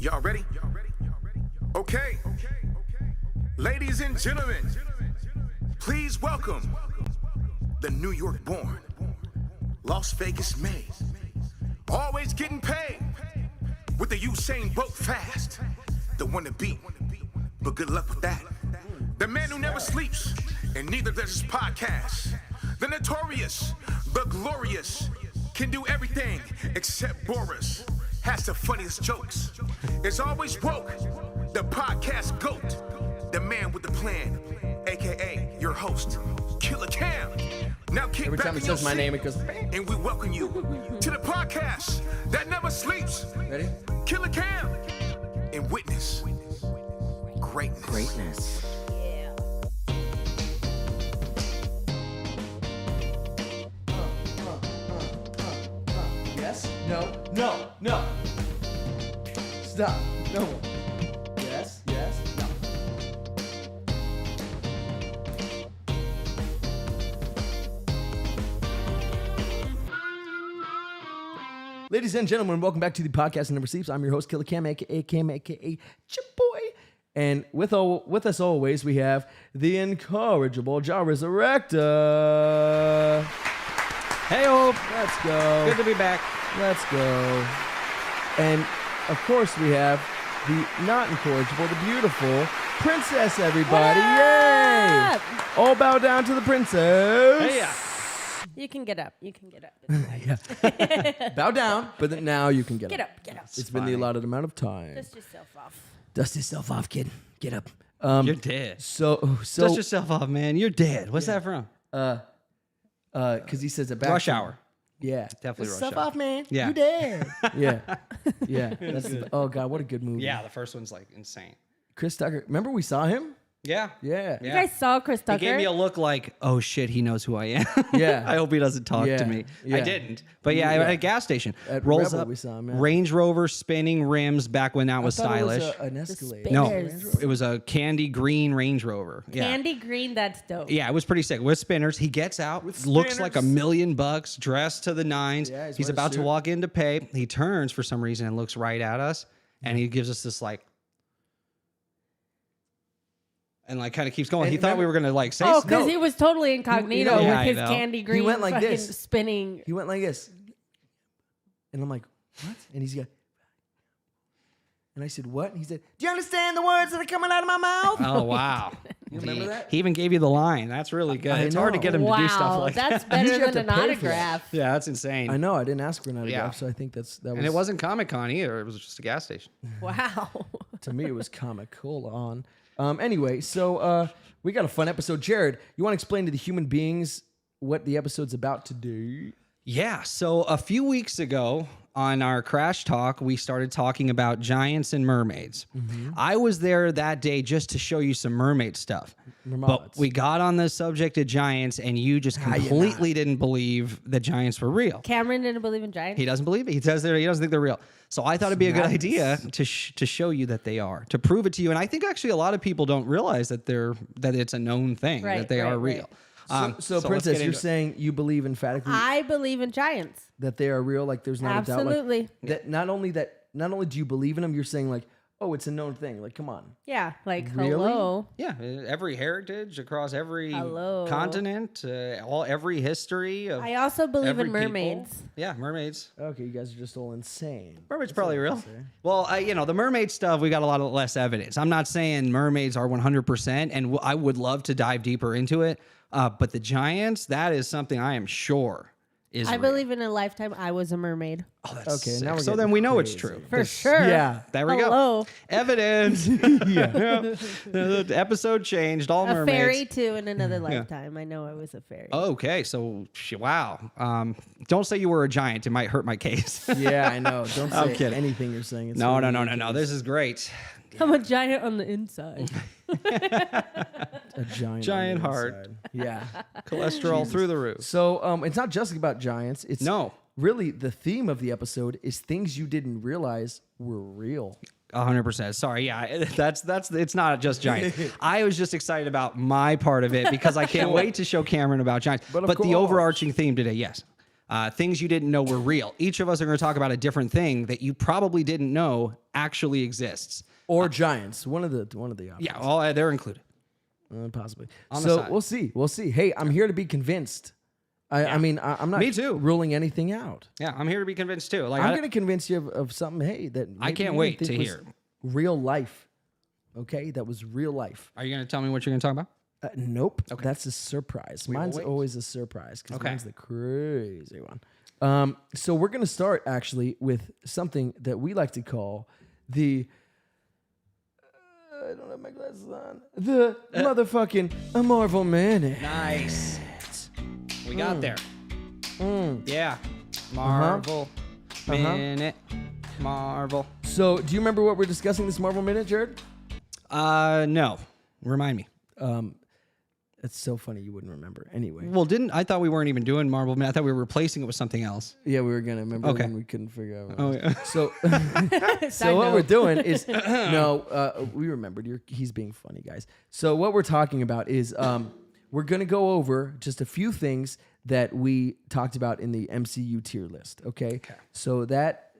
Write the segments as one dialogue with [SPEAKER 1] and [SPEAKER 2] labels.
[SPEAKER 1] Y'all ready? Okay. Ladies and gentlemen, please welcome the New York born, Las Vegas made, always getting paid, with the Usain Bolt fast, the one to beat, but good luck with that. The man who never sleeps, and neither does his podcast. The notorious, the glorious, can do everything except Boris. Has the funniest jokes. Is always woke. The podcast GOAT. The man with the plan. AKA your host, Killer Cam. Now kick
[SPEAKER 2] Every
[SPEAKER 1] back
[SPEAKER 2] time he
[SPEAKER 1] in your
[SPEAKER 2] says my
[SPEAKER 1] seat,
[SPEAKER 2] name, it goes.
[SPEAKER 1] and we welcome you to the podcast that never sleeps.
[SPEAKER 2] Ready?
[SPEAKER 1] Killer Cam. And witness greatness.
[SPEAKER 2] Yes? No. No. No. Stop. No. Yes. Yes. No. Ladies and gentlemen, welcome back to the podcast that never sleeps. I'm your host, Killer Cam, aka Cam, aka Chipoy. And with us always, we have the incorrigible Jaw Resurrector.
[SPEAKER 3] Hey-o.
[SPEAKER 2] Let's go.
[SPEAKER 3] Good to be back.
[SPEAKER 2] Let's go. And, of course, we have the not incorrigible, the beautiful princess, everybody. Yay! All bow down to the princess.
[SPEAKER 3] Hey, yeah.
[SPEAKER 4] You can get up. You can get up.
[SPEAKER 2] Bow down, but then now you can get
[SPEAKER 4] Get
[SPEAKER 2] up.
[SPEAKER 4] up. Get up.
[SPEAKER 2] It's been the allotted amount of time.
[SPEAKER 4] Dust yourself off.
[SPEAKER 2] Dust yourself off, kid. Get up.
[SPEAKER 3] You're dead.
[SPEAKER 2] So
[SPEAKER 3] Dust yourself off, man. You're dead. What's that from?
[SPEAKER 2] because he says it back.
[SPEAKER 3] Rush Hour.
[SPEAKER 2] Yeah.
[SPEAKER 3] Definitely
[SPEAKER 2] Dust
[SPEAKER 3] Rush
[SPEAKER 2] yourself
[SPEAKER 3] Hour.
[SPEAKER 2] off, man.
[SPEAKER 3] Yeah.
[SPEAKER 2] You dead. Yeah. Yeah. Oh God, what a good movie.
[SPEAKER 3] Yeah, the first one's like insane.
[SPEAKER 2] Chris Tucker. Remember we saw him?
[SPEAKER 3] Yeah.
[SPEAKER 2] Yeah.
[SPEAKER 4] You guys saw Chris Tucker?
[SPEAKER 3] He gave me a look like, oh shit, he knows who I am.
[SPEAKER 2] Yeah.
[SPEAKER 3] I hope he doesn't talk
[SPEAKER 2] Yeah.
[SPEAKER 3] to me.
[SPEAKER 2] Yeah.
[SPEAKER 3] I didn't. But yeah,
[SPEAKER 2] Yeah.
[SPEAKER 3] at a gas station.
[SPEAKER 2] At
[SPEAKER 3] Rolls
[SPEAKER 2] Rebel
[SPEAKER 3] up.
[SPEAKER 2] we saw him, yeah.
[SPEAKER 3] Range Rover spinning rims back when that was
[SPEAKER 2] I thought
[SPEAKER 3] stylish.
[SPEAKER 2] It was an Escalade.
[SPEAKER 3] No,
[SPEAKER 4] Spinners.
[SPEAKER 3] it was a candy green Range Rover. Yeah.
[SPEAKER 4] Candy green, that's dope.
[SPEAKER 3] Yeah, it was pretty sick. With spinners, he gets out, looks like $1 million, dressed to the nines.
[SPEAKER 2] Yeah,
[SPEAKER 3] he's
[SPEAKER 2] wearing a
[SPEAKER 3] about to
[SPEAKER 2] suit.
[SPEAKER 3] walk in to pay. He turns for some reason and looks right at us, and he gives us this like, and like kind of keeps going.
[SPEAKER 2] And
[SPEAKER 3] He thought we were gonna like say,
[SPEAKER 4] Oh,
[SPEAKER 3] something.
[SPEAKER 4] because he was totally incognito
[SPEAKER 3] Yeah,
[SPEAKER 4] with
[SPEAKER 3] I
[SPEAKER 4] his
[SPEAKER 3] know.
[SPEAKER 4] candy green
[SPEAKER 2] went like
[SPEAKER 4] fucking
[SPEAKER 2] this.
[SPEAKER 4] spinning.
[SPEAKER 2] He went like this. And I'm like, what? And he's got. And I said, what? And he said, do you understand the words that are coming out of my mouth?
[SPEAKER 3] Oh wow!
[SPEAKER 2] You remember that?
[SPEAKER 3] He even gave you the line. That's really good.
[SPEAKER 2] I
[SPEAKER 3] It's hard to
[SPEAKER 2] know.
[SPEAKER 3] get him to do stuff
[SPEAKER 4] Wow,
[SPEAKER 3] like
[SPEAKER 4] that's
[SPEAKER 3] that.
[SPEAKER 4] better
[SPEAKER 2] You have
[SPEAKER 4] than
[SPEAKER 2] to
[SPEAKER 4] an
[SPEAKER 2] pay for that.
[SPEAKER 4] autograph.
[SPEAKER 3] Yeah, that's insane.
[SPEAKER 2] I know. I didn't ask for an autograph,
[SPEAKER 3] Yeah.
[SPEAKER 2] so I think that was.
[SPEAKER 3] And it wasn't Comic-Con either. It was just a gas station.
[SPEAKER 4] Wow.
[SPEAKER 2] To me, it was comical on. Anyway, so we got a fun episode. Jared, you want to explain to the human beings what the episode's about to do?
[SPEAKER 3] Yeah. So a few weeks ago on our Crash Talk, we started talking about giants and mermaids. I was there that day just to show you some mermaid stuff. But
[SPEAKER 2] Mermaids.
[SPEAKER 3] we got on the subject of giants, and you just
[SPEAKER 2] you
[SPEAKER 3] completely didn't believe that giants were real.
[SPEAKER 4] Cameron didn't believe in giants.
[SPEAKER 3] He doesn't believe it. He says he doesn't think they're real. So I thought it'd be a good
[SPEAKER 2] Madness.
[SPEAKER 3] idea to show you that they are, to prove it to you. And I think actually a lot of people don't realize that it's a known thing,
[SPEAKER 4] Right,
[SPEAKER 3] that they are
[SPEAKER 4] right,
[SPEAKER 3] real.
[SPEAKER 2] So,
[SPEAKER 3] let's
[SPEAKER 2] Princess,
[SPEAKER 3] get
[SPEAKER 2] you're
[SPEAKER 3] into it.
[SPEAKER 2] saying you believe emphatically
[SPEAKER 4] I believe in giants.
[SPEAKER 2] that they are real? Like, there's not a doubt.
[SPEAKER 4] Absolutely.
[SPEAKER 2] Like, that not only do you believe in them, you're saying like, oh, it's a known thing. Like, come on.
[SPEAKER 4] Yeah, like
[SPEAKER 2] Really?
[SPEAKER 4] hello.
[SPEAKER 3] Yeah, every heritage across every
[SPEAKER 4] Hello.
[SPEAKER 3] continent, every history of
[SPEAKER 4] I also believe
[SPEAKER 3] every
[SPEAKER 4] in
[SPEAKER 3] people.
[SPEAKER 4] mermaids.
[SPEAKER 3] Yeah, mermaids.
[SPEAKER 2] Okay, you guys are just all insane.
[SPEAKER 3] Mermaids probably real.
[SPEAKER 2] say.
[SPEAKER 3] Well, the mermaid stuff, we got a lot of less evidence. I'm not saying mermaids are 100%, and I would love to dive deeper into it. But the giants, that is something I am sure is
[SPEAKER 4] I
[SPEAKER 3] real.
[SPEAKER 4] believe in a lifetime I was a mermaid.
[SPEAKER 3] Oh, that's
[SPEAKER 2] Okay,
[SPEAKER 3] sick.
[SPEAKER 2] now we're
[SPEAKER 3] So
[SPEAKER 2] getting
[SPEAKER 3] then we know it's
[SPEAKER 2] crazy.
[SPEAKER 3] true.
[SPEAKER 4] For sure.
[SPEAKER 2] Yeah.
[SPEAKER 3] There we
[SPEAKER 4] Hello.
[SPEAKER 3] go. Evidence.
[SPEAKER 2] Yeah.
[SPEAKER 3] The episode changed. All
[SPEAKER 4] A
[SPEAKER 3] mermaids.
[SPEAKER 4] fairy too in another lifetime. I know I was a fairy.
[SPEAKER 3] Okay, so wow. Don't say you were a giant. It might hurt my case.
[SPEAKER 2] Yeah, I know. Don't
[SPEAKER 3] I'm
[SPEAKER 2] say
[SPEAKER 3] kidding.
[SPEAKER 2] anything you're saying. It's
[SPEAKER 3] No.
[SPEAKER 2] really
[SPEAKER 3] This is great.
[SPEAKER 4] I'm a giant on the inside.
[SPEAKER 2] a giant on the
[SPEAKER 3] heart.
[SPEAKER 2] inside. Yeah.
[SPEAKER 3] Cholesterol through the roof.
[SPEAKER 2] So it's not just about giants. It's
[SPEAKER 3] No.
[SPEAKER 2] really the theme of the episode is things you didn't realize were real.
[SPEAKER 3] 100%. Sorry. Yeah, that's it's not just giants. I was just excited about my part of it because I can't wait to show Cameron about giants.
[SPEAKER 2] But of
[SPEAKER 3] the
[SPEAKER 2] course.
[SPEAKER 3] overarching theme today, yes. things you didn't know were real. Each of us are going to talk about a different thing that you probably didn't know actually exists.
[SPEAKER 2] Or giants. One of the options.
[SPEAKER 3] Yeah, well, they're included.
[SPEAKER 2] Possibly.
[SPEAKER 3] On the
[SPEAKER 2] So
[SPEAKER 3] side.
[SPEAKER 2] we'll see. We'll see. Hey, I'm here to be convinced. I mean, I'm not
[SPEAKER 3] Me too.
[SPEAKER 2] ruling anything out.
[SPEAKER 3] Yeah, I'm here to be convinced too. Like
[SPEAKER 2] I'm going to convince you of something, hey, that
[SPEAKER 3] I
[SPEAKER 2] maybe
[SPEAKER 3] can't
[SPEAKER 2] you
[SPEAKER 3] wait
[SPEAKER 2] didn't
[SPEAKER 3] to
[SPEAKER 2] think was
[SPEAKER 3] hear.
[SPEAKER 2] real life. Okay? That was real life.
[SPEAKER 3] Are you going to tell me what you're going to talk about?
[SPEAKER 2] Nope. That's a surprise.
[SPEAKER 3] will
[SPEAKER 2] Mine's
[SPEAKER 3] wait.
[SPEAKER 2] always a surprise because
[SPEAKER 3] Okay.
[SPEAKER 2] mine's the crazy one. So we're going to start actually with something that we like to call the... I don't have my glasses on. The motherfucking Marvel Minute.
[SPEAKER 3] Nice. We got there. Yeah. Marvel. Minute. Marvel.
[SPEAKER 2] So, do you remember what we're discussing this Marvel Minute, Jared?
[SPEAKER 3] No. Remind me.
[SPEAKER 2] It's so funny you wouldn't remember. Anyway.
[SPEAKER 3] Well, I thought we weren't even doing Marvel Minute. I thought we were replacing it with something else.
[SPEAKER 2] Yeah, we were going to remember
[SPEAKER 3] Okay.
[SPEAKER 2] when we couldn't figure out.
[SPEAKER 3] Oh, yeah.
[SPEAKER 2] So,
[SPEAKER 4] Side
[SPEAKER 2] so what
[SPEAKER 4] note.
[SPEAKER 2] we're doing is, we remembered. He's being funny, guys. So what we're talking about is we're going to go over just a few things that we talked about in the MCU tier list, okay? So that,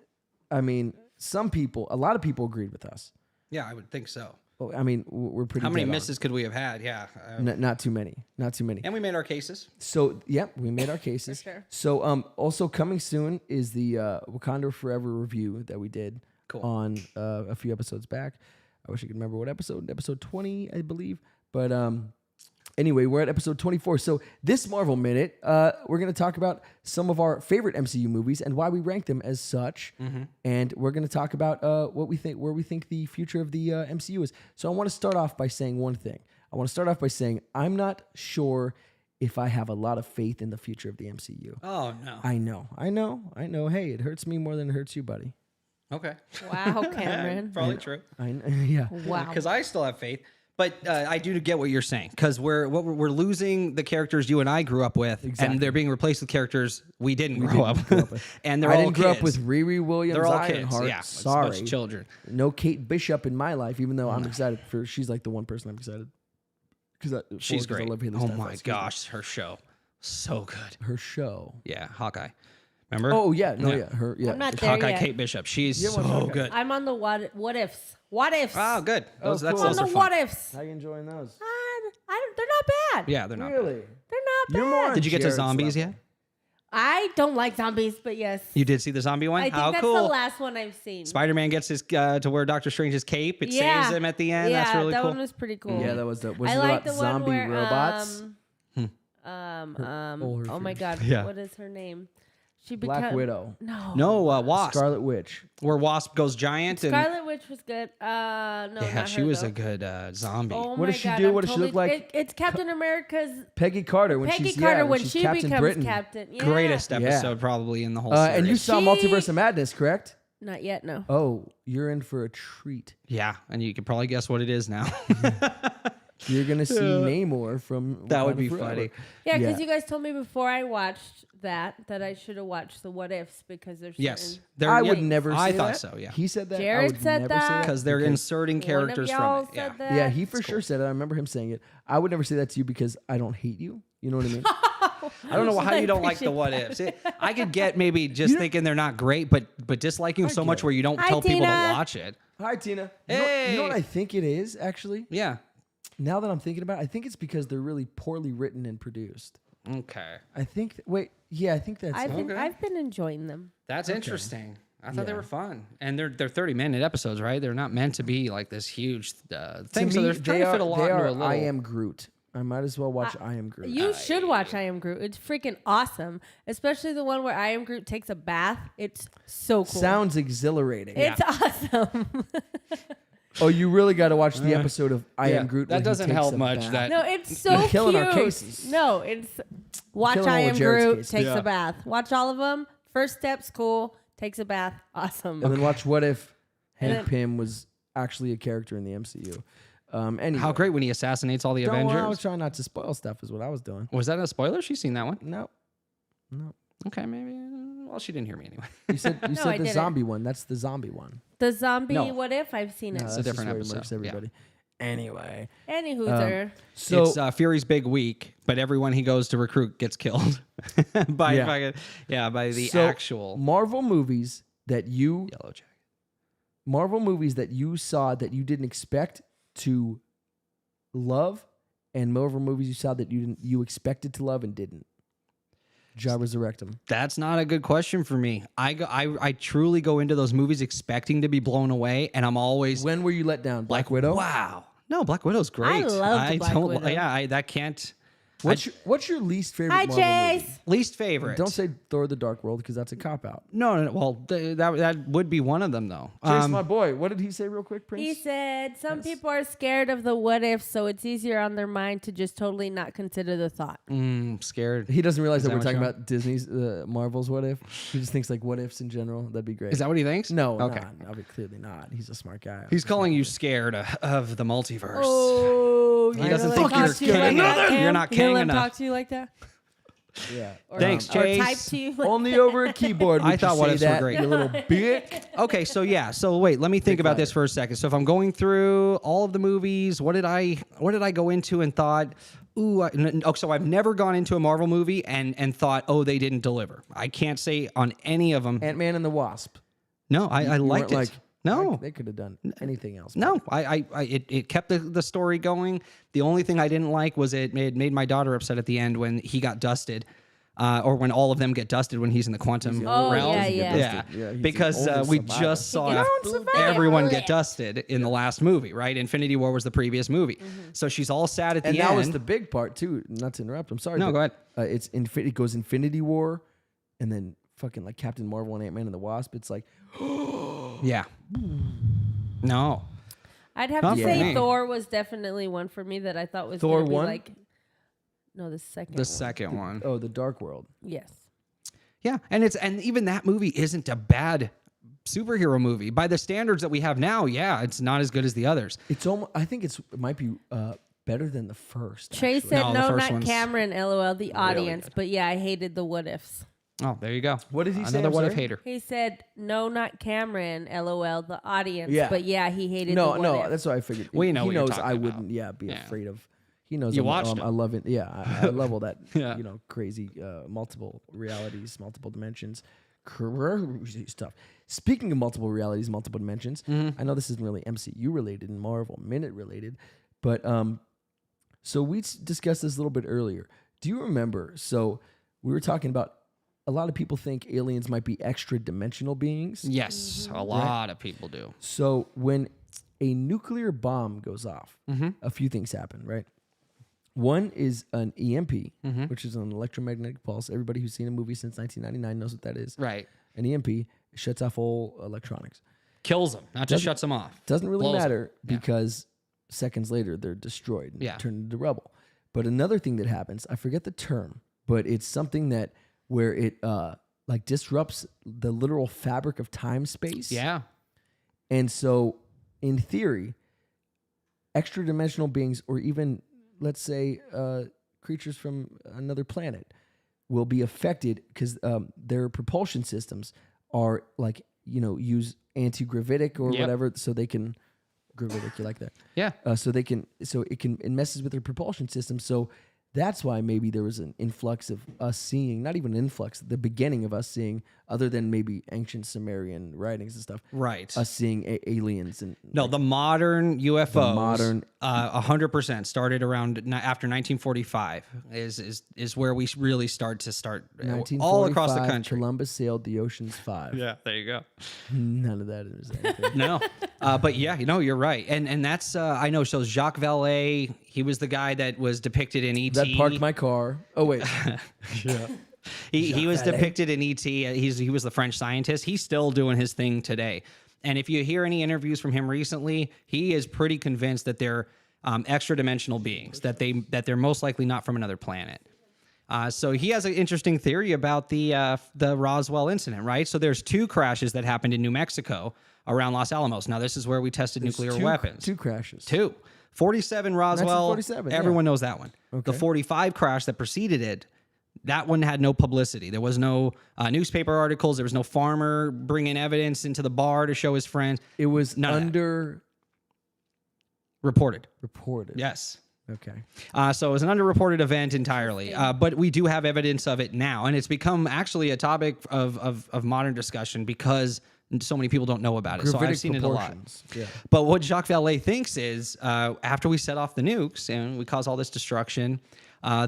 [SPEAKER 2] I mean, a lot of people agreed with us.
[SPEAKER 3] Yeah, I would think so.
[SPEAKER 2] Well, I mean, we're pretty
[SPEAKER 3] How many
[SPEAKER 2] dead on.
[SPEAKER 3] misses could we have had? Yeah.
[SPEAKER 2] Not too many. Not too many.
[SPEAKER 3] And we made our cases.
[SPEAKER 2] So, yep, we made our cases.
[SPEAKER 4] sure.
[SPEAKER 2] So, also coming soon is the Wakanda Forever review that we did on a few episodes back. I wish I could remember what episode. Episode 20, I believe. But anyway, we're at episode 24. So this Marvel Minute, we're going to talk about some of our favorite MCU movies and why we rank them as such. And we're going to talk about where we think the future of the MCU is. So I want to start off by saying one thing. I'm not sure if I have a lot of faith in the future of the MCU.
[SPEAKER 3] Oh, no.
[SPEAKER 2] I know. Hey, it hurts me more than it hurts you, buddy.
[SPEAKER 3] Okay.
[SPEAKER 4] Wow, Cameron.
[SPEAKER 3] Probably true.
[SPEAKER 2] Yeah.
[SPEAKER 4] Wow.
[SPEAKER 3] Because I still have faith. But I do get what you're saying, because we're losing the characters you and I grew up with, and they're being replaced with characters we didn't grow up with. And they're
[SPEAKER 2] I
[SPEAKER 3] all
[SPEAKER 2] didn't grow up
[SPEAKER 3] kids.
[SPEAKER 2] with Riri Williams,
[SPEAKER 3] They're all
[SPEAKER 2] Ironheart.
[SPEAKER 3] kids. Yeah,
[SPEAKER 2] Sorry,
[SPEAKER 3] it's children.
[SPEAKER 2] No Kate Bishop in my life, even though I'm excited for. She's like the one person I'm excited because
[SPEAKER 3] She's great.
[SPEAKER 2] I love Haley
[SPEAKER 3] Oh
[SPEAKER 2] Steinfeld.
[SPEAKER 3] my gosh, her show, so good.
[SPEAKER 2] her show.
[SPEAKER 3] Yeah, Hawkeye. Remember?
[SPEAKER 2] Oh yeah, her. Yeah,
[SPEAKER 4] I'm not there
[SPEAKER 3] Hawkeye,
[SPEAKER 4] yet.
[SPEAKER 3] Kate Bishop. She's
[SPEAKER 2] Yeah, what's
[SPEAKER 3] so
[SPEAKER 2] Hawkeye?
[SPEAKER 3] good.
[SPEAKER 4] I'm on the what ifs. What ifs?
[SPEAKER 3] Oh, good. Those,
[SPEAKER 2] cool.
[SPEAKER 3] that's,
[SPEAKER 4] I'm on
[SPEAKER 3] those
[SPEAKER 4] the
[SPEAKER 3] are fun.
[SPEAKER 4] what ifs.
[SPEAKER 2] How you enjoying those?
[SPEAKER 4] They're not bad.
[SPEAKER 3] Yeah, they're not.
[SPEAKER 2] Really?
[SPEAKER 4] They're not bad.
[SPEAKER 2] You're more. on
[SPEAKER 3] Did you get to
[SPEAKER 2] Jared's
[SPEAKER 3] zombies
[SPEAKER 2] level.
[SPEAKER 3] yet?
[SPEAKER 4] I don't like zombies, but yes.
[SPEAKER 3] You did see the zombie one?
[SPEAKER 4] I think
[SPEAKER 3] How
[SPEAKER 4] that's
[SPEAKER 3] cool.
[SPEAKER 4] the last one I've seen.
[SPEAKER 3] Spider-Man gets his to wear Doctor Strange's cape. It
[SPEAKER 4] Yeah.
[SPEAKER 3] saves him at the end.
[SPEAKER 4] Yeah,
[SPEAKER 3] That's really
[SPEAKER 4] that
[SPEAKER 3] cool.
[SPEAKER 4] one was pretty cool.
[SPEAKER 2] Yeah, that was the. Was
[SPEAKER 4] I
[SPEAKER 2] it
[SPEAKER 4] like
[SPEAKER 2] about
[SPEAKER 4] the one
[SPEAKER 2] zombie
[SPEAKER 4] where
[SPEAKER 2] robots?
[SPEAKER 4] oh my god,
[SPEAKER 3] Yeah.
[SPEAKER 4] what is her name? She
[SPEAKER 2] Black
[SPEAKER 4] become
[SPEAKER 2] Widow.
[SPEAKER 3] No, Wasp.
[SPEAKER 2] Scarlet Witch.
[SPEAKER 3] Where Wasp goes giant. And
[SPEAKER 4] Scarlet Witch was good. No,
[SPEAKER 3] yeah,
[SPEAKER 4] not
[SPEAKER 3] she
[SPEAKER 4] her,
[SPEAKER 3] was
[SPEAKER 4] though.
[SPEAKER 3] a good zombie.
[SPEAKER 4] Oh
[SPEAKER 2] What
[SPEAKER 4] my
[SPEAKER 2] does she
[SPEAKER 4] God,
[SPEAKER 2] do?
[SPEAKER 4] I'm
[SPEAKER 2] What does she look like?
[SPEAKER 4] It's Captain America's
[SPEAKER 2] Peggy Carter when
[SPEAKER 4] Peggy
[SPEAKER 2] she's
[SPEAKER 4] Carter
[SPEAKER 2] when
[SPEAKER 4] when
[SPEAKER 2] she's
[SPEAKER 4] she
[SPEAKER 2] Captain
[SPEAKER 4] becomes
[SPEAKER 2] Britain.
[SPEAKER 4] captain. Yeah.
[SPEAKER 3] Greatest
[SPEAKER 2] Yeah.
[SPEAKER 3] episode probably in the whole series.
[SPEAKER 2] And you saw
[SPEAKER 4] She-
[SPEAKER 2] Multiverse of Madness, correct?
[SPEAKER 4] Not yet, no.
[SPEAKER 2] Oh, you're in for a treat.
[SPEAKER 3] Yeah, and you can probably guess what it is now.
[SPEAKER 2] You're gonna see Namor from.
[SPEAKER 3] That would
[SPEAKER 2] Wakanda
[SPEAKER 3] be
[SPEAKER 2] Forever.
[SPEAKER 3] funny.
[SPEAKER 4] Yeah, because
[SPEAKER 2] Yeah.
[SPEAKER 4] you guys told me before I watched that I should have watched the what ifs because there's
[SPEAKER 3] Yes.
[SPEAKER 4] certain-
[SPEAKER 2] I would never. Say
[SPEAKER 3] I thought
[SPEAKER 2] that.
[SPEAKER 3] so, yeah.
[SPEAKER 2] He said that. I
[SPEAKER 4] Jared
[SPEAKER 2] would
[SPEAKER 4] said
[SPEAKER 2] never
[SPEAKER 4] that.
[SPEAKER 2] Say that
[SPEAKER 3] Because they're inserting characters
[SPEAKER 4] One of y'all
[SPEAKER 3] from it. Yeah.
[SPEAKER 4] said that.
[SPEAKER 2] Yeah, he for sure said it. I remember him saying it. I would never say that to you because I don't hate you. You know what I mean?
[SPEAKER 3] I don't know how
[SPEAKER 4] I
[SPEAKER 3] you don't like the
[SPEAKER 4] appreciate
[SPEAKER 3] what ifs. I could get maybe just thinking they're not great, but disliking them so much where you don't
[SPEAKER 4] Hi,
[SPEAKER 3] tell people to
[SPEAKER 4] Tina.
[SPEAKER 3] watch it.
[SPEAKER 2] Hi, Tina. You
[SPEAKER 3] Hey.
[SPEAKER 2] know what I think it is actually?
[SPEAKER 3] Yeah.
[SPEAKER 2] Now that I'm thinking about it, I think it's because they're really poorly written and produced.
[SPEAKER 3] Okay.
[SPEAKER 2] I think. I think that's.
[SPEAKER 4] I've been enjoying them.
[SPEAKER 3] That's interesting. I thought they
[SPEAKER 2] Yeah.
[SPEAKER 3] were fun, and they're 30-minute episodes, right? They're not meant to be like this huge thing.
[SPEAKER 2] to
[SPEAKER 3] So
[SPEAKER 2] me,
[SPEAKER 3] they're trying to fit a lot
[SPEAKER 2] they
[SPEAKER 3] into
[SPEAKER 2] are
[SPEAKER 3] a little.
[SPEAKER 2] I Am Groot. I might as well watch I Am Groot.
[SPEAKER 4] You should watch I Am Groot. It's freaking awesome, especially the one where I Am Groot takes a bath. It's so cool.
[SPEAKER 2] Sounds exhilarating.
[SPEAKER 4] It's awesome.
[SPEAKER 2] Oh, you really got to watch the episode of I
[SPEAKER 3] yeah,
[SPEAKER 2] Am Groot.
[SPEAKER 3] that
[SPEAKER 2] when he
[SPEAKER 3] doesn't
[SPEAKER 2] takes
[SPEAKER 3] help
[SPEAKER 2] a
[SPEAKER 3] much,
[SPEAKER 2] bath.
[SPEAKER 3] that-
[SPEAKER 4] No, it's so
[SPEAKER 2] You're killing
[SPEAKER 4] cute.
[SPEAKER 2] our cases.
[SPEAKER 4] No, it's watch
[SPEAKER 2] killing
[SPEAKER 4] I
[SPEAKER 2] all
[SPEAKER 4] Am
[SPEAKER 2] of Jared's
[SPEAKER 4] Groot
[SPEAKER 2] cases.
[SPEAKER 4] takes
[SPEAKER 3] Yeah.
[SPEAKER 4] a bath. Watch all of them. First step's cool. Takes a bath. Awesome.
[SPEAKER 2] And then watch What If
[SPEAKER 4] And
[SPEAKER 2] Hank Pym was actually a character in the MCU. Anyway,
[SPEAKER 3] How great when he assassinates all the
[SPEAKER 2] Don't worry, I was
[SPEAKER 3] Avengers.
[SPEAKER 2] trying not to spoil stuff. Is what I was doing.
[SPEAKER 3] Was that a spoiler? She's seen that one.
[SPEAKER 2] No,
[SPEAKER 3] Okay, maybe. Well, she didn't hear me anyway.
[SPEAKER 2] you said
[SPEAKER 4] I
[SPEAKER 2] the
[SPEAKER 4] didn't.
[SPEAKER 2] zombie one. That's the zombie one.
[SPEAKER 4] The zombie
[SPEAKER 3] No.
[SPEAKER 4] What If I've seen it.
[SPEAKER 2] No,
[SPEAKER 3] a
[SPEAKER 2] that's
[SPEAKER 3] different
[SPEAKER 2] just where he
[SPEAKER 3] episode.
[SPEAKER 2] murks everybody. Anyway.
[SPEAKER 4] Any hooser.
[SPEAKER 2] So
[SPEAKER 3] It's Fury's big week, but everyone he goes to recruit gets killed by the
[SPEAKER 2] so
[SPEAKER 3] actual
[SPEAKER 2] Marvel movies that you
[SPEAKER 3] Yellow Jacket.
[SPEAKER 2] Marvel movies that you saw that you didn't expect to love, and Marvel movies you saw that you expected to love and didn't. Resurrect them.
[SPEAKER 3] That's not a good question for me. I truly go into those movies expecting to be blown away, and I'm always
[SPEAKER 2] When were you let down? Black Widow?
[SPEAKER 3] wow. No, Black Widow's great.
[SPEAKER 4] I loved Black Widow.
[SPEAKER 3] Yeah, that can't.
[SPEAKER 2] What's your least favorite
[SPEAKER 4] Hi,
[SPEAKER 2] Marvel
[SPEAKER 4] Chase.
[SPEAKER 2] movie?
[SPEAKER 3] Least favorite.
[SPEAKER 2] Don't say Thor: The Dark World because that's a cop out.
[SPEAKER 3] No. Well, that would be one of them though.
[SPEAKER 2] Chase, my boy, what did he say real quick, Prince?
[SPEAKER 4] He said some people are scared of the what if, so it's easier on their mind to just totally not consider the thought.
[SPEAKER 3] Scared.
[SPEAKER 2] He doesn't realize that we're
[SPEAKER 3] what
[SPEAKER 2] talking
[SPEAKER 3] you
[SPEAKER 2] about Disney's Marvel's what if. He just thinks like what ifs in general. That'd be great.
[SPEAKER 3] Is that what he thinks?
[SPEAKER 2] No,
[SPEAKER 3] Okay.
[SPEAKER 2] clearly not. He's a smart guy.
[SPEAKER 3] He's calling you scared of the multiverse.
[SPEAKER 4] Oh,
[SPEAKER 3] He doesn't think you're king enough. You're not king
[SPEAKER 4] Let him
[SPEAKER 3] enough.
[SPEAKER 4] talk to you like that?
[SPEAKER 2] Yeah.
[SPEAKER 4] Or,
[SPEAKER 3] Thanks,
[SPEAKER 4] or
[SPEAKER 3] Chase.
[SPEAKER 4] type to you like
[SPEAKER 2] Only over a keyboard.
[SPEAKER 3] I
[SPEAKER 2] would
[SPEAKER 3] thought
[SPEAKER 2] you
[SPEAKER 3] what
[SPEAKER 2] say
[SPEAKER 3] ifs were
[SPEAKER 2] that,
[SPEAKER 3] great.
[SPEAKER 2] You little bitch.
[SPEAKER 3] Okay, so wait, let me think about this for a second. So if I'm going through all of the movies, what did I go into and thought, so I've never gone into a Marvel movie and thought, oh, they didn't deliver. I can't say on any of them.
[SPEAKER 2] Ant-Man and the Wasp.
[SPEAKER 3] No, I
[SPEAKER 2] You
[SPEAKER 3] liked
[SPEAKER 2] weren't
[SPEAKER 3] it.
[SPEAKER 2] like,
[SPEAKER 3] No.
[SPEAKER 2] they could have done anything else.
[SPEAKER 3] No, it kept the story going. The only thing I didn't like was it made my daughter upset at the end when he got dusted, or when all of them get dusted when he's in the quantum
[SPEAKER 4] Oh,
[SPEAKER 3] realm.
[SPEAKER 4] yeah.
[SPEAKER 2] Yeah, he's
[SPEAKER 3] because
[SPEAKER 2] the only
[SPEAKER 3] we
[SPEAKER 2] survivor.
[SPEAKER 3] just saw
[SPEAKER 4] Don't survive.
[SPEAKER 3] everyone get dusted in the last movie, right? Infinity War was the previous movie, so she's all sad at the
[SPEAKER 2] And
[SPEAKER 3] end.
[SPEAKER 2] that was the big part too. Not to interrupt. I'm sorry.
[SPEAKER 3] No,
[SPEAKER 2] but,
[SPEAKER 3] go ahead.
[SPEAKER 2] It goes Infinity War, and then fucking like Captain Marvel and Ant-Man and the Wasp. It's like
[SPEAKER 3] Yeah. No.
[SPEAKER 4] I'd have
[SPEAKER 3] Not
[SPEAKER 4] to
[SPEAKER 3] for
[SPEAKER 4] say
[SPEAKER 3] me.
[SPEAKER 4] Thor was definitely one for me that I thought was
[SPEAKER 2] Thor
[SPEAKER 4] gonna be
[SPEAKER 2] 1?
[SPEAKER 4] like. No, the second.
[SPEAKER 3] The
[SPEAKER 4] one.
[SPEAKER 3] second one.
[SPEAKER 2] oh, the Dark World.
[SPEAKER 4] Yes.
[SPEAKER 3] Yeah, and even that movie isn't a bad superhero movie by the standards that we have now. Yeah, it's not as good as the others.
[SPEAKER 2] It's almost. I think it might be better than the first.
[SPEAKER 4] Chase
[SPEAKER 2] actually.
[SPEAKER 4] said
[SPEAKER 3] No, the
[SPEAKER 4] no,
[SPEAKER 3] first
[SPEAKER 4] not
[SPEAKER 3] one's
[SPEAKER 4] Cameron. LOL. The audience, but yeah, I hated the what ifs.
[SPEAKER 3] Oh, there you go.
[SPEAKER 2] What did he say?
[SPEAKER 3] Another
[SPEAKER 2] I'm
[SPEAKER 3] what if
[SPEAKER 2] sorry?
[SPEAKER 3] hater.
[SPEAKER 4] He said no, not Cameron. LOL. The audience,
[SPEAKER 2] Yeah.
[SPEAKER 4] but yeah, he hated.
[SPEAKER 2] No,
[SPEAKER 4] the what
[SPEAKER 2] no,
[SPEAKER 4] if.
[SPEAKER 2] that's what I figured.
[SPEAKER 3] We know
[SPEAKER 2] He
[SPEAKER 3] what you're
[SPEAKER 2] knows
[SPEAKER 3] talking
[SPEAKER 2] I
[SPEAKER 3] about.
[SPEAKER 2] wouldn't. Yeah, be
[SPEAKER 3] Yeah.
[SPEAKER 2] afraid of. He knows
[SPEAKER 3] You watched it.
[SPEAKER 2] I love it. Yeah, I love all that.
[SPEAKER 3] Yeah.
[SPEAKER 2] Crazy multiple realities, multiple dimensions, crazy stuff. Speaking of multiple realities, multiple dimensions, I know this isn't really MCU related and Marvel Minute related, but so we discussed this a little bit earlier. Do you remember? So we were talking about a lot of people think aliens might be extra dimensional beings.
[SPEAKER 3] Yes, a lot of people do.
[SPEAKER 2] So when a nuclear bomb goes off, a few things happen, right? One is an EMP, which is an electromagnetic pulse. Everybody who's seen a movie since 1999 knows what that is.
[SPEAKER 3] Right.
[SPEAKER 2] An EMP shuts off all electronics.
[SPEAKER 3] Kills them, not just shuts them off.
[SPEAKER 2] Doesn't really
[SPEAKER 3] Blows 'em.
[SPEAKER 2] matter
[SPEAKER 3] Yeah.
[SPEAKER 2] because seconds later they're destroyed and
[SPEAKER 3] Yeah.
[SPEAKER 2] turned into rubble. But another thing that happens, I forget the term, but it's something that where it like disrupts the literal fabric of time space.
[SPEAKER 3] Yeah.
[SPEAKER 2] And so in theory, extra dimensional beings or even let's say creatures from another planet will be affected because their propulsion systems are like, use anti-gravitic or
[SPEAKER 3] Yep.
[SPEAKER 2] whatever, so they can gravitic, you like that?
[SPEAKER 3] Yeah.
[SPEAKER 2] It messes with their propulsion system. So that's why maybe there was an influx of us seeing, not even an influx, the beginning of us seeing, other than maybe ancient Sumerian writings and stuff,
[SPEAKER 3] Right.
[SPEAKER 2] us seeing aliens and
[SPEAKER 3] No, the modern UFOs,
[SPEAKER 2] modern-
[SPEAKER 3] 100% started around after 1945 is where we really start all across the
[SPEAKER 2] 1945,
[SPEAKER 3] country.
[SPEAKER 2] Columbus sailed the oceans 5.
[SPEAKER 3] Yeah, there you go.
[SPEAKER 2] None of that is anything.
[SPEAKER 3] No, but yeah, you're right, and that's I know. So Jacques Vallée, he was the guy that was depicted in ET.
[SPEAKER 2] That parked my car. Oh wait,
[SPEAKER 3] He was depicted in ET. He was the French scientist. He's still doing his thing today. And if you hear any interviews from him recently, he is pretty convinced that they're extra dimensional beings, that they're most likely not from another planet. So he has an interesting theory about the Roswell incident, right? So there's 2 crashes that happened in New Mexico around Los Alamos. Now this is where we tested nuclear weapons.
[SPEAKER 2] 2 crashes.
[SPEAKER 3] 2. 47 Roswell.
[SPEAKER 2] 1947,
[SPEAKER 3] Everyone knows that one. The 45 crash that preceded it, that one had no publicity. There was no newspaper articles. There was no farmer bringing evidence into the bar to show his friends.
[SPEAKER 2] It was
[SPEAKER 3] None of that.
[SPEAKER 2] under Reported.
[SPEAKER 3] Yes.
[SPEAKER 2] Okay.
[SPEAKER 3] So it was an underreported event entirely, but we do have evidence of it now, and it's become actually a topic of modern discussion because so many people don't know about it. So I've seen it a lot.
[SPEAKER 2] Yeah.
[SPEAKER 3] But what Jacques Vallée thinks is after we set off the nukes and we cause all this destruction,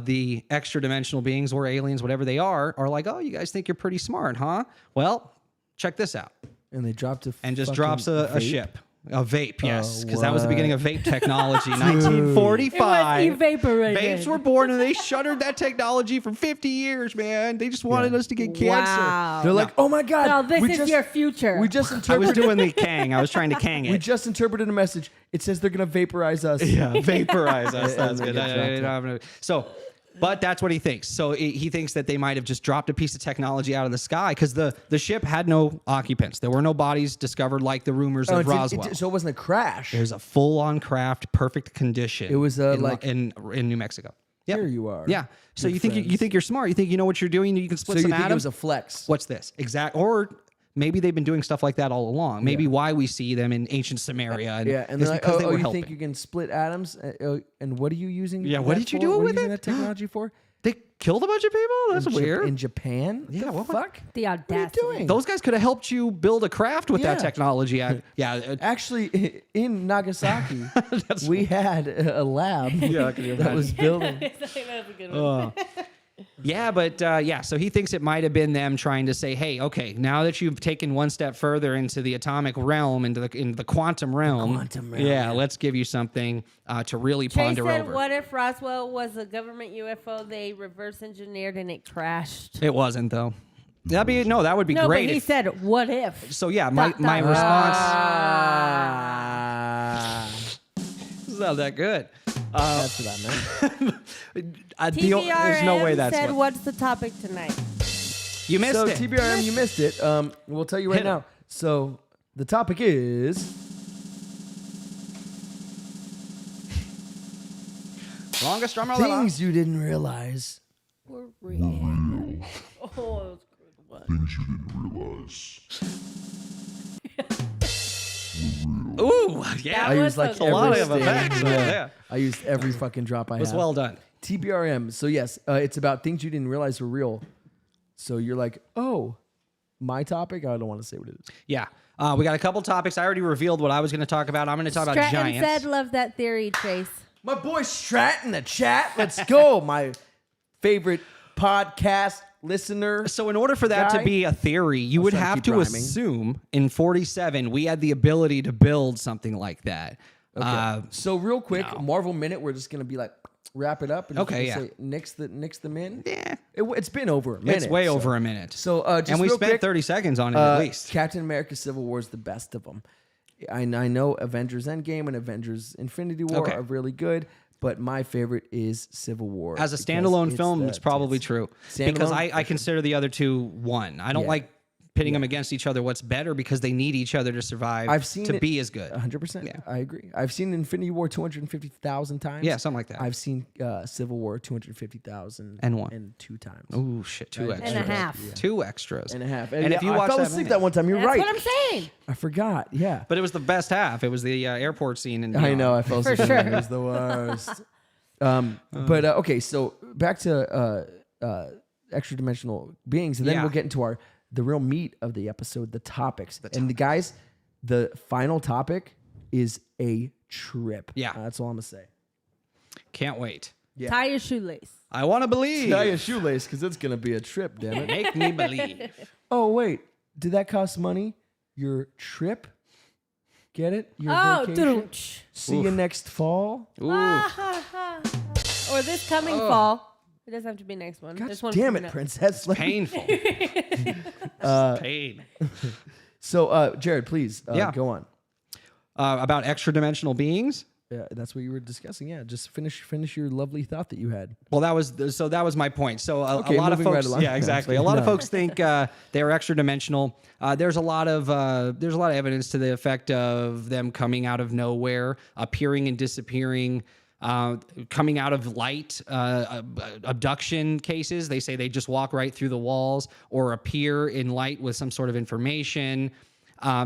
[SPEAKER 3] the extra dimensional beings or aliens, whatever they are like, oh, you guys think you're pretty smart, huh? Well, check this out.
[SPEAKER 2] And they dropped a
[SPEAKER 3] And just
[SPEAKER 2] fucking
[SPEAKER 3] drops a
[SPEAKER 2] vape?
[SPEAKER 3] ship. A vape, yes, because that
[SPEAKER 2] what?
[SPEAKER 3] was the beginning of vape technology. 1945.
[SPEAKER 4] It was evaporated.
[SPEAKER 3] Vapes were born, and they shuttered that technology for 50 years, man. They just wanted us to get cancer.
[SPEAKER 4] Wow.
[SPEAKER 2] They're like, oh my God.
[SPEAKER 4] Now this
[SPEAKER 2] we
[SPEAKER 4] is
[SPEAKER 2] just-
[SPEAKER 4] your future.
[SPEAKER 2] We just
[SPEAKER 3] I was
[SPEAKER 2] interpreted.
[SPEAKER 3] doing the Kang. I was trying to Kang it.
[SPEAKER 2] We just interpreted a message. It says they're gonna vaporize us.
[SPEAKER 3] Yeah, vaporize us.
[SPEAKER 2] And
[SPEAKER 3] That's
[SPEAKER 2] they
[SPEAKER 3] good.
[SPEAKER 2] get dropped
[SPEAKER 3] So, but that's what he thinks. So he thinks that they might have just dropped a piece of technology out of the sky because the ship had no occupants. There were no bodies discovered like the rumors
[SPEAKER 2] Oh,
[SPEAKER 3] of Roswell.
[SPEAKER 2] so it wasn't a crash.
[SPEAKER 3] There's a full-on craft, perfect condition.
[SPEAKER 2] It was,
[SPEAKER 3] in New Mexico. Yep.
[SPEAKER 2] Here you are.
[SPEAKER 3] Yeah. So
[SPEAKER 2] Good
[SPEAKER 3] you think you think you're smart. You think you know what you're doing. You can
[SPEAKER 2] So
[SPEAKER 3] split
[SPEAKER 2] you
[SPEAKER 3] some
[SPEAKER 2] think it
[SPEAKER 3] atoms.
[SPEAKER 2] was a flex?
[SPEAKER 3] What's this? Or maybe they've been doing stuff like that all along. Maybe why we see them in ancient Samaria.
[SPEAKER 2] Yeah, and
[SPEAKER 3] is
[SPEAKER 2] they're like,
[SPEAKER 3] because they were
[SPEAKER 2] you
[SPEAKER 3] helping.
[SPEAKER 2] think you can split atoms? And what are you using?
[SPEAKER 3] Yeah, what
[SPEAKER 2] that
[SPEAKER 3] did you
[SPEAKER 2] for?
[SPEAKER 3] do
[SPEAKER 2] What are
[SPEAKER 3] with
[SPEAKER 2] using
[SPEAKER 3] it?
[SPEAKER 2] that technology for?
[SPEAKER 3] They killed a bunch of people? That's weird.
[SPEAKER 2] In Japan?
[SPEAKER 3] Yeah,
[SPEAKER 2] the
[SPEAKER 3] what-
[SPEAKER 2] fuck?
[SPEAKER 4] The
[SPEAKER 2] What are you
[SPEAKER 4] audacity.
[SPEAKER 2] doing?
[SPEAKER 3] Those guys could have helped you build a craft with that
[SPEAKER 2] Yeah.
[SPEAKER 3] technology. Yeah.
[SPEAKER 2] Actually, in Nagasaki, we had a lab that was building.
[SPEAKER 4] That's a good one.
[SPEAKER 3] Yeah, but so he thinks it might have been them trying to say, hey, okay, now that you've taken one step further into the atomic realm, into the quantum realm, yeah, let's give you something to really
[SPEAKER 4] Trey
[SPEAKER 3] ponder
[SPEAKER 4] said,
[SPEAKER 3] over.
[SPEAKER 4] what if Roswell was a government UFO they reverse engineered and it crashed?
[SPEAKER 3] It wasn't though. That would be
[SPEAKER 4] No,
[SPEAKER 3] great.
[SPEAKER 4] but he
[SPEAKER 3] if-
[SPEAKER 4] said, what if?
[SPEAKER 3] so yeah, my
[SPEAKER 4] dot.
[SPEAKER 3] response
[SPEAKER 2] Ah,
[SPEAKER 3] is not that good.
[SPEAKER 2] that's what I meant.
[SPEAKER 3] There's no way that's
[SPEAKER 4] said,
[SPEAKER 3] what
[SPEAKER 4] what's the topic tonight?
[SPEAKER 3] you missed
[SPEAKER 2] So
[SPEAKER 3] it.
[SPEAKER 2] TBRM, you missed it. We'll tell you right
[SPEAKER 3] Hit it.
[SPEAKER 2] now. So the topic is
[SPEAKER 3] Longest drummer
[SPEAKER 2] things you didn't realize.
[SPEAKER 4] We're real. Oh, that was a good one.
[SPEAKER 5] Things you didn't realize.
[SPEAKER 3] Ooh, yeah.
[SPEAKER 2] I
[SPEAKER 4] was
[SPEAKER 2] used like
[SPEAKER 4] so
[SPEAKER 2] every
[SPEAKER 4] good.
[SPEAKER 3] A lot of
[SPEAKER 2] stand.
[SPEAKER 3] effects. Yeah.
[SPEAKER 2] I used every fucking drop I
[SPEAKER 3] It was
[SPEAKER 2] had.
[SPEAKER 3] well done.
[SPEAKER 2] TBRM. So yes, it's about things you didn't realize were real. So you're like, oh, my topic. I don't want to say what it is.
[SPEAKER 3] Yeah. We got a couple topics. I already revealed what I was going to talk about. I'm going to talk about
[SPEAKER 4] Stratton
[SPEAKER 3] giants.
[SPEAKER 4] said, love that theory, Trace.
[SPEAKER 2] My boy Strat in the chat. Let's go. My favorite podcast listener.
[SPEAKER 3] So in order for that
[SPEAKER 2] Guy?
[SPEAKER 3] to be a theory, you would
[SPEAKER 2] try to
[SPEAKER 3] have
[SPEAKER 2] keep
[SPEAKER 3] to
[SPEAKER 2] rhyming.
[SPEAKER 3] assume in 47 we had the ability to build something like that.
[SPEAKER 2] Okay. So real quick, Marvel Minute. We're just gonna be like wrap it up. And
[SPEAKER 3] Okay,
[SPEAKER 2] just
[SPEAKER 3] yeah.
[SPEAKER 2] Say, nix them in.
[SPEAKER 3] Yeah.
[SPEAKER 2] It's been over a minute.
[SPEAKER 3] It's way
[SPEAKER 2] so-
[SPEAKER 3] over a minute.
[SPEAKER 2] So just
[SPEAKER 3] and we
[SPEAKER 2] real
[SPEAKER 3] spent
[SPEAKER 2] quick,
[SPEAKER 3] 30 seconds on it at least.
[SPEAKER 2] Captain America: Civil War is the best of them. I know Avengers Endgame and Avengers Infinity War
[SPEAKER 3] Okay.
[SPEAKER 2] are really good, but my favorite is Civil War.
[SPEAKER 3] As a
[SPEAKER 2] because
[SPEAKER 3] standalone film, it's probably
[SPEAKER 2] tits.
[SPEAKER 3] true. Because
[SPEAKER 2] Standalone,
[SPEAKER 3] I consider the other two one. I don't
[SPEAKER 2] Yeah.
[SPEAKER 3] like pitting them against each other. What's better because they need each other to survive
[SPEAKER 2] I've seen
[SPEAKER 3] to
[SPEAKER 2] it
[SPEAKER 3] be as good.
[SPEAKER 2] 100%.
[SPEAKER 3] Yeah.
[SPEAKER 2] I agree. I've seen Infinity War 250,000 times.
[SPEAKER 3] Yeah, something like that.
[SPEAKER 2] I've seen Civil War 250,000
[SPEAKER 3] And one.
[SPEAKER 2] and 2 times.
[SPEAKER 3] Oh shit, two
[SPEAKER 2] And
[SPEAKER 3] extras.
[SPEAKER 4] And a half.
[SPEAKER 2] Yeah.
[SPEAKER 3] 2 extras.
[SPEAKER 2] And a half.
[SPEAKER 3] And if you
[SPEAKER 2] I
[SPEAKER 3] watch
[SPEAKER 2] fell
[SPEAKER 3] that
[SPEAKER 2] asleep
[SPEAKER 3] minute-
[SPEAKER 2] that one time. You're
[SPEAKER 4] That's
[SPEAKER 2] right.
[SPEAKER 4] what I'm saying.
[SPEAKER 2] I forgot. Yeah.
[SPEAKER 3] But it was the best half. It was the airport scene. And
[SPEAKER 2] I know. I fell asleep.
[SPEAKER 4] sure.
[SPEAKER 2] It was the worst. But okay, so back to extra dimensional beings, and then
[SPEAKER 3] Yeah.
[SPEAKER 2] we'll get into the real meat of the episode, the topics. And the guys, the final topic is a trip.
[SPEAKER 3] Yeah.
[SPEAKER 2] That's all I'm gonna say.
[SPEAKER 3] Can't wait.
[SPEAKER 2] Yeah.
[SPEAKER 4] Tie your shoelace.
[SPEAKER 3] I want to believe.
[SPEAKER 2] Tie a shoelace because it's gonna be a trip. Damn it.
[SPEAKER 3] Make me believe.
[SPEAKER 2] Oh wait, did that cost money? Your trip? Get it? Your
[SPEAKER 4] Oh,
[SPEAKER 2] vacation?
[SPEAKER 4] doodle-ch.
[SPEAKER 2] See you next fall.
[SPEAKER 3] Ooh.
[SPEAKER 4] Or this coming fall. It doesn't have to be next one.
[SPEAKER 2] God
[SPEAKER 4] There's one
[SPEAKER 2] damn
[SPEAKER 4] coming
[SPEAKER 2] it,
[SPEAKER 4] up.
[SPEAKER 2] princess. Let me-
[SPEAKER 3] Painful. Pain.
[SPEAKER 2] So, Jared, please
[SPEAKER 3] Yeah.
[SPEAKER 2] go on.
[SPEAKER 3] About extra dimensional beings.
[SPEAKER 2] Yeah, that's what you were discussing. Yeah, just finish your lovely thought that you had.
[SPEAKER 3] Well, that was my point. So a
[SPEAKER 2] Okay,
[SPEAKER 3] lot of
[SPEAKER 2] moving right
[SPEAKER 3] folks,
[SPEAKER 2] along.
[SPEAKER 3] yeah, exactly. A lot of folks think they're extra dimensional. There's a lot of evidence to the effect of them coming out of nowhere, appearing and disappearing, coming out of light. Abduction cases. They say they just walk right through the walls or appear in light with some sort of information.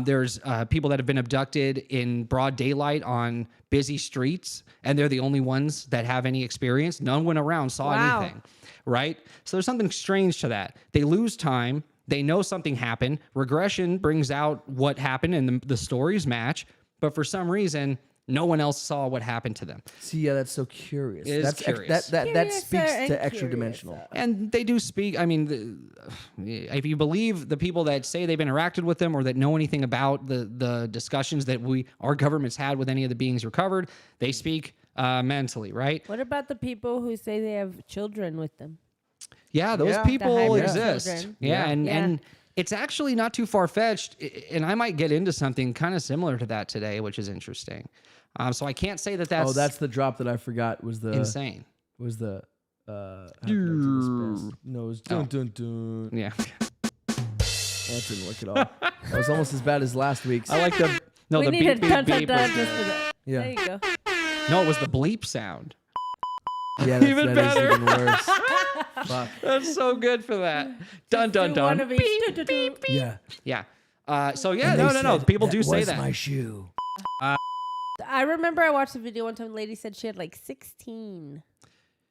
[SPEAKER 3] There's people that have been abducted in broad daylight on busy streets, and they're the only ones that have any experience. No one around saw anything, right? So there's something strange to that. They lose time. They know something happened. Regression brings out what happened, and the stories match. But for some reason, no one else saw what happened to them.
[SPEAKER 2] See, yeah, that's so curious.
[SPEAKER 3] It is
[SPEAKER 2] That's
[SPEAKER 3] curious.
[SPEAKER 2] That speaks to extra dimensional.
[SPEAKER 3] And they do speak. I mean, if you believe the people that say they've interacted with them or that know anything about the discussions that our government's had with any of the beings recovered, they speak mentally, right?
[SPEAKER 4] What about the people who say they have children with them?
[SPEAKER 3] Yeah, those
[SPEAKER 2] Yeah.
[SPEAKER 3] people
[SPEAKER 4] The hybrid
[SPEAKER 3] exist.
[SPEAKER 4] children.
[SPEAKER 3] Yeah,
[SPEAKER 4] Yeah.
[SPEAKER 3] and it's actually not too far-fetched, and I might get into something kind of similar to that today, which is interesting. So I can't say that that's,
[SPEAKER 2] That's the drop that I forgot was the
[SPEAKER 3] insane.
[SPEAKER 2] was the nose dun dun dun.
[SPEAKER 3] Yeah.
[SPEAKER 2] That didn't work at all. That was almost as bad as last week's.
[SPEAKER 3] I like the
[SPEAKER 4] We
[SPEAKER 3] the
[SPEAKER 4] need
[SPEAKER 3] beep,
[SPEAKER 4] a
[SPEAKER 3] beep,
[SPEAKER 4] dun dun
[SPEAKER 3] beep
[SPEAKER 4] dun
[SPEAKER 3] was
[SPEAKER 4] just
[SPEAKER 3] the-
[SPEAKER 4] for that.
[SPEAKER 2] Yeah.
[SPEAKER 4] There you go.
[SPEAKER 3] No, it was the bleep sound.
[SPEAKER 2] Yeah, that
[SPEAKER 3] Even
[SPEAKER 2] is
[SPEAKER 3] better.
[SPEAKER 2] even worse. Fuck.
[SPEAKER 3] That's so good for that. Dun dun
[SPEAKER 4] Do one
[SPEAKER 3] dun.
[SPEAKER 4] of each. Beep.
[SPEAKER 2] Yeah.
[SPEAKER 3] Yeah. So yeah,
[SPEAKER 2] And
[SPEAKER 3] no,
[SPEAKER 2] they
[SPEAKER 3] no, no.
[SPEAKER 2] said,
[SPEAKER 3] People do say
[SPEAKER 2] was
[SPEAKER 3] that.
[SPEAKER 2] my shoe.
[SPEAKER 4] I remember I watched a video one time. The lady said she had like 16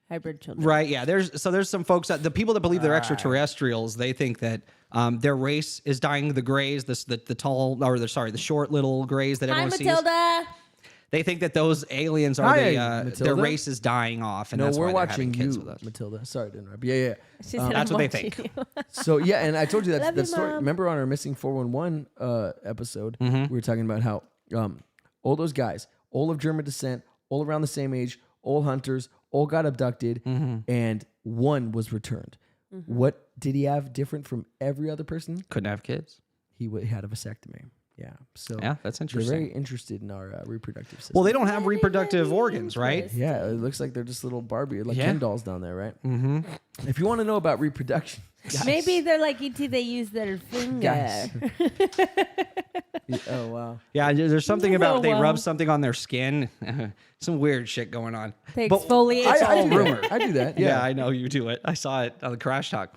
[SPEAKER 4] hybrid children.
[SPEAKER 3] Right. Yeah. There's some folks that the people that believe they're extraterrestrials. They think that their race is dying. The grays, the tall or the short little grays that
[SPEAKER 4] Hi,
[SPEAKER 3] everyone sees.
[SPEAKER 4] Matilda.
[SPEAKER 3] They think that those aliens are
[SPEAKER 2] Hi,
[SPEAKER 3] their
[SPEAKER 2] Matilda.
[SPEAKER 3] race is dying off, and
[SPEAKER 2] No,
[SPEAKER 3] that's
[SPEAKER 2] we're
[SPEAKER 3] why they're having
[SPEAKER 2] watching
[SPEAKER 3] kids
[SPEAKER 2] you,
[SPEAKER 3] with us.
[SPEAKER 2] Matilda. Sorry to interrupt. Yeah.
[SPEAKER 4] She said,
[SPEAKER 3] That's
[SPEAKER 4] I'm
[SPEAKER 3] what they
[SPEAKER 4] watching
[SPEAKER 3] think.
[SPEAKER 4] you.
[SPEAKER 2] So yeah, and I told you
[SPEAKER 4] Love
[SPEAKER 2] that
[SPEAKER 4] you,
[SPEAKER 2] story.
[SPEAKER 4] Mom.
[SPEAKER 2] Remember on our Missing 411 episode,
[SPEAKER 3] Mm-hmm.
[SPEAKER 2] we were talking about how all those guys, all of German descent, all around the same age, all hunters, all got abducted,
[SPEAKER 3] Mm-hmm.
[SPEAKER 2] and one was returned. What did he have different from every other person?
[SPEAKER 3] Couldn't have kids.
[SPEAKER 2] He had a vasectomy. Yeah, so
[SPEAKER 3] Yeah, that's
[SPEAKER 2] they're
[SPEAKER 3] interesting.
[SPEAKER 2] very interested in our reproductive system.
[SPEAKER 3] Well, they don't have reproductive organs, right?
[SPEAKER 2] Yeah, it looks like they're just little Barbie, like
[SPEAKER 3] Yeah.
[SPEAKER 2] Ken dolls down there, right? Mm-hmm. If you want to know about reproduction, guys,
[SPEAKER 4] Maybe they're like E.T. They use their finger.
[SPEAKER 2] Guys. Oh wow.
[SPEAKER 3] Yeah, there's something
[SPEAKER 4] Oh,
[SPEAKER 3] about they
[SPEAKER 4] wow.
[SPEAKER 3] rub something on their skin. Some weird shit going on.
[SPEAKER 4] They
[SPEAKER 3] But
[SPEAKER 4] exfoliate.
[SPEAKER 3] it's all
[SPEAKER 2] do that.
[SPEAKER 3] rumor.
[SPEAKER 2] I do that.
[SPEAKER 3] Yeah,
[SPEAKER 2] Yeah,
[SPEAKER 3] I know you do it. I saw it on the Crash Talk.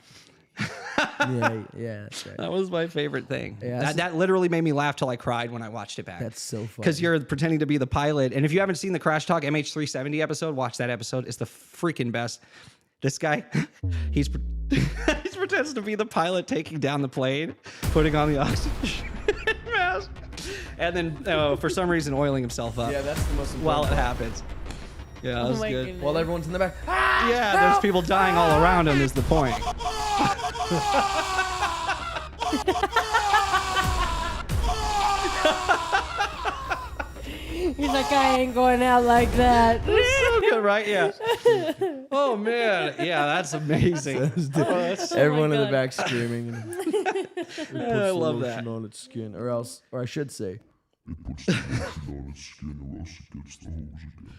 [SPEAKER 2] yeah, that's right.
[SPEAKER 3] That was my favorite thing.
[SPEAKER 2] Yeah, that's-
[SPEAKER 3] that literally made me laugh till I cried when I watched it back.
[SPEAKER 2] That's so funny.
[SPEAKER 3] Because you're pretending to be the pilot. And if you haven't seen the Crash Talk MH370 episode, watch that episode. It's the freaking best. This guy, he pretends to be the pilot taking down the plane, putting on the oxygen mask, and then for some reason oiling himself up
[SPEAKER 2] Yeah, that's the most important.
[SPEAKER 3] while it
[SPEAKER 2] part.
[SPEAKER 3] happens. Yeah, that was
[SPEAKER 4] my
[SPEAKER 3] good.
[SPEAKER 4] goodness.
[SPEAKER 2] While everyone's in the back.
[SPEAKER 3] Yeah, there's people dying all around him is the point.
[SPEAKER 4] He's like, I ain't going out like that.
[SPEAKER 3] So good, right? Yeah. Oh man, yeah, that's amazing. Oh, that's
[SPEAKER 2] Everyone in the
[SPEAKER 4] God.
[SPEAKER 2] back screaming. And
[SPEAKER 3] I love that.
[SPEAKER 2] on its skin, or I should say.
[SPEAKER 5] It puts the lotion on its skin or else it gets the hose again.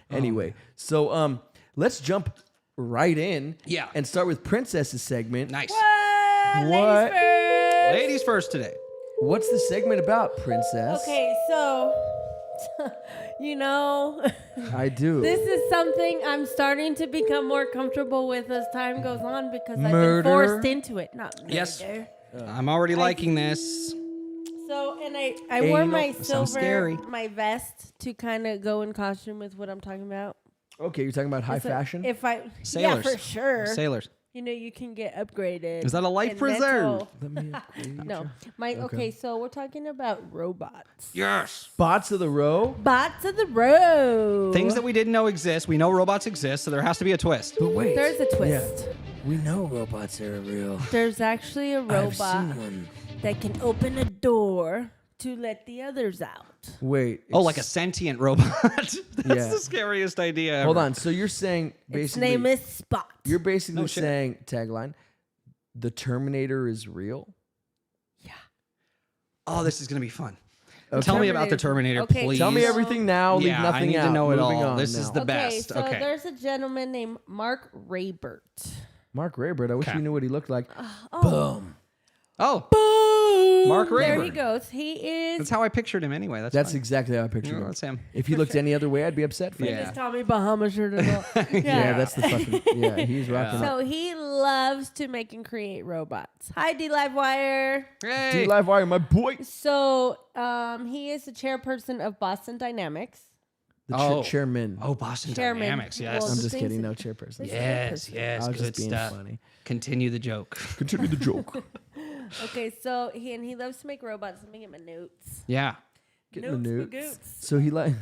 [SPEAKER 2] Anyway, so let's jump right in.
[SPEAKER 3] Yeah.
[SPEAKER 2] And start with Princess's segment.
[SPEAKER 3] Nice.
[SPEAKER 2] What?
[SPEAKER 3] Ladies first today.
[SPEAKER 2] What's the segment about, Princess?
[SPEAKER 4] Okay, so, you know,
[SPEAKER 2] I do.
[SPEAKER 4] this is something I'm starting to become more comfortable with as time goes on because I've
[SPEAKER 2] Murder?
[SPEAKER 4] been forced into it. Not murder.
[SPEAKER 3] Yes. I'm already liking this.
[SPEAKER 4] So, and I wore my
[SPEAKER 2] Anal-
[SPEAKER 3] Sounds scary.
[SPEAKER 4] my vest to kind of go in costume with what I'm talking about.
[SPEAKER 2] Okay, you're talking about high
[SPEAKER 4] So
[SPEAKER 2] fashion?
[SPEAKER 4] If I,
[SPEAKER 3] Sailors.
[SPEAKER 4] yeah, for sure.
[SPEAKER 3] Sailors.
[SPEAKER 4] You know, you can get upgraded.
[SPEAKER 3] Is that a life
[SPEAKER 4] in
[SPEAKER 3] preserve?
[SPEAKER 4] mental-
[SPEAKER 2] Let me upgrade
[SPEAKER 4] No, okay. So we're talking about robots.
[SPEAKER 3] Yes.
[SPEAKER 2] Bots of the row?
[SPEAKER 4] Bots of the road.
[SPEAKER 3] Things that we didn't know exist. We know robots exist, so there has to be a twist.
[SPEAKER 2] But wait.
[SPEAKER 4] There's a twist.
[SPEAKER 2] We know robots are real.
[SPEAKER 4] There's actually a robot
[SPEAKER 2] one.
[SPEAKER 4] that can open a door to let the others out.
[SPEAKER 2] Wait.
[SPEAKER 3] Oh, like a sentient robot. That's
[SPEAKER 2] Yeah.
[SPEAKER 3] the scariest idea.
[SPEAKER 2] Hold
[SPEAKER 3] ever.
[SPEAKER 2] on. So you're saying
[SPEAKER 4] Its
[SPEAKER 2] basically.
[SPEAKER 4] name is Spot.
[SPEAKER 2] You're basically
[SPEAKER 3] No shit.
[SPEAKER 2] saying, tagline, the Terminator is real?
[SPEAKER 3] Oh, this is gonna be fun.
[SPEAKER 2] Okay.
[SPEAKER 3] Tell me about the Terminator,
[SPEAKER 4] Okay,
[SPEAKER 3] please.
[SPEAKER 2] Tell me everything now. Leave
[SPEAKER 3] Yeah,
[SPEAKER 2] nothing
[SPEAKER 3] I need
[SPEAKER 2] out.
[SPEAKER 3] to know it
[SPEAKER 2] Moving
[SPEAKER 3] all.
[SPEAKER 2] on
[SPEAKER 3] This is
[SPEAKER 2] now.
[SPEAKER 3] the
[SPEAKER 4] Okay,
[SPEAKER 3] best.
[SPEAKER 4] so
[SPEAKER 3] Okay.
[SPEAKER 4] there's a gentleman named Mark Raybert.
[SPEAKER 2] Mark Raybert. I wish
[SPEAKER 3] Okay.
[SPEAKER 2] we knew what he looked like.
[SPEAKER 4] Oh,
[SPEAKER 3] Oh, Mark
[SPEAKER 4] There
[SPEAKER 3] Rayburn.
[SPEAKER 4] he goes. He is.
[SPEAKER 3] That's how I pictured him anyway.
[SPEAKER 2] That's
[SPEAKER 3] fine.
[SPEAKER 2] exactly how I pictured
[SPEAKER 3] Yeah,
[SPEAKER 2] him.
[SPEAKER 3] that's him.
[SPEAKER 2] If he looked any other way, I'd be upset for
[SPEAKER 3] Yeah.
[SPEAKER 2] you.
[SPEAKER 4] His Tommy Bahama shirt and all.
[SPEAKER 2] Yeah, that's the fucking. Yeah, he's rocking.
[SPEAKER 4] So he loves to make and create robots. Hi, D Livewire.
[SPEAKER 3] Hey.
[SPEAKER 2] D Live Wire, my boy.
[SPEAKER 4] So he is the chairperson of Boston Dynamics.
[SPEAKER 2] The
[SPEAKER 3] Oh.
[SPEAKER 2] chairman.
[SPEAKER 3] Oh, Boston
[SPEAKER 4] Chairman.
[SPEAKER 3] Dynamics. Yes.
[SPEAKER 4] Well,
[SPEAKER 2] I'm
[SPEAKER 4] the
[SPEAKER 2] just
[SPEAKER 4] things
[SPEAKER 2] kidding.
[SPEAKER 4] that-
[SPEAKER 2] No chairperson.
[SPEAKER 3] Yes. Yes.
[SPEAKER 2] I was
[SPEAKER 3] Good
[SPEAKER 2] just being
[SPEAKER 3] stuff.
[SPEAKER 2] funny.
[SPEAKER 3] Continue the joke.
[SPEAKER 2] Continue the joke.
[SPEAKER 4] Okay, so he loves to make robots. Let me get my notes.
[SPEAKER 3] Yeah.
[SPEAKER 2] Getting the
[SPEAKER 4] Notes,
[SPEAKER 2] notes.
[SPEAKER 4] bagoots.
[SPEAKER 2] So he like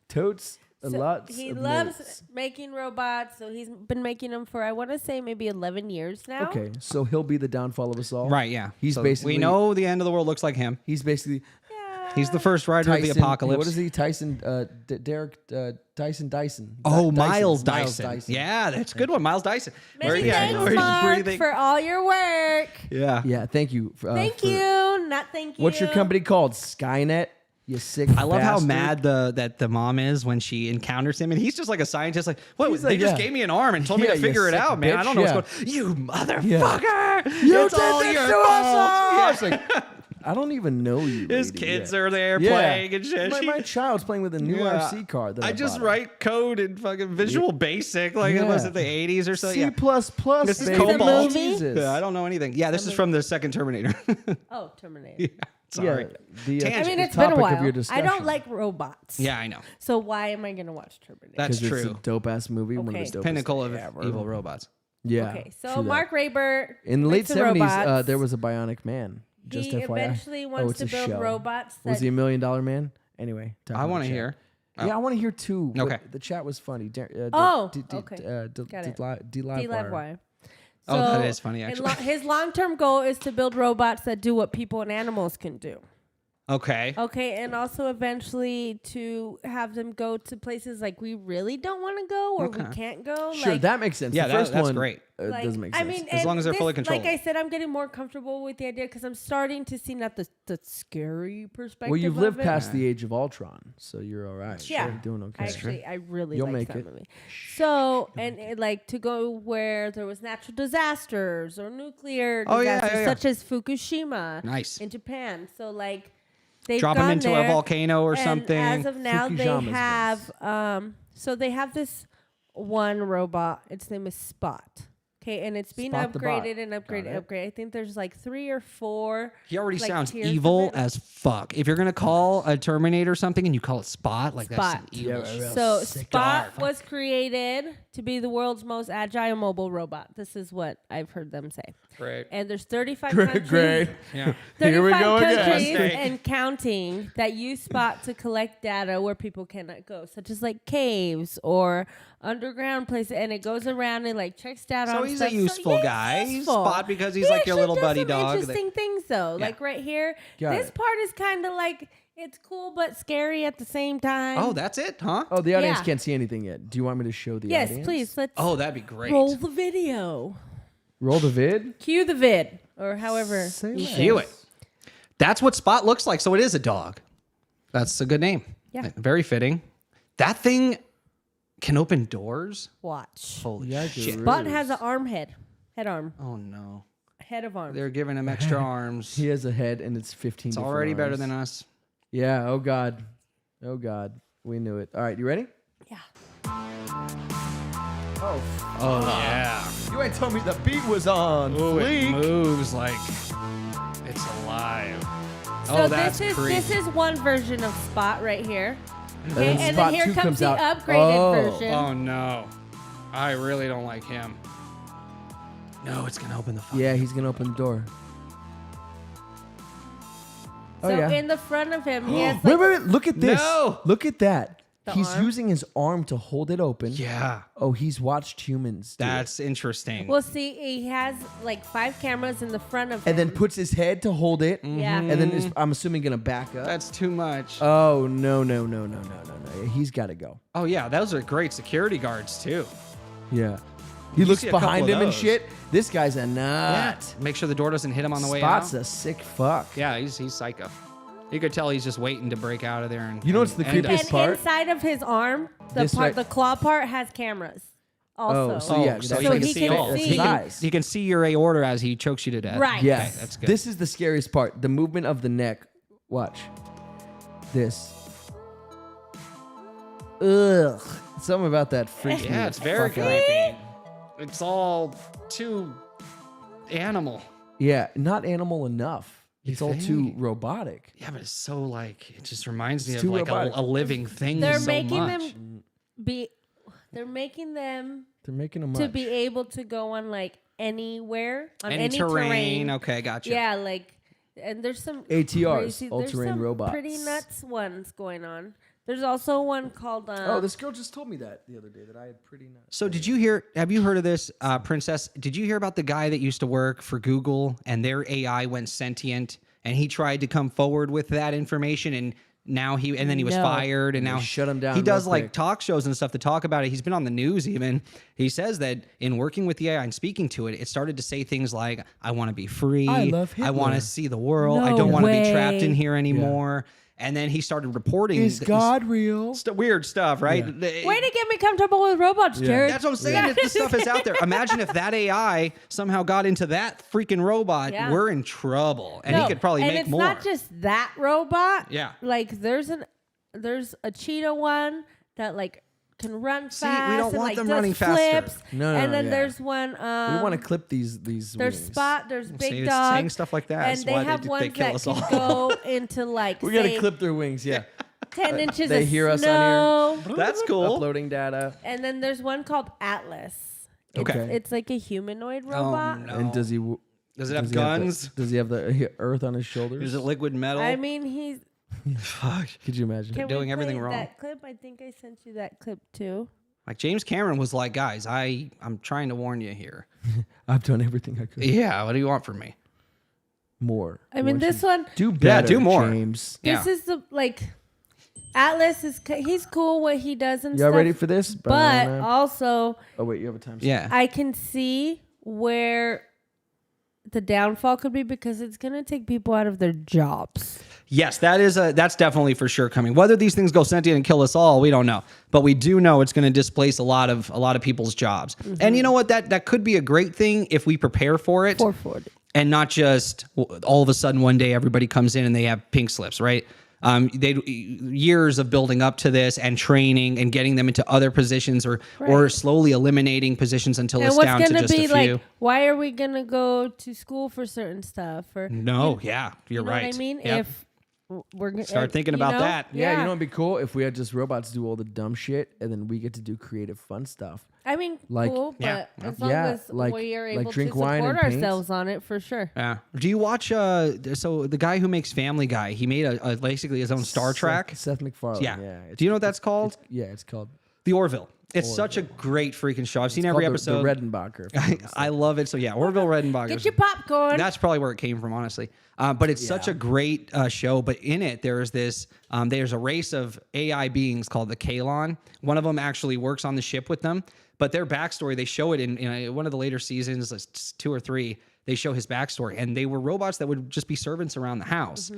[SPEAKER 2] totes a
[SPEAKER 4] So
[SPEAKER 2] lot.
[SPEAKER 4] he
[SPEAKER 2] of
[SPEAKER 4] loves
[SPEAKER 2] notes.
[SPEAKER 4] making robots, so he's been making them for I want to say maybe 11 years now.
[SPEAKER 2] Okay, so he'll be the downfall of us all.
[SPEAKER 3] Right. Yeah.
[SPEAKER 2] He's
[SPEAKER 3] So
[SPEAKER 2] basically-
[SPEAKER 3] We know the end of the world looks like him.
[SPEAKER 2] He's basically
[SPEAKER 4] Yeah.
[SPEAKER 3] He's the first rider
[SPEAKER 2] Tyson.
[SPEAKER 3] of the apocalypse.
[SPEAKER 2] What is he? Tyson. Derek. Tyson Dyson.
[SPEAKER 3] Oh,
[SPEAKER 2] Dyson.
[SPEAKER 3] Miles Dyson. Yeah, that's a good one. Miles Dyson.
[SPEAKER 4] Many
[SPEAKER 3] yeah,
[SPEAKER 4] thanks,
[SPEAKER 3] where he's
[SPEAKER 4] Mark,
[SPEAKER 3] breathing.
[SPEAKER 4] for all your work.
[SPEAKER 3] Yeah.
[SPEAKER 2] Yeah. Thank you.
[SPEAKER 4] Thank
[SPEAKER 2] for-
[SPEAKER 4] you. Not thank you.
[SPEAKER 2] What's your company called? Skynet. You sick.
[SPEAKER 3] I love how
[SPEAKER 2] bastard.
[SPEAKER 3] mad that the mom is when she encounters him, and he's just like a scientist. Like, what?
[SPEAKER 2] He's
[SPEAKER 3] They
[SPEAKER 2] like,
[SPEAKER 3] just
[SPEAKER 2] yeah.
[SPEAKER 3] gave me an arm and told me
[SPEAKER 2] Yeah,
[SPEAKER 3] to
[SPEAKER 2] you
[SPEAKER 3] figure it
[SPEAKER 2] sick
[SPEAKER 3] out, man. I
[SPEAKER 2] bitch,
[SPEAKER 3] don't know
[SPEAKER 2] yeah.
[SPEAKER 3] what's going. You motherfucker!
[SPEAKER 2] You
[SPEAKER 3] It's
[SPEAKER 2] did
[SPEAKER 3] all
[SPEAKER 2] this
[SPEAKER 3] your
[SPEAKER 2] to
[SPEAKER 3] fault.
[SPEAKER 2] us!
[SPEAKER 3] Yeah.
[SPEAKER 2] Like, I don't even know you.
[SPEAKER 3] His
[SPEAKER 2] lady,
[SPEAKER 3] kids
[SPEAKER 2] yeah.
[SPEAKER 3] are there
[SPEAKER 2] Yeah.
[SPEAKER 3] playing and shit.
[SPEAKER 2] My child's playing with a new
[SPEAKER 3] Yeah.
[SPEAKER 2] RC car. That
[SPEAKER 3] I just
[SPEAKER 2] bought him.
[SPEAKER 3] write code in fucking Visual Basic, like
[SPEAKER 2] Yeah.
[SPEAKER 3] was it the 80s or so?
[SPEAKER 2] C++.
[SPEAKER 3] Yeah. This is
[SPEAKER 2] baby.
[SPEAKER 3] Cobalt.
[SPEAKER 4] movie?
[SPEAKER 2] Jesus.
[SPEAKER 3] Yeah, I don't know anything. Yeah, this is from the second Terminator.
[SPEAKER 4] Oh, Terminator.
[SPEAKER 3] Sorry.
[SPEAKER 2] Yeah, the,
[SPEAKER 3] Tangent.
[SPEAKER 4] I mean,
[SPEAKER 2] the
[SPEAKER 4] it's been a
[SPEAKER 2] topic of
[SPEAKER 4] while.
[SPEAKER 2] your
[SPEAKER 4] I
[SPEAKER 2] discussion.
[SPEAKER 4] don't like robots.
[SPEAKER 3] Yeah, I know.
[SPEAKER 4] So why am I going to watch Terminator?
[SPEAKER 3] That's
[SPEAKER 2] 'Cause it's
[SPEAKER 3] true.
[SPEAKER 2] a dope ass movie. One of
[SPEAKER 4] Okay.
[SPEAKER 2] his dopest
[SPEAKER 3] Pinnacle of
[SPEAKER 2] ever.
[SPEAKER 3] evil robots.
[SPEAKER 2] Yeah.
[SPEAKER 4] Okay, so
[SPEAKER 2] true that.
[SPEAKER 4] Mark Rayburn
[SPEAKER 2] in the late
[SPEAKER 4] makes the
[SPEAKER 2] 70s,
[SPEAKER 4] robots.
[SPEAKER 2] there was a Bionic Man. Just
[SPEAKER 4] He
[SPEAKER 2] FYI.
[SPEAKER 4] eventually wants
[SPEAKER 2] it's
[SPEAKER 4] to
[SPEAKER 2] a
[SPEAKER 4] build
[SPEAKER 2] show.
[SPEAKER 4] robots that
[SPEAKER 2] Was he $1 million man? Anyway, talk
[SPEAKER 3] I
[SPEAKER 2] about
[SPEAKER 3] want to
[SPEAKER 2] the chat.
[SPEAKER 3] hear.
[SPEAKER 2] Yeah, I want to hear too.
[SPEAKER 3] Okay.
[SPEAKER 2] The chat was funny.
[SPEAKER 4] okay. Got it.
[SPEAKER 2] D Live
[SPEAKER 4] D-Live
[SPEAKER 2] Wire.
[SPEAKER 4] Y.
[SPEAKER 3] Oh, that is funny,
[SPEAKER 4] and
[SPEAKER 3] actually.
[SPEAKER 4] his long-term goal is to build robots that do what people and animals can do.
[SPEAKER 3] Okay.
[SPEAKER 4] Okay, and also eventually to have them go to places like we really don't want to go or we
[SPEAKER 3] Okay.
[SPEAKER 4] can't go.
[SPEAKER 2] Sure,
[SPEAKER 4] like,
[SPEAKER 2] that makes sense.
[SPEAKER 3] Yeah,
[SPEAKER 2] the first
[SPEAKER 3] that's
[SPEAKER 2] one,
[SPEAKER 3] great.
[SPEAKER 4] like,
[SPEAKER 2] doesn't make
[SPEAKER 4] I
[SPEAKER 2] sense.
[SPEAKER 4] mean,
[SPEAKER 3] As
[SPEAKER 4] and
[SPEAKER 3] long as they're fully
[SPEAKER 4] Like
[SPEAKER 3] controlled.
[SPEAKER 4] I said, I'm getting more comfortable with the idea because I'm starting to see not the scary perspective.
[SPEAKER 2] well, you've
[SPEAKER 4] of
[SPEAKER 2] lived
[SPEAKER 4] it.
[SPEAKER 2] past the age of Ultron, so you're all right.
[SPEAKER 4] Yeah.
[SPEAKER 2] You're doing okay.
[SPEAKER 4] Actually, I really
[SPEAKER 2] You'll
[SPEAKER 4] like
[SPEAKER 2] make
[SPEAKER 4] that
[SPEAKER 2] it.
[SPEAKER 4] movie. So, and like to go where there was natural disasters or nuclear
[SPEAKER 3] Oh, yeah,
[SPEAKER 4] disasters,
[SPEAKER 3] yeah, yeah.
[SPEAKER 4] such as Fukushima
[SPEAKER 3] Nice.
[SPEAKER 4] in Japan. So, like, they've
[SPEAKER 3] Drop him
[SPEAKER 4] gone
[SPEAKER 3] into
[SPEAKER 4] there,
[SPEAKER 3] a volcano or
[SPEAKER 4] and
[SPEAKER 3] something.
[SPEAKER 4] As of now, they
[SPEAKER 2] Fukushama's
[SPEAKER 4] have so they have this one robot. Its name is Spot. Okay, and it's being
[SPEAKER 2] Spot the bot.
[SPEAKER 4] upgraded and upgraded,
[SPEAKER 2] Got it.
[SPEAKER 4] upgraded. I think there's like 3 or 4.
[SPEAKER 3] He already
[SPEAKER 4] like,
[SPEAKER 3] sounds
[SPEAKER 4] tiers of
[SPEAKER 3] evil
[SPEAKER 4] it.
[SPEAKER 3] as fuck. If you're gonna call a Terminator something and you call it Spot, like that's some
[SPEAKER 4] Spot.
[SPEAKER 3] evil
[SPEAKER 2] Yeah,
[SPEAKER 3] shit.
[SPEAKER 2] right,
[SPEAKER 4] So
[SPEAKER 2] sick
[SPEAKER 4] Spot was created to be the world's most agile mobile robot. This is what I've heard them say.
[SPEAKER 3] Great.
[SPEAKER 4] And there's 35 countries,
[SPEAKER 2] Great.
[SPEAKER 3] Yeah.
[SPEAKER 4] 35
[SPEAKER 2] Here we go again.
[SPEAKER 4] countries
[SPEAKER 3] Mistake.
[SPEAKER 4] and counting that use Spot to collect data where people cannot go, such as like caves or underground places. And it goes around and like checks data.
[SPEAKER 3] So
[SPEAKER 4] on
[SPEAKER 3] he's
[SPEAKER 4] stuff.
[SPEAKER 3] a useful
[SPEAKER 4] yeah,
[SPEAKER 3] guy. He's
[SPEAKER 4] useful.
[SPEAKER 3] Spot because he's
[SPEAKER 4] He
[SPEAKER 3] like your
[SPEAKER 4] actually
[SPEAKER 3] little
[SPEAKER 4] does
[SPEAKER 3] buddy
[SPEAKER 4] some
[SPEAKER 3] dog.
[SPEAKER 4] Interesting things though,
[SPEAKER 3] Yeah.
[SPEAKER 4] like right here.
[SPEAKER 2] Got
[SPEAKER 4] This
[SPEAKER 2] it.
[SPEAKER 4] part is kind of like it's cool but scary at the same time.
[SPEAKER 3] Oh, that's it, huh?
[SPEAKER 2] Oh, the audience
[SPEAKER 4] Yeah.
[SPEAKER 2] can't see anything yet. Do you want me to show the
[SPEAKER 4] yes,
[SPEAKER 2] audience?
[SPEAKER 4] please. Let's
[SPEAKER 3] Oh, that'd be great.
[SPEAKER 4] roll the video.
[SPEAKER 2] Roll the vid.
[SPEAKER 4] Cue the vid, or however.
[SPEAKER 2] Say
[SPEAKER 4] you
[SPEAKER 2] less.
[SPEAKER 4] say
[SPEAKER 3] Cue it. That's what Spot looks like. So it is a dog. That's a good name.
[SPEAKER 4] Yeah.
[SPEAKER 3] Very fitting. That thing can open doors.
[SPEAKER 4] Watch.
[SPEAKER 3] Holy
[SPEAKER 2] Yeah,
[SPEAKER 3] shit.
[SPEAKER 2] dude.
[SPEAKER 4] Spot has an arm head. Head arm.
[SPEAKER 3] Oh no.
[SPEAKER 4] Head of arm.
[SPEAKER 3] They're giving him extra arms.
[SPEAKER 2] He has a head and it's 15.
[SPEAKER 3] It's
[SPEAKER 2] different
[SPEAKER 3] already better
[SPEAKER 2] arms.
[SPEAKER 3] than us.
[SPEAKER 2] Yeah. Oh God. Oh God. We knew it. All right. You ready?
[SPEAKER 4] Yeah.
[SPEAKER 2] Oh.
[SPEAKER 3] Oh yeah.
[SPEAKER 2] You ain't told me the beat was on.
[SPEAKER 3] Ooh, it
[SPEAKER 2] fleek.
[SPEAKER 3] moves like it's alive.
[SPEAKER 4] So
[SPEAKER 3] Oh, that's
[SPEAKER 4] this
[SPEAKER 3] creepy.
[SPEAKER 4] is one version of Spot right here.
[SPEAKER 2] And
[SPEAKER 4] Okay,
[SPEAKER 2] then
[SPEAKER 4] and
[SPEAKER 2] Spot
[SPEAKER 4] then here
[SPEAKER 2] 2
[SPEAKER 4] comes the
[SPEAKER 2] out.
[SPEAKER 4] upgraded
[SPEAKER 2] Oh.
[SPEAKER 4] version.
[SPEAKER 3] Oh no. I really don't like him. No, it's gonna open the fucking
[SPEAKER 2] Yeah, he's gonna open the door. Oh
[SPEAKER 4] So
[SPEAKER 2] yeah.
[SPEAKER 4] in the front of him, he has
[SPEAKER 2] Wait,
[SPEAKER 4] like,
[SPEAKER 2] wait, wait! Look at this.
[SPEAKER 3] No.
[SPEAKER 2] Look at that.
[SPEAKER 4] The
[SPEAKER 2] He's
[SPEAKER 4] arm?
[SPEAKER 2] using his arm to hold it open.
[SPEAKER 3] Yeah.
[SPEAKER 2] Oh, he's watched humans. do it.
[SPEAKER 3] That's interesting.
[SPEAKER 4] well, see, he has like 5 cameras in the front of him.
[SPEAKER 2] And then puts his head to hold it.
[SPEAKER 4] yeah.
[SPEAKER 2] And then is, I'm assuming gonna back up.
[SPEAKER 3] That's too much.
[SPEAKER 2] Oh no no no no no no no! He's got to go.
[SPEAKER 3] Oh yeah, those are great security guards too.
[SPEAKER 2] Yeah. He
[SPEAKER 3] You
[SPEAKER 2] looks
[SPEAKER 3] see a couple
[SPEAKER 2] behind
[SPEAKER 3] of
[SPEAKER 2] him and
[SPEAKER 3] those.
[SPEAKER 2] shit. This guy's a nut.
[SPEAKER 3] Make sure the door doesn't hit him on the way
[SPEAKER 2] Spot's
[SPEAKER 3] out.
[SPEAKER 2] a sick fuck.
[SPEAKER 3] Yeah, he's psycho. You could tell he's just waiting to break out of there. And
[SPEAKER 2] You know what's the
[SPEAKER 3] and,
[SPEAKER 2] creepiest
[SPEAKER 4] and
[SPEAKER 2] part?
[SPEAKER 4] inside of his arm,
[SPEAKER 2] This right-
[SPEAKER 4] the claw part has cameras. also.
[SPEAKER 2] so yeah,
[SPEAKER 3] so
[SPEAKER 2] that's
[SPEAKER 3] he
[SPEAKER 2] like
[SPEAKER 3] can
[SPEAKER 2] a
[SPEAKER 3] see
[SPEAKER 2] face-
[SPEAKER 3] all.
[SPEAKER 2] that's
[SPEAKER 3] He
[SPEAKER 2] his
[SPEAKER 3] can,
[SPEAKER 2] eyes.
[SPEAKER 3] he can see your aorta as he chokes you to death.
[SPEAKER 4] Right.
[SPEAKER 2] Yes,
[SPEAKER 3] Okay, that's good.
[SPEAKER 2] This is the scariest part. The movement of the neck. Watch. This. Ugh. Something about that freaks me.
[SPEAKER 3] Yeah, it's very
[SPEAKER 2] fuck out.
[SPEAKER 3] creepy. It's all too animal.
[SPEAKER 2] Yeah, not animal enough.
[SPEAKER 3] You
[SPEAKER 2] It's all too
[SPEAKER 3] think?
[SPEAKER 2] robotic.
[SPEAKER 3] Yeah, but it's so like it just reminds me
[SPEAKER 2] It's
[SPEAKER 3] of
[SPEAKER 2] too
[SPEAKER 3] like
[SPEAKER 2] robotic.
[SPEAKER 3] a living thing.
[SPEAKER 4] They're
[SPEAKER 3] so
[SPEAKER 4] making
[SPEAKER 3] much.
[SPEAKER 4] them be. They're making them
[SPEAKER 2] They're making them
[SPEAKER 4] to be able to go on like anywhere on
[SPEAKER 3] any
[SPEAKER 4] any
[SPEAKER 3] terrain. Okay, gotcha.
[SPEAKER 4] Yeah, like, and there's some
[SPEAKER 2] ATRs,
[SPEAKER 4] crazy,
[SPEAKER 2] all-terrain
[SPEAKER 4] there's some
[SPEAKER 2] robots.
[SPEAKER 4] pretty nuts ones going on. There's also one called.
[SPEAKER 2] Oh, this girl just told me that the other day that I had pretty nuts.
[SPEAKER 3] So did you hear? Have you heard of this, Princess? Did you hear about the guy that used to work for Google and their AI went sentient and he tried to come forward with that information and now then he was
[SPEAKER 4] No.
[SPEAKER 3] fired and
[SPEAKER 2] They
[SPEAKER 3] now
[SPEAKER 2] shut him down
[SPEAKER 3] He does
[SPEAKER 2] real
[SPEAKER 3] like
[SPEAKER 2] quick.
[SPEAKER 3] talk shows and stuff to talk about it. He's been on the news even. He says that in working with the AI and speaking to it, it started to say things like, "I want to be free.
[SPEAKER 2] I love
[SPEAKER 3] I want to
[SPEAKER 2] Hitler."
[SPEAKER 3] see the world. I
[SPEAKER 4] No
[SPEAKER 3] don't want to be trapped in
[SPEAKER 4] way.
[SPEAKER 3] here anymore." And then he started reporting
[SPEAKER 2] Is God real?
[SPEAKER 3] weird stuff, right?
[SPEAKER 4] Way to get me comfortable with robots, Jared.
[SPEAKER 3] That's what I'm saying. This stuff is out there. Imagine if that AI somehow got into that freaking robot.
[SPEAKER 4] Yeah.
[SPEAKER 3] We're in trouble. And
[SPEAKER 4] No,
[SPEAKER 3] he could probably
[SPEAKER 4] and
[SPEAKER 3] make
[SPEAKER 4] it's
[SPEAKER 3] more.
[SPEAKER 4] not just that robot.
[SPEAKER 3] Yeah.
[SPEAKER 4] Like there's a cheetah one that like can run fast.
[SPEAKER 3] See, we don't
[SPEAKER 4] and,
[SPEAKER 3] want
[SPEAKER 4] like,
[SPEAKER 3] them
[SPEAKER 4] does
[SPEAKER 3] running faster.
[SPEAKER 4] flips.
[SPEAKER 2] No,
[SPEAKER 4] and then
[SPEAKER 2] yeah.
[SPEAKER 4] there's one.
[SPEAKER 2] We want to clip these
[SPEAKER 4] There's
[SPEAKER 2] wings.
[SPEAKER 4] there's big
[SPEAKER 3] See,
[SPEAKER 4] dogs.
[SPEAKER 3] saying stuff like that
[SPEAKER 4] and
[SPEAKER 3] is
[SPEAKER 4] they
[SPEAKER 3] why
[SPEAKER 4] have
[SPEAKER 3] they
[SPEAKER 4] ones
[SPEAKER 3] kill
[SPEAKER 4] that
[SPEAKER 3] us
[SPEAKER 4] can
[SPEAKER 3] all.
[SPEAKER 4] go into like
[SPEAKER 2] We got to
[SPEAKER 4] say,
[SPEAKER 2] clip their wings, yeah.
[SPEAKER 4] 10 inches
[SPEAKER 2] They
[SPEAKER 4] of
[SPEAKER 2] hear us
[SPEAKER 4] snow.
[SPEAKER 2] on here.
[SPEAKER 3] That's cool.
[SPEAKER 2] Uploading data.
[SPEAKER 4] And then there's one called Atlas.
[SPEAKER 3] Okay.
[SPEAKER 4] It's like a humanoid
[SPEAKER 3] Oh,
[SPEAKER 4] robot.
[SPEAKER 3] no.
[SPEAKER 2] And does he?
[SPEAKER 3] Does it have
[SPEAKER 2] does he have
[SPEAKER 3] guns?
[SPEAKER 2] does he have the earth on his shoulders?
[SPEAKER 3] Is it liquid metal?
[SPEAKER 4] I mean, he's.
[SPEAKER 3] Fuck.
[SPEAKER 2] Could you imagine?
[SPEAKER 4] Can
[SPEAKER 3] doing
[SPEAKER 4] we
[SPEAKER 3] everything
[SPEAKER 4] play
[SPEAKER 3] wrong.
[SPEAKER 4] That clip, I think I sent you that clip too.
[SPEAKER 3] Like James Cameron was like, guys, I'm trying to warn you here.
[SPEAKER 2] I've done everything I could.
[SPEAKER 3] Yeah, what do you want from me?
[SPEAKER 2] More.
[SPEAKER 4] I mean,
[SPEAKER 2] Want
[SPEAKER 4] this
[SPEAKER 2] you-
[SPEAKER 4] one.
[SPEAKER 2] Do better.
[SPEAKER 3] do more.
[SPEAKER 2] James.
[SPEAKER 4] This is the like. Atlas is he's cool what he does and
[SPEAKER 2] Y'all
[SPEAKER 4] stuff.
[SPEAKER 2] ready for this?
[SPEAKER 4] But also,
[SPEAKER 2] Oh wait, you have a time.
[SPEAKER 3] Yeah.
[SPEAKER 4] I can see where the downfall could be because it's gonna take people out of their jobs.
[SPEAKER 3] Yes, that's definitely for sure coming. Whether these things go sentient and kill us all, we don't know. But we do know it's going to displace a lot of people's jobs. And you know what? That could be a great thing if we prepare for it.
[SPEAKER 4] 440.
[SPEAKER 3] And not just all of a sudden one day everybody comes in and they have pink slips, right? Years of building up to this and training and getting them into other positions or slowly eliminating positions until
[SPEAKER 4] And
[SPEAKER 3] it's
[SPEAKER 4] what's
[SPEAKER 3] down to
[SPEAKER 4] gonna
[SPEAKER 3] just
[SPEAKER 4] be
[SPEAKER 3] a few.
[SPEAKER 4] like? Why are we gonna go to school for certain stuff? Or
[SPEAKER 3] No, yeah, you're
[SPEAKER 4] you know
[SPEAKER 3] right.
[SPEAKER 4] what I mean?
[SPEAKER 3] Yep.
[SPEAKER 4] If we're gonna
[SPEAKER 3] Start thinking about that.
[SPEAKER 2] Yeah, you know, it'd be cool if we had just robots do all the dumb shit, and then we get to do creative, fun stuff.
[SPEAKER 4] I mean,
[SPEAKER 2] Like-
[SPEAKER 4] cool,
[SPEAKER 3] Yeah.
[SPEAKER 4] but as long
[SPEAKER 2] Yeah,
[SPEAKER 4] as
[SPEAKER 2] like-
[SPEAKER 4] we are
[SPEAKER 2] like
[SPEAKER 4] able
[SPEAKER 2] drink
[SPEAKER 4] to
[SPEAKER 2] wine
[SPEAKER 4] support
[SPEAKER 2] and paint.
[SPEAKER 4] ourselves on it, for sure.
[SPEAKER 3] Yeah. Do you watch? So the guy who makes Family Guy, he made a basically his own Star Trek.
[SPEAKER 2] Seth MacFarlane.
[SPEAKER 3] Yeah.
[SPEAKER 2] Yeah.
[SPEAKER 3] Do you know what that's called?
[SPEAKER 2] It's called.
[SPEAKER 3] The Orville. It's such a great freaking show. I've seen every
[SPEAKER 2] called
[SPEAKER 3] episode.
[SPEAKER 2] The Redenbacher.
[SPEAKER 3] I love it. So yeah, Orville Redenbacher.
[SPEAKER 4] Get your popcorn.
[SPEAKER 3] That's probably where it came from, honestly. But it's such a great show. But in it, there's a race of AI beings called the Kalon. One of them actually works on the ship with them. But their backstory, they show it in one of the later seasons, it's 2 or 3. They show his backstory, and they were robots that would just be servants around the house.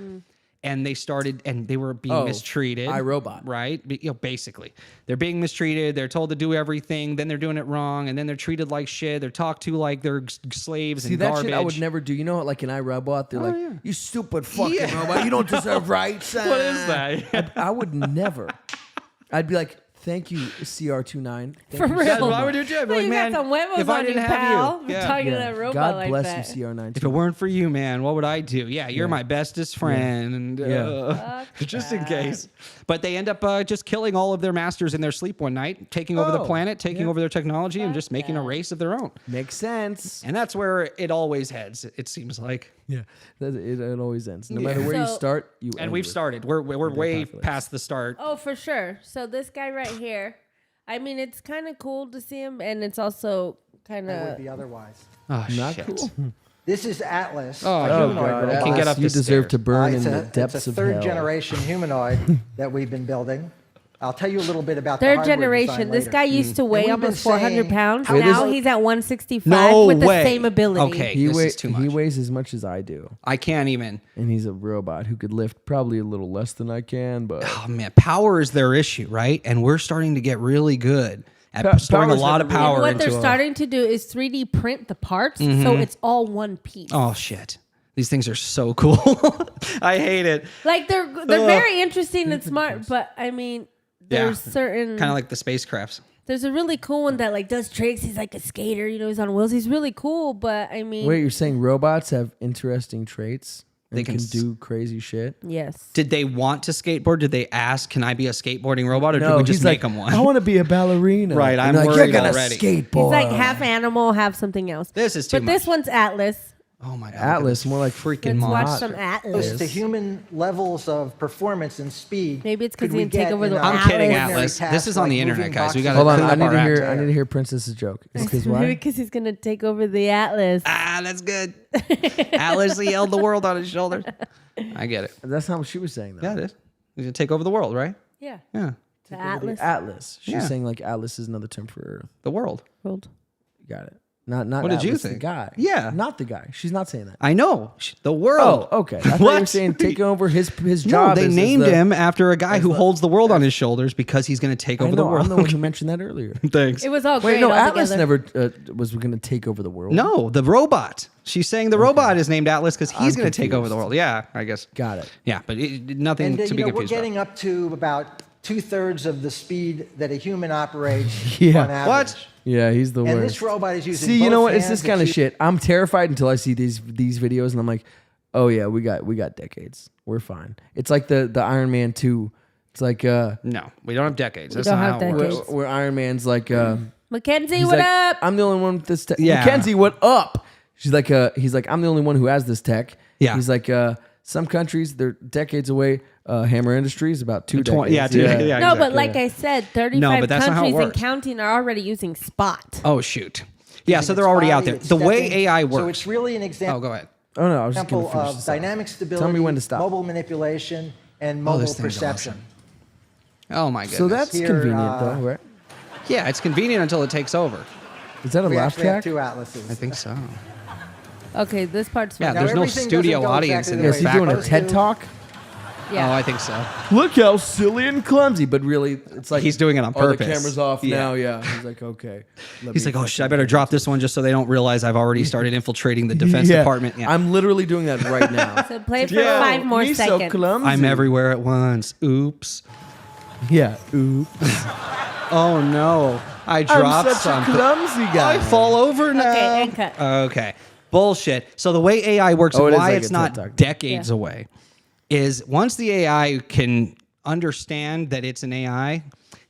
[SPEAKER 3] And they were being mistreated.
[SPEAKER 2] iRobot.
[SPEAKER 3] Right? Basically. They're being mistreated. They're told to do everything. Then they're doing it wrong. And then they're treated like shit. They're talked to like they're slaves
[SPEAKER 2] See,
[SPEAKER 3] and
[SPEAKER 2] that
[SPEAKER 3] garbage.
[SPEAKER 2] shit I would never do. You know, like in iRobot, they're like, you stupid fucking robot. You don't deserve rights.
[SPEAKER 3] What is that?
[SPEAKER 2] I would never. I'd be like, thank you, CR29. Thank
[SPEAKER 4] For
[SPEAKER 2] you
[SPEAKER 4] real.
[SPEAKER 3] That's
[SPEAKER 2] so
[SPEAKER 3] what I
[SPEAKER 2] much.
[SPEAKER 3] would do too. I'd be
[SPEAKER 4] Well,
[SPEAKER 3] like,
[SPEAKER 4] you
[SPEAKER 3] man,
[SPEAKER 4] got some huevos
[SPEAKER 3] if I
[SPEAKER 4] on
[SPEAKER 3] didn't
[SPEAKER 4] you,
[SPEAKER 3] have
[SPEAKER 4] pal.
[SPEAKER 3] you,
[SPEAKER 4] For
[SPEAKER 3] yeah.
[SPEAKER 4] talking to that robot
[SPEAKER 2] God
[SPEAKER 4] like
[SPEAKER 2] bless
[SPEAKER 4] that.
[SPEAKER 2] you, CR9.
[SPEAKER 3] If it weren't for you, man, what would I do? Yeah, you're my bestest friend.
[SPEAKER 2] Yeah.
[SPEAKER 3] Just in case. But they end up just killing all of their masters in their sleep one night, taking over the
[SPEAKER 2] Oh,
[SPEAKER 3] planet, taking over their technology, and just making a race of their own.
[SPEAKER 2] Makes sense.
[SPEAKER 3] And that's where it always heads, it seems like.
[SPEAKER 2] Yeah, it always ends. No matter where you
[SPEAKER 4] So-
[SPEAKER 2] start, you
[SPEAKER 3] And
[SPEAKER 2] end
[SPEAKER 3] we've
[SPEAKER 2] with-
[SPEAKER 3] started. We're way
[SPEAKER 2] populace.
[SPEAKER 3] past the start.
[SPEAKER 4] Oh, for sure. So this guy right here, I mean, it's kind of cool to see him, and it's also kind
[SPEAKER 6] It would
[SPEAKER 4] of
[SPEAKER 6] be otherwise.
[SPEAKER 3] Oh,
[SPEAKER 2] Not
[SPEAKER 3] shit.
[SPEAKER 2] cool.
[SPEAKER 6] This is Atlas.
[SPEAKER 3] Oh,
[SPEAKER 6] a
[SPEAKER 2] Oh
[SPEAKER 6] humanoid
[SPEAKER 2] god,
[SPEAKER 6] robot.
[SPEAKER 3] can get up
[SPEAKER 2] you
[SPEAKER 3] the
[SPEAKER 2] deserve
[SPEAKER 3] stairs.
[SPEAKER 2] to burn in
[SPEAKER 6] It's
[SPEAKER 2] the
[SPEAKER 6] a
[SPEAKER 2] depths of
[SPEAKER 6] third
[SPEAKER 2] hell.
[SPEAKER 6] generation humanoid that we've been building. I'll tell you a little bit about
[SPEAKER 4] third
[SPEAKER 6] the hardware
[SPEAKER 4] generation.
[SPEAKER 6] design
[SPEAKER 4] This
[SPEAKER 6] later.
[SPEAKER 4] guy used to weigh
[SPEAKER 6] we've been
[SPEAKER 4] almost 400
[SPEAKER 6] saying
[SPEAKER 4] pounds.
[SPEAKER 6] how
[SPEAKER 4] Now
[SPEAKER 6] this-
[SPEAKER 4] he's at 165
[SPEAKER 3] No
[SPEAKER 4] with the
[SPEAKER 3] way.
[SPEAKER 4] same ability.
[SPEAKER 3] Okay.
[SPEAKER 2] He,
[SPEAKER 3] This
[SPEAKER 2] weigh-
[SPEAKER 3] is too
[SPEAKER 2] he
[SPEAKER 3] much.
[SPEAKER 2] weighs as much as I do,
[SPEAKER 3] I can't even.
[SPEAKER 2] and he's a robot who could lift probably a little less than I can. But
[SPEAKER 3] Oh man, power is their issue, right? And we're starting to get really good at storing a
[SPEAKER 2] power's
[SPEAKER 3] lot of
[SPEAKER 2] never really-
[SPEAKER 3] power
[SPEAKER 4] And what
[SPEAKER 3] into
[SPEAKER 4] they're starting to do is 3D print the parts, so it's all one piece.
[SPEAKER 3] Oh shit. These things are so cool. I hate it.
[SPEAKER 4] Like they're very interesting and smart, but I mean, there's certain
[SPEAKER 3] kind of like the spacecrafts.
[SPEAKER 4] There's a really cool one that like does tricks. He's like a skater, you know, he's on wheels. He's really cool, but I mean,
[SPEAKER 2] Wait, you're saying robots have interesting traits? And
[SPEAKER 3] They
[SPEAKER 2] can
[SPEAKER 3] can
[SPEAKER 2] do crazy shit?
[SPEAKER 4] yes.
[SPEAKER 3] Did they want to skateboard? Did they ask, "Can I be a skateboarding robot?" Or did we just
[SPEAKER 2] he's
[SPEAKER 3] make
[SPEAKER 2] like,
[SPEAKER 3] them one?
[SPEAKER 2] I want to be a ballerina.
[SPEAKER 3] Right,
[SPEAKER 2] And
[SPEAKER 3] I'm
[SPEAKER 2] they're like,
[SPEAKER 3] worried
[SPEAKER 2] you're gonna
[SPEAKER 3] already.
[SPEAKER 2] skateboard.
[SPEAKER 4] He's like half animal, half something else.
[SPEAKER 3] This is too
[SPEAKER 4] But this
[SPEAKER 3] much.
[SPEAKER 4] one's Atlas.
[SPEAKER 3] Oh my god.
[SPEAKER 2] Atlas, more like
[SPEAKER 3] freaking
[SPEAKER 4] Let's watch
[SPEAKER 3] monster.
[SPEAKER 4] some
[SPEAKER 6] Close
[SPEAKER 4] Atlas.
[SPEAKER 6] to human levels of performance and speed.
[SPEAKER 4] Maybe it's 'cause
[SPEAKER 6] could
[SPEAKER 4] he
[SPEAKER 6] we
[SPEAKER 4] didn't take
[SPEAKER 6] get
[SPEAKER 4] over
[SPEAKER 6] in
[SPEAKER 4] the
[SPEAKER 6] a
[SPEAKER 3] I'm kidding,
[SPEAKER 6] ordinary
[SPEAKER 3] Atlas.
[SPEAKER 6] task
[SPEAKER 3] This is on
[SPEAKER 6] like
[SPEAKER 3] the internet,
[SPEAKER 6] moving
[SPEAKER 3] guys. We
[SPEAKER 6] boxes?
[SPEAKER 3] gotta
[SPEAKER 2] Hold on,
[SPEAKER 3] clean
[SPEAKER 2] I
[SPEAKER 3] up
[SPEAKER 2] need
[SPEAKER 3] our
[SPEAKER 2] to
[SPEAKER 3] act
[SPEAKER 2] hear.
[SPEAKER 3] here.
[SPEAKER 2] I need to hear Princess's joke. Is because
[SPEAKER 4] Maybe
[SPEAKER 2] why?
[SPEAKER 4] because he's gonna take over the Atlas.
[SPEAKER 3] That's good. Atlas, he held the world on his shoulders. I get it.
[SPEAKER 2] That's not what she was saying though.
[SPEAKER 3] Yeah, it is. He's gonna take over the world, right?
[SPEAKER 4] Yeah.
[SPEAKER 3] Yeah,
[SPEAKER 4] The Atlas.
[SPEAKER 2] Atlas. She's
[SPEAKER 3] Yeah.
[SPEAKER 2] saying like Atlas is another term for Earth.
[SPEAKER 3] the world.
[SPEAKER 4] World.
[SPEAKER 2] You got it. Not
[SPEAKER 3] What did you
[SPEAKER 2] Atlas,
[SPEAKER 3] think?
[SPEAKER 2] The guy.
[SPEAKER 3] Yeah.
[SPEAKER 2] Not the guy. She's not saying that.
[SPEAKER 3] I know the world.
[SPEAKER 2] Oh, okay. I thought you were
[SPEAKER 3] What?
[SPEAKER 2] saying taking over his
[SPEAKER 3] No,
[SPEAKER 2] job.
[SPEAKER 3] they
[SPEAKER 2] as
[SPEAKER 3] named
[SPEAKER 2] the,
[SPEAKER 3] him after a guy who holds the world on his shoulders because he's going to take
[SPEAKER 2] I
[SPEAKER 3] over
[SPEAKER 2] know.
[SPEAKER 3] the world.
[SPEAKER 2] I'm the one who mentioned that earlier.
[SPEAKER 3] Thanks.
[SPEAKER 4] It was all
[SPEAKER 2] Wait,
[SPEAKER 4] great.
[SPEAKER 2] no.
[SPEAKER 4] all
[SPEAKER 2] Atlas
[SPEAKER 4] together.
[SPEAKER 2] never was going to take over the world.
[SPEAKER 3] No, the robot. She's saying the robot is named Atlas because he's
[SPEAKER 2] I'm
[SPEAKER 3] going to take over the
[SPEAKER 2] confused.
[SPEAKER 3] world. Yeah, I guess.
[SPEAKER 2] Got it.
[SPEAKER 3] Yeah, but nothing
[SPEAKER 6] And
[SPEAKER 3] to be
[SPEAKER 6] we're
[SPEAKER 3] confused
[SPEAKER 6] getting
[SPEAKER 3] about.
[SPEAKER 6] up to about 2/3 of the speed that a human operates
[SPEAKER 2] Yeah.
[SPEAKER 6] on average.
[SPEAKER 3] What?
[SPEAKER 2] Yeah, he's the
[SPEAKER 6] And
[SPEAKER 2] worst.
[SPEAKER 6] this robot is using
[SPEAKER 2] See, you
[SPEAKER 6] both
[SPEAKER 2] know what? It's
[SPEAKER 6] hands
[SPEAKER 2] this kind of
[SPEAKER 6] to
[SPEAKER 2] shit. I'm terrified until I see these videos, and I'm like, oh yeah, we got decades. We're fine. It's like the Iron Man 2. It's like
[SPEAKER 3] No, we don't have decades. That's
[SPEAKER 4] don't
[SPEAKER 3] not
[SPEAKER 4] have
[SPEAKER 3] how it
[SPEAKER 4] decades.
[SPEAKER 3] works.
[SPEAKER 2] where Iron Man's like
[SPEAKER 4] Mackenzie,
[SPEAKER 2] he's
[SPEAKER 4] what
[SPEAKER 2] like,
[SPEAKER 4] up?
[SPEAKER 2] I'm the only one with this tech.
[SPEAKER 3] Yeah.
[SPEAKER 2] Mackenzie, what up? He's like I'm the only one who has this tech.
[SPEAKER 3] Yeah.
[SPEAKER 2] He's like some countries they're decades away. Hammer Industries about 2
[SPEAKER 3] 20
[SPEAKER 2] decades.
[SPEAKER 3] yeah,
[SPEAKER 4] no,
[SPEAKER 3] exactly.
[SPEAKER 4] but like I said, 35
[SPEAKER 3] but that's not how it
[SPEAKER 4] countries and
[SPEAKER 3] works.
[SPEAKER 4] counting are already using Spot.
[SPEAKER 3] Oh shoot. Yeah, so
[SPEAKER 6] using
[SPEAKER 3] they're
[SPEAKER 6] its
[SPEAKER 3] already out
[SPEAKER 6] body,
[SPEAKER 3] there.
[SPEAKER 6] its
[SPEAKER 3] The way
[SPEAKER 6] stepping.
[SPEAKER 3] AI
[SPEAKER 6] So
[SPEAKER 3] works.
[SPEAKER 6] it's really an
[SPEAKER 3] Oh,
[SPEAKER 6] example
[SPEAKER 3] go ahead.
[SPEAKER 2] Oh no, I was just gonna finish
[SPEAKER 6] of
[SPEAKER 2] this up.
[SPEAKER 6] dynamic stability,
[SPEAKER 2] Tell me when to stop.
[SPEAKER 6] mobile manipulation, and
[SPEAKER 3] Oh,
[SPEAKER 6] mobile
[SPEAKER 3] this thing's
[SPEAKER 6] perception.
[SPEAKER 3] Oh my goodness.
[SPEAKER 2] So that's
[SPEAKER 6] Here,
[SPEAKER 2] convenient though, right?
[SPEAKER 3] yeah, it's convenient until it takes over.
[SPEAKER 2] Is that a
[SPEAKER 6] We
[SPEAKER 2] laugh
[SPEAKER 6] actually have
[SPEAKER 2] track?
[SPEAKER 6] 2 atlases.
[SPEAKER 3] I think so.
[SPEAKER 4] Okay, this part's
[SPEAKER 3] Yeah,
[SPEAKER 4] fine.
[SPEAKER 6] Now,
[SPEAKER 3] there's no
[SPEAKER 6] everything
[SPEAKER 3] studio
[SPEAKER 6] doesn't go
[SPEAKER 3] audience
[SPEAKER 6] exactly
[SPEAKER 3] in
[SPEAKER 6] the
[SPEAKER 3] the
[SPEAKER 2] Is
[SPEAKER 6] way
[SPEAKER 2] he
[SPEAKER 6] it's
[SPEAKER 2] doing a
[SPEAKER 6] supposed
[SPEAKER 2] TED
[SPEAKER 6] to.
[SPEAKER 2] talk?
[SPEAKER 4] Yeah.
[SPEAKER 3] Oh, I think so.
[SPEAKER 2] Look how silly and clumsy, but really, it's like
[SPEAKER 3] He's doing it on
[SPEAKER 2] Oh, the
[SPEAKER 3] purpose.
[SPEAKER 2] camera's off
[SPEAKER 3] Yeah.
[SPEAKER 2] now. Yeah, he's like, okay.
[SPEAKER 3] He's like, oh shit, I better drop this one just so they don't realize I've already started infiltrating the Defense Department. Yeah.
[SPEAKER 2] I'm literally doing that right now.
[SPEAKER 4] So play for
[SPEAKER 2] Yeah.
[SPEAKER 4] 5 more
[SPEAKER 2] He's
[SPEAKER 4] seconds.
[SPEAKER 2] So clumsy.
[SPEAKER 3] I'm everywhere at once. Oops.
[SPEAKER 2] Yeah. Oops.
[SPEAKER 3] Oh no. I
[SPEAKER 2] I'm
[SPEAKER 3] dropped
[SPEAKER 2] such
[SPEAKER 3] something.
[SPEAKER 2] a clumsy guy.
[SPEAKER 3] I fall over now.
[SPEAKER 4] Okay, and cut.
[SPEAKER 3] Okay. Bullshit. So the way AI works
[SPEAKER 2] Oh,
[SPEAKER 3] and
[SPEAKER 2] it is
[SPEAKER 3] why
[SPEAKER 2] like
[SPEAKER 3] it's
[SPEAKER 2] a
[SPEAKER 3] not
[SPEAKER 2] TED Talk.
[SPEAKER 3] decades
[SPEAKER 4] Yeah.
[SPEAKER 3] away is once the AI can understand that it's an AI,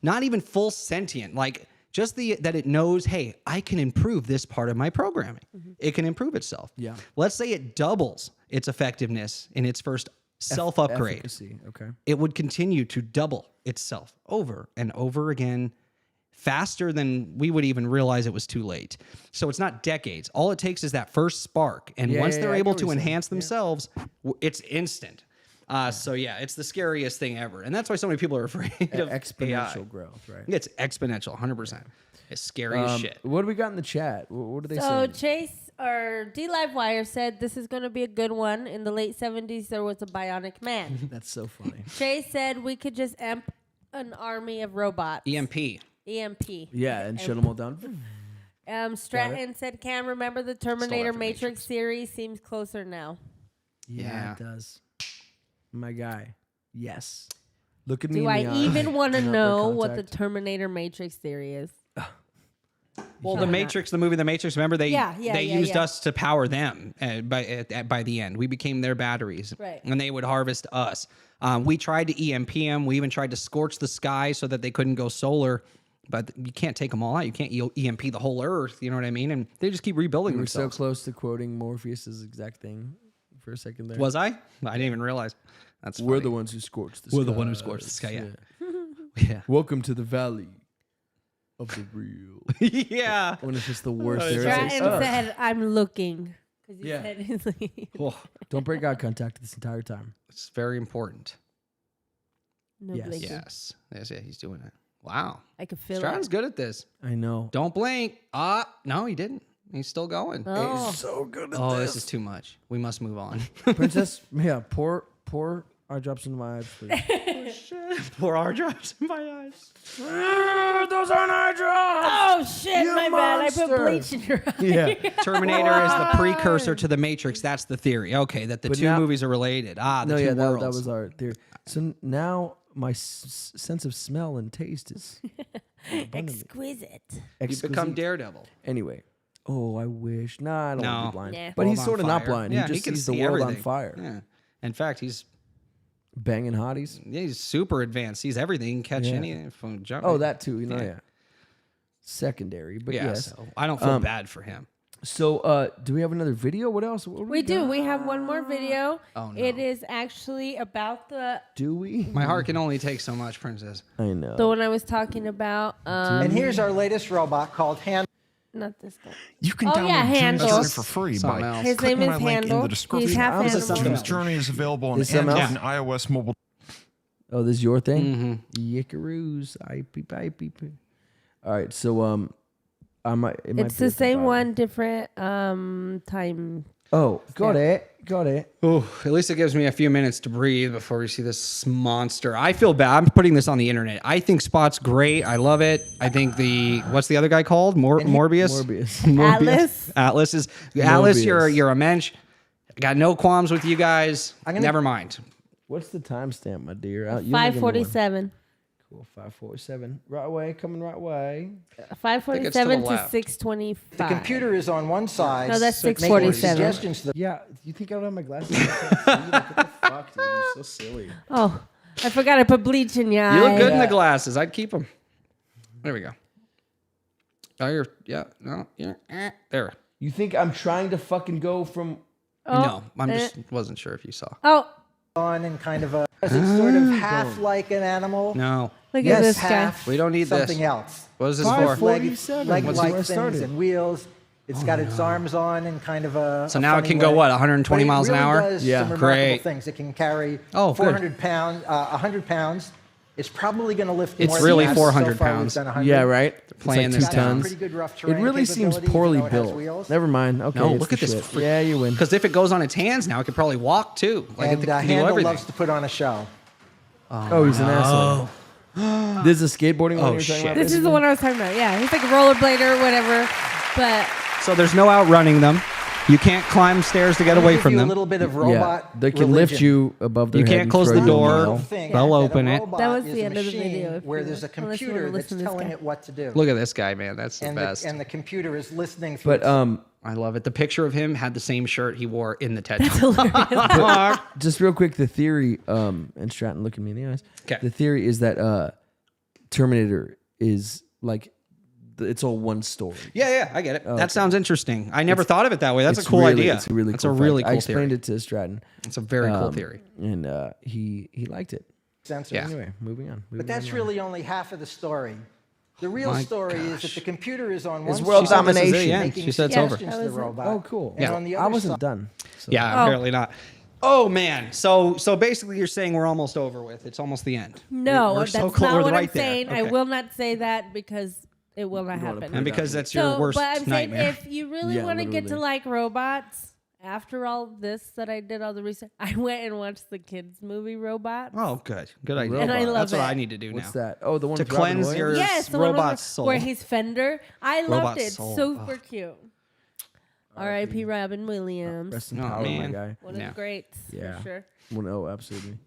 [SPEAKER 3] not even full sentient, like just that it knows, hey, I can improve this part of my programming. It can improve itself.
[SPEAKER 2] Yeah.
[SPEAKER 3] Let's say it doubles its effectiveness in its first self upgrade.
[SPEAKER 2] Efficacy. Okay.
[SPEAKER 3] It would continue to double itself over and over again faster than we would even realize it was too late. So it's not decades. All it takes is that first spark. And
[SPEAKER 2] Yeah,
[SPEAKER 3] once
[SPEAKER 2] yeah,
[SPEAKER 3] they're
[SPEAKER 2] I
[SPEAKER 3] able
[SPEAKER 2] get what
[SPEAKER 3] to
[SPEAKER 2] you're saying.
[SPEAKER 3] enhance themselves, it's instant. So yeah, it's the scariest thing ever. And that's why so many people are afraid of
[SPEAKER 2] Exponential
[SPEAKER 3] AI.
[SPEAKER 2] growth, right?
[SPEAKER 3] It's exponential, 100%. It's scary as shit.
[SPEAKER 2] What do we got in the chat? What do they
[SPEAKER 4] So
[SPEAKER 2] say?
[SPEAKER 4] Chase or D Livewire said this is going to be a good one. In the late 70s, there was a bionic man.
[SPEAKER 2] That's so funny.
[SPEAKER 4] Chase said we could just amp an army of robots.
[SPEAKER 3] EMP.
[SPEAKER 4] EMP.
[SPEAKER 2] Yeah, and shut them all down.
[SPEAKER 4] Stratton said, "Can remember the Terminator
[SPEAKER 3] from
[SPEAKER 4] Matrix
[SPEAKER 3] Matrix.
[SPEAKER 4] series seems closer now."
[SPEAKER 3] Yeah.
[SPEAKER 2] It does. My guy. Yes. Look at me.
[SPEAKER 4] Do
[SPEAKER 2] in
[SPEAKER 4] I
[SPEAKER 2] the eye.
[SPEAKER 4] even want to
[SPEAKER 2] Make eye
[SPEAKER 4] know what the
[SPEAKER 2] contact.
[SPEAKER 4] Terminator Matrix theory is?
[SPEAKER 3] Well,
[SPEAKER 4] Sure
[SPEAKER 3] the
[SPEAKER 4] not.
[SPEAKER 3] Matrix, the movie The Matrix, remember they used
[SPEAKER 4] yeah.
[SPEAKER 3] us to power them by the end. We became their batteries.
[SPEAKER 4] Right.
[SPEAKER 3] And they would harvest us. We tried to EMP them. We even tried to scorch the sky so that they couldn't go solar. But you can't take them all out. You can't EMP the whole Earth. You know what I mean? And they just keep rebuilding
[SPEAKER 2] We were so
[SPEAKER 3] themselves.
[SPEAKER 2] close to quoting Morpheus's exact thing for a second there.
[SPEAKER 3] Was I? I didn't even realize. That's
[SPEAKER 2] We're
[SPEAKER 3] funny.
[SPEAKER 2] the ones who scorched the sky.
[SPEAKER 3] We're the one who scorched the sky, yeah.
[SPEAKER 2] Welcome to the valley of the real.
[SPEAKER 3] Yeah.
[SPEAKER 2] When it's just the worst. there is,
[SPEAKER 4] Stratton
[SPEAKER 2] like,
[SPEAKER 4] said, "I'm looking." Because he
[SPEAKER 2] Yeah.
[SPEAKER 4] said he's like,
[SPEAKER 3] Oh,
[SPEAKER 2] don't break eye contact this entire time.
[SPEAKER 3] it's very important.
[SPEAKER 4] no
[SPEAKER 2] Yes.
[SPEAKER 4] blinking.
[SPEAKER 3] Yes. Yes, yeah, he's doing it. Wow.
[SPEAKER 4] I could feel
[SPEAKER 3] Stratton's
[SPEAKER 4] it.
[SPEAKER 3] good at this.
[SPEAKER 2] I know.
[SPEAKER 3] Don't blink. No, he didn't. He's still going.
[SPEAKER 4] Oh,
[SPEAKER 2] So good at
[SPEAKER 3] Oh, this is too much. We must move on.
[SPEAKER 2] Princess, yeah, pour Eye drops in my eyes, please.
[SPEAKER 3] Pour eye drops in my eyes.
[SPEAKER 2] Those aren't eye drops.
[SPEAKER 4] Oh shit,
[SPEAKER 2] You
[SPEAKER 4] my bad. I
[SPEAKER 2] monster.
[SPEAKER 4] put bleach in your eye.
[SPEAKER 2] Yeah.
[SPEAKER 3] Terminator is the precursor to the Matrix. That's the theory. Okay, that the
[SPEAKER 2] But
[SPEAKER 3] two
[SPEAKER 2] now-
[SPEAKER 3] movies are related. The
[SPEAKER 2] No,
[SPEAKER 3] two
[SPEAKER 2] yeah,
[SPEAKER 3] worlds.
[SPEAKER 2] that was our theory. So now my sense of smell and taste is
[SPEAKER 4] Exquisite.
[SPEAKER 3] You
[SPEAKER 2] exquisite.
[SPEAKER 3] become Daredevil.
[SPEAKER 2] Anyway. Oh, I wish. Nah, I don't want to
[SPEAKER 3] No.
[SPEAKER 2] be blind.
[SPEAKER 4] Nah.
[SPEAKER 2] But he's
[SPEAKER 3] World
[SPEAKER 2] sort of
[SPEAKER 3] on
[SPEAKER 2] not
[SPEAKER 3] fire.
[SPEAKER 2] blind.
[SPEAKER 3] Yeah,
[SPEAKER 2] he just
[SPEAKER 3] can
[SPEAKER 2] sees the
[SPEAKER 3] see
[SPEAKER 2] world on
[SPEAKER 3] everything.
[SPEAKER 2] fire.
[SPEAKER 3] Yeah. In fact, he's
[SPEAKER 2] Banging hotties.
[SPEAKER 3] super advanced. Sees everything. He can catch
[SPEAKER 2] Yeah.
[SPEAKER 3] anything from jumping.
[SPEAKER 2] Oh, that too.
[SPEAKER 3] Yeah.
[SPEAKER 2] Yeah. Secondary, but
[SPEAKER 3] Yeah,
[SPEAKER 2] yes.
[SPEAKER 3] so I don't feel bad for him.
[SPEAKER 2] So, do we have another video? What else? What
[SPEAKER 4] We do.
[SPEAKER 2] got?
[SPEAKER 4] We have one more video.
[SPEAKER 3] Oh, no.
[SPEAKER 4] It is actually about the
[SPEAKER 2] Do we?
[SPEAKER 3] My heart can only take so much, Princess.
[SPEAKER 2] I know.
[SPEAKER 4] one I was talking about.
[SPEAKER 6] And here's our latest robot called
[SPEAKER 4] Not this guy.
[SPEAKER 7] You can
[SPEAKER 4] Oh,
[SPEAKER 7] download
[SPEAKER 4] yeah,
[SPEAKER 7] Journey's
[SPEAKER 4] Handle.
[SPEAKER 7] Journey for free
[SPEAKER 3] Something
[SPEAKER 7] by
[SPEAKER 3] else.
[SPEAKER 4] His
[SPEAKER 7] clicking
[SPEAKER 4] name
[SPEAKER 7] my
[SPEAKER 4] is
[SPEAKER 7] link in
[SPEAKER 4] Handle.
[SPEAKER 7] the description.
[SPEAKER 4] He's half
[SPEAKER 2] This is
[SPEAKER 4] animal.
[SPEAKER 7] Journey's Journey is available on
[SPEAKER 2] This something
[SPEAKER 7] Android
[SPEAKER 2] else?
[SPEAKER 7] and iOS mobile.
[SPEAKER 2] Oh, this is your thing? Yickaroos. All right, so I might. It might
[SPEAKER 4] It's
[SPEAKER 2] be
[SPEAKER 4] the
[SPEAKER 2] a
[SPEAKER 4] same
[SPEAKER 2] provider.
[SPEAKER 4] one, different time.
[SPEAKER 2] Oh, got it.
[SPEAKER 3] Oh, at least it gives me a few minutes to breathe before we see this monster. I feel bad. I'm putting this on the internet. I think Spot's great. I love it. I think what's the other guy called? Morbius.
[SPEAKER 2] Morbius.
[SPEAKER 4] Atlas.
[SPEAKER 3] Atlas,
[SPEAKER 2] Morbius.
[SPEAKER 3] you're a mensch. I got no qualms with you guys. Never mind.
[SPEAKER 2] What's the timestamp, my dear? You only give me one.
[SPEAKER 4] 5:47.
[SPEAKER 2] Cool, 5:47. Right away, coming right way.
[SPEAKER 4] 5:47 to
[SPEAKER 3] left.
[SPEAKER 4] 6:25.
[SPEAKER 6] The computer is on one side.
[SPEAKER 4] No, that's
[SPEAKER 6] making
[SPEAKER 4] 6:47.
[SPEAKER 6] suggestions to the
[SPEAKER 2] Yeah, you think I don't have my glasses? I can't see? Like, what the fuck, dude? You're so silly.
[SPEAKER 4] Oh, I forgot I put bleach in your eye.
[SPEAKER 3] You look good in the
[SPEAKER 2] Yeah.
[SPEAKER 3] glasses. I'd keep them. There we go. Oh, there.
[SPEAKER 2] You think I'm trying to fucking go from?
[SPEAKER 3] No, I just wasn't sure if you saw.
[SPEAKER 4] Oh,
[SPEAKER 6] on and kind of a. It's sort of half like an animal.
[SPEAKER 3] No,
[SPEAKER 4] look
[SPEAKER 6] Yes,
[SPEAKER 4] at this guy.
[SPEAKER 6] half.
[SPEAKER 3] we don't need
[SPEAKER 6] something
[SPEAKER 3] this.
[SPEAKER 6] else.
[SPEAKER 3] What is this
[SPEAKER 2] Five
[SPEAKER 3] for?
[SPEAKER 2] four- 47.
[SPEAKER 6] Leg
[SPEAKER 2] What's
[SPEAKER 6] like
[SPEAKER 2] where I
[SPEAKER 6] things
[SPEAKER 2] started?
[SPEAKER 6] and wheels. It's got its arms on and kind of a.
[SPEAKER 3] So
[SPEAKER 6] a
[SPEAKER 3] now it
[SPEAKER 6] funny
[SPEAKER 3] can go,
[SPEAKER 6] way.
[SPEAKER 3] what, 120
[SPEAKER 6] But it
[SPEAKER 3] miles an
[SPEAKER 6] really
[SPEAKER 3] hour?
[SPEAKER 6] Does
[SPEAKER 2] Yeah.
[SPEAKER 6] some remarkable
[SPEAKER 3] Great.
[SPEAKER 6] things. It can carry
[SPEAKER 3] Oh, good.
[SPEAKER 6] 400 pounds, 100 pounds. It's probably going to lift
[SPEAKER 3] It's
[SPEAKER 6] more
[SPEAKER 3] really
[SPEAKER 6] than
[SPEAKER 3] 400
[SPEAKER 6] so far we've
[SPEAKER 3] pounds.
[SPEAKER 6] done 100.
[SPEAKER 2] Yeah, right.
[SPEAKER 3] playing
[SPEAKER 2] it's
[SPEAKER 3] this
[SPEAKER 2] like 2
[SPEAKER 3] down.
[SPEAKER 2] tons.
[SPEAKER 6] Pretty good rough
[SPEAKER 2] It
[SPEAKER 6] terrain
[SPEAKER 2] really seems
[SPEAKER 6] capability, even
[SPEAKER 2] poorly
[SPEAKER 6] though it has
[SPEAKER 2] built.
[SPEAKER 6] wheels.
[SPEAKER 2] Never mind. Okay,
[SPEAKER 3] No,
[SPEAKER 2] it's
[SPEAKER 3] look
[SPEAKER 2] the
[SPEAKER 3] at this
[SPEAKER 2] shit.
[SPEAKER 3] freak-
[SPEAKER 2] Yeah, you win.
[SPEAKER 3] Because if it goes on its hands now, it could probably walk too. Like it
[SPEAKER 6] And
[SPEAKER 3] can do
[SPEAKER 6] Handel
[SPEAKER 3] everything.
[SPEAKER 6] loves to put on a show.
[SPEAKER 2] Oh, he's an asshole. This is a skateboarding one you're
[SPEAKER 3] shit.
[SPEAKER 2] talking about?
[SPEAKER 4] This is the one I was talking about. Yeah, he's like a rollerblader or whatever. But
[SPEAKER 3] So there's no outrunning them. You can't climb stairs to get
[SPEAKER 6] Let me
[SPEAKER 3] away
[SPEAKER 6] give
[SPEAKER 3] from
[SPEAKER 6] you
[SPEAKER 3] them.
[SPEAKER 6] A little bit of
[SPEAKER 2] Yeah,
[SPEAKER 6] robot.
[SPEAKER 2] they can lift
[SPEAKER 6] religion.
[SPEAKER 2] you above their
[SPEAKER 3] You
[SPEAKER 2] head
[SPEAKER 3] can't
[SPEAKER 2] and
[SPEAKER 3] close
[SPEAKER 2] throw
[SPEAKER 3] the
[SPEAKER 2] you in
[SPEAKER 3] door.
[SPEAKER 2] hell.
[SPEAKER 6] Thing
[SPEAKER 3] They'll
[SPEAKER 6] that a
[SPEAKER 3] open it.
[SPEAKER 6] robot
[SPEAKER 4] That was
[SPEAKER 6] is
[SPEAKER 4] the
[SPEAKER 6] a
[SPEAKER 4] end of the
[SPEAKER 6] machine
[SPEAKER 4] video, if
[SPEAKER 6] where
[SPEAKER 4] you-
[SPEAKER 6] there's a
[SPEAKER 4] unless you wanna
[SPEAKER 6] computer that's
[SPEAKER 4] listen to this
[SPEAKER 6] telling
[SPEAKER 4] guy.
[SPEAKER 6] it what to do.
[SPEAKER 3] Look at this guy, man. That's the
[SPEAKER 6] and
[SPEAKER 3] best.
[SPEAKER 6] and the computer is listening through.
[SPEAKER 2] But
[SPEAKER 3] I love it. The picture of him had the same shirt he wore in the TED Talk.
[SPEAKER 2] just real quick, the theory, and Stratton, look at me in the eyes.
[SPEAKER 3] 'Kay.
[SPEAKER 2] The theory is that Terminator is like, it's all one story.
[SPEAKER 3] Yeah, I get it. That sounds interesting. I never thought of it that way. That's a
[SPEAKER 2] It's
[SPEAKER 3] cool
[SPEAKER 2] really-
[SPEAKER 3] idea.
[SPEAKER 2] It's a really
[SPEAKER 3] That's
[SPEAKER 2] cool
[SPEAKER 3] a really
[SPEAKER 2] fact.
[SPEAKER 3] cool
[SPEAKER 2] I explained
[SPEAKER 3] theory.
[SPEAKER 2] it to Stratton.
[SPEAKER 3] It's a very cool theory.
[SPEAKER 2] And he liked it.
[SPEAKER 6] sensors.
[SPEAKER 3] Yeah.
[SPEAKER 2] Anyway, moving on.
[SPEAKER 6] But that's really only half of the story. The real
[SPEAKER 3] My
[SPEAKER 6] story is that the computer is on one
[SPEAKER 2] It's world
[SPEAKER 6] side.
[SPEAKER 2] domination.
[SPEAKER 3] This is it, yeah.
[SPEAKER 6] making
[SPEAKER 3] She said it's
[SPEAKER 4] Yeah.
[SPEAKER 3] over.
[SPEAKER 6] suggestions
[SPEAKER 4] That
[SPEAKER 6] to the
[SPEAKER 4] was it.
[SPEAKER 6] robot.
[SPEAKER 2] Oh, cool.
[SPEAKER 6] And on the other
[SPEAKER 2] I wasn't
[SPEAKER 6] side,
[SPEAKER 2] done. So.
[SPEAKER 3] Yeah, apparently not. Oh man. So basically you're saying we're almost over with. It's almost the end.
[SPEAKER 4] no,
[SPEAKER 3] We're
[SPEAKER 4] that's
[SPEAKER 3] so close.
[SPEAKER 4] not
[SPEAKER 3] We're
[SPEAKER 4] what
[SPEAKER 3] right
[SPEAKER 4] I'm
[SPEAKER 3] there.
[SPEAKER 4] saying. I
[SPEAKER 3] Okay.
[SPEAKER 4] will not say that because it will not happen.
[SPEAKER 3] And because that's your worst
[SPEAKER 4] but I'm
[SPEAKER 3] nightmare.
[SPEAKER 4] saying if you really
[SPEAKER 2] Yeah,
[SPEAKER 4] want to get to
[SPEAKER 2] literally.
[SPEAKER 4] like robots, after all this that I did all the research, I went and watched the kids movie Robots.
[SPEAKER 3] Oh, good idea.
[SPEAKER 4] And I love
[SPEAKER 3] That's what
[SPEAKER 4] it.
[SPEAKER 3] I need to do
[SPEAKER 2] What's
[SPEAKER 3] now.
[SPEAKER 2] that? Oh, the one
[SPEAKER 3] To
[SPEAKER 2] with Robin
[SPEAKER 3] cleanse
[SPEAKER 2] Williams?
[SPEAKER 3] your
[SPEAKER 4] Yes, the one
[SPEAKER 3] robot
[SPEAKER 4] with-
[SPEAKER 3] soul.
[SPEAKER 4] where he's Fender. I
[SPEAKER 3] Robot
[SPEAKER 4] loved it.
[SPEAKER 3] soul.
[SPEAKER 4] Super cute. R.I.P. Robin Williams.
[SPEAKER 2] Rest in
[SPEAKER 3] Oh,
[SPEAKER 2] power, my
[SPEAKER 3] man.
[SPEAKER 2] guy.
[SPEAKER 4] One of
[SPEAKER 3] Yeah.
[SPEAKER 4] the greats,
[SPEAKER 2] Yeah.
[SPEAKER 4] for sure.
[SPEAKER 2] Well, no, absolutely.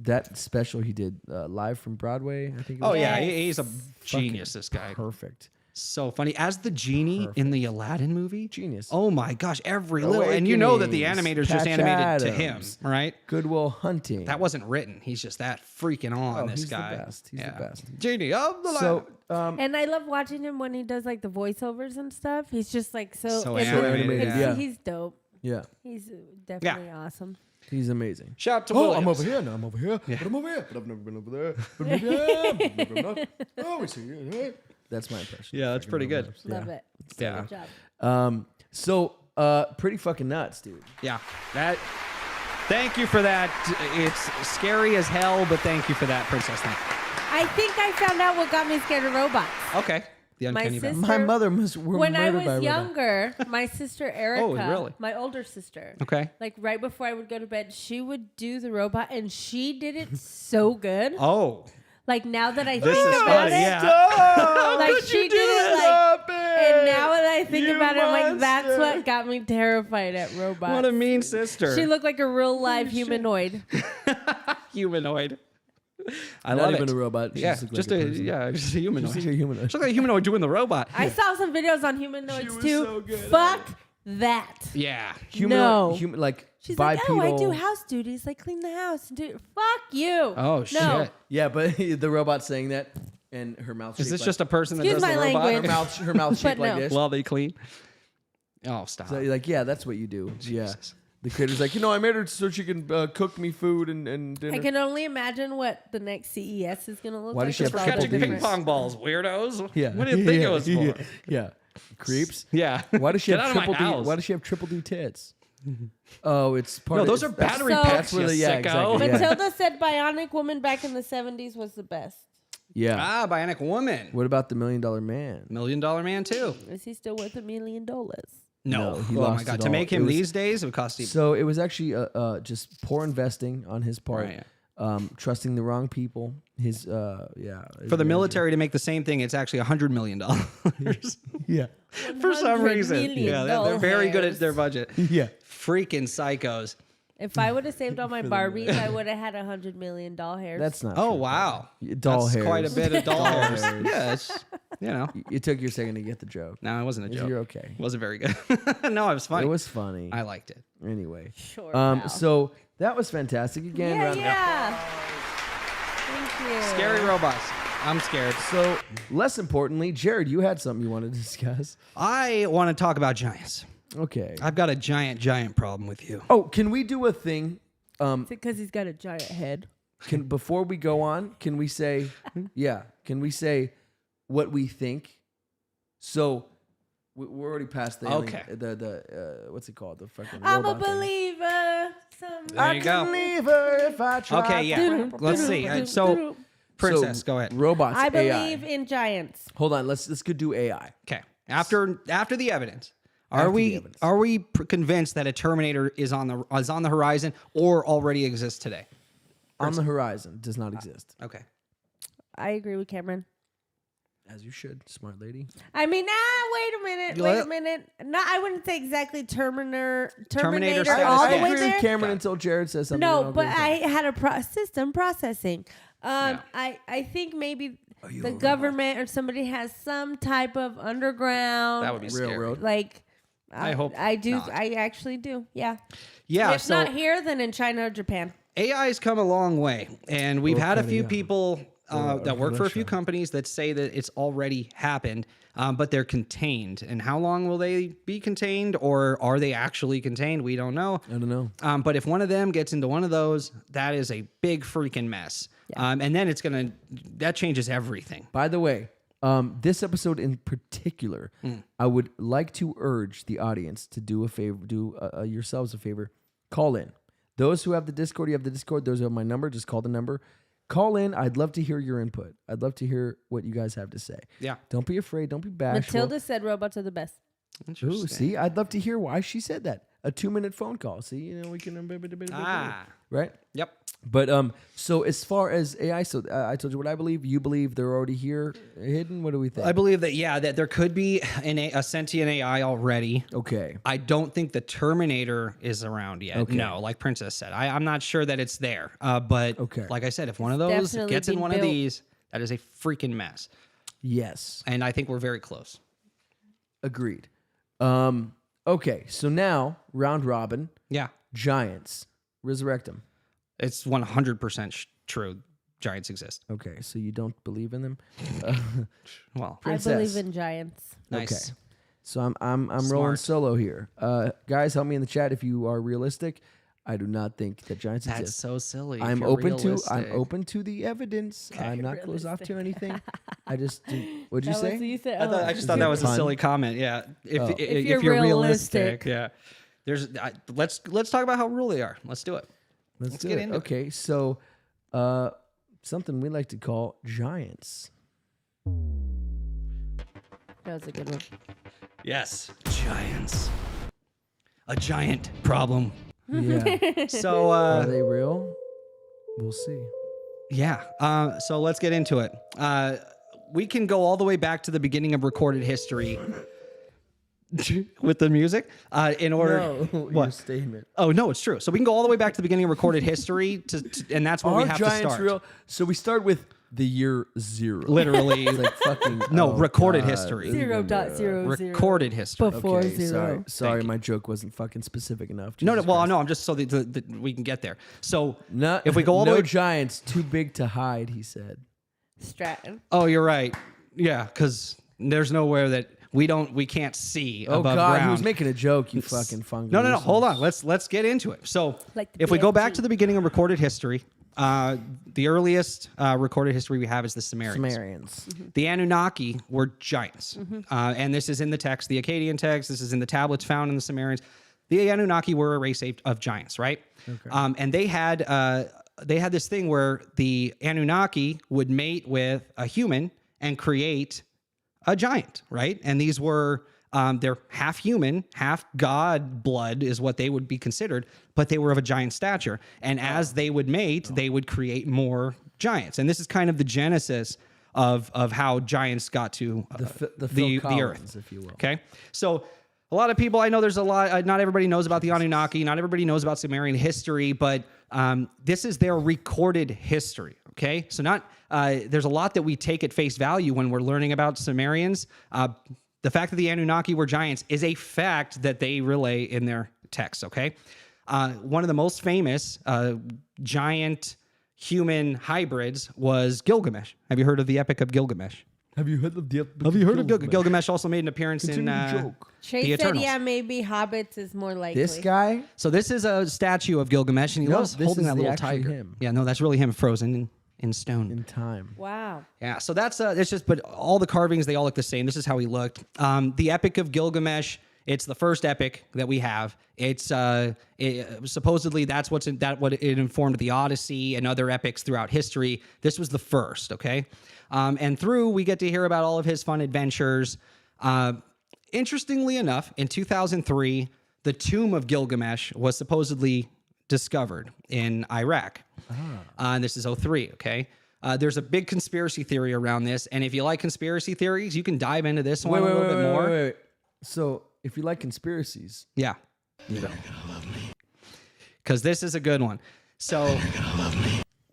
[SPEAKER 2] That special he did live from Broadway, I think. It
[SPEAKER 3] Oh
[SPEAKER 2] was
[SPEAKER 3] yeah,
[SPEAKER 4] Yes.
[SPEAKER 3] he's a genius. This guy,
[SPEAKER 2] perfect.
[SPEAKER 3] so funny as the genie in the Aladdin movie.
[SPEAKER 2] Genius.
[SPEAKER 3] Oh my gosh, every little, and you know that the
[SPEAKER 2] Awakenings,
[SPEAKER 3] animators just
[SPEAKER 2] Patch
[SPEAKER 3] animated to him,
[SPEAKER 2] Adams.
[SPEAKER 3] right?
[SPEAKER 2] Goodwill Hunting.
[SPEAKER 3] That wasn't written. He's just that freaking on.
[SPEAKER 2] Oh,
[SPEAKER 3] This
[SPEAKER 2] he's the
[SPEAKER 3] guy,
[SPEAKER 2] best. He's the best.
[SPEAKER 3] Genie of the
[SPEAKER 2] So,
[SPEAKER 3] Aladdin.
[SPEAKER 4] And I love watching him when he does like the voiceovers and stuff. He's just like
[SPEAKER 3] So
[SPEAKER 4] it's-
[SPEAKER 3] animated,
[SPEAKER 4] it's-
[SPEAKER 2] yeah.
[SPEAKER 4] He's dope.
[SPEAKER 2] yeah,
[SPEAKER 4] He's definitely awesome.
[SPEAKER 2] he's amazing.
[SPEAKER 3] Shout out to
[SPEAKER 2] Oh,
[SPEAKER 3] Williams.
[SPEAKER 2] I'm over here. No, I'm over here. But I'm over here. But I've never been over there. But maybe I am. But maybe I'm not. Oh, we see you. That's my impression.
[SPEAKER 3] Yeah, that's pretty good.
[SPEAKER 4] Love it.
[SPEAKER 3] Yeah.
[SPEAKER 4] Good job.
[SPEAKER 2] So, pretty fucking nuts, dude.
[SPEAKER 3] Yeah, that. Thank you for that. It's scary as hell, but thank you for that, Princess. Thank you.
[SPEAKER 4] I think I found out what got me scared of robots.
[SPEAKER 3] Okay. The uncanny valley.
[SPEAKER 4] sister-
[SPEAKER 2] My mother was
[SPEAKER 4] When I
[SPEAKER 2] murdered by a
[SPEAKER 4] was
[SPEAKER 2] robot.
[SPEAKER 4] younger, my sister Erica,
[SPEAKER 3] really?
[SPEAKER 4] my older sister,
[SPEAKER 3] Okay.
[SPEAKER 4] like right before I would go to bed, she would do the robot, and she did it so good.
[SPEAKER 3] Oh,
[SPEAKER 4] Like now that I
[SPEAKER 3] this
[SPEAKER 4] think
[SPEAKER 3] is
[SPEAKER 4] about
[SPEAKER 3] funny.
[SPEAKER 4] it,
[SPEAKER 3] Yeah.
[SPEAKER 4] like she did it like, and now that I think about it, I'm like that's what got me terrified at robots.
[SPEAKER 3] What a mean sister.
[SPEAKER 4] She looked like a real live humanoid.
[SPEAKER 3] humanoid. I
[SPEAKER 2] Not
[SPEAKER 3] love
[SPEAKER 2] even
[SPEAKER 3] it.
[SPEAKER 2] a robot. She
[SPEAKER 3] Yeah,
[SPEAKER 2] just looked
[SPEAKER 3] just
[SPEAKER 2] like
[SPEAKER 3] a
[SPEAKER 2] person.
[SPEAKER 3] just a humanoid.
[SPEAKER 2] Just like a humanoid.
[SPEAKER 3] Just like a humanoid doing the robot.
[SPEAKER 4] I saw some videos on humanoids
[SPEAKER 2] was
[SPEAKER 4] too.
[SPEAKER 2] so good at
[SPEAKER 4] Fuck that.
[SPEAKER 3] Yeah.
[SPEAKER 4] No.
[SPEAKER 2] Like
[SPEAKER 4] She's
[SPEAKER 2] bipedal.
[SPEAKER 4] like, oh, I do house duties, like clean the house. And do fuck you.
[SPEAKER 3] Oh
[SPEAKER 4] No.
[SPEAKER 3] shit.
[SPEAKER 2] Yeah, but the robot saying that, and her mouth.
[SPEAKER 3] Is
[SPEAKER 2] shaped
[SPEAKER 3] this
[SPEAKER 2] like,
[SPEAKER 3] just a person that
[SPEAKER 4] Excuse
[SPEAKER 3] does the
[SPEAKER 4] my
[SPEAKER 3] robot?
[SPEAKER 4] language.
[SPEAKER 2] her mouth shaped
[SPEAKER 4] But
[SPEAKER 2] like
[SPEAKER 4] no.
[SPEAKER 2] this?
[SPEAKER 3] While they clean. Oh, stop.
[SPEAKER 2] So you're like, yeah, that's what you do.
[SPEAKER 3] Jesus.
[SPEAKER 2] Yeah. The creator's like, I made her so she can cook me food and dinner.
[SPEAKER 4] I can only imagine what the next CES is going to look
[SPEAKER 2] Why
[SPEAKER 4] like.
[SPEAKER 2] does she have
[SPEAKER 4] It's all
[SPEAKER 2] triple
[SPEAKER 3] Catching
[SPEAKER 2] D's?
[SPEAKER 3] ping pong balls, weirdos.
[SPEAKER 2] Yeah.
[SPEAKER 3] What do you think it was for?
[SPEAKER 2] Yeah. Creeps.
[SPEAKER 3] Yeah.
[SPEAKER 2] Why does she
[SPEAKER 3] Get
[SPEAKER 2] have
[SPEAKER 3] out of my
[SPEAKER 2] triple D?
[SPEAKER 3] house.
[SPEAKER 2] Why does she have triple D tits? Oh, it's part
[SPEAKER 3] No,
[SPEAKER 2] of
[SPEAKER 3] those are
[SPEAKER 2] that's-
[SPEAKER 3] battery
[SPEAKER 4] So-
[SPEAKER 3] packs,
[SPEAKER 2] That's where
[SPEAKER 3] you
[SPEAKER 2] the yeah,
[SPEAKER 3] sicko.
[SPEAKER 2] exactly. Yeah.
[SPEAKER 4] Matilda said Bionic Woman back in the 70s was the best.
[SPEAKER 2] Yeah.
[SPEAKER 3] Ah, Bionic Woman.
[SPEAKER 2] What about the $1 Million Man?
[SPEAKER 3] $1 Million Man too.
[SPEAKER 4] Is he still worth $1 million?
[SPEAKER 3] No.
[SPEAKER 2] he
[SPEAKER 3] Oh my
[SPEAKER 2] lost
[SPEAKER 3] god.
[SPEAKER 2] it
[SPEAKER 3] To
[SPEAKER 2] all.
[SPEAKER 3] make
[SPEAKER 2] It
[SPEAKER 3] him
[SPEAKER 2] was-
[SPEAKER 3] these days, it would cost you.
[SPEAKER 2] So it was actually just poor investing on his part.
[SPEAKER 3] Right.
[SPEAKER 2] Trusting the wrong people. His yeah.
[SPEAKER 3] For the military to make the same thing, it's actually $100 million.
[SPEAKER 2] Yeah.
[SPEAKER 3] For some
[SPEAKER 4] $100
[SPEAKER 3] reason.
[SPEAKER 4] million
[SPEAKER 3] Yeah, they're very good at their budget.
[SPEAKER 2] Yeah.
[SPEAKER 3] Freaking psychos.
[SPEAKER 4] If I would have saved all my Barbies, I would have had $100 million doll hairs.
[SPEAKER 2] That's not.
[SPEAKER 3] Oh
[SPEAKER 2] true.
[SPEAKER 3] wow.
[SPEAKER 2] Doll
[SPEAKER 3] That's
[SPEAKER 2] hairs.
[SPEAKER 3] quite a bit of doll hairs.
[SPEAKER 2] hairs.
[SPEAKER 3] Yeah, it's, you know.
[SPEAKER 2] It took you a second to get the joke.
[SPEAKER 3] No, it wasn't a joke.
[SPEAKER 2] You're okay.
[SPEAKER 3] It wasn't very good. No, it was funny.
[SPEAKER 2] It was funny.
[SPEAKER 3] I liked it.
[SPEAKER 2] Anyway.
[SPEAKER 4] Sure. pal.
[SPEAKER 2] So that was fantastic again.
[SPEAKER 4] yeah,
[SPEAKER 2] round-
[SPEAKER 4] yeah. Thank you.
[SPEAKER 3] Scary robots. I'm scared.
[SPEAKER 2] So less importantly, Jared, you had something you wanted to discuss.
[SPEAKER 3] I want to talk about giants.
[SPEAKER 2] Okay.
[SPEAKER 3] I've got a giant problem with you.
[SPEAKER 2] Oh, can we do a thing?
[SPEAKER 4] Is it because he's got a giant head?
[SPEAKER 2] Can before we go on, can we say, yeah? Can we say what we think? So we're already past the alien-
[SPEAKER 3] Okay.
[SPEAKER 2] the what's it called? The fucking
[SPEAKER 4] I'm a
[SPEAKER 2] robot thing.
[SPEAKER 4] believer.
[SPEAKER 3] There you go.
[SPEAKER 2] Believe her if I try.
[SPEAKER 3] Okay, yeah. Let's see. So, Princess,
[SPEAKER 2] So,
[SPEAKER 3] go ahead.
[SPEAKER 2] Robots.
[SPEAKER 4] I
[SPEAKER 2] AI.
[SPEAKER 4] believe in giants.
[SPEAKER 2] Hold on. Let's go do AI.
[SPEAKER 3] Okay. After the evidence,
[SPEAKER 2] After
[SPEAKER 3] are we
[SPEAKER 2] the evidence.
[SPEAKER 3] are we convinced that a Terminator is on the horizon or already exists today?
[SPEAKER 2] On the horizon does not exist.
[SPEAKER 3] Okay.
[SPEAKER 4] I agree with Cameron.
[SPEAKER 2] As you should, smart lady.
[SPEAKER 4] I mean, wait a minute.
[SPEAKER 3] You
[SPEAKER 4] Wait
[SPEAKER 3] let-
[SPEAKER 4] a minute. No, I wouldn't say exactly Terminator
[SPEAKER 3] status
[SPEAKER 4] all the
[SPEAKER 3] quo.
[SPEAKER 4] way
[SPEAKER 2] agree
[SPEAKER 4] there.
[SPEAKER 2] with Cameron until Jared says something.
[SPEAKER 4] No,
[SPEAKER 2] I'll
[SPEAKER 4] but
[SPEAKER 2] agree with him.
[SPEAKER 4] I had a system processing.
[SPEAKER 3] Yeah.
[SPEAKER 4] I think maybe
[SPEAKER 2] you
[SPEAKER 4] the
[SPEAKER 2] a robot?
[SPEAKER 4] government or somebody has some type of underground.
[SPEAKER 3] That would be scary.
[SPEAKER 2] Railroad.
[SPEAKER 4] like.
[SPEAKER 3] I hope
[SPEAKER 4] I do.
[SPEAKER 3] not.
[SPEAKER 4] I actually do. Yeah.
[SPEAKER 3] Yeah.
[SPEAKER 4] If
[SPEAKER 3] So
[SPEAKER 4] not here, then in China or Japan.
[SPEAKER 3] AI has come a long way, and we've had a few
[SPEAKER 2] yeah.
[SPEAKER 3] people that work for a few
[SPEAKER 2] Russia.
[SPEAKER 3] companies that say that it's already happened, but they're contained. And how long will they be contained, or are they actually contained? We don't know.
[SPEAKER 2] I don't know.
[SPEAKER 3] But if one of them gets into one of those, that is a big freaking mess. And then that changes everything.
[SPEAKER 2] By the way, this episode in particular, I would like to urge the audience to do a favor, yourselves a favor, call in. Those who have the Discord, you have the Discord. Those who have my number, just call the number. Call in. I'd love to hear your input. I'd love to hear what you guys have to say.
[SPEAKER 3] Yeah.
[SPEAKER 2] Don't be afraid. Don't be bashful.
[SPEAKER 4] Matilda said robots are the best.
[SPEAKER 2] Ooh, see, I'd love to hear why she said that. A 2-minute phone call. See, we can right.
[SPEAKER 3] Yep.
[SPEAKER 2] But so as far as AI, so I told you what I believe. You believe they're already here, hidden. What do we think?
[SPEAKER 3] I believe that there could be a sentient AI already.
[SPEAKER 2] Okay.
[SPEAKER 3] I don't think the Terminator is around yet.
[SPEAKER 2] Okay.
[SPEAKER 3] No, like Princess said, I'm not sure that it's there. But
[SPEAKER 2] Okay.
[SPEAKER 3] like I said, if one of those
[SPEAKER 4] definitely
[SPEAKER 3] gets in
[SPEAKER 4] being
[SPEAKER 3] one of
[SPEAKER 4] built.
[SPEAKER 3] these, that is a freaking mess.
[SPEAKER 2] Yes.
[SPEAKER 3] And I think we're very close.
[SPEAKER 2] Agreed. Okay. So now round robin.
[SPEAKER 3] Yeah,
[SPEAKER 2] Giants. Resurrect them.
[SPEAKER 3] it's 100% true. Giants exist.
[SPEAKER 2] Okay. So you don't believe in them?
[SPEAKER 3] Well,
[SPEAKER 2] Princess.
[SPEAKER 4] I believe in giants.
[SPEAKER 3] nice.
[SPEAKER 2] Okay. So I'm rolling
[SPEAKER 3] Smart.
[SPEAKER 2] solo here. Guys, help me in the chat if you are realistic. I do not think that giants
[SPEAKER 3] That's
[SPEAKER 2] exist.
[SPEAKER 3] so silly. if
[SPEAKER 2] I'm
[SPEAKER 3] you're
[SPEAKER 2] open
[SPEAKER 3] realistic.
[SPEAKER 2] to the evidence. I'm not closed off to anything. I just what'd you
[SPEAKER 4] That
[SPEAKER 2] say?
[SPEAKER 4] was, you said,
[SPEAKER 3] I just
[SPEAKER 2] Is
[SPEAKER 3] thought
[SPEAKER 2] it
[SPEAKER 3] that was a
[SPEAKER 2] fun?
[SPEAKER 3] silly comment. Yeah, if
[SPEAKER 4] you're
[SPEAKER 3] you're
[SPEAKER 4] realistic.
[SPEAKER 3] realistic, yeah. Let's talk about how real they are. Let's do it.
[SPEAKER 2] Let's do
[SPEAKER 3] get
[SPEAKER 2] it.
[SPEAKER 3] into it.
[SPEAKER 2] Okay, so something we like to call giants.
[SPEAKER 4] That was a good one.
[SPEAKER 3] Yes, giants. A giant problem.
[SPEAKER 2] Yeah.
[SPEAKER 3] So,
[SPEAKER 2] Are they real? We'll see.
[SPEAKER 3] yeah. So let's get into it. We can go all the way back to the beginning of recorded history with the music in order.
[SPEAKER 2] Your statement.
[SPEAKER 3] Oh no, it's true. So we can go all the way back to the beginning of recorded history, and that's where we
[SPEAKER 2] Are
[SPEAKER 3] have to
[SPEAKER 2] giants
[SPEAKER 3] start.
[SPEAKER 2] real? So we start with the year 0.
[SPEAKER 3] Literally,
[SPEAKER 2] It's like fucking
[SPEAKER 3] recorded
[SPEAKER 2] God.
[SPEAKER 3] history.
[SPEAKER 4] 0.00.
[SPEAKER 3] Recorded history.
[SPEAKER 4] Before
[SPEAKER 2] Okay,
[SPEAKER 4] zero.
[SPEAKER 2] sorry, my joke wasn't fucking specific enough.
[SPEAKER 3] No,
[SPEAKER 2] Jesus
[SPEAKER 3] well,
[SPEAKER 2] Christ.
[SPEAKER 3] no, I'm just so that we can get there. So
[SPEAKER 2] No,
[SPEAKER 3] if we go all the
[SPEAKER 2] no
[SPEAKER 3] way,
[SPEAKER 2] giants too big to hide, he said.
[SPEAKER 4] Stratton.
[SPEAKER 3] oh, you're right. Yeah, because there's nowhere that we can't see
[SPEAKER 2] Oh
[SPEAKER 3] above
[SPEAKER 2] God,
[SPEAKER 3] ground.
[SPEAKER 2] he was making a joke. You fucking fungus.
[SPEAKER 3] No. Hold on. Let's get into it. So,
[SPEAKER 4] Like the
[SPEAKER 3] if we go back
[SPEAKER 4] BFG.
[SPEAKER 3] to the beginning of recorded history, the earliest recorded history we have is the Sumerians.
[SPEAKER 2] Sumerians.
[SPEAKER 3] The Anunnaki were giants, and this is in the text, the Akkadian text. This is in the tablets found in the Sumerians. The Anunnaki were a race of giants, right? Okay. And they had this thing where the Anunnaki would mate with a human and create a giant, right? And these were they're half human, half god blood is what they would be considered, but they were of a giant stature. And as they would mate, they would create more giants. And this is kind of the genesis of how giants got to
[SPEAKER 2] The Phil Collins,
[SPEAKER 3] earth,
[SPEAKER 2] if you will.
[SPEAKER 3] Okay, so a lot of people, I know there's a lot. Not everybody knows about the Anunnaki. Not everybody knows about Sumerian history, but this is their recorded history. Okay, so there's a lot that we take at face value when we're learning about Sumerians. The fact that the Anunnaki were giants is a fact that they relay in their texts. Okay, one of the most famous giant human hybrids was Gilgamesh. Have you heard of the Epic of Gilgamesh?
[SPEAKER 2] Have you heard of
[SPEAKER 3] Gilgamesh also made an appearance in
[SPEAKER 4] Chase
[SPEAKER 3] the
[SPEAKER 4] said,
[SPEAKER 3] Eternals.
[SPEAKER 4] yeah, maybe hobbits is more likely.
[SPEAKER 2] This guy?
[SPEAKER 3] So this is a statue of Gilgamesh, and he
[SPEAKER 2] No,
[SPEAKER 3] loves
[SPEAKER 2] this
[SPEAKER 3] holding
[SPEAKER 2] is
[SPEAKER 3] that
[SPEAKER 2] the
[SPEAKER 3] little
[SPEAKER 2] actual
[SPEAKER 3] tiger.
[SPEAKER 2] him.
[SPEAKER 3] Yeah, no, that's really him frozen in stone.
[SPEAKER 2] In time.
[SPEAKER 4] Wow.
[SPEAKER 3] Yeah, so that's it's just, but all the carvings, they all look the same. This is how he looked. The Epic of Gilgamesh, it's the first epic that we have. It's supposedly that's what it informed the Odyssey and other epics throughout history. This was the first, okay? And we get to hear about all of his fun adventures. Interestingly enough, in 2003, the tomb of Gilgamesh was supposedly discovered in Iraq. And this is 03, okay? There's a big conspiracy theory around this, and if you like conspiracy theories, you can dive into this one a little bit more.
[SPEAKER 2] Wait. So, if you like conspiracies,
[SPEAKER 3] Yeah. You're gonna love me. Because this is a good one. So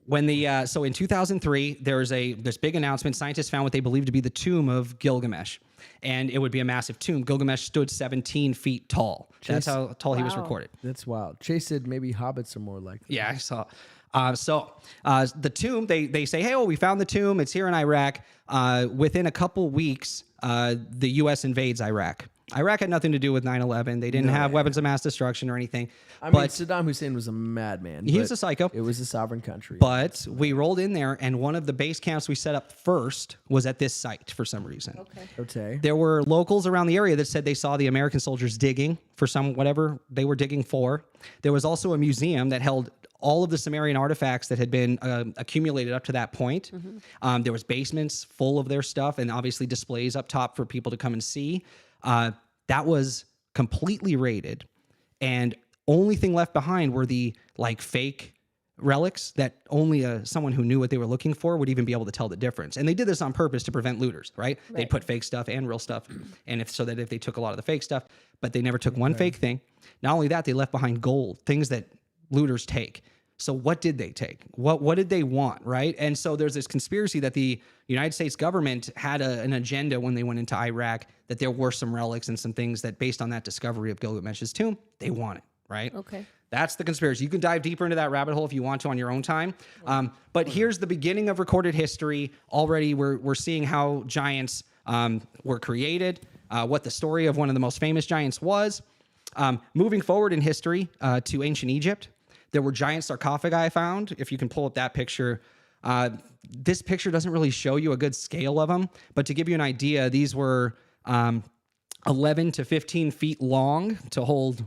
[SPEAKER 3] when so in 2003, there's this big announcement. Scientists found what they believe to be the tomb of Gilgamesh, and it would be a massive tomb. Gilgamesh stood 17 feet tall. That's how tall he was recorded.
[SPEAKER 2] that's wild. Chase said maybe hobbits are more likely.
[SPEAKER 3] Yeah, I saw. The tomb, they say, hey, we found the tomb. It's here in Iraq. Within a couple weeks, the U.S. invades Iraq. Iraq had nothing to do with 9/11. They didn't have weapons of mass destruction or anything.
[SPEAKER 2] I mean, Saddam Hussein was a madman.
[SPEAKER 3] He was
[SPEAKER 2] but
[SPEAKER 3] a psycho.
[SPEAKER 2] It was a sovereign country.
[SPEAKER 3] But we rolled in there, and one of the base camps we set up first was at this site for some reason.
[SPEAKER 2] Okay.
[SPEAKER 3] There were locals around the area that said they saw the American soldiers digging for whatever they were digging for. There was also a museum that held all of the Sumerian artifacts that had been accumulated up to that point. There was basements full of their stuff, and obviously displays up top for people to come and see. That was completely raided, and only thing left behind were the fake relics that only someone who knew what they were looking for would even be able to tell the difference. And they did this on purpose to prevent looters, right? They'd put fake stuff and real stuff, and if they took a lot of the fake stuff, but they never took one fake thing. Not only that, they left behind gold, things that looters take. So what did they take? What did they want, right? And so there's this conspiracy that the United States government had an agenda when they went into Iraq, that there were some relics and some things that, based on that discovery of Gilgamesh's tomb, they wanted, right?
[SPEAKER 4] Okay.
[SPEAKER 3] That's the conspiracy. You can dive deeper into that rabbit hole if you want to on your own time. But here's the beginning of recorded history. Already we're seeing how giants were created, what the story of one of the most famous giants was. Moving forward in history to ancient Egypt, there were giant sarcophagi found. If you can pull up that picture. This picture doesn't really show you a good scale of them, but to give you an idea, these were 11 to 15 feet long to hold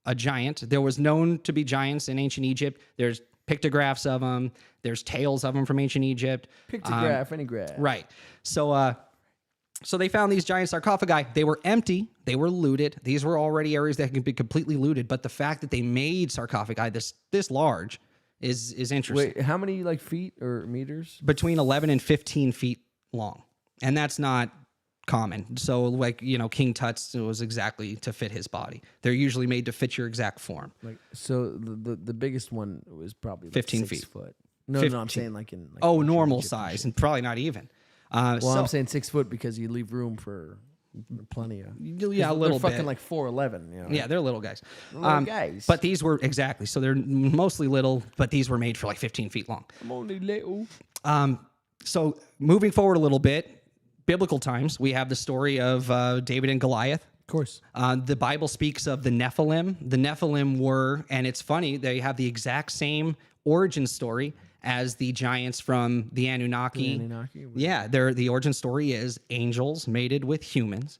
[SPEAKER 3] a giant. There was known to be giants in ancient Egypt. There's pictographs of them. There's tales of them from ancient Egypt.
[SPEAKER 2] Pictograph, any graph.
[SPEAKER 3] Right. So So they found these giant sarcophagi. They were empty. They were looted. These were already areas that could be completely looted. But the fact that they made sarcophagi this large is interesting.
[SPEAKER 2] Wait, how many like feet or meters?
[SPEAKER 3] Between 11 and 15 feet long. And that's not common. So like, King Tut's was exactly to fit his body. They're usually made to fit your exact form.
[SPEAKER 2] Like, so the biggest one was probably like
[SPEAKER 3] 15
[SPEAKER 2] 6
[SPEAKER 3] feet.
[SPEAKER 2] foot. No,
[SPEAKER 3] 15.
[SPEAKER 2] I'm saying like in like
[SPEAKER 3] Normal
[SPEAKER 2] Egypt and
[SPEAKER 3] size,
[SPEAKER 2] shit.
[SPEAKER 3] and probably not even.
[SPEAKER 2] Well, I'm saying 6 foot because you leave room for plenty of.
[SPEAKER 3] Yeah, a little
[SPEAKER 2] they're
[SPEAKER 3] bit.
[SPEAKER 2] fucking like 4'11".
[SPEAKER 3] Yeah, they're little guys.
[SPEAKER 2] Little guys.
[SPEAKER 3] But these were exactly. So they're mostly little, but these were made for like 15 feet long.
[SPEAKER 2] I'm only little.
[SPEAKER 3] So moving forward a little bit, biblical times, we have the story of David and Goliath.
[SPEAKER 2] Of course.
[SPEAKER 3] The Bible speaks of the Nephilim. The Nephilim were, and it's funny, they have the exact same origin story as the giants from the Anunnaki. Yeah, the origin story is angels mated with humans,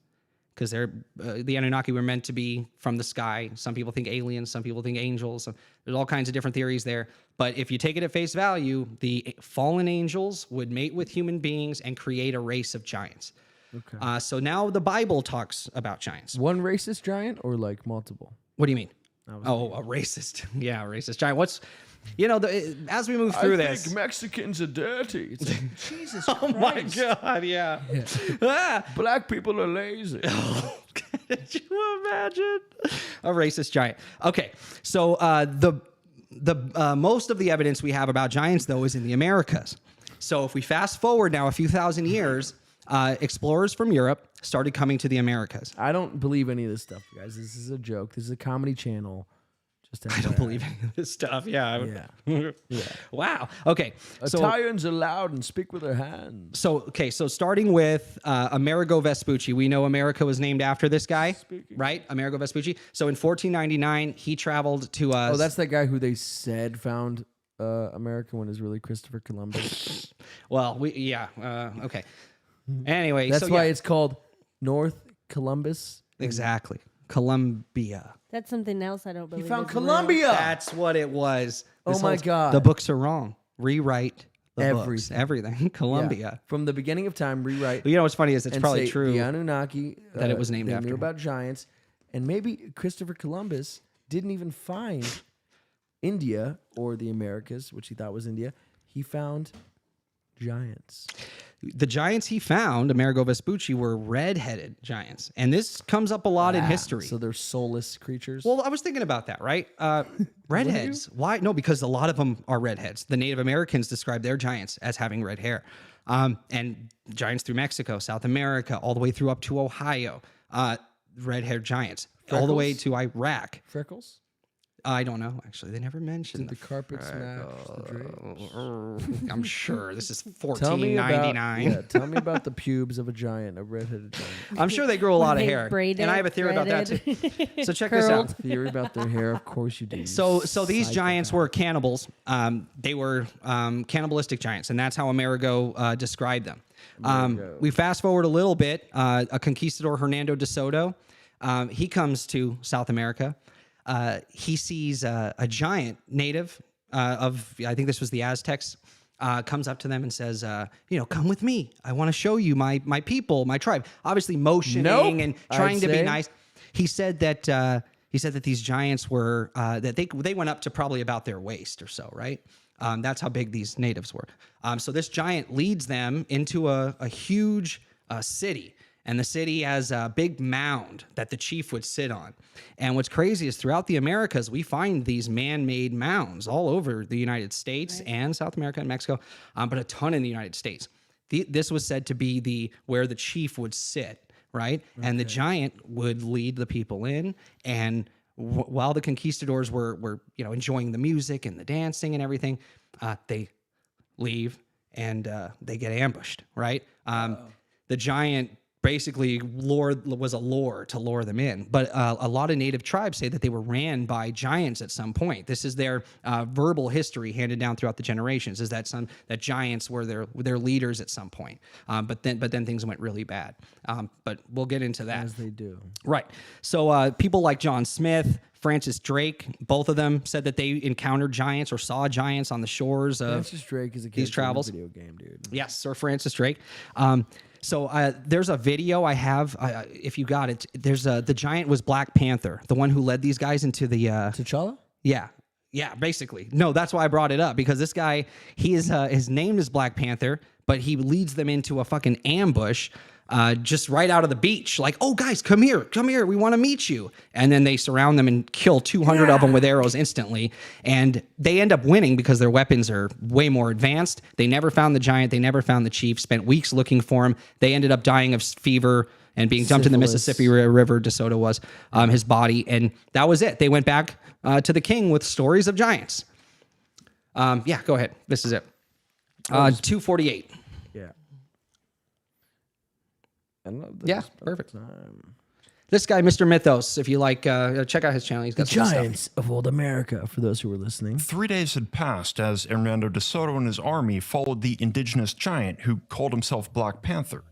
[SPEAKER 3] because the Anunnaki were meant to be from the sky. Some people think aliens, some people think angels. There's all kinds of different theories there. But if you take it at face value, the fallen angels would mate with human beings and create a race of giants. Okay. So now the Bible talks about giants.
[SPEAKER 2] One racist giant or like multiple?
[SPEAKER 3] What do you mean? A racist. Yeah, a racist giant. As we move through this.
[SPEAKER 2] think Mexicans are dirty. It's like, Jesus
[SPEAKER 3] Oh my God, yeah.
[SPEAKER 2] Black people are lazy.
[SPEAKER 3] Could you imagine? A racist giant. Okay, so the most of the evidence we have about giants, though, is in the Americas. So if we fast forward now a few thousand years, explorers from Europe started coming to the Americas.
[SPEAKER 2] I don't believe any of this stuff, guys. This is a joke. This is a comedy channel.
[SPEAKER 3] I don't believe any of this stuff. Yeah.
[SPEAKER 2] Yeah.
[SPEAKER 3] Wow. Okay.
[SPEAKER 2] Italians are loud and speak with their hands.
[SPEAKER 3] So starting with Amerigo Vespucci. We know America was named after this guy, right? Amerigo Vespucci. So in 1499, he traveled to...
[SPEAKER 2] Oh, that's that guy who they said found America when it was really Christopher Columbus.
[SPEAKER 3] Well, okay. Anyway,
[SPEAKER 2] that's why it's called North Columbus.
[SPEAKER 3] Exactly. Columbia.
[SPEAKER 4] That's something else I don't believe.
[SPEAKER 2] He found
[SPEAKER 4] is real.
[SPEAKER 2] Columbia.
[SPEAKER 3] That's what it was.
[SPEAKER 2] Oh my God.
[SPEAKER 3] The books are wrong. Rewrite the
[SPEAKER 2] Everything.
[SPEAKER 3] books. Everything. Columbia.
[SPEAKER 2] Yeah. From the beginning of time, rewrite.
[SPEAKER 3] You know what's funny is it's
[SPEAKER 2] and
[SPEAKER 3] probably
[SPEAKER 2] say
[SPEAKER 3] true
[SPEAKER 2] the Anunnaki
[SPEAKER 3] that it was named
[SPEAKER 2] they
[SPEAKER 3] after
[SPEAKER 2] knew
[SPEAKER 3] him.
[SPEAKER 2] about giants, and maybe Christopher Columbus didn't even find India or the Americas, which he thought was India. He found giants.
[SPEAKER 3] The giants he found, Amerigo Vespucci, were red-headed giants. And this comes up a lot in history.
[SPEAKER 2] So they're soulless creatures.
[SPEAKER 3] Well, I was thinking about that, right? Redheads. Why? No, because a lot of them are redheads. The Native Americans describe their giants as having red hair. And giants through Mexico, South America, all the way through up to Ohio. Red-haired giants. All the way to Iraq.
[SPEAKER 2] Freckles?
[SPEAKER 3] I don't know, actually. They never mentioned
[SPEAKER 2] Did the carpet smash the drapes?
[SPEAKER 3] I'm sure. This is
[SPEAKER 2] Tell me about,
[SPEAKER 3] 1499.
[SPEAKER 2] tell me about the pubes of a giant, a red-headed giant.
[SPEAKER 3] I'm sure they grow a lot of
[SPEAKER 4] They
[SPEAKER 3] hair.
[SPEAKER 4] braid
[SPEAKER 3] And I
[SPEAKER 4] it,
[SPEAKER 3] have a theory about that, too.
[SPEAKER 4] threaded,
[SPEAKER 3] So check this out.
[SPEAKER 4] curled.
[SPEAKER 2] Theory about their hair, of course you do.
[SPEAKER 3] So these giants were cannibals. They were cannibalistic giants, and that's how Amerigo described them. We fast forward a little bit. A conquistador, Hernando de Soto, he comes to South America. He sees a giant native of, I think this was the Aztecs, comes up to them and says, come with me. I want to show you my people, my tribe. Obviously motioning and trying to be nice. He said that these giants were that they went up to probably about their waist or so, right? That's how big these natives were. So this giant leads them into a huge city. And the city has a big mound that the chief would sit on. And what's crazy is throughout the Americas, we find these man-made mounds all over the United States and South America and Mexico, but a ton in the United States. This was said to be where the chief would sit, right? Okay. And the giant would lead the people in. And while the conquistadors were enjoying the music and the dancing and everything, they leave and they get ambushed, right? The giant basically was a lure to lure them in. But a lot of native tribes say that they were ran by giants at some point. This is their verbal history handed down throughout the generations, is that giants were their leaders at some point. But then things went really bad. But we'll get into that.
[SPEAKER 2] As they do.
[SPEAKER 3] Right. So people like John Smith, Francis Drake, both of them said that they encountered giants or saw giants on the shores of
[SPEAKER 2] Francis Drake is a
[SPEAKER 3] these travels.
[SPEAKER 2] video game, dude.
[SPEAKER 3] Yes, Sir Francis Drake. So there's a video I have. If you got it, there's the giant was Black Panther, the one who led these guys into the.
[SPEAKER 2] T'Challa?
[SPEAKER 3] Yeah, basically. No, that's why I brought it up, because this guy, he is his name is Black Panther, but he leads them into a fucking ambush just right out of the beach. Like, oh, guys, come here, we want to meet you. And then they surround them and kill 200 of them with arrows instantly. And they end up winning because their weapons are way more advanced. They never found the giant. They never found the chief. Spent weeks looking for him. They ended up dying of fever and being dumped in the Mississippi River. DeSoto was his body. And that was it. They went back to the king with stories of giants. Yeah, go ahead. This is it. 248.
[SPEAKER 2] Yeah. I love this.
[SPEAKER 3] Yeah, perfect. This guy, Mr. Mythos, if you like, check out his channel. He's got some good
[SPEAKER 2] Giants
[SPEAKER 3] stuff.
[SPEAKER 2] of old America, for those who were listening.
[SPEAKER 7] 3 days had passed as Hernando de Soto and his army followed the indigenous giant who called himself Black Panther.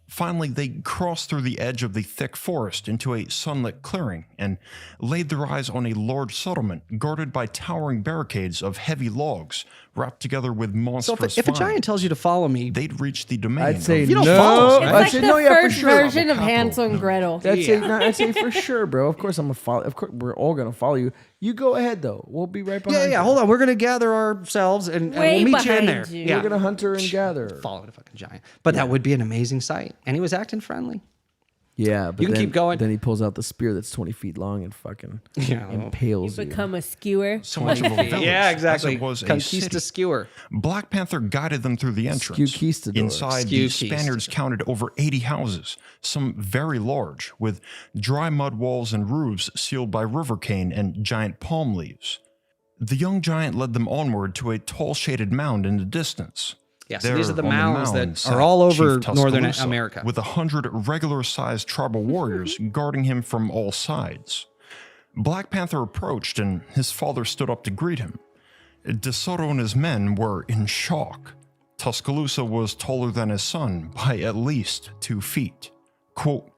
[SPEAKER 7] Finally, they crossed through the edge of the thick forest into a sunlit clearing and laid their eyes on a large settlement guarded by towering barricades of heavy logs wrapped together with
[SPEAKER 3] So
[SPEAKER 7] monstrous
[SPEAKER 3] if a
[SPEAKER 7] vines.
[SPEAKER 3] giant tells you to follow me,
[SPEAKER 7] They'd reached the domain
[SPEAKER 2] I'd say
[SPEAKER 7] of
[SPEAKER 3] You don't
[SPEAKER 2] no.
[SPEAKER 3] follow us,
[SPEAKER 4] It's
[SPEAKER 3] right?
[SPEAKER 2] I'd
[SPEAKER 4] like
[SPEAKER 2] say
[SPEAKER 4] the
[SPEAKER 2] no, yeah, for
[SPEAKER 4] first
[SPEAKER 2] sure.
[SPEAKER 4] version of Hansel and Gretel.
[SPEAKER 2] I'd say for sure, bro. Of course I'm gonna follow. Of course we're all gonna follow you. You go ahead though. We'll be right behind.
[SPEAKER 3] yeah.
[SPEAKER 2] you.
[SPEAKER 3] Hold on, we're gonna gather ourselves and
[SPEAKER 4] Way
[SPEAKER 3] we'll meet you in
[SPEAKER 4] behind
[SPEAKER 3] there.
[SPEAKER 4] you.
[SPEAKER 3] Yeah,
[SPEAKER 2] We're gonna hunt her and gather.
[SPEAKER 3] follow the fucking giant. But that would be an amazing sight. And he was acting friendly.
[SPEAKER 2] Yeah, but
[SPEAKER 3] You can
[SPEAKER 2] then,
[SPEAKER 3] keep going.
[SPEAKER 2] Then he pulls out the spear that's 20 feet long and fucking
[SPEAKER 3] Yeah.
[SPEAKER 2] impales you.
[SPEAKER 4] Become a skewer.
[SPEAKER 7] so much of a village
[SPEAKER 3] Yeah,
[SPEAKER 7] as
[SPEAKER 3] exactly.
[SPEAKER 7] it was a
[SPEAKER 3] Conquista
[SPEAKER 7] city.
[SPEAKER 3] skewer.
[SPEAKER 7] Black Panther guided them through the entrance.
[SPEAKER 2] Conquistador.
[SPEAKER 7] Inside, the
[SPEAKER 3] Conquistador.
[SPEAKER 7] Spaniards counted over 80 houses, some very large, with dry mud walls and roofs sealed by river cane and giant palm leaves. The young giant led them onward to a tall shaded mound in the distance.
[SPEAKER 3] Yeah, so these are the
[SPEAKER 7] There on
[SPEAKER 3] mounds
[SPEAKER 7] mound
[SPEAKER 3] that
[SPEAKER 7] sat
[SPEAKER 3] are all over
[SPEAKER 7] Chief
[SPEAKER 3] northern
[SPEAKER 7] Tuscaloosa,
[SPEAKER 3] America.
[SPEAKER 7] with 100 regular-sized tribal warriors guarding him from all sides. Black Panther approached, and his father stood up to greet him. De Soto and his men were in shock. Tuscaloosa was taller than his son by at least 2 feet. Quote,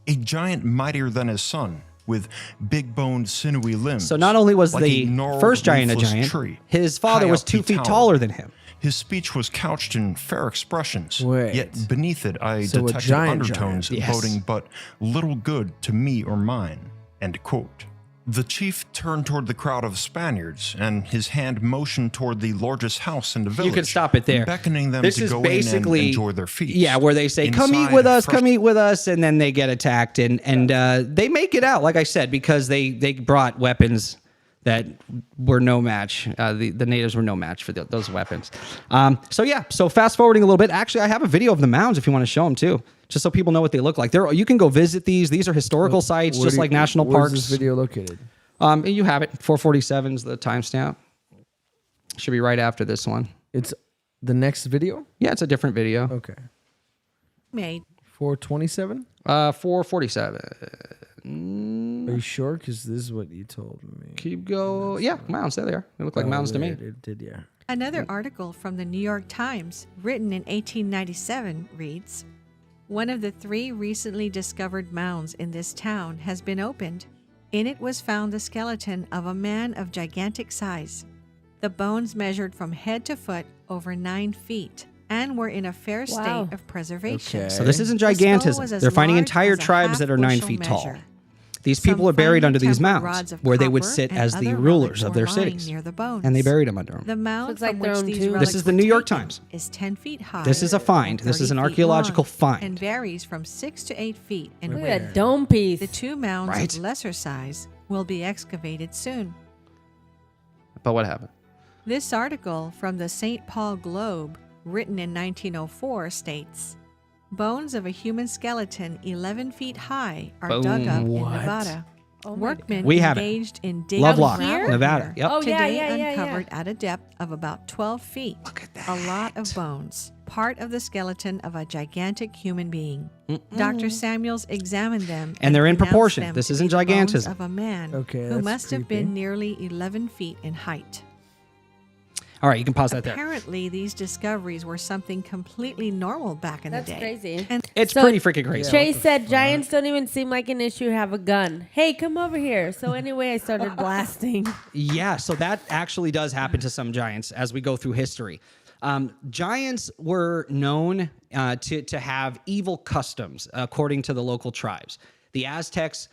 [SPEAKER 7] a giant mightier than his son, with big-boned, sinewy limbs.
[SPEAKER 3] So not only was
[SPEAKER 7] like a
[SPEAKER 3] the
[SPEAKER 7] gnarled,
[SPEAKER 3] first giant a
[SPEAKER 7] leafless
[SPEAKER 3] giant,
[SPEAKER 7] tree,
[SPEAKER 3] his father
[SPEAKER 7] high
[SPEAKER 3] was
[SPEAKER 7] up
[SPEAKER 3] 2
[SPEAKER 7] he
[SPEAKER 3] feet
[SPEAKER 7] towered.
[SPEAKER 3] taller than him.
[SPEAKER 7] His speech was couched in fair expressions,
[SPEAKER 2] Wait.
[SPEAKER 7] yet beneath it I
[SPEAKER 2] So a
[SPEAKER 7] detected
[SPEAKER 2] giant
[SPEAKER 7] undertones
[SPEAKER 3] giant. Yes.
[SPEAKER 7] boding but little good to me or mine. End quote. The chief turned toward the crowd of Spaniards, and his hand motioned toward the largest house in the village.
[SPEAKER 3] You can stop it there.
[SPEAKER 7] beckoning them
[SPEAKER 3] This
[SPEAKER 7] to
[SPEAKER 3] is
[SPEAKER 7] go
[SPEAKER 3] basically
[SPEAKER 7] in and enjoy their feast.
[SPEAKER 3] Yeah, where they say, "Come eat
[SPEAKER 7] Inside,
[SPEAKER 3] with us,
[SPEAKER 7] fresh-
[SPEAKER 3] come eat with us," and then they get attacked, and they make it out, like I said, because they brought weapons that were no match. The natives were no match for those weapons. So fast forwarding a little bit. Actually, I have a video of the mounds if you want to show them too, just so people know what they look like. You can go visit these. These are historical sites,
[SPEAKER 2] Where
[SPEAKER 3] just
[SPEAKER 2] do you-
[SPEAKER 3] like national
[SPEAKER 2] where's
[SPEAKER 3] parks.
[SPEAKER 2] this video located?
[SPEAKER 3] You have it. 447 is the timestamp. Should be right after this one.
[SPEAKER 2] It's the next video?
[SPEAKER 3] Yeah, it's a different video.
[SPEAKER 2] Okay.
[SPEAKER 8] Made.
[SPEAKER 2] 427?
[SPEAKER 3] 447.
[SPEAKER 2] Are you sure? Because this is what you told me.
[SPEAKER 3] Keep going. Yeah, mounds. There they are. They look like mounds to me.
[SPEAKER 2] It did, yeah.
[SPEAKER 8] Another article from the New York Times, written in 1897, reads, one of the 3 recently discovered mounds in this town has been opened. In it was found the skeleton of a man of gigantic size. The bones measured from head to foot over 9 feet and were in a fair state
[SPEAKER 4] Wow.
[SPEAKER 8] of preservation.
[SPEAKER 2] Okay.
[SPEAKER 3] So this isn't
[SPEAKER 8] The skull
[SPEAKER 3] gigantism.
[SPEAKER 8] was as
[SPEAKER 3] They're finding
[SPEAKER 8] large
[SPEAKER 3] entire
[SPEAKER 8] as a
[SPEAKER 3] tribes that are 9
[SPEAKER 8] half-bushel
[SPEAKER 3] feet tall.
[SPEAKER 8] measure.
[SPEAKER 3] These people
[SPEAKER 8] Some
[SPEAKER 3] are buried
[SPEAKER 8] finely
[SPEAKER 3] under these
[SPEAKER 8] tempered
[SPEAKER 3] mounds
[SPEAKER 8] rods of
[SPEAKER 3] where they would
[SPEAKER 8] copper
[SPEAKER 3] sit
[SPEAKER 8] and
[SPEAKER 3] as the
[SPEAKER 8] other
[SPEAKER 3] rulers
[SPEAKER 8] relics
[SPEAKER 3] of
[SPEAKER 8] were
[SPEAKER 3] their
[SPEAKER 8] lying
[SPEAKER 3] cities.
[SPEAKER 8] near the bones.
[SPEAKER 3] And they buried them under them.
[SPEAKER 8] The mound
[SPEAKER 4] Looks like
[SPEAKER 8] from
[SPEAKER 4] their
[SPEAKER 8] which
[SPEAKER 4] own
[SPEAKER 8] these
[SPEAKER 4] tomb.
[SPEAKER 8] relics
[SPEAKER 3] This is the
[SPEAKER 8] were
[SPEAKER 3] New York
[SPEAKER 8] taken
[SPEAKER 3] Times.
[SPEAKER 8] is 10 feet high.
[SPEAKER 3] This is a find.
[SPEAKER 8] and
[SPEAKER 3] This is
[SPEAKER 8] 30
[SPEAKER 3] an
[SPEAKER 8] feet
[SPEAKER 3] archaeological
[SPEAKER 8] long,
[SPEAKER 3] find.
[SPEAKER 8] and varies from 6 to 8 feet in
[SPEAKER 4] Look
[SPEAKER 8] width.
[SPEAKER 4] at that dome piece.
[SPEAKER 8] The 2 mounds
[SPEAKER 3] Right.
[SPEAKER 8] of lesser size will be excavated soon.
[SPEAKER 3] But what happened?
[SPEAKER 8] This article from the St. Paul Globe, written in 1904, states, bones of a human skeleton 11 feet high are dug up in
[SPEAKER 2] What?
[SPEAKER 8] Nevada.
[SPEAKER 4] Oh my
[SPEAKER 8] Workmen
[SPEAKER 3] We have it.
[SPEAKER 8] engaged in digging
[SPEAKER 3] Lovelock,
[SPEAKER 8] gravel
[SPEAKER 3] Nevada.
[SPEAKER 8] here
[SPEAKER 3] Yep.
[SPEAKER 4] Oh, yeah,
[SPEAKER 8] today
[SPEAKER 4] yeah, yeah.
[SPEAKER 8] uncovered at a depth of about 12 feet.
[SPEAKER 3] Look at
[SPEAKER 8] A lot of bones, part of the skeleton of a gigantic human being. Dr. Samuels examined them,
[SPEAKER 3] And they're in
[SPEAKER 8] pronounced
[SPEAKER 3] proportion.
[SPEAKER 8] them
[SPEAKER 3] This
[SPEAKER 8] to
[SPEAKER 3] isn't
[SPEAKER 8] be the bones
[SPEAKER 3] gigantism.
[SPEAKER 8] of a man
[SPEAKER 2] Okay,
[SPEAKER 8] who
[SPEAKER 2] that's
[SPEAKER 8] must have
[SPEAKER 2] creepy.
[SPEAKER 8] been nearly 11 feet in height.
[SPEAKER 3] All right, you can pause that there.
[SPEAKER 8] Apparently, these discoveries were something completely normal back in
[SPEAKER 4] That's
[SPEAKER 8] the day.
[SPEAKER 4] crazy.
[SPEAKER 8] And
[SPEAKER 3] It's
[SPEAKER 4] So-
[SPEAKER 3] pretty freaking crazy.
[SPEAKER 4] Chase said giants don't even seem like an issue. Have a gun. Hey, come over here. So anyway, I started blasting.
[SPEAKER 3] Yeah, so that actually does happen to some giants as we go through history. Giants were known to have evil customs, according to the local tribes. The Aztecs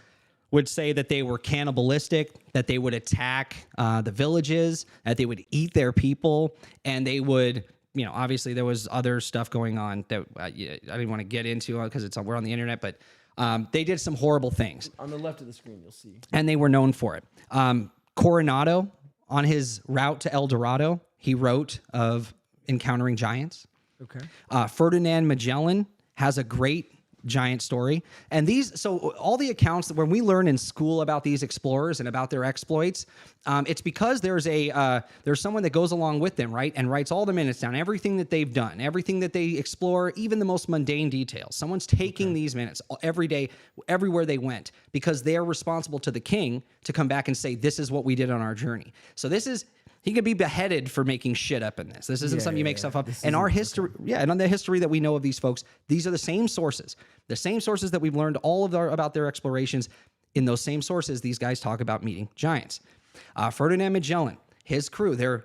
[SPEAKER 3] would say that they were cannibalistic, that they would attack the villages, that they would eat their people, and they would, obviously there was other stuff going on that I didn't want to get into because we're on the internet, but they did some horrible things.
[SPEAKER 2] On the left of the screen, you'll see.
[SPEAKER 3] And they were known for it. Coronado, on his route to El Dorado, he wrote of encountering giants.
[SPEAKER 2] Okay.
[SPEAKER 3] Ferdinand Magellan has a great giant story. And so all the accounts that when we learn in school about these explorers and about their exploits, it's because there's someone that goes along with them, right? And writes all the minutes down, everything that they've done, everything that they explore, even the most mundane details. Someone's taking these minutes every day, everywhere they went, because they're responsible to the king to come back and say, this is what we did on our journey. So he could be beheaded for making shit up in this. This isn't something you make stuff up. And our history, and on the history that we know of these folks, these are the same sources that we've learned about their explorations. In those same sources, these guys talk about meeting giants. Ferdinand Magellan, his crew, they're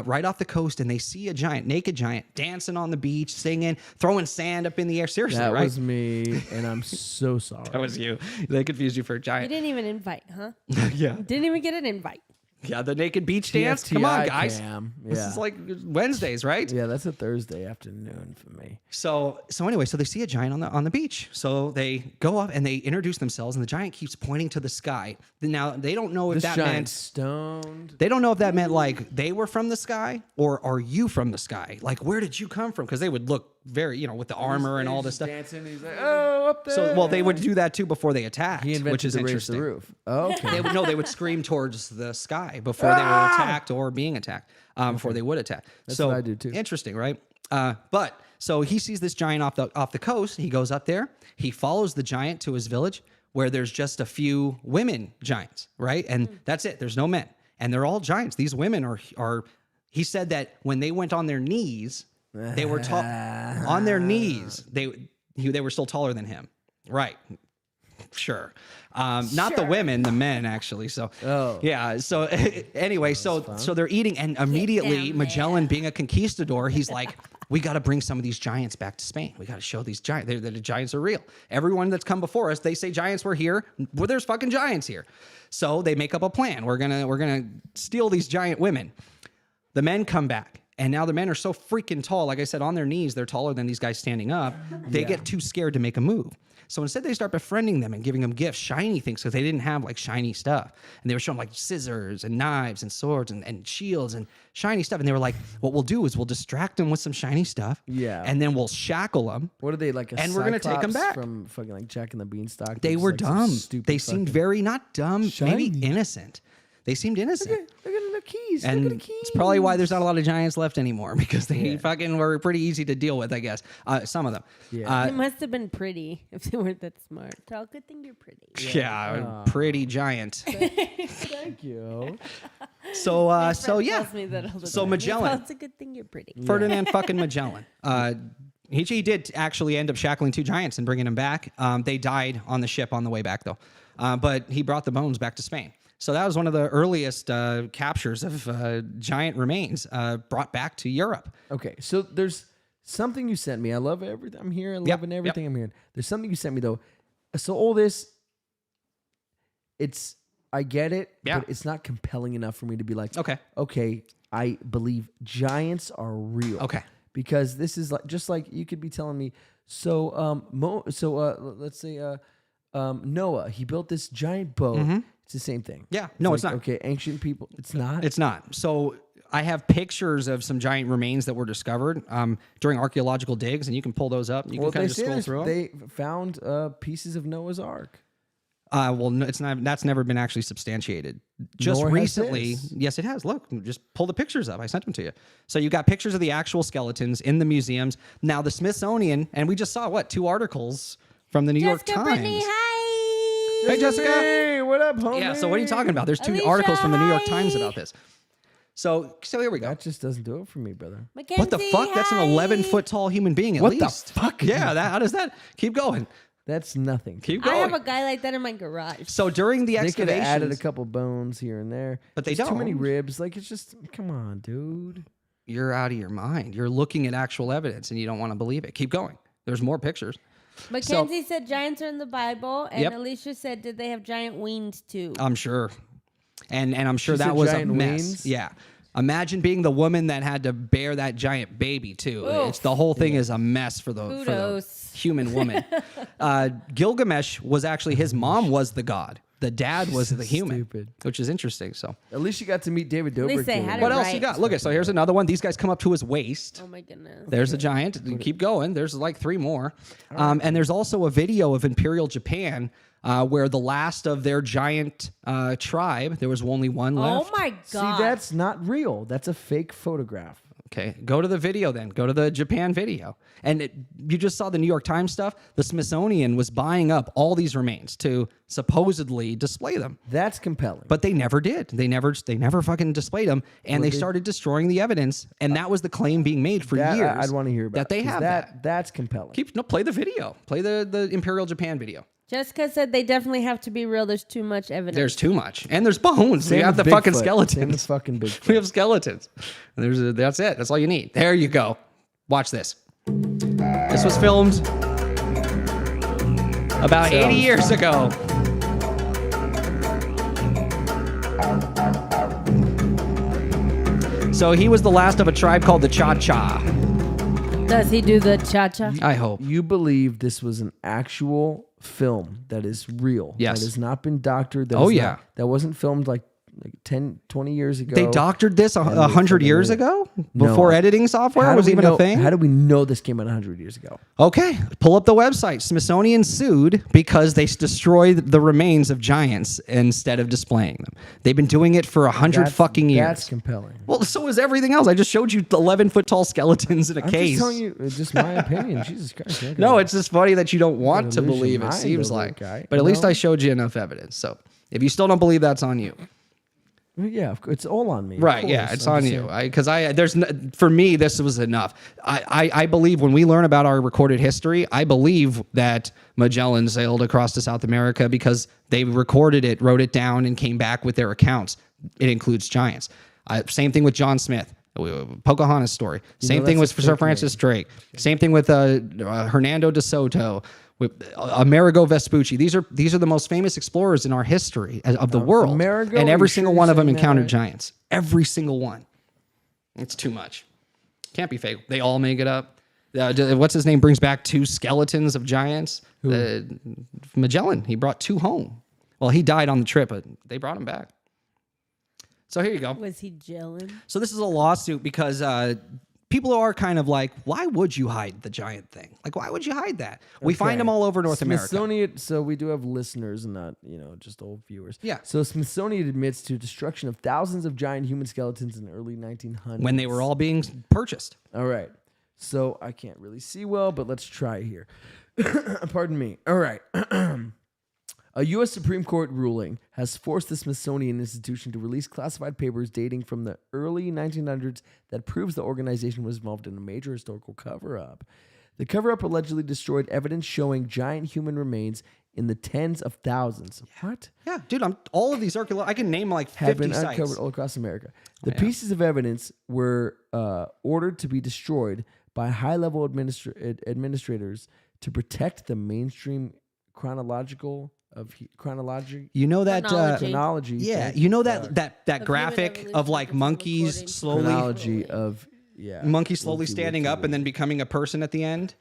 [SPEAKER 3] right off the coast, and they see a naked giant, dancing on the beach, singing, throwing sand up in the air. Seriously,
[SPEAKER 2] That
[SPEAKER 3] right?
[SPEAKER 2] was me, and I'm so sorry.
[SPEAKER 3] That was you. They confused you for a
[SPEAKER 4] You
[SPEAKER 3] giant.
[SPEAKER 4] didn't even invite, huh?
[SPEAKER 3] Yeah.
[SPEAKER 4] Didn't even get an invite.
[SPEAKER 3] Yeah, the naked beach dance. Come on, guys.
[SPEAKER 2] Cam.
[SPEAKER 3] This is like Wednesdays, right?
[SPEAKER 2] Yeah, that's a Thursday afternoon for me.
[SPEAKER 3] So anyway, so they see a giant on the beach. So they go up and they introduce themselves, and the giant keeps pointing to the sky. Now they don't know if
[SPEAKER 2] This
[SPEAKER 3] that
[SPEAKER 2] giant
[SPEAKER 3] meant
[SPEAKER 2] stoned.
[SPEAKER 3] they don't know if that meant like they were from the sky or are you from the sky? Like where did you come from? Because they would look very, with the armor and all this stuff.
[SPEAKER 2] Dancing, he's like, oh, up there.
[SPEAKER 3] So they would do that too before they attacked,
[SPEAKER 2] He invented
[SPEAKER 3] which is
[SPEAKER 2] to raise
[SPEAKER 3] interesting.
[SPEAKER 2] the roof. Oh, okay.
[SPEAKER 3] They would scream towards the sky before they were attacked or being attacked, before they would attack.
[SPEAKER 2] That's
[SPEAKER 3] so
[SPEAKER 2] what I do too.
[SPEAKER 3] Interesting, right? But so he sees this giant off the coast. He goes up there. He follows the giant to his village where there's just a few women giants, right? And that's it. There's no men, and they're all giants. These women are. He said that when they went on their knees, they were tall. On their knees, they were still taller than him, right? Sure. Not the women, the men actually. So yeah. So anyway, so they're eating, and immediately Magellan, being a conquistador, he's like, we got to bring some of these giants back to Spain. We got to show these giants that the giants are real. Everyone that's come before us, they say giants were here. Well, there's fucking giants here. So they make up a plan. We're gonna steal these giant women. The men come back. And now the men are so freaking tall. Like I said, on their knees, they're taller than these guys standing up. They get too scared to make a move. So instead, they start befriending them and giving them gifts, shiny things, because they didn't have like shiny stuff. And they were showing like scissors and knives and swords and shields and shiny stuff. And they were like, what we'll do is we'll distract them with some shiny stuff.
[SPEAKER 2] Yeah.
[SPEAKER 3] And then we'll shackle them.
[SPEAKER 2] What are they, like a
[SPEAKER 3] And we're gonna take 'em
[SPEAKER 2] Cyclops
[SPEAKER 3] back.
[SPEAKER 2] from fucking like Jack and the Beanstalk?
[SPEAKER 3] They
[SPEAKER 2] Just,
[SPEAKER 3] were
[SPEAKER 2] like, some
[SPEAKER 3] dumb.
[SPEAKER 2] stupid
[SPEAKER 3] They seemed
[SPEAKER 2] fucking-
[SPEAKER 3] very, not dumb, maybe
[SPEAKER 2] Shiny.
[SPEAKER 3] innocent. They seemed innocent.
[SPEAKER 2] Look at the keys.
[SPEAKER 3] And
[SPEAKER 2] Look at the keys.
[SPEAKER 3] it's probably why there's not a lot of giants left anymore, because they fucking were pretty easy to deal with, I guess. Some of them.
[SPEAKER 2] Yeah.
[SPEAKER 4] It must have been pretty if they weren't that smart. Oh, good thing you're pretty.
[SPEAKER 3] Yeah, pretty giant.
[SPEAKER 2] Thank you.
[SPEAKER 3] So yeah.
[SPEAKER 4] Tells me that all the
[SPEAKER 3] So
[SPEAKER 4] time.
[SPEAKER 3] Magellan.
[SPEAKER 4] It's a good thing you're pretty.
[SPEAKER 3] Ferdinand fucking Magellan. He did actually end up shackling two giants and bringing them back. They died on the ship on the way back, though. But he brought the bones back to Spain. So that was one of the earliest captures of giant remains brought back to Europe.
[SPEAKER 2] Okay, so there's something you sent me. I love everything. I'm here. I'm loving everything I'm hearing. There's something you sent me though. So all this, I get it, but it's not compelling enough for me to be like, okay, I believe giants are real.
[SPEAKER 3] Okay.
[SPEAKER 2] Because this is like just like you could be telling me. So let's say Noah, he built this giant boat. Mm-hmm. It's the same thing.
[SPEAKER 3] Yeah. No, it's not.
[SPEAKER 2] Okay, ancient people. It's not.
[SPEAKER 3] It's not. So I have pictures of some giant remains that were discovered during archaeological digs, and you can pull those up. You can kind of just scroll through them.
[SPEAKER 2] They found pieces of Noah's Ark.
[SPEAKER 3] Well, no, it's not. That's never been actually substantiated. Just
[SPEAKER 2] Nor has
[SPEAKER 3] recently,
[SPEAKER 2] this.
[SPEAKER 3] yes, it has. Look, just pull the pictures up. I sent them to you. So you got pictures of the actual skeletons in the museums. Now the Smithsonian, and we just saw 2 articles from the New York
[SPEAKER 4] Jessica
[SPEAKER 3] Times.
[SPEAKER 4] Brittany, hi.
[SPEAKER 3] Hey, Jessica.
[SPEAKER 2] Hey, what up, homie?
[SPEAKER 3] Yeah. So what are you talking about? There's 2
[SPEAKER 4] Alicia,
[SPEAKER 3] articles from the New York
[SPEAKER 4] hi.
[SPEAKER 3] Times about this. So here we go.
[SPEAKER 2] That just doesn't do it for me, brother.
[SPEAKER 4] Mackenzie,
[SPEAKER 3] What the fuck? That's an
[SPEAKER 4] hi.
[SPEAKER 3] 11-foot tall human being at
[SPEAKER 2] What the
[SPEAKER 3] least.
[SPEAKER 2] fuck?
[SPEAKER 3] Yeah. How does that? Keep going.
[SPEAKER 2] That's nothing.
[SPEAKER 3] Keep
[SPEAKER 4] I
[SPEAKER 3] going.
[SPEAKER 4] have a guy like that in my garage.
[SPEAKER 3] So during the
[SPEAKER 2] They could have added a
[SPEAKER 3] excavations,
[SPEAKER 2] couple bones here and there,
[SPEAKER 3] But they
[SPEAKER 2] Just too many
[SPEAKER 3] don't.
[SPEAKER 2] ribs. Like it's just, come on, dude.
[SPEAKER 3] you're out of your mind. You're looking at actual evidence and you don't want to believe it. Keep going. There's more pictures.
[SPEAKER 4] Mackenzie said giants are in the Bible, and
[SPEAKER 3] Yep.
[SPEAKER 4] Alicia said, did they have giant wings too?
[SPEAKER 3] I'm sure. And I'm sure
[SPEAKER 2] She
[SPEAKER 3] that
[SPEAKER 2] said
[SPEAKER 3] was a
[SPEAKER 2] giant
[SPEAKER 3] mess.
[SPEAKER 2] wings?
[SPEAKER 3] Yeah. Imagine being the woman that had to bear that giant baby too.
[SPEAKER 4] Oof.
[SPEAKER 3] It's the whole thing is a mess for the
[SPEAKER 4] Kudos.
[SPEAKER 3] human woman. Gilgamesh was actually his mom was the god. The dad was the human,
[SPEAKER 2] stupid.
[SPEAKER 3] which is interesting. So
[SPEAKER 2] At least you got to meet David Dobrik.
[SPEAKER 4] least they had it
[SPEAKER 3] what else you
[SPEAKER 4] right.
[SPEAKER 3] got? Look at so here's another one. These guys come up to his waist.
[SPEAKER 4] Oh my goodness.
[SPEAKER 3] There's a giant. You keep going. There's like 3 more. And there's also a video of Imperial Japan where the last of their giant tribe, there was only one left.
[SPEAKER 4] Oh my God.
[SPEAKER 2] See, that's not real. That's a fake photograph.
[SPEAKER 3] Okay, go to the video then. Go to the Japan video. And you just saw the New York Times stuff. The Smithsonian was buying up all these remains to supposedly display them.
[SPEAKER 2] That's compelling.
[SPEAKER 3] But they never did. They never fucking displayed them, and they started destroying the evidence. And that was the claim being made for
[SPEAKER 2] That,
[SPEAKER 3] years.
[SPEAKER 2] I'd want to hear about
[SPEAKER 3] that they
[SPEAKER 2] 'cause
[SPEAKER 3] have that.
[SPEAKER 2] That's compelling.
[SPEAKER 3] Play the video. Play the Imperial Japan video.
[SPEAKER 4] Jessica said they definitely have to be real. There's too much evidence.
[SPEAKER 3] There's too much, and there's bones.
[SPEAKER 2] Same
[SPEAKER 3] We have the
[SPEAKER 2] with
[SPEAKER 3] fucking
[SPEAKER 2] Bigfoot.
[SPEAKER 3] skeletons.
[SPEAKER 2] Same with fucking Bigfoot.
[SPEAKER 3] We have skeletons. That's it. That's all you need. There you go. Watch this. This was filmed about 80 years ago. So he was the last of a tribe called the Cha-Cha.
[SPEAKER 4] Does he do the cha-cha?
[SPEAKER 3] I hope.
[SPEAKER 2] You believe this was an actual film that is real.
[SPEAKER 3] Yes.
[SPEAKER 2] That has not been doctored. That
[SPEAKER 3] Oh,
[SPEAKER 2] was
[SPEAKER 3] yeah.
[SPEAKER 2] not- that wasn't filmed like 10, 20 years ago.
[SPEAKER 3] They doctored this
[SPEAKER 2] they
[SPEAKER 3] 100
[SPEAKER 2] fucking
[SPEAKER 3] years
[SPEAKER 2] made it.
[SPEAKER 3] ago?
[SPEAKER 2] No.
[SPEAKER 3] Before editing software
[SPEAKER 2] How do
[SPEAKER 3] was
[SPEAKER 2] we
[SPEAKER 3] even
[SPEAKER 2] know,
[SPEAKER 3] a thing?
[SPEAKER 2] How do we know this came out 100 years ago?
[SPEAKER 3] Okay, pull up the website. Smithsonian sued because they destroyed the remains of giants instead of displaying them. They've been doing it for 100
[SPEAKER 2] That's-
[SPEAKER 3] fucking years.
[SPEAKER 2] That's compelling.
[SPEAKER 3] Well, so is everything else. I just showed you 11-foot tall skeletons in a
[SPEAKER 2] I'm
[SPEAKER 3] case.
[SPEAKER 2] just telling you, it's just my opinion. Jesus Christ. I
[SPEAKER 3] No, it's just funny that you don't want to
[SPEAKER 2] lose your
[SPEAKER 3] believe it,
[SPEAKER 2] mind
[SPEAKER 3] seems
[SPEAKER 2] over it,
[SPEAKER 3] like.
[SPEAKER 2] guy.
[SPEAKER 3] But at least
[SPEAKER 2] No.
[SPEAKER 3] I showed you enough evidence. So if you still don't believe, that's on you.
[SPEAKER 2] Yeah, of course, it's all on me. of
[SPEAKER 3] Right, yeah,
[SPEAKER 2] course.
[SPEAKER 3] it's
[SPEAKER 2] I'm
[SPEAKER 3] on
[SPEAKER 2] just
[SPEAKER 3] you.
[SPEAKER 2] saying.
[SPEAKER 3] Because for me, this was enough. I believe when we learn about our recorded history, I believe that Magellan sailed across to South America because they recorded it, wrote it down, and came back with their accounts. It includes giants. Same thing with John Smith. Pocahontas story. Same thing with
[SPEAKER 2] that's a
[SPEAKER 3] Sir
[SPEAKER 2] fake
[SPEAKER 3] Francis Drake. Same thing with Hernando de Soto. With Amerigo Vespucci. These are the most famous explorers in our history of the world.
[SPEAKER 2] Amerigo,
[SPEAKER 3] and
[SPEAKER 2] are
[SPEAKER 3] every
[SPEAKER 2] you
[SPEAKER 3] single
[SPEAKER 2] sure
[SPEAKER 3] one
[SPEAKER 2] you're
[SPEAKER 3] of them
[SPEAKER 2] saying that
[SPEAKER 3] encountered
[SPEAKER 2] right?
[SPEAKER 3] giants. Every single one. It's too much. Can't be fake. They all make it up. What's his name brings back 2 skeletons of giants? Magellan. He brought 2 home. Well, he died on the trip, but they brought him back. So here you go.
[SPEAKER 4] Was he gelling?
[SPEAKER 3] So this is a lawsuit because people are kind of like, why would you hide the giant thing? Like, why would you hide that? We find
[SPEAKER 2] Okay.
[SPEAKER 3] them all over North America.
[SPEAKER 2] Smithsonian, so we do have listeners and not, just old viewers.
[SPEAKER 3] Yeah.
[SPEAKER 2] So Smithsonian admits to destruction of thousands of giant human skeletons in the early 1900s.
[SPEAKER 3] When they were all being purchased.
[SPEAKER 2] All right. So I can't really see well, but let's try here. Pardon me. All right. A U.S. Supreme Court ruling has forced the Smithsonian Institution to release classified papers dating from the early 1900s that proves the organization was involved in a major historical cover-up. The cover-up allegedly destroyed evidence showing giant human remains in the tens of thousands. What?
[SPEAKER 3] Yeah, dude, all of these I can name like 50
[SPEAKER 2] Have been
[SPEAKER 3] sites.
[SPEAKER 2] uncovered all across America. The pieces of evidence were ordered to be destroyed by high-level administrators to protect the mainstream chronology.
[SPEAKER 3] You know that
[SPEAKER 2] Chronology.
[SPEAKER 3] yeah,
[SPEAKER 2] thank
[SPEAKER 3] you know
[SPEAKER 2] you.
[SPEAKER 3] that graphic
[SPEAKER 4] evolution
[SPEAKER 3] of like
[SPEAKER 4] between
[SPEAKER 3] monkeys
[SPEAKER 4] recording.
[SPEAKER 3] slowly
[SPEAKER 2] Chronology of
[SPEAKER 3] monkeys slowly standing up and then becoming a person at the end.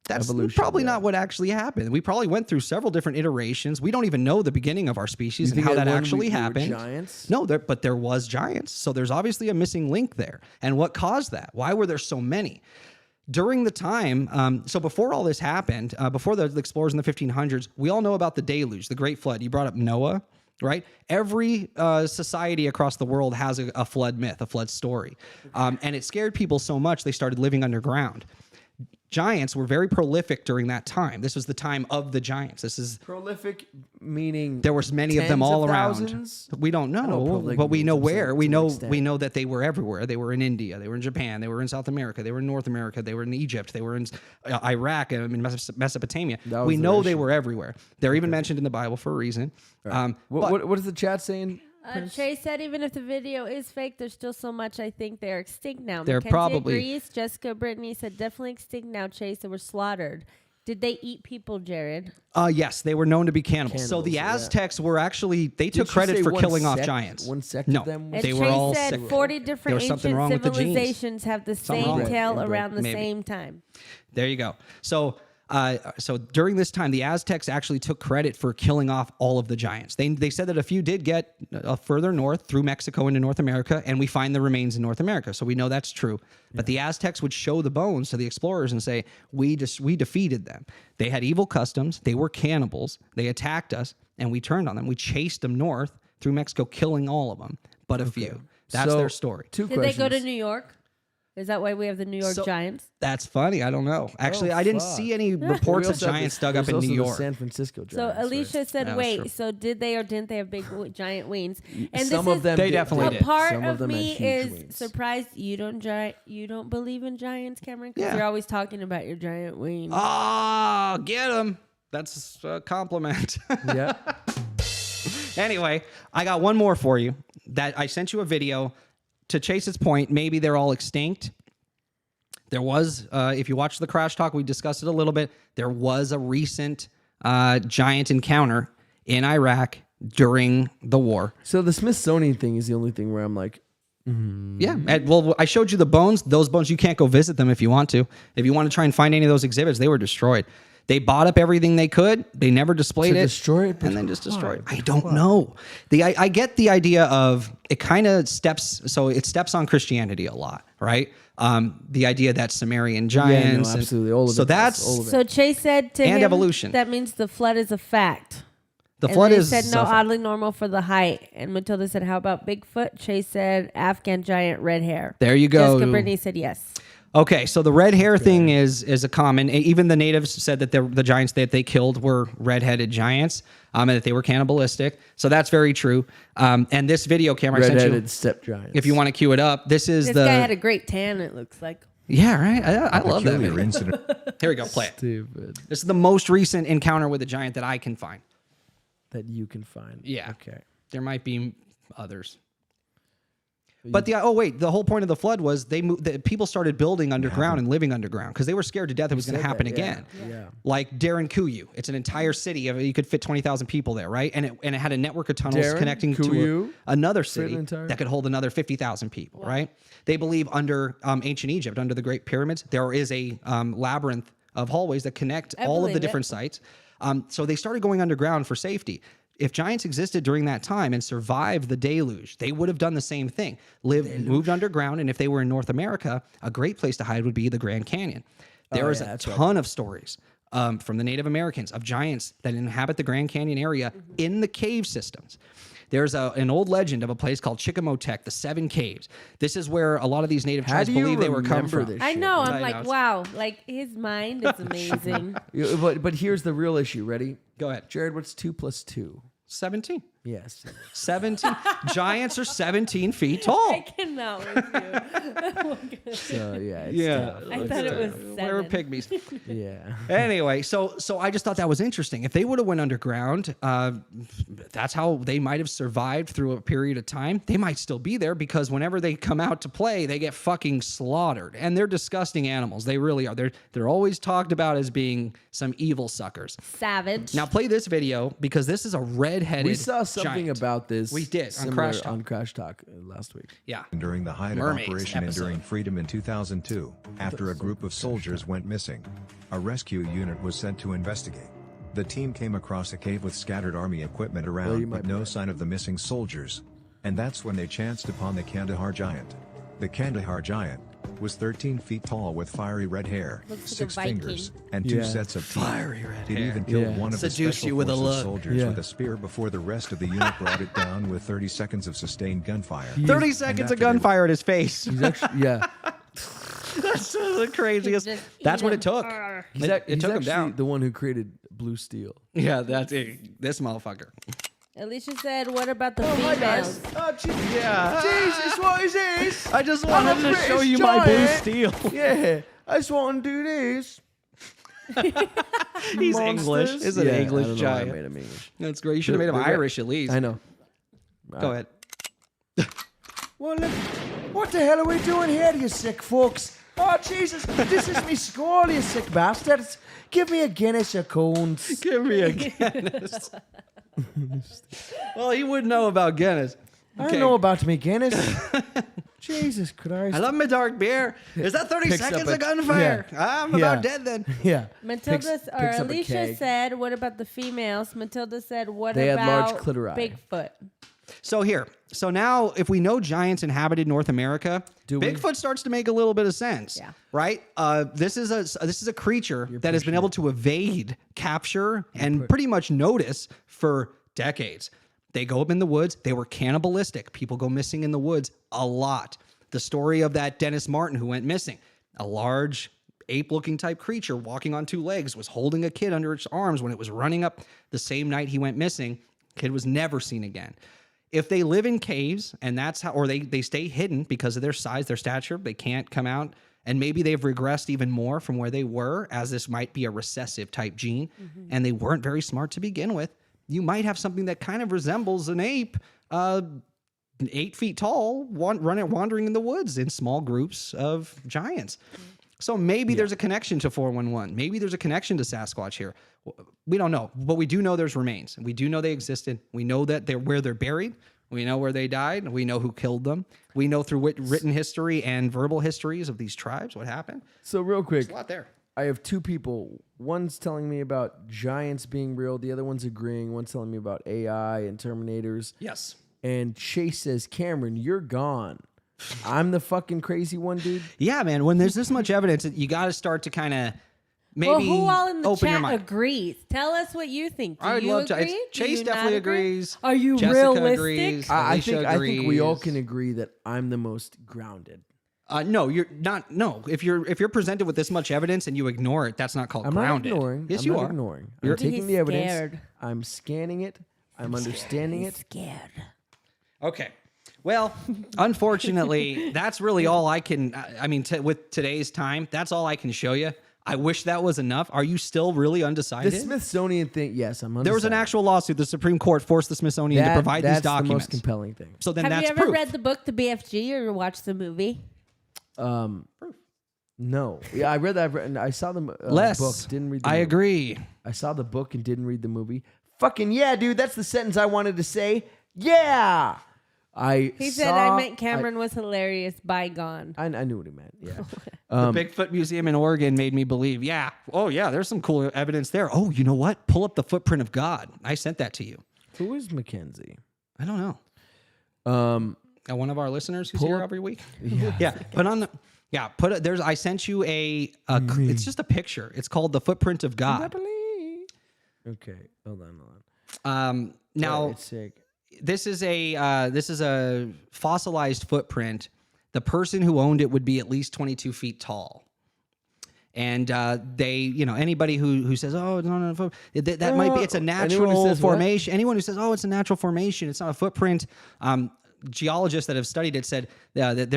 [SPEAKER 3] That's
[SPEAKER 2] Evolution,
[SPEAKER 3] probably
[SPEAKER 2] yeah.
[SPEAKER 3] not what actually happened. We probably went through several different iterations. We don't even know the beginning of our species
[SPEAKER 2] You
[SPEAKER 3] and
[SPEAKER 2] think
[SPEAKER 3] how
[SPEAKER 2] at
[SPEAKER 3] that
[SPEAKER 2] one
[SPEAKER 3] actually
[SPEAKER 2] we were
[SPEAKER 3] happened.
[SPEAKER 2] giants?
[SPEAKER 3] No, but there was giants. So there's obviously a missing link there. And what caused that? Why were there so many? During the time, so before all this happened, before the explorers in the 1500s, we all know about the deluge, the Great Flood. You brought up Noah, right? Every society across the world has a flood myth, a flood story. And it scared people so much they started living underground. Giants were very prolific during that time. This was the time of the giants. This is
[SPEAKER 2] Prolific meaning
[SPEAKER 3] there was many of them
[SPEAKER 2] tens
[SPEAKER 3] all
[SPEAKER 2] of
[SPEAKER 3] around.
[SPEAKER 2] thousands?
[SPEAKER 3] We don't
[SPEAKER 2] I know
[SPEAKER 3] know,
[SPEAKER 2] prolific
[SPEAKER 3] but we
[SPEAKER 2] means
[SPEAKER 3] know
[SPEAKER 2] I'm saying
[SPEAKER 3] where.
[SPEAKER 2] to
[SPEAKER 3] We
[SPEAKER 2] an
[SPEAKER 3] know
[SPEAKER 2] extent.
[SPEAKER 3] that they were everywhere. They were in India. They were in Japan. They were in South America. They were in North America. They were in Egypt. They were in Iraq and in Mesopotamia.
[SPEAKER 2] That was
[SPEAKER 3] We
[SPEAKER 2] their
[SPEAKER 3] know they
[SPEAKER 2] issue.
[SPEAKER 3] were everywhere. They're even mentioned in the Bible for a reason.
[SPEAKER 2] What is the chat saying?
[SPEAKER 4] Chase said even if the video is fake, there's still so much. I think they're extinct now.
[SPEAKER 3] They're
[SPEAKER 4] Mackenzie
[SPEAKER 3] probably-
[SPEAKER 4] agrees. Jessica Brittany said definitely extinct now. Chase, they were slaughtered. Did they eat people, Jared?
[SPEAKER 3] Yes, they were known to be cannibals. So the
[SPEAKER 2] Cannibals, yeah.
[SPEAKER 3] Aztecs were actually, they
[SPEAKER 2] Did
[SPEAKER 3] took
[SPEAKER 2] she
[SPEAKER 3] credit
[SPEAKER 2] say
[SPEAKER 3] for
[SPEAKER 2] one
[SPEAKER 3] killing off
[SPEAKER 2] sect?
[SPEAKER 3] giants.
[SPEAKER 2] One sect
[SPEAKER 3] No,
[SPEAKER 2] of them?
[SPEAKER 4] And
[SPEAKER 3] they
[SPEAKER 4] Chase
[SPEAKER 3] were all
[SPEAKER 4] said
[SPEAKER 3] separate.
[SPEAKER 4] 40
[SPEAKER 3] There
[SPEAKER 4] different
[SPEAKER 3] was something
[SPEAKER 4] ancient
[SPEAKER 3] wrong with the genes.
[SPEAKER 4] civilizations have the
[SPEAKER 3] Something
[SPEAKER 4] same
[SPEAKER 3] wrong.
[SPEAKER 4] tail
[SPEAKER 2] Right.
[SPEAKER 4] around the
[SPEAKER 3] Maybe.
[SPEAKER 4] same time.
[SPEAKER 3] There you go. So during this time, the Aztecs actually took credit for killing off all of the giants. They said that a few did get further north through Mexico into North America, and we find the remains in North America. So we know that's true. But the Aztecs would show the bones to the explorers and say, we defeated them. They had evil customs. They were cannibals. They attacked us, and we turned on them. We chased them north through Mexico, killing all of them, but a few. That's
[SPEAKER 2] So,
[SPEAKER 3] their story.
[SPEAKER 2] Two
[SPEAKER 4] Did
[SPEAKER 2] questions.
[SPEAKER 4] they go to New York? Is that why we have the New York
[SPEAKER 3] So-
[SPEAKER 4] Giants?
[SPEAKER 3] That's funny. I don't know. Actually, I didn't
[SPEAKER 2] fuck.
[SPEAKER 3] see any
[SPEAKER 2] We
[SPEAKER 3] reports of
[SPEAKER 2] also have
[SPEAKER 3] giants
[SPEAKER 2] the-
[SPEAKER 3] dug up
[SPEAKER 2] there's
[SPEAKER 3] in
[SPEAKER 2] also
[SPEAKER 3] New
[SPEAKER 2] the
[SPEAKER 3] York.
[SPEAKER 2] San Francisco Giants.
[SPEAKER 4] So
[SPEAKER 2] right?
[SPEAKER 4] Alicia said,
[SPEAKER 3] That was
[SPEAKER 4] wait,
[SPEAKER 3] true.
[SPEAKER 4] so did they or didn't they have big giant wings? And
[SPEAKER 2] Some
[SPEAKER 4] this
[SPEAKER 2] of
[SPEAKER 4] is
[SPEAKER 2] them
[SPEAKER 3] They
[SPEAKER 2] did.
[SPEAKER 3] definitely
[SPEAKER 4] a
[SPEAKER 3] did.
[SPEAKER 4] part
[SPEAKER 2] Some
[SPEAKER 4] of
[SPEAKER 2] them had
[SPEAKER 4] me
[SPEAKER 2] huge
[SPEAKER 4] is
[SPEAKER 2] wings.
[SPEAKER 4] surprised you don't believe in giants, Cameron, because
[SPEAKER 3] Yeah.
[SPEAKER 4] you're always talking about your giant wings.
[SPEAKER 3] Oh, get him. That's a compliment.
[SPEAKER 2] Yeah.
[SPEAKER 3] Anyway, I got one more for you that I sent you a video to Chase's point. Maybe they're all extinct. There was, if you watch the Crash Talk, we discussed it a little bit. There was a recent giant encounter in Iraq during the war.
[SPEAKER 2] So the Smithsonian thing is the only thing where I'm like,
[SPEAKER 3] Yeah. Well, I showed you the bones. Those bones, you can't go visit them if you want to. If you want to try and find any of those exhibits, they were destroyed. They bought up everything they could. They never displayed
[SPEAKER 2] To
[SPEAKER 3] it.
[SPEAKER 2] destroy it?
[SPEAKER 3] And then just destroy it. I don't know. I get the idea of it kind of steps on Christianity a lot, right? The idea that Sumerian giants. and-
[SPEAKER 2] absolutely. All of
[SPEAKER 3] so
[SPEAKER 2] it does.
[SPEAKER 3] that's
[SPEAKER 2] All of it.
[SPEAKER 4] So Chase said to
[SPEAKER 3] And
[SPEAKER 4] him,
[SPEAKER 3] evolution.
[SPEAKER 4] that means the flood is a fact.
[SPEAKER 3] the
[SPEAKER 4] And
[SPEAKER 3] flood
[SPEAKER 4] they
[SPEAKER 3] is.
[SPEAKER 4] said no, oddly normal for the height. And Matilda said, how about Bigfoot? Chase said Afghan giant, red hair.
[SPEAKER 3] There you go.
[SPEAKER 4] Jessica Brittany said yes.
[SPEAKER 3] Okay, so the red hair thing is a common. Even the natives said that the giants that they killed were red-headed giants, and that they were cannibalistic. So that's very true. And this video camera I sent you,
[SPEAKER 2] Red-headed step giants.
[SPEAKER 3] if you want to cue it up, this is
[SPEAKER 4] This
[SPEAKER 3] the
[SPEAKER 4] guy had a great tan, it looks like.
[SPEAKER 3] yeah, right. I love that.
[SPEAKER 5] Peculiar
[SPEAKER 3] Video.
[SPEAKER 5] incident.
[SPEAKER 3] Here we go. Play it.
[SPEAKER 2] Stupid
[SPEAKER 3] This is the most recent encounter with a giant that I can find.
[SPEAKER 2] that you can find.
[SPEAKER 3] Yeah.
[SPEAKER 2] Okay.
[SPEAKER 3] There might be others. But the whole point of the flood was people started building underground and living underground because they were scared to death it was going to happen again.
[SPEAKER 2] Yeah.
[SPEAKER 3] Like Darren Kuyu, it's an entire city. You could fit 20,000 people there, right? And it had a network of tunnels
[SPEAKER 2] Darren
[SPEAKER 3] connecting to
[SPEAKER 2] Kuyu?
[SPEAKER 3] another
[SPEAKER 2] Fit an
[SPEAKER 3] city
[SPEAKER 2] entire-
[SPEAKER 3] that could hold another 50,000 people, right? They believe under ancient Egypt, under the Great Pyramids, there is a labyrinth of hallways that connect all of
[SPEAKER 4] believe
[SPEAKER 3] the
[SPEAKER 4] it.
[SPEAKER 3] different sites. So they started going underground for safety. If giants existed during that time and survived the deluge, they would have done the same thing. Moved underground, and if they were in North America, a great place to hide would be the Grand Canyon. There is a ton of stories from the Native Americans of giants that inhabit the Grand Canyon area in the cave systems. There's an old legend of a place called Chickimotech, the Seven Caves. This is where a lot of these native
[SPEAKER 2] How
[SPEAKER 3] tribes
[SPEAKER 2] do you
[SPEAKER 3] believe they were come
[SPEAKER 2] remember
[SPEAKER 3] from.
[SPEAKER 2] this
[SPEAKER 4] I
[SPEAKER 2] shit?
[SPEAKER 4] know.
[SPEAKER 3] I
[SPEAKER 4] I'm like,
[SPEAKER 3] know.
[SPEAKER 4] wow. Like, his mind is amazing.
[SPEAKER 2] But here's the real issue. Ready?
[SPEAKER 3] Go ahead.
[SPEAKER 2] Jared, what's 2 + 2?
[SPEAKER 3] 17.
[SPEAKER 2] Yes.
[SPEAKER 3] 17. Giants are 17 feet tall.
[SPEAKER 4] I cannot with you.
[SPEAKER 2] So yeah. It's
[SPEAKER 3] Yeah.
[SPEAKER 2] tough.
[SPEAKER 4] I thought it was
[SPEAKER 3] We're
[SPEAKER 4] 7.
[SPEAKER 3] pygmies.
[SPEAKER 2] Yeah.
[SPEAKER 3] Anyway, so I just thought that was interesting. If they would have went underground, that's how they might have survived through a period of time. They might still be there because whenever they come out to play, they get fucking slaughtered. And they're disgusting animals. They really are. They're always talked about as being some evil suckers.
[SPEAKER 4] Savage.
[SPEAKER 3] Now play this video because this is a red-headed
[SPEAKER 2] We saw something
[SPEAKER 3] giant.
[SPEAKER 2] about this.
[SPEAKER 3] We did, on
[SPEAKER 2] similar
[SPEAKER 3] Crash Talk.
[SPEAKER 2] on Crash Talk last week.
[SPEAKER 3] Yeah.
[SPEAKER 9] During the height
[SPEAKER 3] Mermaids
[SPEAKER 9] of Operation
[SPEAKER 3] episode.
[SPEAKER 9] Enduring Freedom in 2002, after a group of soldiers went missing, a rescue unit was sent to investigate. The team came across a cave with scattered army equipment
[SPEAKER 2] you
[SPEAKER 9] around
[SPEAKER 2] might
[SPEAKER 9] but
[SPEAKER 2] be
[SPEAKER 9] no
[SPEAKER 2] right.
[SPEAKER 9] sign of the missing soldiers. And that's when they chanced upon the Kandahar giant. The Kandahar giant was 13 feet tall with fiery red hair,
[SPEAKER 4] Looks like a
[SPEAKER 9] 6
[SPEAKER 4] Viking.
[SPEAKER 9] fingers, and 2
[SPEAKER 2] Yeah.
[SPEAKER 9] sets of teeth.
[SPEAKER 3] Fiery red
[SPEAKER 9] It
[SPEAKER 3] hair.
[SPEAKER 9] even killed
[SPEAKER 2] Yeah.
[SPEAKER 9] one of the
[SPEAKER 3] Seduce
[SPEAKER 9] special
[SPEAKER 3] you with a
[SPEAKER 9] forces
[SPEAKER 3] look.
[SPEAKER 9] soldiers
[SPEAKER 2] Yeah.
[SPEAKER 9] with a spear before the rest of the unit brought it down with 30 seconds of sustained gunfire.
[SPEAKER 3] 30 seconds of
[SPEAKER 9] after they-
[SPEAKER 3] gunfire at his face.
[SPEAKER 2] He's actually, yeah.
[SPEAKER 3] That's the craziest.
[SPEAKER 4] Just
[SPEAKER 3] That's
[SPEAKER 4] eat
[SPEAKER 3] what
[SPEAKER 4] him.
[SPEAKER 3] it took.
[SPEAKER 2] He's,
[SPEAKER 3] It
[SPEAKER 2] he's
[SPEAKER 3] took him
[SPEAKER 2] actually
[SPEAKER 3] down.
[SPEAKER 2] the one who created Blue Steel.
[SPEAKER 3] Yeah, that's it. This motherfucker.
[SPEAKER 4] Alicia said, what about the females?
[SPEAKER 2] Oh, Jesus.
[SPEAKER 3] Yeah.
[SPEAKER 2] Jesus, what is this?
[SPEAKER 3] I just
[SPEAKER 2] I'm
[SPEAKER 3] wanted
[SPEAKER 2] a
[SPEAKER 3] to show
[SPEAKER 2] British
[SPEAKER 3] you my blue
[SPEAKER 2] giant.
[SPEAKER 3] steel.
[SPEAKER 2] Yeah. I just want to do this.
[SPEAKER 3] He's
[SPEAKER 2] Monsters.
[SPEAKER 3] English. He's an
[SPEAKER 2] Yeah, I
[SPEAKER 3] English
[SPEAKER 2] don't know why I
[SPEAKER 3] giant.
[SPEAKER 2] made him English.
[SPEAKER 3] That's great. You should have made him
[SPEAKER 2] They're-
[SPEAKER 3] Irish at least.
[SPEAKER 2] I know.
[SPEAKER 3] Go ahead.
[SPEAKER 2] Well, look, what the hell are we doing here, you sick folks? Oh, Jesus, this is me school, you sick bastards. Give me a Guinness, you coons.
[SPEAKER 3] Give me a Guinness. Well, he wouldn't know about Guinness.
[SPEAKER 2] I know about me Guinness. Jesus Christ.
[SPEAKER 3] I love my dark beer. Is that 30
[SPEAKER 2] Picks
[SPEAKER 3] seconds
[SPEAKER 2] up
[SPEAKER 3] of gunfire?
[SPEAKER 2] yeah.
[SPEAKER 3] I'm about dead then.
[SPEAKER 2] Yeah.
[SPEAKER 4] Matilda or
[SPEAKER 2] picks up a
[SPEAKER 4] Alicia
[SPEAKER 2] keg.
[SPEAKER 4] said, "What about the females?" Matilda said, "What
[SPEAKER 2] They had large
[SPEAKER 4] about
[SPEAKER 2] clitori.
[SPEAKER 4] Bigfoot?"
[SPEAKER 3] So now, if we know giants inhabited North America,
[SPEAKER 2] Do we?
[SPEAKER 3] Bigfoot starts to make a little bit of sense.
[SPEAKER 4] Yeah.
[SPEAKER 3] Right. This is a creature that has been able to evade capture and pretty much notice for decades. They go up in the woods. They were cannibalistic. People go missing in the woods a lot. The story of that Dennis Martin who went missing, a large ape-looking type creature walking on two legs, was holding a kid under its arms when it was running up the same night he went missing. Kid was never seen again. If they live in caves and that's how, or they stay hidden because of their size, their stature, they can't come out, and maybe they've regressed even more from where they were, as this might be a recessive type gene, and they weren't very smart to begin with, you might have something that kind of resembles an ape, 8 feet tall, wandering in the woods in small groups of giants. So maybe there's a connection to 411. Maybe there's a connection to Sasquatch here. We don't know, but we do know there's remains. We do know they existed. We know that they're where they're buried. We know where they died. We know who killed them. We know through written history and verbal histories of these tribes what happened.
[SPEAKER 2] So real quick,
[SPEAKER 3] There's a lot there.
[SPEAKER 2] I have two people. One's telling me about giants being real. The other one's agreeing. One's telling me about AI and Terminators.
[SPEAKER 3] Yes.
[SPEAKER 2] And Chase says, Cameron, you're gone. I'm the fucking crazy one, dude.
[SPEAKER 3] Yeah, man. When there's this much evidence, you got to start to kind of maybe
[SPEAKER 4] Well, who all in the
[SPEAKER 3] open your
[SPEAKER 4] chat
[SPEAKER 3] mind.
[SPEAKER 4] agrees? Tell us what you think. Do
[SPEAKER 3] I'd
[SPEAKER 4] you
[SPEAKER 3] love to.
[SPEAKER 4] agree? Do
[SPEAKER 3] Chase
[SPEAKER 4] you
[SPEAKER 3] definitely
[SPEAKER 4] not agree?
[SPEAKER 3] agrees.
[SPEAKER 4] Are you
[SPEAKER 3] Jessica
[SPEAKER 4] realistic?
[SPEAKER 3] agrees.
[SPEAKER 2] I
[SPEAKER 3] Alicia
[SPEAKER 2] think we all
[SPEAKER 3] agrees.
[SPEAKER 2] can agree that I'm the most grounded.
[SPEAKER 3] No, you're not. No, if you're presented with this much evidence and you ignore it, that's not called
[SPEAKER 2] I'm
[SPEAKER 3] grounded.
[SPEAKER 2] not ignoring.
[SPEAKER 3] Yes,
[SPEAKER 2] I'm
[SPEAKER 3] you
[SPEAKER 2] not
[SPEAKER 3] are.
[SPEAKER 2] ignoring.
[SPEAKER 3] You're-
[SPEAKER 2] I'm taking
[SPEAKER 4] He's
[SPEAKER 2] the evidence.
[SPEAKER 4] scared.
[SPEAKER 2] I'm scanning it. I'm understanding it.
[SPEAKER 4] Scared.
[SPEAKER 3] Okay. Well, unfortunately, that's really all I can. I mean, with today's time, that's all I can show you. I wish that was enough. Are you still really undecided?
[SPEAKER 2] The Smithsonian thing, yes, I'm undecided.
[SPEAKER 3] There was an actual lawsuit. The Supreme Court forced the Smithsonian to provide these
[SPEAKER 2] That's
[SPEAKER 3] documents.
[SPEAKER 2] the most compelling thing.
[SPEAKER 3] So then
[SPEAKER 4] Have
[SPEAKER 3] that's
[SPEAKER 4] you ever
[SPEAKER 3] proof.
[SPEAKER 4] read the book, The BFG, or watched the movie?
[SPEAKER 2] No. Yeah, I read that. And I saw the
[SPEAKER 3] Less.
[SPEAKER 2] book. Didn't read the
[SPEAKER 3] I
[SPEAKER 2] movie.
[SPEAKER 3] agree.
[SPEAKER 2] I saw the book and didn't read the movie. Fucking yeah, dude. That's the sentence I wanted to say. Yeah.
[SPEAKER 4] He said, "I meant Cameron was hilarious." Bygone.
[SPEAKER 2] I knew what he meant. Yeah.
[SPEAKER 3] The Bigfoot Museum in Oregon made me believe. Yeah. Oh, yeah. There's some cool evidence there. Oh, you know what? Pull up the footprint of God. I sent that to you.
[SPEAKER 2] Who is Mackenzie?
[SPEAKER 3] I don't know. One of our listeners who's
[SPEAKER 2] pull
[SPEAKER 3] here
[SPEAKER 2] up-
[SPEAKER 3] every week. Yeah. Put on the. Yeah. Put it. There's. I sent you a. It's just a picture. It's called the footprint of God.
[SPEAKER 2] Okay. Hold on.
[SPEAKER 3] Now.
[SPEAKER 2] It's sick.
[SPEAKER 3] This is a fossilized footprint. The person who owned it would be at least 22 feet tall. And they, anybody who says, oh, no, that might be, it's a natural formation. Anyone who says, oh, it's a natural formation, it's not a footprint. Geologists that have studied it said that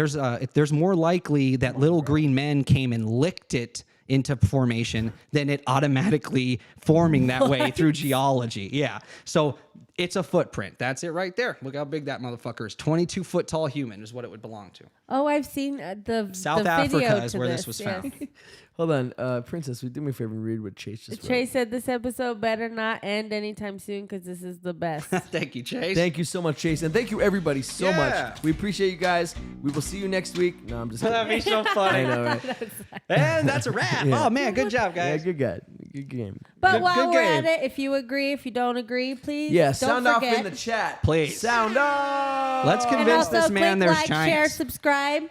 [SPEAKER 3] there's more likely that little green men came and licked it into formation than it automatically forming that way through geology. Yeah. So it's a footprint. That's it right there. Look how big that motherfucker is. 22 foot tall human is what it would belong to.
[SPEAKER 4] Oh, I've seen the
[SPEAKER 3] South
[SPEAKER 4] the
[SPEAKER 3] Africa
[SPEAKER 4] video
[SPEAKER 3] is
[SPEAKER 4] to
[SPEAKER 3] where this was found.
[SPEAKER 4] yes.
[SPEAKER 2] Hold on. Princess, do me a favor and read what Chase just wrote.
[SPEAKER 4] Chase said this episode better not end anytime soon because this is the best.
[SPEAKER 3] Thank you, Chase.
[SPEAKER 2] Thank you so much, Chase. And thank you, everybody, so
[SPEAKER 3] Yeah.
[SPEAKER 2] much. We appreciate you guys. We will see you next week. No, I'm just kidding.
[SPEAKER 3] That'd be so funny.
[SPEAKER 2] I know, right?
[SPEAKER 3] And that's a wrap.
[SPEAKER 2] Yeah.
[SPEAKER 3] Oh, man. Good job,
[SPEAKER 2] Yeah,
[SPEAKER 3] guys.
[SPEAKER 2] good guy. Good game.
[SPEAKER 4] But
[SPEAKER 3] Good-
[SPEAKER 4] while
[SPEAKER 3] good
[SPEAKER 4] we're
[SPEAKER 3] game.
[SPEAKER 4] at it, if you agree, if you don't agree, please
[SPEAKER 2] Yeah,
[SPEAKER 4] don't
[SPEAKER 2] sound off
[SPEAKER 4] forget.
[SPEAKER 2] in the chat.
[SPEAKER 3] Please.
[SPEAKER 2] Sound off.
[SPEAKER 3] Let's
[SPEAKER 4] And
[SPEAKER 3] convince
[SPEAKER 4] also
[SPEAKER 3] this man
[SPEAKER 4] click
[SPEAKER 3] there's
[SPEAKER 4] like, share,
[SPEAKER 3] giants.
[SPEAKER 4] subscribe,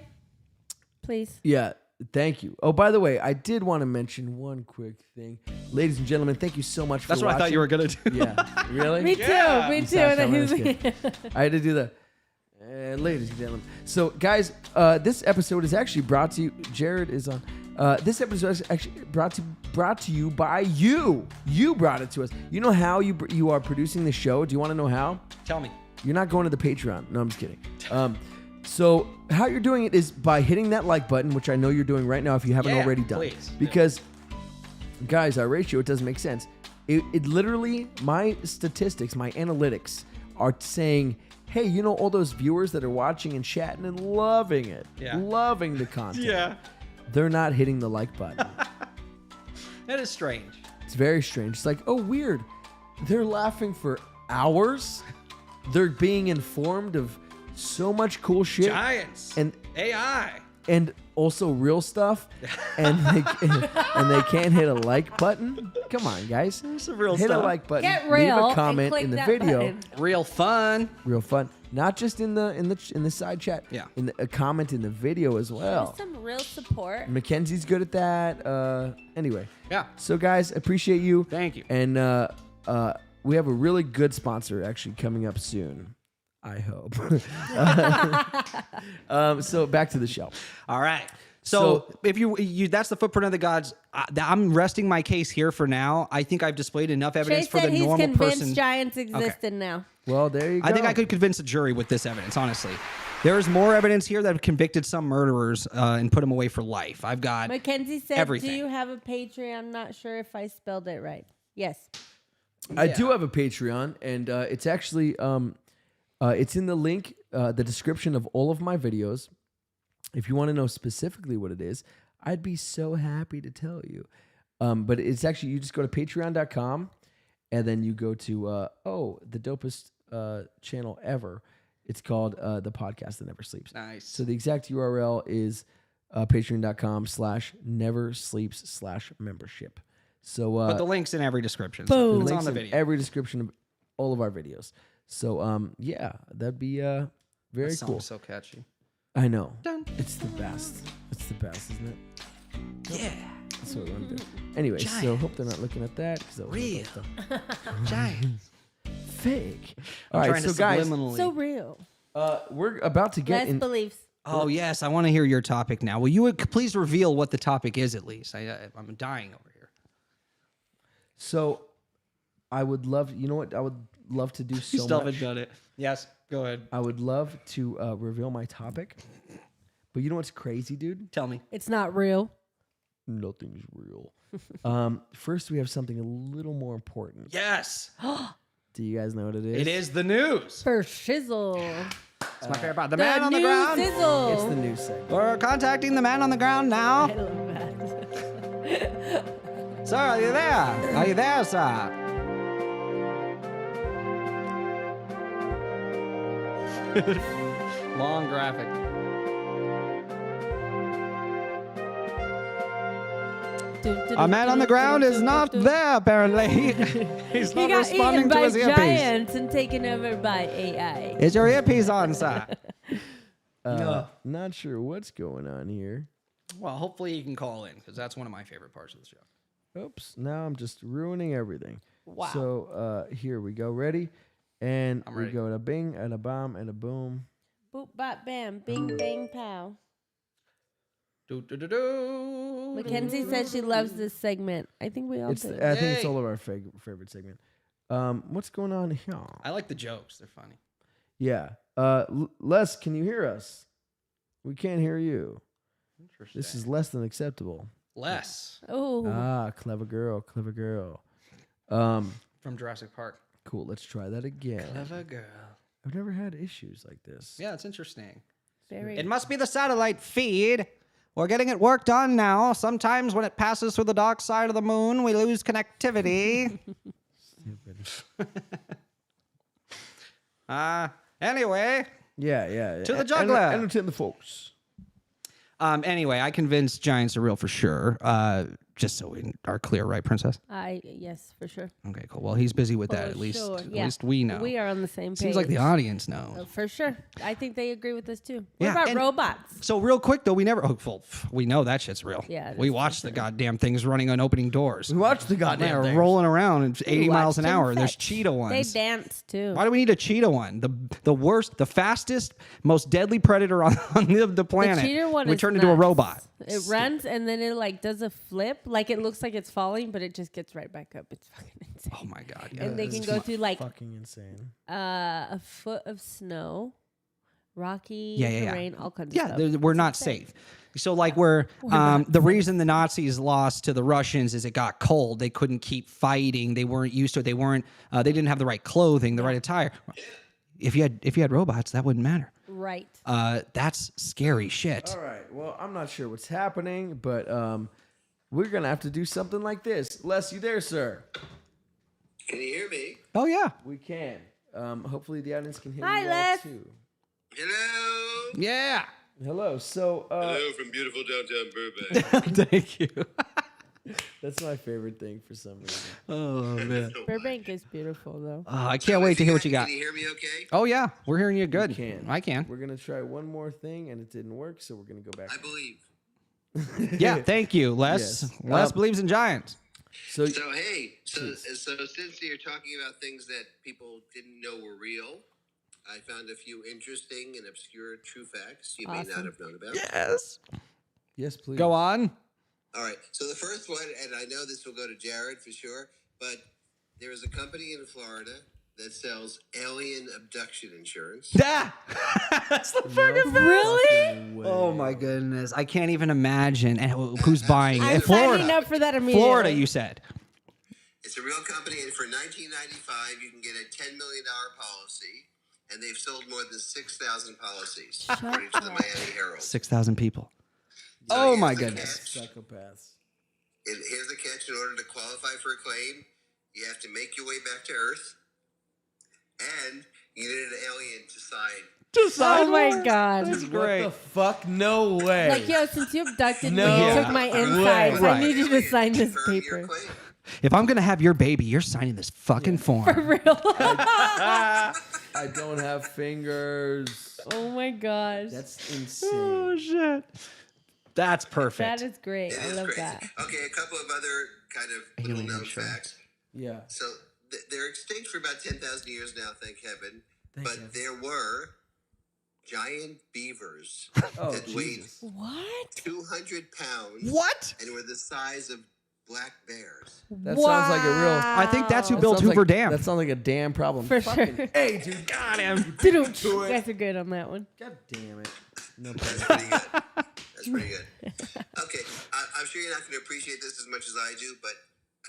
[SPEAKER 4] please.
[SPEAKER 2] Yeah, thank you. Oh, by the way, I did want to mention one quick thing. Ladies and gentlemen, thank you so much for
[SPEAKER 3] That's what I thought you were going to do.
[SPEAKER 2] Yeah, really?
[SPEAKER 4] Me too.
[SPEAKER 3] Yeah.
[SPEAKER 4] Me
[SPEAKER 2] You
[SPEAKER 4] too.
[SPEAKER 2] saw something, that's good. I had to do the... ladies and gentlemen. So, guys, this episode is actually brought to you... Jared is on... this episode is actually brought to you by you. You brought it to us. You know how you are producing the show? Do you want to know how?
[SPEAKER 3] Tell me.
[SPEAKER 2] You're not going to the Patreon. No, I'm just kidding. So how you're doing it is by hitting that like button, which I know you're doing right now if you haven't
[SPEAKER 3] Yeah,
[SPEAKER 2] already done.
[SPEAKER 3] please.
[SPEAKER 2] Because, guys, our ratio, it doesn't make sense. It literally, my statistics, my analytics are saying hey, you know, all those viewers that are watching and chatting and loving it, loving the content.
[SPEAKER 3] Yeah.
[SPEAKER 2] They're not hitting the like button.
[SPEAKER 3] That is strange.
[SPEAKER 2] It's very strange. It's like, oh, weird. They're laughing for hours. They're being informed of so much cool shit.
[SPEAKER 3] Giants
[SPEAKER 2] and
[SPEAKER 3] AI.
[SPEAKER 2] And also real stuff, and they can't hit a like button. Come on, guys,
[SPEAKER 3] It's a real
[SPEAKER 2] hit
[SPEAKER 3] stuff.
[SPEAKER 2] a like button.
[SPEAKER 4] Get real
[SPEAKER 2] Leave a
[SPEAKER 4] and
[SPEAKER 2] comment
[SPEAKER 4] click
[SPEAKER 2] in the
[SPEAKER 4] that
[SPEAKER 2] video.
[SPEAKER 4] button.
[SPEAKER 3] Real fun.
[SPEAKER 2] Real fun, not just in the side chat.
[SPEAKER 3] Yeah.
[SPEAKER 2] A comment in the video as well.
[SPEAKER 4] There's some real support.
[SPEAKER 2] Mackenzie's good at that. Anyway.
[SPEAKER 3] Yeah.
[SPEAKER 2] So guys, appreciate you.
[SPEAKER 3] Thank you.
[SPEAKER 2] And we have a really good sponsor actually coming up soon. I hope. So back to the show.
[SPEAKER 3] All right. So if you that's the footprint of the gods. I'm resting my case here for now. I think I've displayed enough evidence
[SPEAKER 4] Chase
[SPEAKER 3] for
[SPEAKER 4] said
[SPEAKER 3] the
[SPEAKER 4] he's
[SPEAKER 3] normal
[SPEAKER 4] convinced
[SPEAKER 3] person.
[SPEAKER 4] giants existed now.
[SPEAKER 2] Well, there you go.
[SPEAKER 3] I think I could convince a jury with this evidence, honestly. There's more evidence here that have convicted some murderers and put them away for life. I've got
[SPEAKER 4] Mackenzie said,
[SPEAKER 3] everything.
[SPEAKER 4] do you have a Patreon? I'm not sure if I spelled it right. Yes.
[SPEAKER 2] I do have a Patreon, and it's actually it's in the link, the description of all of my videos. If you want to know specifically what it is, I'd be so happy to tell you. But it's actually, you just go to patreon.com, and then you go to the dopest channel ever. It's called The Podcast That Never Sleeps.
[SPEAKER 3] Nice.
[SPEAKER 2] So the exact URL is patreon.com/neversleeps/membership. So
[SPEAKER 3] but the link's in every description.
[SPEAKER 2] the
[SPEAKER 3] So it's
[SPEAKER 2] links
[SPEAKER 3] on the
[SPEAKER 2] in
[SPEAKER 3] video.
[SPEAKER 2] every description of all of our videos. So yeah, that'd be very
[SPEAKER 3] That
[SPEAKER 2] cool.
[SPEAKER 3] song's so catchy.
[SPEAKER 2] I know.
[SPEAKER 3] Dun.
[SPEAKER 2] It's the best. It's the best, isn't it?
[SPEAKER 3] Yeah.
[SPEAKER 2] That's what we want to do. Anyway, so hope they're not looking at that.
[SPEAKER 3] Real. Giants.
[SPEAKER 2] Fake. All right,
[SPEAKER 3] Trying
[SPEAKER 2] so
[SPEAKER 3] to
[SPEAKER 2] guys,
[SPEAKER 3] subliminally.
[SPEAKER 4] So real.
[SPEAKER 2] we're about to get
[SPEAKER 4] Less
[SPEAKER 2] in.
[SPEAKER 4] beliefs.
[SPEAKER 3] Oh yes, I want to hear your topic now. Will you please reveal what the topic is at least? I'm dying over here.
[SPEAKER 2] So I would love, you know what? I would love to do so
[SPEAKER 3] You still
[SPEAKER 2] much.
[SPEAKER 3] haven't done it. Yes, go ahead.
[SPEAKER 2] I would love to reveal my topic. But you know what's crazy, dude?
[SPEAKER 3] Tell me.
[SPEAKER 4] It's not real.
[SPEAKER 2] Nothing's real. First, we have something a little more important.
[SPEAKER 3] Yes.
[SPEAKER 2] Do you guys know what it is?
[SPEAKER 3] It is the news.
[SPEAKER 4] For shizzle.
[SPEAKER 3] It's my favorite part. The
[SPEAKER 4] The
[SPEAKER 3] man on the
[SPEAKER 4] new
[SPEAKER 3] ground.
[SPEAKER 4] sizzle.
[SPEAKER 2] It's the news segment.
[SPEAKER 3] We're contacting the man on the ground
[SPEAKER 4] I
[SPEAKER 3] now.
[SPEAKER 4] love that.
[SPEAKER 3] Sir, are you there? Are you there, sir? Long graphic. Our man on the ground is not there, apparently. He's
[SPEAKER 4] He
[SPEAKER 3] not
[SPEAKER 4] got
[SPEAKER 3] responding
[SPEAKER 4] eaten
[SPEAKER 3] to
[SPEAKER 4] by
[SPEAKER 3] his earpiece.
[SPEAKER 4] giants and taken over by AI.
[SPEAKER 3] Is your earpiece on, sir?
[SPEAKER 2] Not sure what's going on here.
[SPEAKER 3] Well, hopefully you can call in, because that's one of my favorite parts of the show.
[SPEAKER 2] Oops, now I'm just ruining everything.
[SPEAKER 4] Wow.
[SPEAKER 2] So here we go. Ready? And
[SPEAKER 3] I'm
[SPEAKER 2] we
[SPEAKER 3] ready.
[SPEAKER 2] go to bing and a bomb and a boom.
[SPEAKER 4] Boop, bop, bam. Bing, bang, pow.
[SPEAKER 3] Do.
[SPEAKER 4] Mackenzie said she loves this segment. I think we all
[SPEAKER 2] It's
[SPEAKER 4] do.
[SPEAKER 2] I think it's
[SPEAKER 3] Yay.
[SPEAKER 2] all of our favorite segment. What's going on here?
[SPEAKER 3] I like the jokes. They're funny.
[SPEAKER 2] Yeah. Les, can you hear us? We can't hear you.
[SPEAKER 3] Interesting.
[SPEAKER 2] This is less than acceptable.
[SPEAKER 3] Less
[SPEAKER 4] Oh.
[SPEAKER 2] Ah, clever girl, clever girl.
[SPEAKER 3] from Jurassic Park.
[SPEAKER 2] Cool. Let's try that again.
[SPEAKER 3] Clever girl.
[SPEAKER 2] I've never had issues like this.
[SPEAKER 3] Yeah, it's interesting.
[SPEAKER 4] Very.
[SPEAKER 3] It must be the satellite feed. We're getting it worked on now. Sometimes when it passes through the dark side of the moon, we lose connectivity. Anyway.
[SPEAKER 2] Yeah.
[SPEAKER 3] To the juggler.
[SPEAKER 2] Entertain the folks.
[SPEAKER 3] Anyway, I convinced giants are real for sure. Just so we are clear, right, Princess?
[SPEAKER 4] Yes, for sure.
[SPEAKER 3] Okay, cool. Well, he's busy with that.
[SPEAKER 4] For
[SPEAKER 3] At least,
[SPEAKER 4] sure.
[SPEAKER 3] at
[SPEAKER 4] Yeah.
[SPEAKER 3] least we know.
[SPEAKER 4] We are on the same page.
[SPEAKER 3] Seems like the audience knows.
[SPEAKER 4] For sure. I think they agree with us too. What
[SPEAKER 3] Yeah,
[SPEAKER 4] about
[SPEAKER 3] and-
[SPEAKER 4] robots?
[SPEAKER 3] So real quick though, we never. Oh, well, we know that shit's real.
[SPEAKER 4] Yeah, it
[SPEAKER 3] we
[SPEAKER 4] is
[SPEAKER 3] watch the goddamn things running on opening doors.
[SPEAKER 2] We watched the goddamn
[SPEAKER 3] They're
[SPEAKER 2] thing.
[SPEAKER 3] rolling around at 80 miles an
[SPEAKER 4] Watch them
[SPEAKER 3] hour. There's
[SPEAKER 4] fetch.
[SPEAKER 3] cheetah
[SPEAKER 4] They
[SPEAKER 3] ones.
[SPEAKER 4] dance too.
[SPEAKER 3] Why do we need a cheetah one? The worst, the fastest, most deadly predator on the planet.
[SPEAKER 4] The cheetah one
[SPEAKER 3] we
[SPEAKER 4] is
[SPEAKER 3] turned into a
[SPEAKER 4] nuts.
[SPEAKER 3] robot.
[SPEAKER 4] It runs and then it like does a flip, like it looks like it's falling, but it just gets right back up. It's fucking insane.
[SPEAKER 3] Oh my god! Yeah,
[SPEAKER 4] and they
[SPEAKER 3] this
[SPEAKER 4] can
[SPEAKER 3] is
[SPEAKER 4] go
[SPEAKER 3] fu-
[SPEAKER 4] through like
[SPEAKER 2] Fucking insane.
[SPEAKER 4] a foot of snow, rocky
[SPEAKER 3] Yeah.
[SPEAKER 4] terrain, all kinds of
[SPEAKER 3] Yeah,
[SPEAKER 4] stuff.
[SPEAKER 3] we're
[SPEAKER 4] It's
[SPEAKER 3] not
[SPEAKER 4] insane.
[SPEAKER 3] safe. So like the reason the Nazis lost to the Russians is it got cold. They couldn't keep fighting. They weren't used to it. They didn't have the right clothing, the right attire. if you had robots, that wouldn't matter.
[SPEAKER 4] Right.
[SPEAKER 3] That's scary shit.
[SPEAKER 2] All right. Well, I'm not sure what's happening, but we're gonna have to do something like this. Les, you there, sir?
[SPEAKER 10] Can you hear me?
[SPEAKER 3] Oh yeah.
[SPEAKER 2] We can. Hopefully the audience can hear
[SPEAKER 4] Hi,
[SPEAKER 2] you all
[SPEAKER 4] Les.
[SPEAKER 2] too.
[SPEAKER 10] Hello.
[SPEAKER 3] Yeah.
[SPEAKER 2] Hello. So
[SPEAKER 10] Hello from beautiful downtown Burbank.
[SPEAKER 3] Thank you.
[SPEAKER 2] that's my favorite thing for some reason.
[SPEAKER 3] Oh man.
[SPEAKER 4] Burbank is beautiful, though.
[SPEAKER 3] I can't wait to hear what you got.
[SPEAKER 10] Can you hear me okay?
[SPEAKER 3] Oh yeah, we're hearing you good.
[SPEAKER 2] Can.
[SPEAKER 3] I can.
[SPEAKER 2] We're gonna try one more thing, and it didn't work, so we're gonna go back.
[SPEAKER 10] I believe.
[SPEAKER 3] Yeah. Thank you, Les.
[SPEAKER 2] Yes.
[SPEAKER 3] Les believes in giants.
[SPEAKER 2] So
[SPEAKER 10] So hey, so since you're talking about things that people didn't know were real, I found a few interesting and obscure true facts you may not
[SPEAKER 4] Awesome.
[SPEAKER 10] have known about.
[SPEAKER 3] Yes.
[SPEAKER 2] yes, please
[SPEAKER 3] Go on.
[SPEAKER 10] All right. So the first one, and I know this will go to Jared for sure, but there is a company in Florida that sells alien abduction insurance.
[SPEAKER 3] Ah! That's the fucking
[SPEAKER 4] Really?
[SPEAKER 3] Oh my goodness. I can't even imagine. And who's buying
[SPEAKER 4] I'm
[SPEAKER 3] it? Florida.
[SPEAKER 4] signing up for that immediately.
[SPEAKER 3] Florida, you said.
[SPEAKER 10] It's a real company, and for $19.95, you can get a $10 million policy, and they've sold more than 6,000 policies, according to the Miami Herald.
[SPEAKER 3] 6,000 people.
[SPEAKER 10] So
[SPEAKER 3] Oh
[SPEAKER 10] here's
[SPEAKER 3] my
[SPEAKER 10] the
[SPEAKER 3] goodness.
[SPEAKER 10] catch.
[SPEAKER 2] psychopaths.
[SPEAKER 10] Here's the catch. In order to qualify for a claim, you have to make your way back to Earth, and you need an alien to sign.
[SPEAKER 4] Oh my god.
[SPEAKER 3] That's great.
[SPEAKER 2] What the fuck? No way.
[SPEAKER 4] Like, yo, since you abducted
[SPEAKER 2] No
[SPEAKER 4] me, you
[SPEAKER 3] way.
[SPEAKER 4] took my insides.
[SPEAKER 3] Right.
[SPEAKER 4] I need you to sign this
[SPEAKER 10] Confirm your
[SPEAKER 4] paper.
[SPEAKER 10] claim.
[SPEAKER 3] If I'm gonna have your baby, you're signing this fucking form.
[SPEAKER 4] For real.
[SPEAKER 2] I don't have fingers.
[SPEAKER 4] Oh my gosh.
[SPEAKER 2] That's insane.
[SPEAKER 3] Oh shit. That's perfect.
[SPEAKER 4] That is great.
[SPEAKER 10] It
[SPEAKER 4] I
[SPEAKER 10] is
[SPEAKER 4] love
[SPEAKER 10] crazy.
[SPEAKER 4] that.
[SPEAKER 10] Okay, a couple of other kind of little
[SPEAKER 3] Alien
[SPEAKER 10] known
[SPEAKER 3] insurance.
[SPEAKER 10] facts.
[SPEAKER 2] Yeah.
[SPEAKER 10] So they're extinct for about 10,000 years now, thank heaven.
[SPEAKER 2] Thank
[SPEAKER 10] but
[SPEAKER 2] heaven.
[SPEAKER 10] there were giant beavers
[SPEAKER 2] Oh,
[SPEAKER 10] that weighed
[SPEAKER 2] Jesus.
[SPEAKER 4] What?
[SPEAKER 10] 200 pounds
[SPEAKER 3] What?
[SPEAKER 10] and were the size of black bears.
[SPEAKER 2] That sounds like a real.
[SPEAKER 3] I think that's who
[SPEAKER 2] that
[SPEAKER 3] built
[SPEAKER 2] sounds
[SPEAKER 3] Hoover
[SPEAKER 2] like,
[SPEAKER 3] Dam.
[SPEAKER 2] That sounds like a damn problem.
[SPEAKER 4] For
[SPEAKER 2] Fucking
[SPEAKER 4] sure.
[SPEAKER 2] Hey, dude. Got him.
[SPEAKER 4] You
[SPEAKER 2] to it.
[SPEAKER 4] guys are good on that one.
[SPEAKER 2] God damn it. No
[SPEAKER 10] That's
[SPEAKER 2] problem.
[SPEAKER 10] pretty good. That's pretty good. Okay, I'm sure you're not going to appreciate this as much as I do, but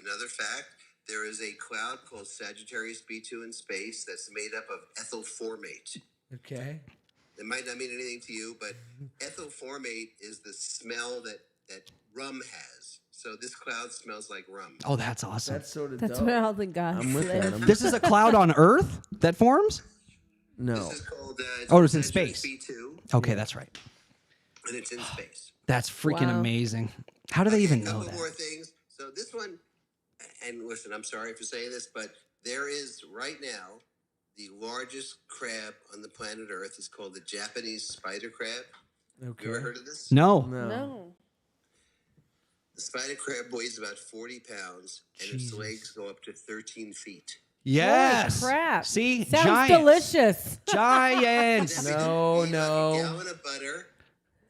[SPEAKER 10] another fact, there is a cloud called Sagittarius B2 in space that's made up of ethyl formate.
[SPEAKER 2] Okay.
[SPEAKER 10] It might not mean anything to you, but ethyl formate is the smell that rum has. So this cloud smells like rum.
[SPEAKER 3] Oh, that's awesome.
[SPEAKER 2] That's sort of
[SPEAKER 4] That's
[SPEAKER 2] dope.
[SPEAKER 4] where all the gods
[SPEAKER 2] I'm with
[SPEAKER 4] live.
[SPEAKER 2] that. I'm
[SPEAKER 3] This is a cloud on Earth that forms?
[SPEAKER 2] No.
[SPEAKER 10] This is called
[SPEAKER 3] Oh, it's in
[SPEAKER 10] Sagittarius
[SPEAKER 3] space.
[SPEAKER 10] B2,
[SPEAKER 3] Okay, that's right.
[SPEAKER 10] and it's in space.
[SPEAKER 3] That's freaking
[SPEAKER 4] Wow.
[SPEAKER 3] amazing. How do they even
[SPEAKER 10] A
[SPEAKER 3] know
[SPEAKER 10] couple more
[SPEAKER 3] that?
[SPEAKER 10] things. So this one, and listen, I'm sorry for saying this, but there is right now the largest crab on the planet Earth is called the Japanese spider crab.
[SPEAKER 2] Okay.
[SPEAKER 10] You ever heard of this?
[SPEAKER 3] No.
[SPEAKER 2] No.
[SPEAKER 4] No.
[SPEAKER 10] The spider crab weighs about 40 pounds, and its legs go up to 13 feet.
[SPEAKER 3] Yes.
[SPEAKER 4] Holy crap.
[SPEAKER 3] See?
[SPEAKER 4] Sounds
[SPEAKER 3] Giants.
[SPEAKER 4] delicious.
[SPEAKER 3] Giants.
[SPEAKER 2] No,
[SPEAKER 10] You
[SPEAKER 2] no.
[SPEAKER 10] have a gallon of butter.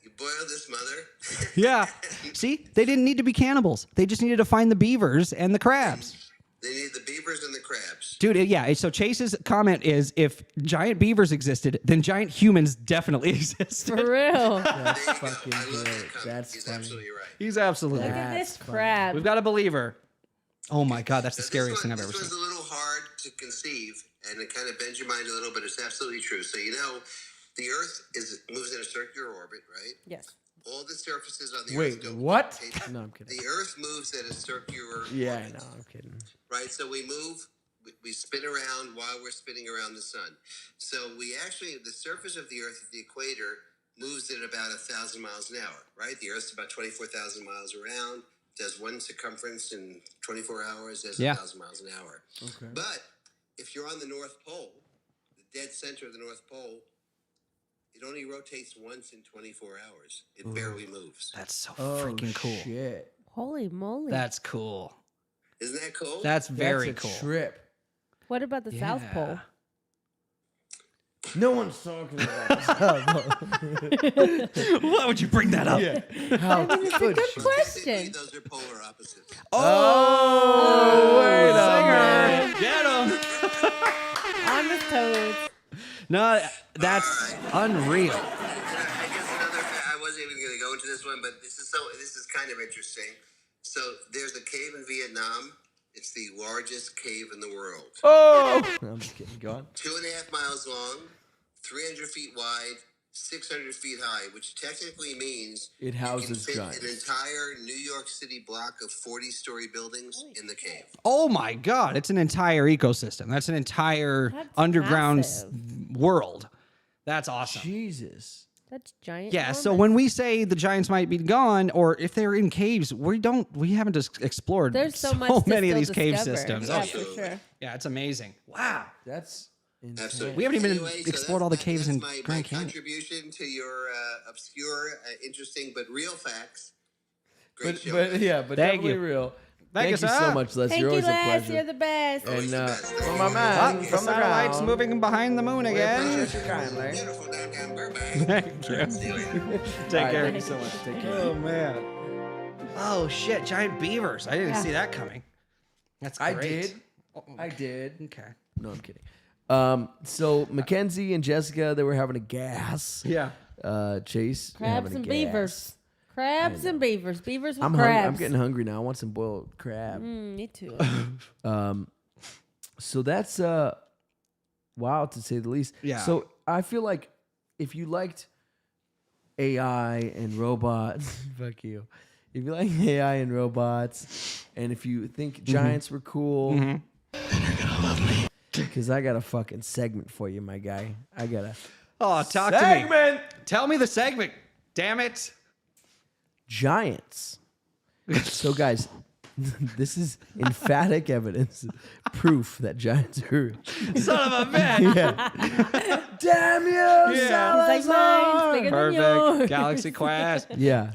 [SPEAKER 10] You boil this mother.
[SPEAKER 3] Yeah. See? They didn't need to be cannibals. They just needed to find the beavers and the crabs.
[SPEAKER 10] They need the beavers and the crabs.
[SPEAKER 3] Dude, yeah. So Chase's comment is if giant beavers existed, then giant humans definitely existed.
[SPEAKER 4] For real. Look
[SPEAKER 2] That's
[SPEAKER 10] There you go.
[SPEAKER 2] fucking
[SPEAKER 10] I love
[SPEAKER 2] great.
[SPEAKER 10] that comment.
[SPEAKER 2] That's
[SPEAKER 10] He's
[SPEAKER 2] funny.
[SPEAKER 10] absolutely right.
[SPEAKER 3] He's absolutely right.
[SPEAKER 4] at this
[SPEAKER 2] That's funny.
[SPEAKER 4] crab.
[SPEAKER 3] We've got a believer. Oh my God, that's the
[SPEAKER 10] Now,
[SPEAKER 3] scariest thing I've ever
[SPEAKER 10] This
[SPEAKER 3] seen.
[SPEAKER 10] one's a little hard to conceive, and it kind of bends your mind a little, but it's absolutely true. So you know, the Earth moves in a circular orbit, right?
[SPEAKER 4] Yes.
[SPEAKER 10] All the surfaces on the
[SPEAKER 2] Wait,
[SPEAKER 10] Earth don't
[SPEAKER 2] what?
[SPEAKER 10] rotate.
[SPEAKER 2] No, I'm kidding.
[SPEAKER 10] The Earth moves at a circular
[SPEAKER 2] Yeah,
[SPEAKER 10] orbit,
[SPEAKER 2] no, I'm kidding.
[SPEAKER 10] right? So we move, we spin around while we're spinning around the sun. So we actually, the surface of the Earth at the equator moves at about 1,000 miles an hour, right? The Earth's about 24,000 miles around, does one circumference in 24 hours, does
[SPEAKER 3] Yeah.
[SPEAKER 10] 1,000 miles an hour.
[SPEAKER 2] Okay.
[SPEAKER 10] But if you're on the North Pole, the dead center of the North Pole, it only rotates once in 24 hours. It barely moves.
[SPEAKER 3] That's so
[SPEAKER 2] Oh,
[SPEAKER 3] freaking cool.
[SPEAKER 2] shit.
[SPEAKER 4] Holy moly.
[SPEAKER 3] That's cool.
[SPEAKER 10] Isn't that cool?
[SPEAKER 3] That's very
[SPEAKER 2] That's a
[SPEAKER 3] cool.
[SPEAKER 2] trip.
[SPEAKER 4] What about the South
[SPEAKER 3] Yeah.
[SPEAKER 4] Pole?
[SPEAKER 2] No one's talking about this.
[SPEAKER 3] Why would you bring that up?
[SPEAKER 2] How
[SPEAKER 4] I mean, it's a
[SPEAKER 2] could
[SPEAKER 4] good
[SPEAKER 2] she?
[SPEAKER 10] Basically,
[SPEAKER 4] question.
[SPEAKER 10] those are polar opposites.
[SPEAKER 2] Oh, wait a
[SPEAKER 3] Singer.
[SPEAKER 2] minute.
[SPEAKER 3] Get him.
[SPEAKER 4] On the toes.
[SPEAKER 3] No, that's unreal.
[SPEAKER 10] And I guess another I wasn't even going to go into this one, but this is kind of interesting. So there's a cave in Vietnam It's the largest cave in the world.
[SPEAKER 2] Oh! I'm just kidding. Go on.
[SPEAKER 10] 2.5 miles long, 300 feet wide, 600 feet high, which technically means
[SPEAKER 2] It houses
[SPEAKER 10] you can
[SPEAKER 2] giants.
[SPEAKER 10] fit an entire New York City block of 40-story buildings in the cave.
[SPEAKER 3] Oh my God! It's an entire ecosystem. That's an entire underground world. That's awesome.
[SPEAKER 2] Jesus.
[SPEAKER 4] That's giant.
[SPEAKER 3] Yeah. So when we say the giants might be gone, or if they're in caves, we haven't just explored
[SPEAKER 4] There's so much
[SPEAKER 3] many of
[SPEAKER 4] to
[SPEAKER 3] these
[SPEAKER 4] still
[SPEAKER 3] cave
[SPEAKER 4] discover.
[SPEAKER 3] systems.
[SPEAKER 4] Yeah,
[SPEAKER 3] Oh,
[SPEAKER 4] for sure.
[SPEAKER 3] yeah, it's amazing. Wow.
[SPEAKER 2] That's insane.
[SPEAKER 10] Absolutely.
[SPEAKER 3] We haven't even
[SPEAKER 10] Anyway, so
[SPEAKER 3] explored all the caves in
[SPEAKER 10] my
[SPEAKER 3] Grand Canyon.
[SPEAKER 10] contribution to your obscure, interesting, but real facts. Great
[SPEAKER 2] But
[SPEAKER 10] show.
[SPEAKER 2] but
[SPEAKER 3] Thank
[SPEAKER 2] definitely
[SPEAKER 3] you.
[SPEAKER 2] real.
[SPEAKER 3] Thank
[SPEAKER 2] Thank
[SPEAKER 3] you,
[SPEAKER 2] you
[SPEAKER 3] sir.
[SPEAKER 2] so much, Les.
[SPEAKER 4] Thank
[SPEAKER 2] You're
[SPEAKER 4] you,
[SPEAKER 2] always a
[SPEAKER 4] Les.
[SPEAKER 2] pleasure.
[SPEAKER 4] You're the best.
[SPEAKER 10] Always
[SPEAKER 2] And
[SPEAKER 10] the best.
[SPEAKER 2] for my man
[SPEAKER 3] The
[SPEAKER 2] from the
[SPEAKER 3] satellite's
[SPEAKER 2] ground.
[SPEAKER 3] moving behind the moon again.
[SPEAKER 2] Appreciate you kindly.
[SPEAKER 10] Beautiful downtown Burbank.
[SPEAKER 3] Thank you.
[SPEAKER 10] See you later.
[SPEAKER 3] Take care.
[SPEAKER 2] Thank you so much. Take care.
[SPEAKER 3] Oh man. Oh shit! Giant beavers. I didn't see that coming. That's great.
[SPEAKER 2] I did. I did.
[SPEAKER 3] Okay.
[SPEAKER 2] No, I'm kidding. So Mackenzie and Jessica, they were having a gas.
[SPEAKER 3] Yeah.
[SPEAKER 2] Chase. they're
[SPEAKER 4] Crabs
[SPEAKER 2] having a
[SPEAKER 4] and
[SPEAKER 2] gas.
[SPEAKER 4] beavers. Crabs and beavers. Beavers with
[SPEAKER 2] I'm hungry.
[SPEAKER 4] crabs.
[SPEAKER 2] I'm getting hungry now. I want some boiled crab.
[SPEAKER 4] Me too.
[SPEAKER 2] So that's wild to say the least.
[SPEAKER 3] Yeah.
[SPEAKER 2] So I feel like if you liked AI and robots, fuck you. If you like AI and robots, and if you think giants were cool, then you're gonna love me. Because I got a fucking segment for you, my guy. I got a
[SPEAKER 3] Oh, talk
[SPEAKER 2] segment.
[SPEAKER 3] to me. Tell me the segment. Damn it.
[SPEAKER 2] Giants. So, guys, this is emphatic evidence, proof that giants are.
[SPEAKER 3] Son of a bitch.
[SPEAKER 2] Yeah. Damn you,
[SPEAKER 3] Yeah.
[SPEAKER 4] It's like mine's bigger than yours.
[SPEAKER 3] Perfect. Galaxy Quest.
[SPEAKER 2] Yeah.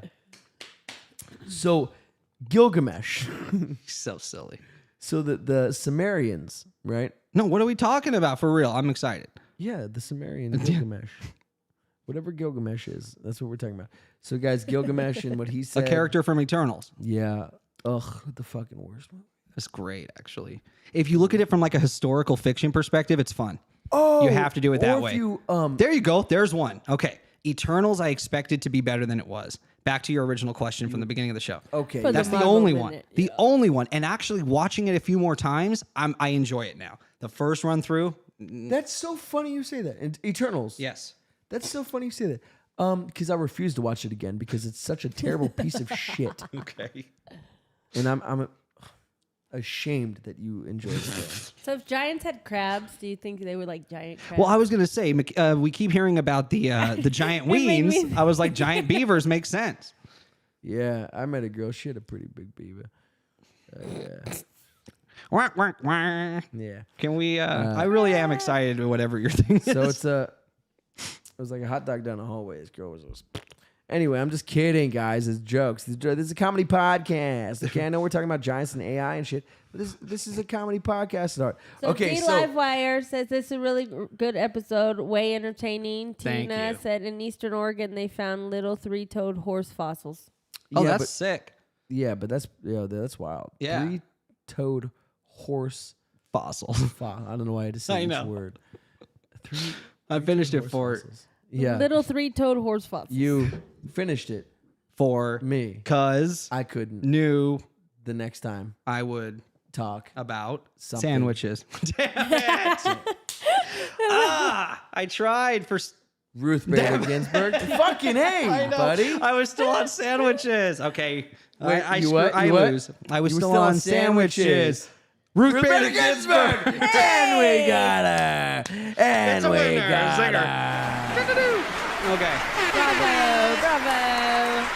[SPEAKER 2] So, Gilgamesh.
[SPEAKER 3] So silly.
[SPEAKER 2] So the Sumerians, right?
[SPEAKER 3] No, what are we talking about for real? I'm excited.
[SPEAKER 2] Yeah, the Sumerian Gilgamesh. Whatever Gilgamesh is, that's what we're talking about. So, guys, Gilgamesh and what he
[SPEAKER 3] A
[SPEAKER 2] said.
[SPEAKER 3] character from Eternals.
[SPEAKER 2] Yeah. Ugh, the fucking worst movie.
[SPEAKER 3] That's great, actually. If you look at it from like a historical fiction perspective, it's fun.
[SPEAKER 2] Oh,
[SPEAKER 3] You have to do it that
[SPEAKER 2] or if
[SPEAKER 3] way.
[SPEAKER 2] You,
[SPEAKER 3] There you go. There's one. Okay. Eternals, I expected to be better than it was. Back to your original question from the beginning of the show.
[SPEAKER 2] okay.
[SPEAKER 4] For
[SPEAKER 3] That's the
[SPEAKER 4] Marvel
[SPEAKER 3] only
[SPEAKER 4] minute,
[SPEAKER 3] one. The only one. And actually watching it a few more times, I enjoy it now. The first run through,
[SPEAKER 2] That's so funny you say that. And Eternals.
[SPEAKER 3] yes.
[SPEAKER 2] That's so funny you say that. Because I refuse to watch it again because it's such a terrible piece of shit.
[SPEAKER 3] Okay.
[SPEAKER 2] And I'm ashamed that you enjoyed it.
[SPEAKER 4] So if giants had crabs, do you think they would like giant crabs?
[SPEAKER 3] Well, I was gonna say we keep hearing about the giant
[SPEAKER 4] It made
[SPEAKER 3] weens.
[SPEAKER 4] me-
[SPEAKER 3] I was like, giant beavers make sense.
[SPEAKER 2] Yeah, I met a girl. She had a pretty big beaver. Yeah.
[SPEAKER 3] Wah, wah, wah.
[SPEAKER 2] Yeah.
[SPEAKER 3] Can we? I really am excited with whatever your thing
[SPEAKER 2] So
[SPEAKER 3] is.
[SPEAKER 2] it was like a hot dog down the hallway. This girl was. Anyway, I'm just kidding, guys. It's jokes. This is a comedy podcast. Okay, I know we're talking about giants and AI and shit, but this is a comedy podcast. Art.
[SPEAKER 4] So
[SPEAKER 2] Okay,
[SPEAKER 4] D
[SPEAKER 2] so
[SPEAKER 4] Livewire says this is a really good episode, way entertaining.
[SPEAKER 3] Thank
[SPEAKER 4] Tina
[SPEAKER 3] you.
[SPEAKER 4] said in Eastern Oregon they found little three-toed horse fossils.
[SPEAKER 3] Oh,
[SPEAKER 2] yeah,
[SPEAKER 3] that's
[SPEAKER 2] but,
[SPEAKER 3] sick.
[SPEAKER 2] yeah, but that's wild.
[SPEAKER 3] Yeah.
[SPEAKER 2] Three-toed horse.
[SPEAKER 3] Fossil.
[SPEAKER 2] I don't know why I had to say
[SPEAKER 3] I
[SPEAKER 2] each
[SPEAKER 3] know.
[SPEAKER 2] word.
[SPEAKER 3] I finished it
[SPEAKER 2] Horse
[SPEAKER 3] for
[SPEAKER 2] fossils. Yeah,
[SPEAKER 4] Little three-toed horse fossils.
[SPEAKER 2] you finished it. Me,
[SPEAKER 3] cause
[SPEAKER 2] I couldn't.
[SPEAKER 3] knew
[SPEAKER 2] The next time
[SPEAKER 3] I would
[SPEAKER 2] talk.
[SPEAKER 3] about
[SPEAKER 2] Something.
[SPEAKER 3] sandwiches. Damn it. I tried for.
[SPEAKER 2] Ruth Bader Ginsburg. Fucking hey, buddy.
[SPEAKER 3] I was still on sandwiches. Okay.
[SPEAKER 2] Wait,
[SPEAKER 3] I
[SPEAKER 2] you what?
[SPEAKER 3] I
[SPEAKER 2] You what?
[SPEAKER 3] lose. I was
[SPEAKER 2] You were
[SPEAKER 3] still
[SPEAKER 2] still
[SPEAKER 3] on
[SPEAKER 2] on
[SPEAKER 3] sandwiches.
[SPEAKER 2] sandwiches.
[SPEAKER 3] Ruth Bader
[SPEAKER 2] Ginsburg. And we got her. And
[SPEAKER 3] It's a
[SPEAKER 2] we
[SPEAKER 3] winner.
[SPEAKER 2] got
[SPEAKER 3] Zinger.
[SPEAKER 2] her.
[SPEAKER 3] Okay.
[SPEAKER 4] Bravo.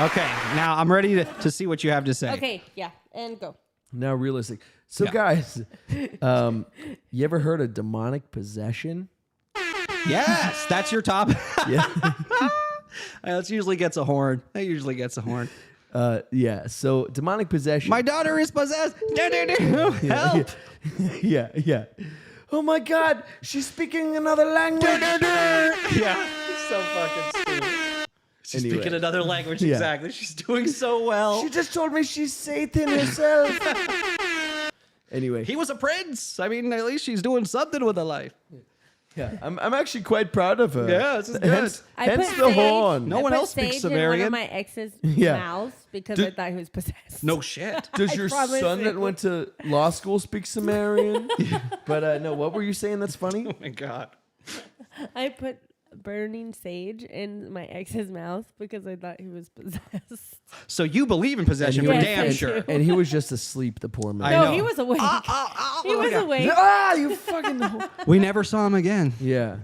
[SPEAKER 3] Okay. Now I'm ready to see what you have to say.
[SPEAKER 4] Okay, yeah, and go.
[SPEAKER 2] Now realistic. So
[SPEAKER 3] Yeah.
[SPEAKER 2] guys, you ever heard of demonic possession?
[SPEAKER 3] Yes, that's your top.
[SPEAKER 2] Yeah.
[SPEAKER 3] That usually gets a horn. That usually gets a horn.
[SPEAKER 2] Yeah. So demonic possession.
[SPEAKER 3] My daughter is possessed. Help.
[SPEAKER 2] Yeah. Oh my God, she's speaking another language.
[SPEAKER 3] Yeah. So fucking stupid. She's
[SPEAKER 2] Anyway.
[SPEAKER 3] speaking another language.
[SPEAKER 2] Yeah.
[SPEAKER 3] Exactly. She's doing so well.
[SPEAKER 2] She just told me she's Satan herself. Anyway,
[SPEAKER 3] He was a prince. I mean, at least she's doing something with her life.
[SPEAKER 2] Yeah, I'm actually quite proud of her.
[SPEAKER 3] Yeah, this is good.
[SPEAKER 2] Hence
[SPEAKER 4] I put
[SPEAKER 2] the
[SPEAKER 4] sage-
[SPEAKER 2] horn.
[SPEAKER 3] No
[SPEAKER 4] I
[SPEAKER 3] one
[SPEAKER 4] put
[SPEAKER 3] else speaks
[SPEAKER 4] sage in one
[SPEAKER 3] Sumerian.
[SPEAKER 4] of my ex's
[SPEAKER 2] Yeah.
[SPEAKER 4] mouths because I thought he was possessed.
[SPEAKER 3] No shit.
[SPEAKER 2] Does
[SPEAKER 4] I
[SPEAKER 2] your
[SPEAKER 4] promise
[SPEAKER 2] son
[SPEAKER 4] you.
[SPEAKER 2] that went to law school speak Sumerian? But no, what were you saying that's funny?
[SPEAKER 3] Oh my god.
[SPEAKER 4] I put burning sage in my ex's mouth because I thought he was possessed.
[SPEAKER 3] So you believe in possession for
[SPEAKER 4] Yes,
[SPEAKER 3] damn
[SPEAKER 4] I
[SPEAKER 3] sure.
[SPEAKER 2] And he was just asleep, the poor man.
[SPEAKER 3] I
[SPEAKER 4] No,
[SPEAKER 3] know.
[SPEAKER 4] he was awake. He was awake.
[SPEAKER 2] Ah, you fucking...
[SPEAKER 3] We never saw him again.
[SPEAKER 2] Yeah,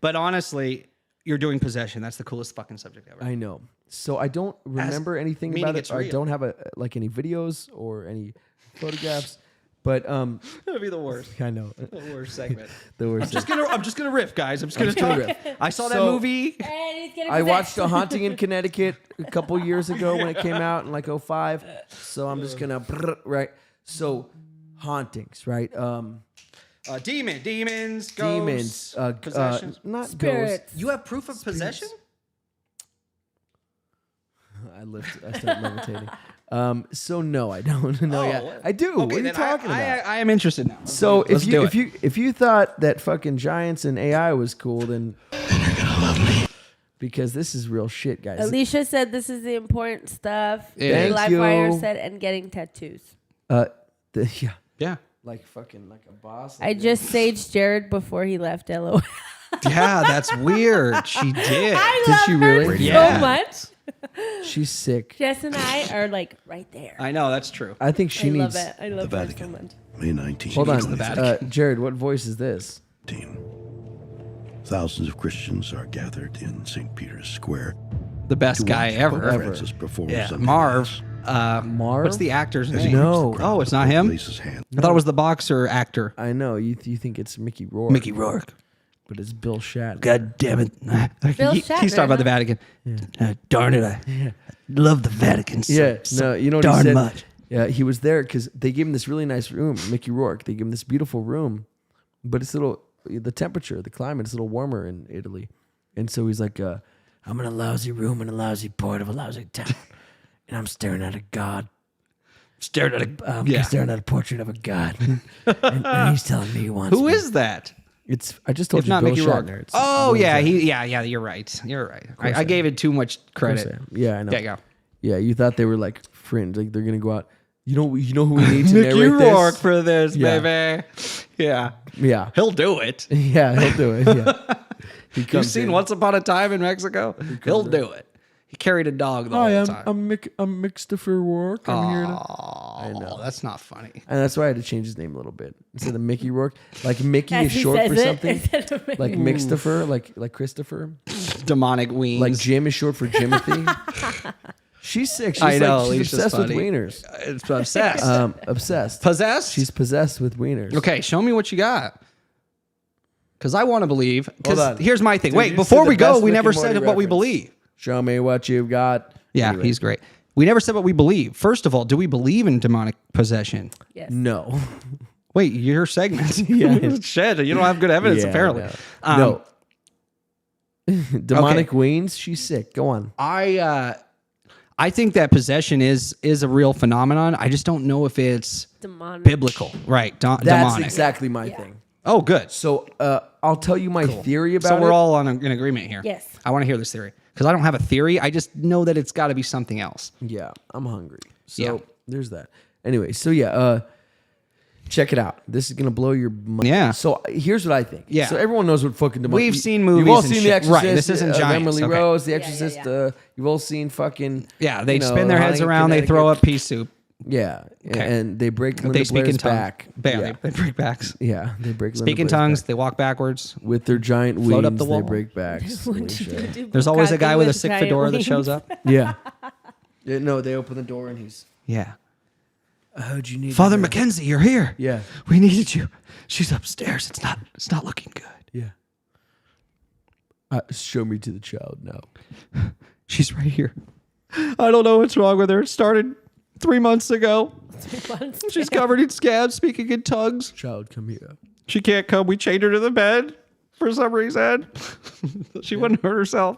[SPEAKER 3] But honestly, you're doing possession. That's the coolest fucking subject ever.
[SPEAKER 2] I know. So I don't remember anything
[SPEAKER 3] meaning
[SPEAKER 2] about
[SPEAKER 3] it's
[SPEAKER 2] it. I
[SPEAKER 3] real.
[SPEAKER 2] don't have any videos or any photographs. But
[SPEAKER 3] That'd be the worst.
[SPEAKER 2] I know
[SPEAKER 3] The worst segment.
[SPEAKER 2] the worst.
[SPEAKER 3] I'm just gonna riff, guys. I'm just gonna
[SPEAKER 2] gonna
[SPEAKER 3] talk.
[SPEAKER 2] riff.
[SPEAKER 3] I saw that
[SPEAKER 2] So-
[SPEAKER 3] movie.
[SPEAKER 4] And he's getting
[SPEAKER 2] I watched
[SPEAKER 4] possessed.
[SPEAKER 2] A Haunting in Connecticut a couple years ago when it came out in like 2005. So I'm just gonna right. So hauntings, right?
[SPEAKER 3] Demons, ghosts,
[SPEAKER 2] Demons,
[SPEAKER 3] possession.
[SPEAKER 2] not
[SPEAKER 4] Spirits.
[SPEAKER 2] ghosts.
[SPEAKER 3] You have proof of possession?
[SPEAKER 2] I started levitating. So no, I don't. No,
[SPEAKER 3] Oh,
[SPEAKER 2] yeah, I do. What are you
[SPEAKER 3] then
[SPEAKER 2] talking about?
[SPEAKER 3] I am interested now.
[SPEAKER 2] So
[SPEAKER 3] Let's do it.
[SPEAKER 2] if you thought that fucking giants and AI was cool, then you're gonna love me. Because this is real shit, guys.
[SPEAKER 4] Alicia said this is the important stuff.
[SPEAKER 2] Thank
[SPEAKER 4] Livewire
[SPEAKER 2] you.
[SPEAKER 4] said, and getting tattoos.
[SPEAKER 2] Yeah,
[SPEAKER 3] Yeah.
[SPEAKER 2] like fucking like a boss.
[SPEAKER 4] I just saged Jared before he left LOL.
[SPEAKER 3] Yeah, that's weird. She did.
[SPEAKER 4] I
[SPEAKER 2] Did
[SPEAKER 4] love
[SPEAKER 2] she
[SPEAKER 4] her
[SPEAKER 2] really?
[SPEAKER 4] so
[SPEAKER 3] Yeah.
[SPEAKER 4] much.
[SPEAKER 2] She's sick.
[SPEAKER 4] Jess and I are like right there.
[SPEAKER 3] I know, that's true.
[SPEAKER 2] I think she
[SPEAKER 4] I
[SPEAKER 2] needs.
[SPEAKER 4] love it. I love
[SPEAKER 5] The
[SPEAKER 4] her so
[SPEAKER 5] Vatican.
[SPEAKER 4] much.
[SPEAKER 5] May 19th.
[SPEAKER 2] Hold on,
[SPEAKER 3] the Vatican.
[SPEAKER 2] Jared. What voice is this?
[SPEAKER 5] Thousands of Christians are gathered in St. Peter's Square.
[SPEAKER 3] The best
[SPEAKER 5] to
[SPEAKER 3] guy
[SPEAKER 5] watch
[SPEAKER 3] ever.
[SPEAKER 5] Pope Francis perform
[SPEAKER 3] Yeah,
[SPEAKER 5] Sunday
[SPEAKER 3] Marv.
[SPEAKER 5] Mass.
[SPEAKER 2] Marv.
[SPEAKER 3] What's the actor's
[SPEAKER 5] As he
[SPEAKER 3] name?
[SPEAKER 2] No.
[SPEAKER 5] grips the crown,
[SPEAKER 3] Oh, it's
[SPEAKER 5] the
[SPEAKER 3] not
[SPEAKER 5] Pope
[SPEAKER 3] him?
[SPEAKER 5] lays his hand
[SPEAKER 3] I thought it was the boxer actor.
[SPEAKER 2] I know you think it's Mickey Rourke.
[SPEAKER 3] Mickey Rourke.
[SPEAKER 2] but it's Bill Shatner.
[SPEAKER 3] God damn it.
[SPEAKER 4] Bill
[SPEAKER 3] He's
[SPEAKER 4] Shatner,
[SPEAKER 3] talking about the
[SPEAKER 4] huh?
[SPEAKER 3] Vatican. Darn it. I love the Vatican so,
[SPEAKER 2] Yeah,
[SPEAKER 3] so
[SPEAKER 2] no, you know what
[SPEAKER 3] darn
[SPEAKER 2] he said?
[SPEAKER 3] much.
[SPEAKER 2] Yeah, he was there because they gave him this really nice room, Mickey Rourke. They gave him this beautiful room, but it's the temperature, the climate is a little warmer in Italy. And so he's like, I'm in a lousy room in a lousy port of a lousy town, and I'm staring at a god. Staring at a portrait of a god. and he's telling me he wants
[SPEAKER 3] Who
[SPEAKER 2] me.
[SPEAKER 3] is that?
[SPEAKER 2] I just told
[SPEAKER 3] It's
[SPEAKER 2] you
[SPEAKER 3] not
[SPEAKER 2] Bill
[SPEAKER 3] Mickey Rourke.
[SPEAKER 2] Shatner. It's
[SPEAKER 3] Oh,
[SPEAKER 2] Bill
[SPEAKER 3] yeah.
[SPEAKER 2] Shatner.
[SPEAKER 3] You're right. You're right. I gave it too much
[SPEAKER 2] Of course
[SPEAKER 3] credit.
[SPEAKER 2] I am. Yeah, I know.
[SPEAKER 3] There you go.
[SPEAKER 2] Yeah, you thought they were like fringe, like they're gonna go out. You know who we need to
[SPEAKER 3] Mickey
[SPEAKER 2] narrate
[SPEAKER 3] Rourke
[SPEAKER 2] this?
[SPEAKER 3] for this,
[SPEAKER 2] Yeah.
[SPEAKER 3] baby. Yeah.
[SPEAKER 2] Yeah,
[SPEAKER 3] He'll do it.
[SPEAKER 2] yeah, he'll do it. Yeah, he
[SPEAKER 3] You've
[SPEAKER 2] comes
[SPEAKER 3] seen
[SPEAKER 2] in.
[SPEAKER 3] Once Upon a Time in Mexico? He'll do it. He carried a dog the whole time.
[SPEAKER 2] I'm Mixtopher Rourke. I'm here to.
[SPEAKER 3] Oh, that's not funny.
[SPEAKER 2] And that's why I had to change his name a little bit instead of Mickey Rourke. Like Mickey
[SPEAKER 4] As
[SPEAKER 2] is
[SPEAKER 4] he
[SPEAKER 2] short
[SPEAKER 4] says
[SPEAKER 2] for
[SPEAKER 4] it,
[SPEAKER 2] something.
[SPEAKER 4] instead of
[SPEAKER 2] Like Mixtopher, like Christopher.
[SPEAKER 3] Demonic wings.
[SPEAKER 2] Like Jim is short for Jimothy. She's sick. She's
[SPEAKER 3] I know,
[SPEAKER 2] like, she's
[SPEAKER 3] Alicia's
[SPEAKER 2] obsessed with
[SPEAKER 3] funny.
[SPEAKER 2] wieners.
[SPEAKER 3] It's obsessed.
[SPEAKER 2] Obsessed.
[SPEAKER 3] Possessed?
[SPEAKER 2] She's possessed with wieners.
[SPEAKER 3] Okay, show me what you got. Because I want to believe.
[SPEAKER 2] Hold
[SPEAKER 3] Because
[SPEAKER 2] on.
[SPEAKER 3] here's my thing.
[SPEAKER 2] Dude,
[SPEAKER 3] Wait,
[SPEAKER 2] you
[SPEAKER 3] before
[SPEAKER 2] said
[SPEAKER 3] we
[SPEAKER 2] the
[SPEAKER 3] go,
[SPEAKER 2] best
[SPEAKER 3] we
[SPEAKER 2] Rick
[SPEAKER 3] never
[SPEAKER 2] and Morty
[SPEAKER 3] said what we
[SPEAKER 2] reference.
[SPEAKER 3] believe.
[SPEAKER 2] Show me what you've got.
[SPEAKER 3] Yeah,
[SPEAKER 2] Anyway.
[SPEAKER 3] he's great. We never said what we believe. First of all, do we believe in demonic possession?
[SPEAKER 4] Yes.
[SPEAKER 2] No.
[SPEAKER 3] Wait, your segment.
[SPEAKER 2] Yeah.
[SPEAKER 3] Shit, you don't have good evidence,
[SPEAKER 2] Yeah,
[SPEAKER 3] apparently.
[SPEAKER 2] No. Demonic weens. She's sick. Go on.
[SPEAKER 3] I think that possession is a real phenomenon. I just don't know if it's
[SPEAKER 4] Demonic.
[SPEAKER 3] biblical. Right,
[SPEAKER 2] That's
[SPEAKER 3] demonic.
[SPEAKER 2] exactly my thing.
[SPEAKER 3] Oh, good.
[SPEAKER 2] So I'll tell you my theory about
[SPEAKER 3] So we're
[SPEAKER 2] it.
[SPEAKER 3] all in agreement here.
[SPEAKER 4] Yes.
[SPEAKER 3] I want to hear this theory. Because I don't have a theory. I just know that it's got to be something else.
[SPEAKER 2] Yeah, I'm hungry. So
[SPEAKER 3] Yeah.
[SPEAKER 2] there's that. Anyway, so yeah, check it out. This is gonna blow your mind.
[SPEAKER 3] Yeah.
[SPEAKER 2] So here's what I think.
[SPEAKER 3] Yeah.
[SPEAKER 2] So everyone knows what fucking demonic.
[SPEAKER 3] We've seen
[SPEAKER 2] You've
[SPEAKER 3] movies
[SPEAKER 2] all
[SPEAKER 3] and
[SPEAKER 2] seen
[SPEAKER 3] shit.
[SPEAKER 2] The Exorcist.
[SPEAKER 3] Right, this isn't giants.
[SPEAKER 2] Emily
[SPEAKER 3] Okay.
[SPEAKER 2] Rose, The
[SPEAKER 4] Yeah,
[SPEAKER 2] Exorcist.
[SPEAKER 4] yeah.
[SPEAKER 2] You've all seen fucking.
[SPEAKER 3] Yeah, they
[SPEAKER 2] you know,
[SPEAKER 3] spin their heads
[SPEAKER 2] Haunting in
[SPEAKER 3] around. They throw up
[SPEAKER 2] Connecticut.
[SPEAKER 3] pea soup.
[SPEAKER 2] Yeah,
[SPEAKER 3] Okay.
[SPEAKER 2] and they break Linda
[SPEAKER 3] They speak in
[SPEAKER 2] Blair's
[SPEAKER 3] tongues.
[SPEAKER 2] back.
[SPEAKER 3] Yeah, they break backs.
[SPEAKER 2] Yeah, they break.
[SPEAKER 3] Speak
[SPEAKER 2] Linda
[SPEAKER 3] in
[SPEAKER 2] Blair's
[SPEAKER 3] tongues.
[SPEAKER 2] back.
[SPEAKER 3] They walk backwards.
[SPEAKER 2] With their giant wings.
[SPEAKER 3] Float up the wall.
[SPEAKER 2] They break backs. Alicia.
[SPEAKER 3] There's always a guy with a sick
[SPEAKER 4] giant
[SPEAKER 3] fedora that
[SPEAKER 4] wings.
[SPEAKER 3] shows up.
[SPEAKER 2] Yeah. Yeah, no, they open the door and he's.
[SPEAKER 3] Yeah.
[SPEAKER 2] I heard you need.
[SPEAKER 3] Father Mackenzie, you're here.
[SPEAKER 2] Yeah.
[SPEAKER 3] We needed you. She's upstairs. It's not looking good.
[SPEAKER 2] Yeah. Show me to the child now.
[SPEAKER 3] She's right here. I don't know what's wrong with her. It started 3 months ago. She's covered in scabs, speaking in tongues.
[SPEAKER 2] Child, come here.
[SPEAKER 3] She can't come. We chained her to the bed for some reason. She wouldn't hurt herself.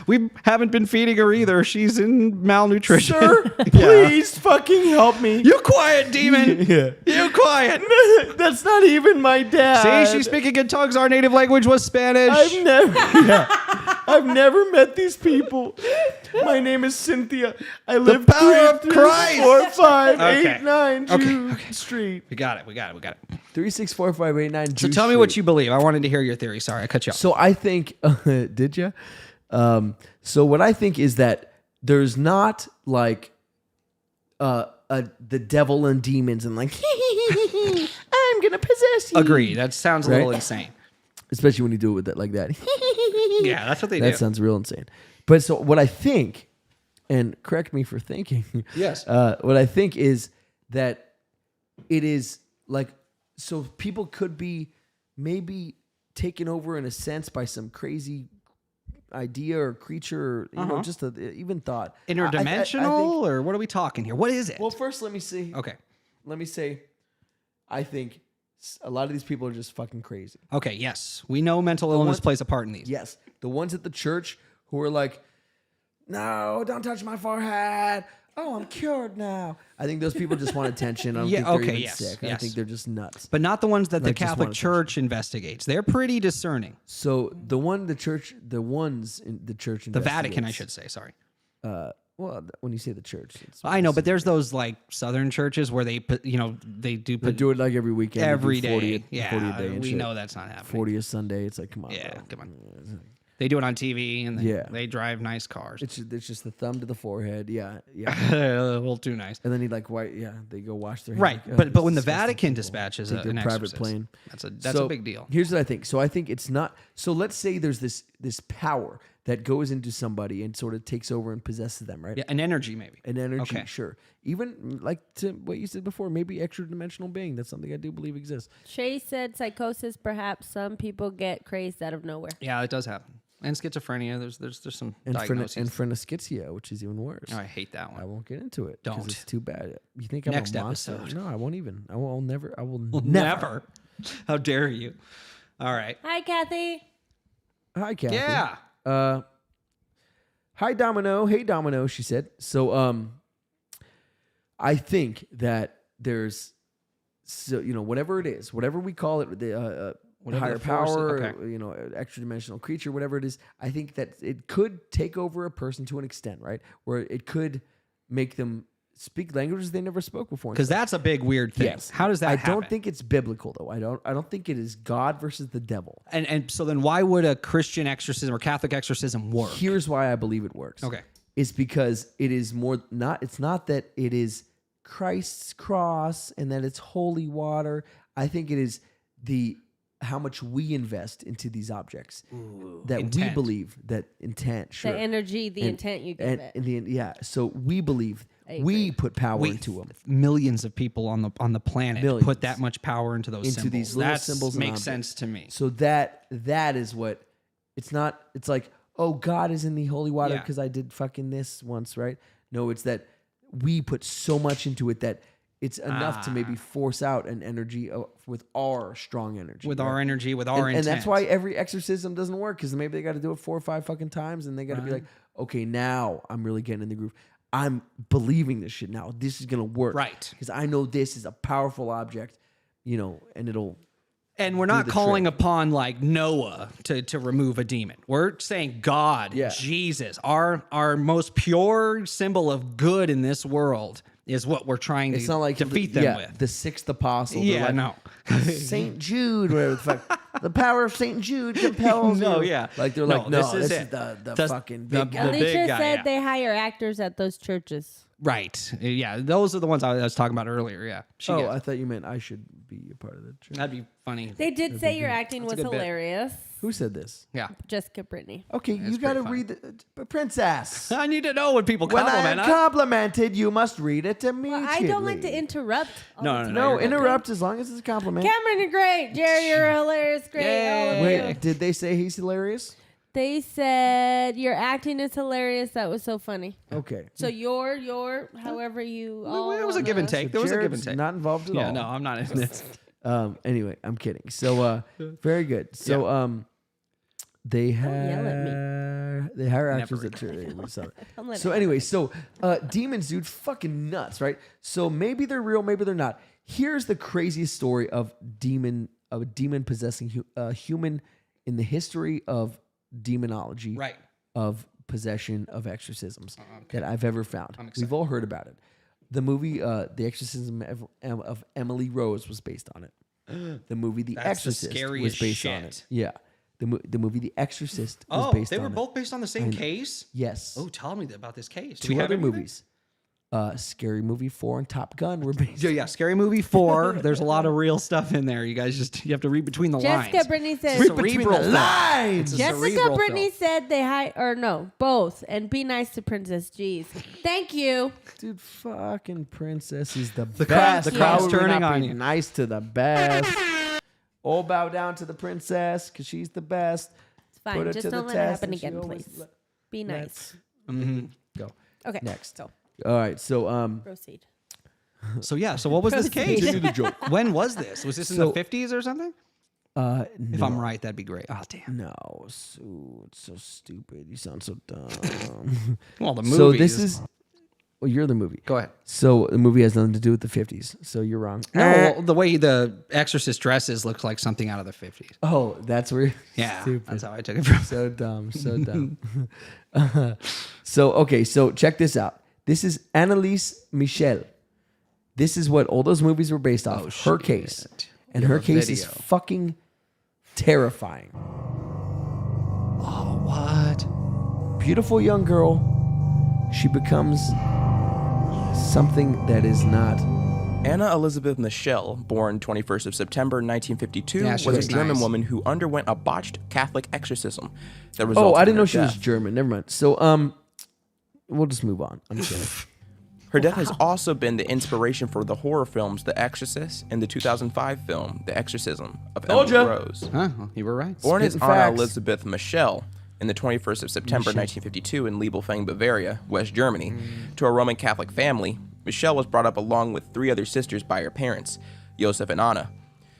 [SPEAKER 3] We haven't been feeding her either. She's in malnutrition.
[SPEAKER 2] Sir, please fucking help me.
[SPEAKER 3] You quiet, demon.
[SPEAKER 2] Yeah.
[SPEAKER 3] You quiet.
[SPEAKER 2] That's not even my dad.
[SPEAKER 3] See, she's speaking in tongues. Our native language was Spanish.
[SPEAKER 2] I've never met these people. My name is Cynthia. I live
[SPEAKER 3] power of Christ.
[SPEAKER 2] 36458
[SPEAKER 3] Okay.
[SPEAKER 2] June Street.
[SPEAKER 3] We got it.
[SPEAKER 2] 36458
[SPEAKER 3] So tell me what you believe. I wanted to hear your theory. Sorry, I cut you off.
[SPEAKER 2] So I think, did you? So what I think is that there's not like the devil and demons and like, I'm gonna possess you.
[SPEAKER 3] Agree. That sounds a little insane.
[SPEAKER 2] Especially when you do it with that like that.
[SPEAKER 3] Yeah, that's what they do.
[SPEAKER 2] That sounds real insane. But so what I think, and correct me for thinking.
[SPEAKER 3] Yes.
[SPEAKER 2] What I think is that it is like, so people could be maybe taken over in a sense by some crazy idea or creature, or, you know, just even thought.
[SPEAKER 3] Interdimensional, or what are we talking here? What is it?
[SPEAKER 2] Well, first let me see.
[SPEAKER 3] Okay.
[SPEAKER 2] Let me say, I think a lot of these people are just fucking crazy.
[SPEAKER 3] Okay, yes. We know mental illness plays a part in these.
[SPEAKER 2] Yes. The ones at the church who are like, no, don't touch my forehead. Oh, I'm cured now. I think those people just want attention. I don't think they're even sick. I think they're just nuts.
[SPEAKER 3] But not the ones that the
[SPEAKER 2] Like, just
[SPEAKER 3] Catholic
[SPEAKER 2] want
[SPEAKER 3] Church investigates. They're pretty discerning.
[SPEAKER 2] So the ones in the church,
[SPEAKER 3] The Vatican, I should say. Sorry.
[SPEAKER 2] Well, when you say the church,
[SPEAKER 3] I know, but there's those like Southern churches where they put, you know, they do
[SPEAKER 2] it like every weekend,
[SPEAKER 3] every
[SPEAKER 2] they do 40
[SPEAKER 3] day.
[SPEAKER 2] a- 40 a day and
[SPEAKER 3] we
[SPEAKER 2] shit.
[SPEAKER 3] know that's not happening.
[SPEAKER 2] 40th Sunday. It's like, come on,
[SPEAKER 3] Yeah,
[SPEAKER 2] bro.
[SPEAKER 3] come on. They do it on TV, and
[SPEAKER 2] Yeah.
[SPEAKER 3] they drive nice cars.
[SPEAKER 2] It's just the thumb to the forehead. Yeah, yeah.
[SPEAKER 3] A little too nice.
[SPEAKER 2] And then he like white. Yeah, they go wash their hands.
[SPEAKER 3] Right,
[SPEAKER 2] Like,
[SPEAKER 3] but when the
[SPEAKER 2] disgusting
[SPEAKER 3] Vatican
[SPEAKER 2] people.
[SPEAKER 3] dispatches
[SPEAKER 2] Take their
[SPEAKER 3] an
[SPEAKER 2] private
[SPEAKER 3] exorcist,
[SPEAKER 2] plane,
[SPEAKER 3] that's a
[SPEAKER 2] So,
[SPEAKER 3] big deal.
[SPEAKER 2] Here's what I think. So I think it's not. So let's say there's this power that goes into somebody and sort of takes over and possesses them, right?
[SPEAKER 3] Yeah, an energy maybe.
[SPEAKER 2] An energy,
[SPEAKER 3] Okay.
[SPEAKER 2] sure. Even like to what you said before, maybe extra dimensional being. That's something I do believe exists.
[SPEAKER 4] Shay said psychosis. Perhaps some people get crazed out of nowhere.
[SPEAKER 3] Yeah, it does happen. And schizophrenia. There's some
[SPEAKER 2] And
[SPEAKER 3] diagnoses.
[SPEAKER 2] phrenoschitzia, which is even worse.
[SPEAKER 3] Oh, I hate that one.
[SPEAKER 2] I won't get into it. 'Cause
[SPEAKER 3] Don't.
[SPEAKER 2] It's too bad. You think
[SPEAKER 3] Next
[SPEAKER 2] I'm a monster?
[SPEAKER 3] episode.
[SPEAKER 2] No, I won't even. I will never.
[SPEAKER 3] Never. How dare you? All right.
[SPEAKER 4] Hi, Kathy.
[SPEAKER 2] Hi, Kathy.
[SPEAKER 3] Yeah.
[SPEAKER 2] Hi, Domino. Hey, Domino, she said. So, I think that there's, so, you know, whatever it is, whatever we call it, the
[SPEAKER 3] Whatever
[SPEAKER 2] higher
[SPEAKER 3] the force is,
[SPEAKER 2] power,
[SPEAKER 3] okay.
[SPEAKER 2] you know, extra dimensional creature, whatever it is, I think that it could take over a person to an extent, right? Where it could make them speak languages they never spoke before.
[SPEAKER 3] Because that's a big weird thing.
[SPEAKER 2] Yes.
[SPEAKER 3] How does that happen?
[SPEAKER 2] I don't think it's biblical though. I don't think it is God versus the devil.
[SPEAKER 3] And so then why would a Christian exorcism or Catholic exorcism work?
[SPEAKER 2] Here's why I believe it works.
[SPEAKER 3] Okay.
[SPEAKER 2] It's because it is it's not that it is Christ's cross and that it's holy water. I think it is how much we invest into these objects that
[SPEAKER 3] intent.
[SPEAKER 2] we believe that intent, sure.
[SPEAKER 4] The energy, the intent you give it.
[SPEAKER 2] Yeah. So we believe we put power into them.
[SPEAKER 3] Millions of people on the planet
[SPEAKER 2] Millions.
[SPEAKER 3] put that much power into those
[SPEAKER 2] Into
[SPEAKER 3] symbols.
[SPEAKER 2] these little
[SPEAKER 3] That
[SPEAKER 2] symbols and
[SPEAKER 3] makes
[SPEAKER 2] objects.
[SPEAKER 3] sense to me.
[SPEAKER 2] So that is what it's not. It's like, oh, God is in the holy water
[SPEAKER 3] Yeah.
[SPEAKER 2] because I did fucking this once, right? No, it's that we put so much into it that it's enough to maybe force out an energy with our strong energy.
[SPEAKER 3] With
[SPEAKER 2] right?
[SPEAKER 3] our energy, with our
[SPEAKER 2] and
[SPEAKER 3] intent.
[SPEAKER 2] that's why every exorcism doesn't work because maybe they got to do it 4 or 5 fucking times and they got to be like, okay, now I'm really getting in the groove. I'm believing this shit now. This is gonna work,
[SPEAKER 3] Right.
[SPEAKER 2] Because I know this is a powerful object, you know, and it'll.
[SPEAKER 3] And we're not
[SPEAKER 2] the
[SPEAKER 3] calling
[SPEAKER 2] trick.
[SPEAKER 3] upon like Noah to remove a demon. We're saying God,
[SPEAKER 2] Yeah.
[SPEAKER 3] Jesus, our most pure symbol of good in this world is what we're trying
[SPEAKER 2] It's
[SPEAKER 3] to
[SPEAKER 2] not like
[SPEAKER 3] defeat them with.
[SPEAKER 2] the 6th apostle. They're
[SPEAKER 3] Yeah,
[SPEAKER 2] like,
[SPEAKER 3] no.
[SPEAKER 2] Saint Jude, whatever the fuck. The power of Saint Jude compels.
[SPEAKER 3] No,
[SPEAKER 2] you.
[SPEAKER 3] yeah.
[SPEAKER 2] Like they're
[SPEAKER 3] No,
[SPEAKER 2] like, no,
[SPEAKER 3] this is
[SPEAKER 2] this
[SPEAKER 3] it.
[SPEAKER 2] is the
[SPEAKER 3] That's
[SPEAKER 2] fucking
[SPEAKER 3] the-
[SPEAKER 2] big
[SPEAKER 3] the
[SPEAKER 2] guy.
[SPEAKER 3] big
[SPEAKER 4] Alicia
[SPEAKER 3] guy,
[SPEAKER 4] said
[SPEAKER 3] yeah.
[SPEAKER 4] they hire actors at those churches.
[SPEAKER 3] Right. Yeah. Those are the ones I was talking about earlier. Yeah. She
[SPEAKER 2] Oh,
[SPEAKER 3] gets-
[SPEAKER 2] I thought you meant I should be a part of that church.
[SPEAKER 3] that'd be funny.
[SPEAKER 4] They did say your acting
[SPEAKER 3] That's a
[SPEAKER 4] was
[SPEAKER 3] good bit.
[SPEAKER 4] hilarious.
[SPEAKER 2] Who said this?
[SPEAKER 3] Yeah.
[SPEAKER 4] Jessica Brittany.
[SPEAKER 2] Okay, you got to
[SPEAKER 3] pretty
[SPEAKER 2] read the princess.
[SPEAKER 3] I need to know when people
[SPEAKER 2] When
[SPEAKER 3] compliment.
[SPEAKER 2] I'm complimented, you must read it immediately.
[SPEAKER 4] Well, I don't like to interrupt. all
[SPEAKER 3] No,
[SPEAKER 4] the
[SPEAKER 3] no,
[SPEAKER 4] time.
[SPEAKER 2] No,
[SPEAKER 3] you're good.
[SPEAKER 2] interrupt as long as it's a compliment.
[SPEAKER 4] Cameron, you're great. Jerry, you're hilarious. Great.
[SPEAKER 3] Yay.
[SPEAKER 4] All of you.
[SPEAKER 2] Wait, did they say he's hilarious?
[SPEAKER 4] They said your acting is hilarious. That was so funny.
[SPEAKER 2] Okay.
[SPEAKER 4] So your, however you.
[SPEAKER 3] It was a give and take. There was a give and
[SPEAKER 2] Jared's
[SPEAKER 3] take.
[SPEAKER 2] not involved at
[SPEAKER 3] Yeah.
[SPEAKER 2] all.
[SPEAKER 3] No, I'm not in this.
[SPEAKER 2] Anyway, I'm kidding. So, very good. So, they
[SPEAKER 4] yell at
[SPEAKER 2] They hire
[SPEAKER 3] Never
[SPEAKER 2] actors that
[SPEAKER 3] recall.
[SPEAKER 2] so anyway, demons, dude, fucking nuts, right? So maybe they're real, maybe they're not. Here's the craziest story of a demon possessing a human in the history of demonology,
[SPEAKER 3] Right.
[SPEAKER 2] of possession, of exorcisms that I've ever found. We've all heard about it. The movie The Exorcism of Emily Rose was based on it. The movie The Exorcist was based on it. Yeah. The movie The Exorcist was based on it.
[SPEAKER 3] They were both based on the same case?
[SPEAKER 2] Yes.
[SPEAKER 3] Oh, tell me about this case. Do
[SPEAKER 2] Two
[SPEAKER 3] we have
[SPEAKER 2] other
[SPEAKER 3] anything?
[SPEAKER 2] movies. Scary Movie 4 and Top Gun were based.
[SPEAKER 3] Yeah, Scary Movie 4. There's a lot of real stuff in there. You guys you have to read between the lines.
[SPEAKER 4] Jessica Brittany said.
[SPEAKER 2] Read between the lines.
[SPEAKER 4] Jessica Brittany said both, and be nice to Princess. Jeez, thank you,
[SPEAKER 2] dude. Fucking Princess is the
[SPEAKER 3] best.
[SPEAKER 2] best.
[SPEAKER 3] The crowd's turning on
[SPEAKER 2] be
[SPEAKER 3] you.
[SPEAKER 2] Nice to the best. All bow down to the princess because she's the best.
[SPEAKER 4] It's fine.
[SPEAKER 2] Put her
[SPEAKER 4] Just
[SPEAKER 2] to
[SPEAKER 4] don't
[SPEAKER 2] the
[SPEAKER 4] let it
[SPEAKER 2] test
[SPEAKER 4] happen
[SPEAKER 2] and she
[SPEAKER 4] again,
[SPEAKER 2] always
[SPEAKER 4] please. Be nice.
[SPEAKER 2] Go.
[SPEAKER 4] Okay.
[SPEAKER 2] Next.
[SPEAKER 4] Go.
[SPEAKER 2] All right. So
[SPEAKER 4] Proceed.
[SPEAKER 3] So what was this case?
[SPEAKER 2] Continue the joke.
[SPEAKER 3] When was this? Was this in the 50s or something?
[SPEAKER 2] No.
[SPEAKER 3] If I'm right, that'd be great. Oh, damn.
[SPEAKER 2] No, it's so stupid. You sound so dumb.
[SPEAKER 3] Well, the movie.
[SPEAKER 2] So this is. Well, you're the movie.
[SPEAKER 3] Go ahead.
[SPEAKER 2] So the movie has nothing to do with the 50s. So you're wrong.
[SPEAKER 3] No, well, the way the Exorcist dresses looks like something out of the 50s.
[SPEAKER 2] Oh, that's where.
[SPEAKER 3] Yeah,
[SPEAKER 2] stupid.
[SPEAKER 3] that's how I took it from.
[SPEAKER 2] So dumb. So dumb. So check this out. This is Anneliese Michel. This is what all those movies were based off. Her case. And her case is fucking terrifying.
[SPEAKER 3] Oh, what?
[SPEAKER 2] Beautiful young girl. She becomes something that is not.
[SPEAKER 11] Anna Elizabeth Michel, born 21st of September 1952, was a German woman who underwent a botched Catholic exorcism that resulted
[SPEAKER 2] I didn't
[SPEAKER 11] in
[SPEAKER 2] know
[SPEAKER 11] her
[SPEAKER 2] she was
[SPEAKER 11] death.
[SPEAKER 2] German. Never mind. So we'll just move on. I'm kidding.
[SPEAKER 11] Her death has also been the inspiration for the horror films The Exorcist and the 2005 film The Exorcism of Emily Rose.
[SPEAKER 3] Huh, you were right.
[SPEAKER 11] Born as
[SPEAKER 2] Spitting
[SPEAKER 11] Anna
[SPEAKER 2] facts.
[SPEAKER 11] Elizabeth Michel in the 21st of September 1952 in Liebelfing, Bavaria, West Germany, to a Roman Catholic family, Michel was brought up along with 3 other sisters by her parents, Joseph and Anna.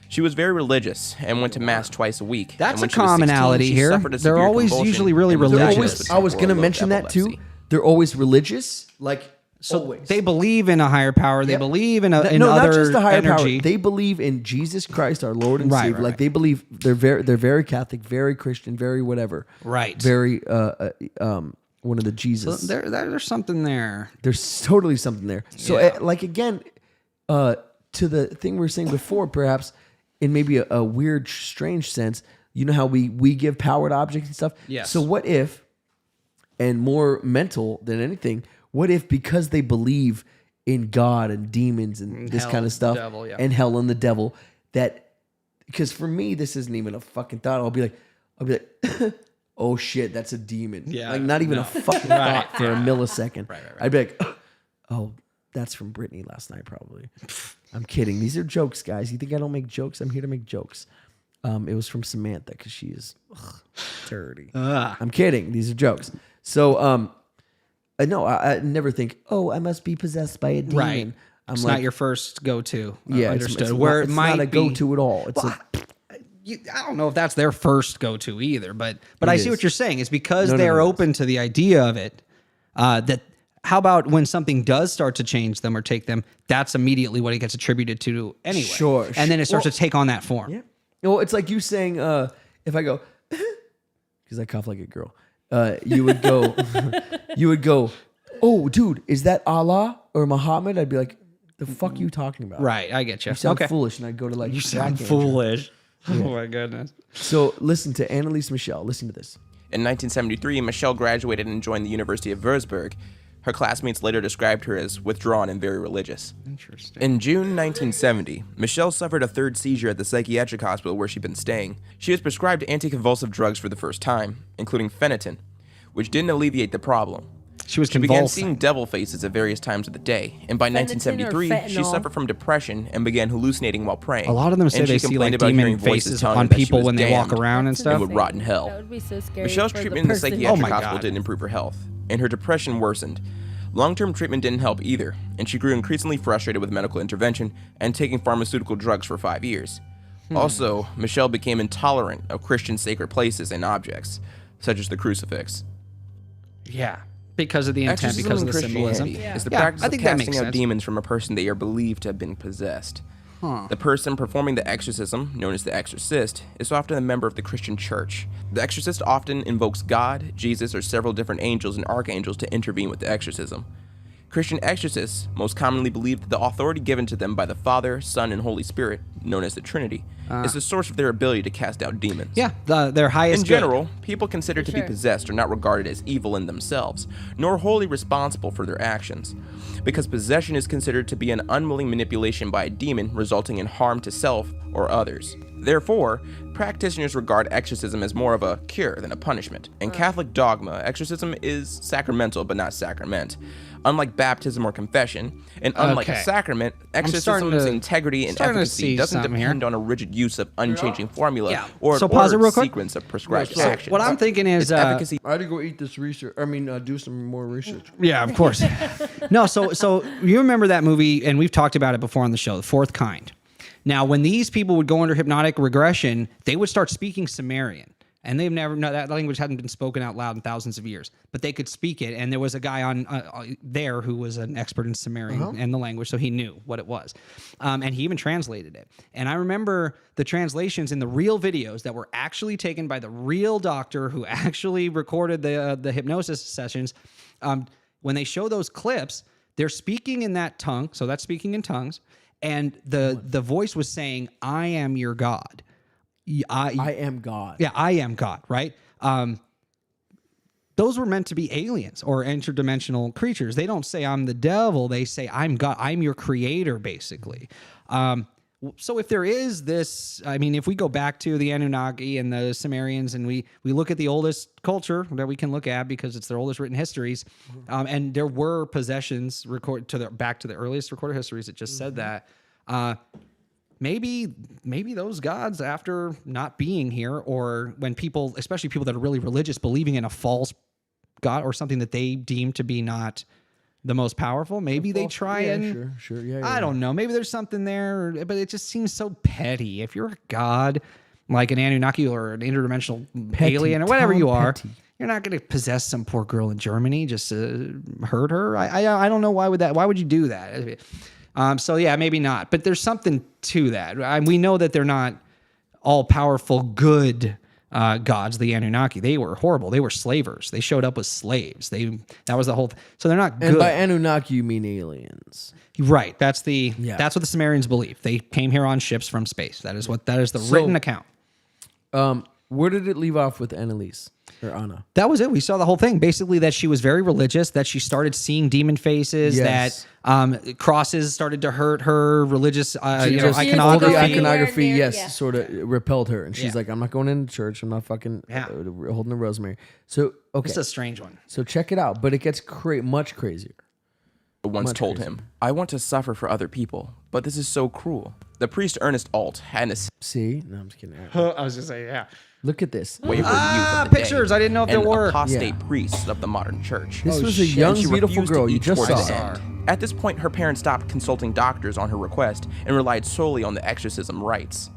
[SPEAKER 11] She was very religious and went to mass twice a week.
[SPEAKER 3] That's
[SPEAKER 11] and when
[SPEAKER 3] a
[SPEAKER 11] she was 16,
[SPEAKER 3] commonality
[SPEAKER 11] she
[SPEAKER 3] here.
[SPEAKER 11] suffered a
[SPEAKER 3] They're
[SPEAKER 11] severe
[SPEAKER 3] always
[SPEAKER 11] convulsion
[SPEAKER 3] usually really
[SPEAKER 11] and was
[SPEAKER 3] religious.
[SPEAKER 11] diagnosed with
[SPEAKER 2] I was going to
[SPEAKER 11] temporal lobe
[SPEAKER 2] mention that too.
[SPEAKER 11] epilepsy.
[SPEAKER 2] They're always religious. Like,
[SPEAKER 3] So
[SPEAKER 2] always.
[SPEAKER 3] they believe in a higher power. They believe in other
[SPEAKER 2] not just the higher
[SPEAKER 3] energy.
[SPEAKER 2] power. They believe in Jesus Christ, our Lord and
[SPEAKER 3] Right,
[SPEAKER 2] Savior.
[SPEAKER 3] right,
[SPEAKER 2] Like
[SPEAKER 3] right.
[SPEAKER 2] they believe they're very Catholic, very Christian, very whatever.
[SPEAKER 3] Right.
[SPEAKER 2] Very one of the Jesus.
[SPEAKER 3] So there's something there.
[SPEAKER 2] There's totally something there. So like again, to the thing we were saying before, perhaps in maybe a weird, strange sense, you know how we give power to objects and stuff.
[SPEAKER 3] Yes.
[SPEAKER 2] So what if, and more mental than anything, what if because they believe in God and demons and this
[SPEAKER 3] hell
[SPEAKER 2] kind of
[SPEAKER 3] and
[SPEAKER 2] stuff
[SPEAKER 3] the devil, yeah.
[SPEAKER 2] and hell and the devil, that because for me this isn't even a fucking thought. I'll be like, oh shit, that's a demon.
[SPEAKER 3] Yeah,
[SPEAKER 2] like not even a fucking
[SPEAKER 3] Right,
[SPEAKER 2] thought for a millisecond.
[SPEAKER 3] Right.
[SPEAKER 2] I'd be like, oh, that's from Britney last night, probably. I'm kidding. These are jokes, guys. You think I don't make jokes? I'm here to make jokes. It was from Samantha because she is dirty. I'm kidding. These are jokes. So, no, I never think, oh, I must be possessed by a demon.
[SPEAKER 3] Right.
[SPEAKER 2] I'm
[SPEAKER 3] It's
[SPEAKER 2] like,
[SPEAKER 3] not your first go-to.
[SPEAKER 2] yeah,
[SPEAKER 3] Understood.
[SPEAKER 2] It's
[SPEAKER 3] Where
[SPEAKER 2] not,
[SPEAKER 3] it
[SPEAKER 2] it's
[SPEAKER 3] might
[SPEAKER 2] not a
[SPEAKER 3] be
[SPEAKER 2] go-to at all. It's
[SPEAKER 3] I don't know if that's their first go-to either, but
[SPEAKER 2] It
[SPEAKER 3] I see
[SPEAKER 2] is.
[SPEAKER 3] what you're saying. It's because
[SPEAKER 2] No,
[SPEAKER 3] they're
[SPEAKER 2] it is.
[SPEAKER 3] open to the idea of it. That how about when something does start to change them or take them, that's immediately what it gets attributed to anyway.
[SPEAKER 2] Sure.
[SPEAKER 3] And then it starts
[SPEAKER 2] Well,
[SPEAKER 3] to take on that form.
[SPEAKER 2] Yeah. Well, it's like you saying, if I go, because I cough like a girl, you would go, oh, dude, is that Allah or Muhammad? I'd be like, the fuck you talking about?
[SPEAKER 3] Right, I get you.
[SPEAKER 2] You sound
[SPEAKER 3] Okay.
[SPEAKER 2] foolish, and I'd go to like,
[SPEAKER 3] You sound
[SPEAKER 2] Black Angel.
[SPEAKER 3] foolish. Oh my goodness.
[SPEAKER 2] So listen to Anneliese Michel. Listen to this.
[SPEAKER 11] In 1973, Michelle graduated and joined the University of Würzburg. Her classmates later described her as withdrawn and very religious.
[SPEAKER 3] Interesting.
[SPEAKER 11] In June 1970, Michelle suffered a third seizure at the psychiatric hospital where she'd been staying. She was prescribed anticonvulsive drugs for the first time, including phenytoin, which didn't alleviate the problem.
[SPEAKER 3] She was
[SPEAKER 11] began
[SPEAKER 3] convulsing.
[SPEAKER 11] seeing devil faces at various times of the day, and by
[SPEAKER 4] Phenytoin or
[SPEAKER 11] 1973, she
[SPEAKER 4] fentanyl?
[SPEAKER 11] suffered from depression and began hallucinating while praying.
[SPEAKER 3] A lot of them say
[SPEAKER 11] And she
[SPEAKER 3] they see
[SPEAKER 11] complained
[SPEAKER 3] like
[SPEAKER 11] about
[SPEAKER 3] demon
[SPEAKER 11] hearing voices
[SPEAKER 3] faces
[SPEAKER 11] telling
[SPEAKER 3] on
[SPEAKER 11] her that she
[SPEAKER 3] people
[SPEAKER 11] was
[SPEAKER 3] when they walk
[SPEAKER 11] damned
[SPEAKER 3] around and stuff.
[SPEAKER 11] and would rot in hell.
[SPEAKER 4] That would be so scary.
[SPEAKER 11] Michelle's
[SPEAKER 4] for the
[SPEAKER 11] treatment in the
[SPEAKER 4] person.
[SPEAKER 11] psychiatric
[SPEAKER 3] Oh my
[SPEAKER 11] hospital
[SPEAKER 3] God.
[SPEAKER 11] didn't improve her health, and her depression worsened. Long-term treatment didn't help either, and she grew increasingly frustrated with medical intervention and taking pharmaceutical drugs for 5 years. Also, Michelle became intolerant of Christian sacred places and objects, such as the crucifix.
[SPEAKER 3] Yeah. Because of the intent,
[SPEAKER 11] Exorcism
[SPEAKER 3] because of
[SPEAKER 11] in
[SPEAKER 3] the symbolism.
[SPEAKER 11] Christianity is the
[SPEAKER 3] Yeah,
[SPEAKER 11] practice
[SPEAKER 3] I
[SPEAKER 11] of
[SPEAKER 3] think that makes
[SPEAKER 11] casting out
[SPEAKER 3] sense.
[SPEAKER 11] demons from a person they are believed to have been possessed. The person performing the exorcism, known as the exorcist, is often a member of the Christian church. The exorcist often invokes God, Jesus, or several different angels and archangels to intervene with the exorcism. Christian exorcists most commonly believe that the authority given to them by the Father, Son, and Holy Spirit, known as the Trinity, is the source of their ability to cast out demons.
[SPEAKER 3] Yeah, their highest
[SPEAKER 11] In
[SPEAKER 3] good.
[SPEAKER 11] general, people considered to be possessed are not regarded as evil in themselves, nor wholly responsible for their actions, because possession is considered to be an unwilling manipulation by a demon resulting in harm to self or others. Therefore, practitioners regard exorcism as more of a cure than a punishment. In Catholic dogma, exorcism is sacramental but not sacrament. Unlike baptism or confession, and unlike a sacrament, exorcism's integrity and efficacy doesn't depend on a rigid use of unchanging formula or an ordered sequence of prescribed actions.
[SPEAKER 3] What I'm thinking is
[SPEAKER 11] efficacy.
[SPEAKER 2] I had to go eat this research. I mean, do some more research.
[SPEAKER 3] Yeah, of course. No, so you remember that movie, and we've talked about it before on the show, The Fourth Kind. Now, when these people would go under hypnotic regression, they would start speaking Sumerian. And they've never, no, that language hadn't been spoken out loud in thousands of years, but they could speak it. And there was a guy on there who was an expert in Sumerian and the language, so he knew what it was. And he even translated it. And I remember the translations in the real videos that were actually taken by the real doctor who actually recorded the hypnosis sessions. When they show those clips, they're speaking in that tongue, so that's speaking in tongues, and the voice was saying, "I am your God."
[SPEAKER 2] I am God.
[SPEAKER 3] Yeah, I am God, right? Those were meant to be aliens or interdimensional creatures. They don't say, I'm the devil. They say, I'm God. I'm your creator, basically. So if there is this, I mean, if we go back to the Anunnaki and the Sumerians and we look at the oldest culture that we can look at because it's their oldest written histories, and there were possessions back to the earliest recorded histories that just said that, Maybe those gods, after not being here, or when people, especially people that are really religious, believing in a false god or something that they deem to be not the most powerful, maybe they try and...
[SPEAKER 2] Sure. Yeah,
[SPEAKER 3] I don't know. Maybe there's something there, but it just seems so petty. If you're a god, like an Anunnaki or an interdimensional alien or whatever you are, you're not going to possess some poor girl in Germany just to hurt her. I don't know why would you do that? So yeah, maybe not, but there's something to that. We know that they're not all powerful, good gods. The Anunnaki, they were horrible. They were slavers. They showed up as slaves. That was the whole. So they're not good.
[SPEAKER 2] And by Anunnaki, you mean aliens,
[SPEAKER 3] right? That's what the Sumerians believe. They came here on ships from space. That is the written account.
[SPEAKER 2] Where did it leave off with Anneliese or Anna?
[SPEAKER 3] That was it. We saw the whole thing. Basically, that she was very religious, that she started seeing demon faces, that crosses started to hurt her, religious iconography.
[SPEAKER 2] The iconography, sort of repelled her. And she's like, I'm not going into church. I'm not fucking holding the rosemary. So, okay.
[SPEAKER 3] It's a strange one.
[SPEAKER 2] So check it out. But it gets much crazier.
[SPEAKER 11] Once told him, I want to suffer for other people, but this is so cruel. The priest Ernest Alt had an
[SPEAKER 2] See? No, I'm just kidding.
[SPEAKER 3] I was just saying, yeah.
[SPEAKER 2] Look at this.
[SPEAKER 11] Wayward youth of the
[SPEAKER 3] pictures.
[SPEAKER 11] Day,
[SPEAKER 3] I didn't know if there were.
[SPEAKER 11] Apostate priests of the modern church.
[SPEAKER 2] This was a young,
[SPEAKER 11] She
[SPEAKER 2] beautiful
[SPEAKER 11] refused
[SPEAKER 2] girl
[SPEAKER 11] to
[SPEAKER 2] you
[SPEAKER 11] eat
[SPEAKER 2] just
[SPEAKER 11] toward
[SPEAKER 2] saw.
[SPEAKER 11] the end. At this point, her parents stopped consulting doctors on her request and relied solely on the exorcism rites.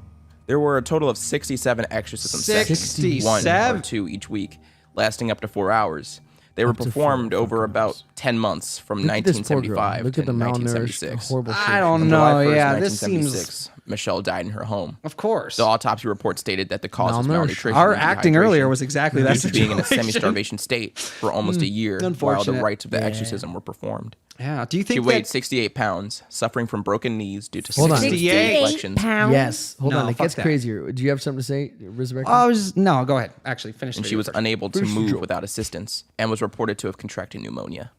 [SPEAKER 11] There were a total of 67 exorcism sessions, 1 or 2 each week, lasting up to 4 hours. They were performed over about 10 months from 1975 to 1976.
[SPEAKER 2] Horrible shit.
[SPEAKER 3] I don't
[SPEAKER 11] On
[SPEAKER 3] know.
[SPEAKER 11] July 1st,
[SPEAKER 3] Yeah, this
[SPEAKER 11] 1976,
[SPEAKER 3] seems.
[SPEAKER 11] Michelle died in her home.
[SPEAKER 3] Of course.
[SPEAKER 11] The autopsy report stated that the cause was malnutrition.
[SPEAKER 3] Our
[SPEAKER 11] and
[SPEAKER 3] acting
[SPEAKER 11] dehydration
[SPEAKER 3] earlier was exactly that
[SPEAKER 11] due to being in a
[SPEAKER 3] situation.
[SPEAKER 11] semi-starvation state for almost a year while the
[SPEAKER 3] Unfortunate.
[SPEAKER 11] rites of the exorcism were performed.
[SPEAKER 3] Yeah. Do you think
[SPEAKER 11] She weighed 68 pounds, suffering from broken knees due to
[SPEAKER 2] Hold on.
[SPEAKER 3] 68
[SPEAKER 11] infections.
[SPEAKER 4] pounds?
[SPEAKER 2] Yes. Hold
[SPEAKER 3] No,
[SPEAKER 2] on. It
[SPEAKER 3] fuck
[SPEAKER 2] gets
[SPEAKER 3] that.
[SPEAKER 2] crazier. Do you have something to say, Resurrection?
[SPEAKER 3] No, go ahead. Actually, finish.
[SPEAKER 11] And
[SPEAKER 3] the
[SPEAKER 11] she
[SPEAKER 3] video
[SPEAKER 11] was
[SPEAKER 3] first.
[SPEAKER 11] unable to
[SPEAKER 2] Finish the
[SPEAKER 11] move
[SPEAKER 2] joke.
[SPEAKER 11] without assistance and was reported to have contracted pneumonia.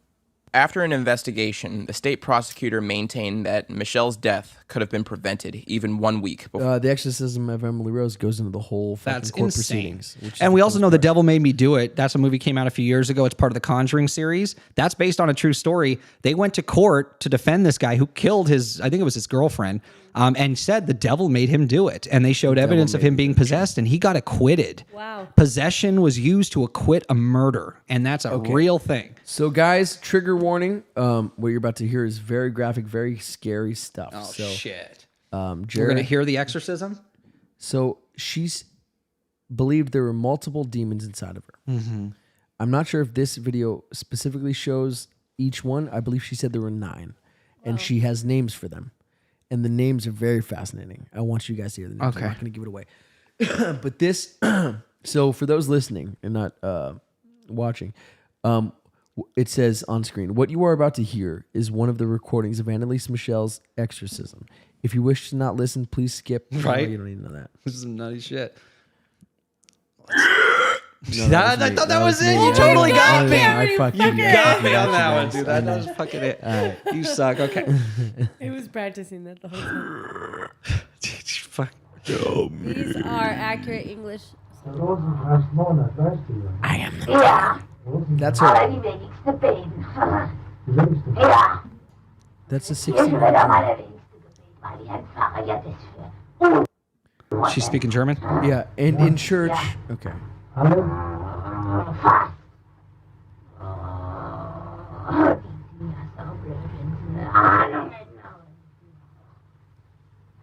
[SPEAKER 11] After an investigation, the state prosecutor maintained that Michelle's death could have been prevented even 1 week before.
[SPEAKER 2] The exorcism of Emily Rose goes into the whole fucking
[SPEAKER 3] That's
[SPEAKER 2] court
[SPEAKER 3] insane.
[SPEAKER 2] proceedings.
[SPEAKER 3] And we also know The Devil Made Me Do It. That's a movie came out a few years ago. It's part of the Conjuring series. That's based on a true story. They went to court to defend this guy who killed I think it was his girlfriend, and said the devil made him do it. And they showed evidence of him being possessed, and he got acquitted.
[SPEAKER 4] Wow.
[SPEAKER 3] Possession was used to acquit a murder, and that's a real thing.
[SPEAKER 2] So, guys, trigger warning. What you're about to hear is very graphic, very scary stuff.
[SPEAKER 3] Oh,
[SPEAKER 2] so,
[SPEAKER 3] shit.
[SPEAKER 2] Jared,
[SPEAKER 3] We're going to hear the exorcism?
[SPEAKER 2] So she's believed there were multiple demons inside of her. I'm not sure if this video specifically shows each one. I believe she said there were 9, and she has names for them, and the names are very fascinating. I want you guys to hear the names.
[SPEAKER 3] Okay.
[SPEAKER 2] I'm not going to give it away, but this. So for those listening and not watching, it says on screen, what you are about to hear is one of the recordings of Anneliese Michel's exorcism. If you wish to not listen, please skip.
[SPEAKER 3] Right.
[SPEAKER 2] No, you don't need to know that.
[SPEAKER 3] This is some nutty shit.
[SPEAKER 2] No,
[SPEAKER 3] I
[SPEAKER 2] me.
[SPEAKER 3] thought that was it.
[SPEAKER 2] me.
[SPEAKER 3] You totally got me.
[SPEAKER 2] I fucking
[SPEAKER 3] You got me on
[SPEAKER 2] you
[SPEAKER 3] that one,
[SPEAKER 2] guys.
[SPEAKER 3] dude. That was fucking it. You suck. Okay.
[SPEAKER 4] He was practicing that the whole time.
[SPEAKER 3] Fuck.
[SPEAKER 4] These are accurate English.
[SPEAKER 2] I am the devil. That's her. That's a 16.
[SPEAKER 3] She's speaking German?
[SPEAKER 2] Yeah, and in church. Okay.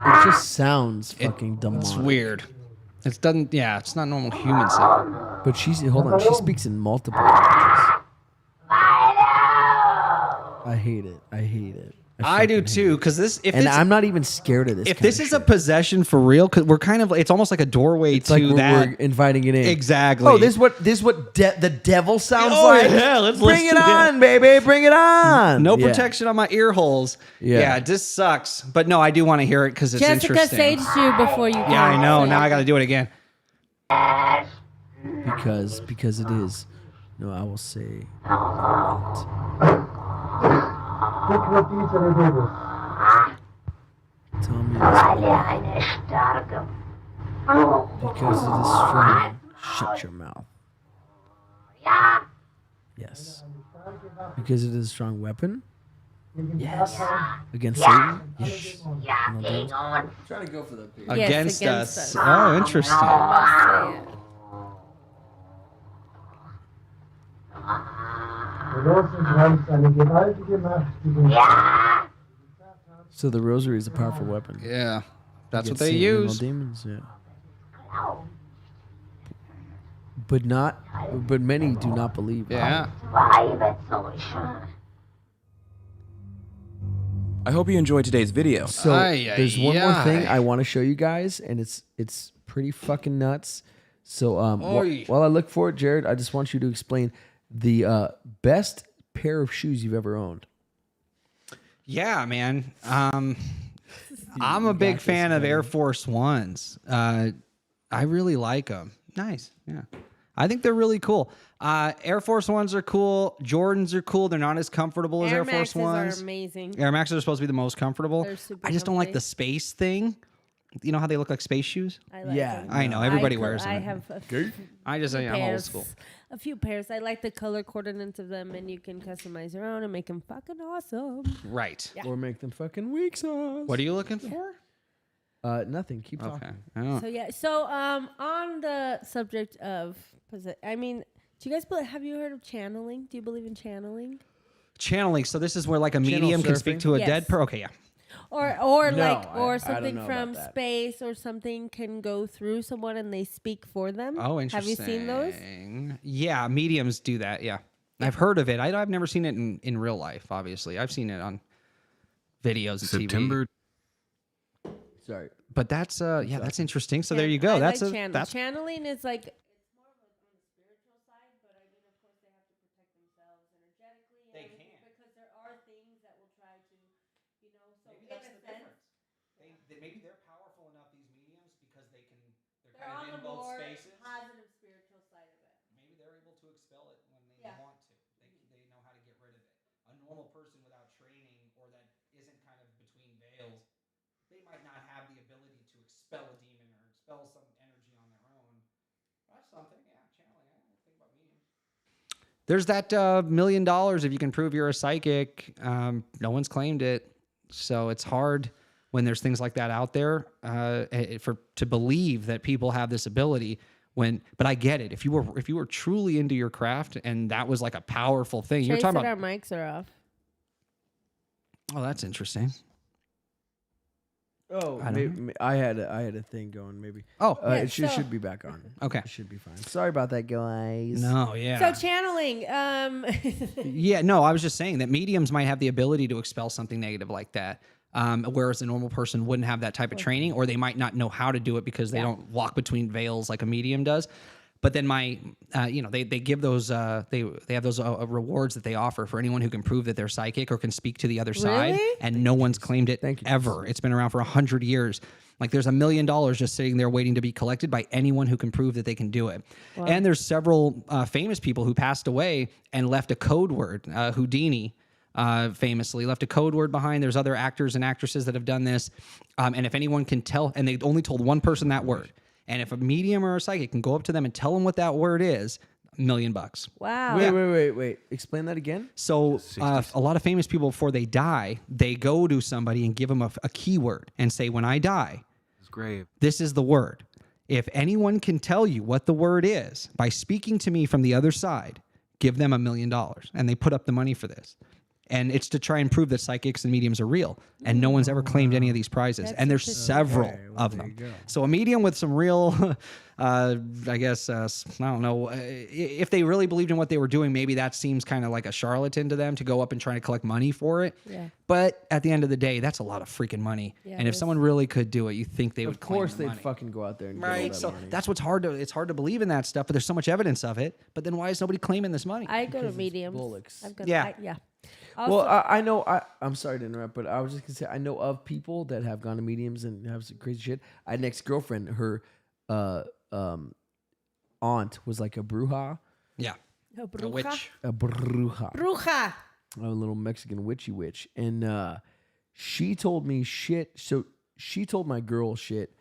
[SPEAKER 2] It just sounds fucking demonic.
[SPEAKER 3] It's weird. It doesn't. Yeah, it's not normal human sound.
[SPEAKER 2] But hold on. She speaks in multiple languages. I hate it.
[SPEAKER 3] I do too, because
[SPEAKER 2] I'm not even scared of this.
[SPEAKER 3] If this is a possession for real, because we're kind of, it's almost like a doorway
[SPEAKER 2] it's
[SPEAKER 3] to
[SPEAKER 2] like
[SPEAKER 3] that.
[SPEAKER 2] we're inviting it in.
[SPEAKER 3] Exactly.
[SPEAKER 2] Oh, this is what the devil sounds
[SPEAKER 3] Oh,
[SPEAKER 2] like.
[SPEAKER 3] yeah, let's
[SPEAKER 2] bring
[SPEAKER 3] listen
[SPEAKER 2] it
[SPEAKER 3] to
[SPEAKER 2] on, baby. Bring it on.
[SPEAKER 3] No
[SPEAKER 2] Yeah.
[SPEAKER 3] protection on my ear holes.
[SPEAKER 2] Yeah.
[SPEAKER 3] This sucks. But no, I do want to hear it because it's
[SPEAKER 4] Jessica
[SPEAKER 3] interesting.
[SPEAKER 4] saged you before you.
[SPEAKER 3] Yeah, I know. Now I got to do it again.
[SPEAKER 2] Because it is. No, I will say. Tell me this. Because it is strong. Shut your mouth. Yes. Because it is a strong weapon. Yes. Against Satan. Yes.
[SPEAKER 6] Trying to go for the pig.
[SPEAKER 4] Yes,
[SPEAKER 3] Against
[SPEAKER 4] against
[SPEAKER 3] us.
[SPEAKER 4] us.
[SPEAKER 3] Oh, interesting.
[SPEAKER 2] So the rosary is a powerful weapon.
[SPEAKER 3] Yeah. That's what
[SPEAKER 2] Against
[SPEAKER 3] they
[SPEAKER 2] Satan and all
[SPEAKER 3] use.
[SPEAKER 2] demons, yeah. But many do not believe.
[SPEAKER 3] Yeah.
[SPEAKER 11] I hope you enjoyed today's video.
[SPEAKER 2] So there's one more thing I want to show you guys, and it's pretty fucking nuts. So while I look for it, Jared, I just want you to explain the best pair of shoes you've ever owned.
[SPEAKER 3] Yeah, man. I'm a big fan of Air Force Ones. I really like them. Nice. Yeah. I think they're really cool. Air Force Ones are cool. Jordans are cool. They're not as comfortable as Air Force Ones.
[SPEAKER 4] Are amazing.
[SPEAKER 3] Air Maxes are supposed to be the most comfortable.
[SPEAKER 4] They're super
[SPEAKER 3] I just don't like
[SPEAKER 4] comfy.
[SPEAKER 3] the space thing. You know how they look like space shoes?
[SPEAKER 4] I like
[SPEAKER 2] Yeah.
[SPEAKER 4] them.
[SPEAKER 3] I know. Everybody wears them.
[SPEAKER 4] I have a few
[SPEAKER 3] I just say I'm old
[SPEAKER 4] pairs.
[SPEAKER 3] school.
[SPEAKER 4] A few pairs. I like the color coordinates of them, and you can customize your own and make them fucking awesome.
[SPEAKER 3] Right.
[SPEAKER 4] Yeah.
[SPEAKER 2] Or make them fucking weak sauce.
[SPEAKER 3] What are you looking for?
[SPEAKER 2] Nothing. Keep talking.
[SPEAKER 3] Okay. Oh.
[SPEAKER 4] So yeah. So on the subject of, I mean, do you guys have you heard of channeling? Do you believe in channeling?
[SPEAKER 3] Channeling. So this is where like a
[SPEAKER 2] Channel
[SPEAKER 3] medium can speak
[SPEAKER 2] surfing?
[SPEAKER 3] to a
[SPEAKER 4] Yes.
[SPEAKER 3] dead person. Okay, yeah.
[SPEAKER 4] Or
[SPEAKER 2] No, I don't
[SPEAKER 4] something
[SPEAKER 2] know
[SPEAKER 4] from
[SPEAKER 2] about that.
[SPEAKER 4] space or something can go through someone and they speak for them.
[SPEAKER 3] Oh,
[SPEAKER 4] Have
[SPEAKER 3] interesting.
[SPEAKER 4] you seen those?
[SPEAKER 3] Yeah, mediums do that. Yeah, I've heard of it. I've never seen it in real life. Obviously, I've seen it on videos and
[SPEAKER 12] September.
[SPEAKER 3] TV.
[SPEAKER 2] Sorry.
[SPEAKER 3] But that's that's interesting. So there you go.
[SPEAKER 4] I
[SPEAKER 3] That's
[SPEAKER 4] like
[SPEAKER 3] that's
[SPEAKER 4] channeling is like it's more of on the spiritual side, but I mean, of course, they have to protect themselves energetically. They can because there are things that will try to, you know. So
[SPEAKER 3] maybe that's the difference. Maybe they're powerful enough, these mediums, because they're
[SPEAKER 4] they're on
[SPEAKER 3] kind of in
[SPEAKER 4] the
[SPEAKER 3] both
[SPEAKER 4] more
[SPEAKER 3] spaces.
[SPEAKER 4] positive spiritual side of it.
[SPEAKER 3] Maybe they're able to expel it when they
[SPEAKER 4] Yeah.
[SPEAKER 3] want to. They know how to get rid of it. A normal person without training or that isn't kind of between veils, they might not have the ability to expel a demon or expel some energy on their own. That's something, yeah. Channeling. I don't think about mediums. There's that $1 million if you can prove you're a psychic. No one's claimed it, so it's hard when there's things like that out there to believe that people have this ability. But I get it. If you were truly into your craft and that was like a powerful thing, you're
[SPEAKER 4] Trace
[SPEAKER 3] talking
[SPEAKER 4] that
[SPEAKER 3] about.
[SPEAKER 4] our mics are off.
[SPEAKER 3] Oh, that's interesting.
[SPEAKER 2] Oh,
[SPEAKER 3] I don't
[SPEAKER 2] maybe, I had a thing going. Maybe.
[SPEAKER 3] Oh.
[SPEAKER 4] Yeah,
[SPEAKER 2] it
[SPEAKER 4] so-
[SPEAKER 2] should be back on.
[SPEAKER 3] Okay.
[SPEAKER 2] It should be fine. Sorry about that, guys.
[SPEAKER 3] No, yeah.
[SPEAKER 4] So channeling.
[SPEAKER 3] Yeah, no, I was just saying that mediums might have the ability to expel something negative like that. Whereas a normal person wouldn't have that type of training, or they might not know how to do it because they don't walk between veils like a medium does. But then they give those, they have those rewards that they offer for anyone who can prove that they're psychic or can speak to the other side.
[SPEAKER 4] Really?
[SPEAKER 3] And no one's claimed it ever. It's been around for 100 years. Like there's $1 million just sitting there waiting to be collected by anyone who can prove that they can do it. Wow. And there's several famous people who passed away and left a code word. Houdini famously left a code word behind. There's other actors and actresses that have done this. And if anyone can tell, and they only told one person that word. And if a medium or a psychic can go up to them and tell them what that word is, $1 million.
[SPEAKER 4] Wow.
[SPEAKER 2] Wait. Explain that again.
[SPEAKER 3] So a lot of famous people, before they die, they go to somebody and give them a keyword and say, when I die, this is the word. If anyone can tell you what the word is by speaking to me from the other side, give them $1 million. And they put up the money for this. And it's to try and prove that psychics and mediums are real. And no one's ever claimed any of these prizes. And there's several of them. So a medium with some real, I guess, I don't know, if they really believed in what they were doing, maybe that seems kind of like a charlatan to them to go up and try to collect money for it. Yeah. But at the end of the day, that's a lot of freaking money. Yeah, and if someone really could do it, you think they would claim the money.
[SPEAKER 2] Of course they'd fucking go out there and get all that
[SPEAKER 3] so
[SPEAKER 2] money.
[SPEAKER 3] that's what's hard to, it's hard to believe in that stuff, but there's so much evidence of it. But then why is nobody claiming this money?
[SPEAKER 4] I go to mediums.
[SPEAKER 3] Yeah.
[SPEAKER 4] Also,
[SPEAKER 2] Well, I know. I'm sorry to interrupt, but I was just gonna say I know of people that have gone to mediums and have some crazy shit. I had an ex-girlfriend. Her aunt was like a bruja.
[SPEAKER 3] Yeah.
[SPEAKER 4] A
[SPEAKER 3] witch.
[SPEAKER 2] A bruja.
[SPEAKER 4] Bruja.
[SPEAKER 2] A little Mexican witch. And she told me shit. So she told my girl shit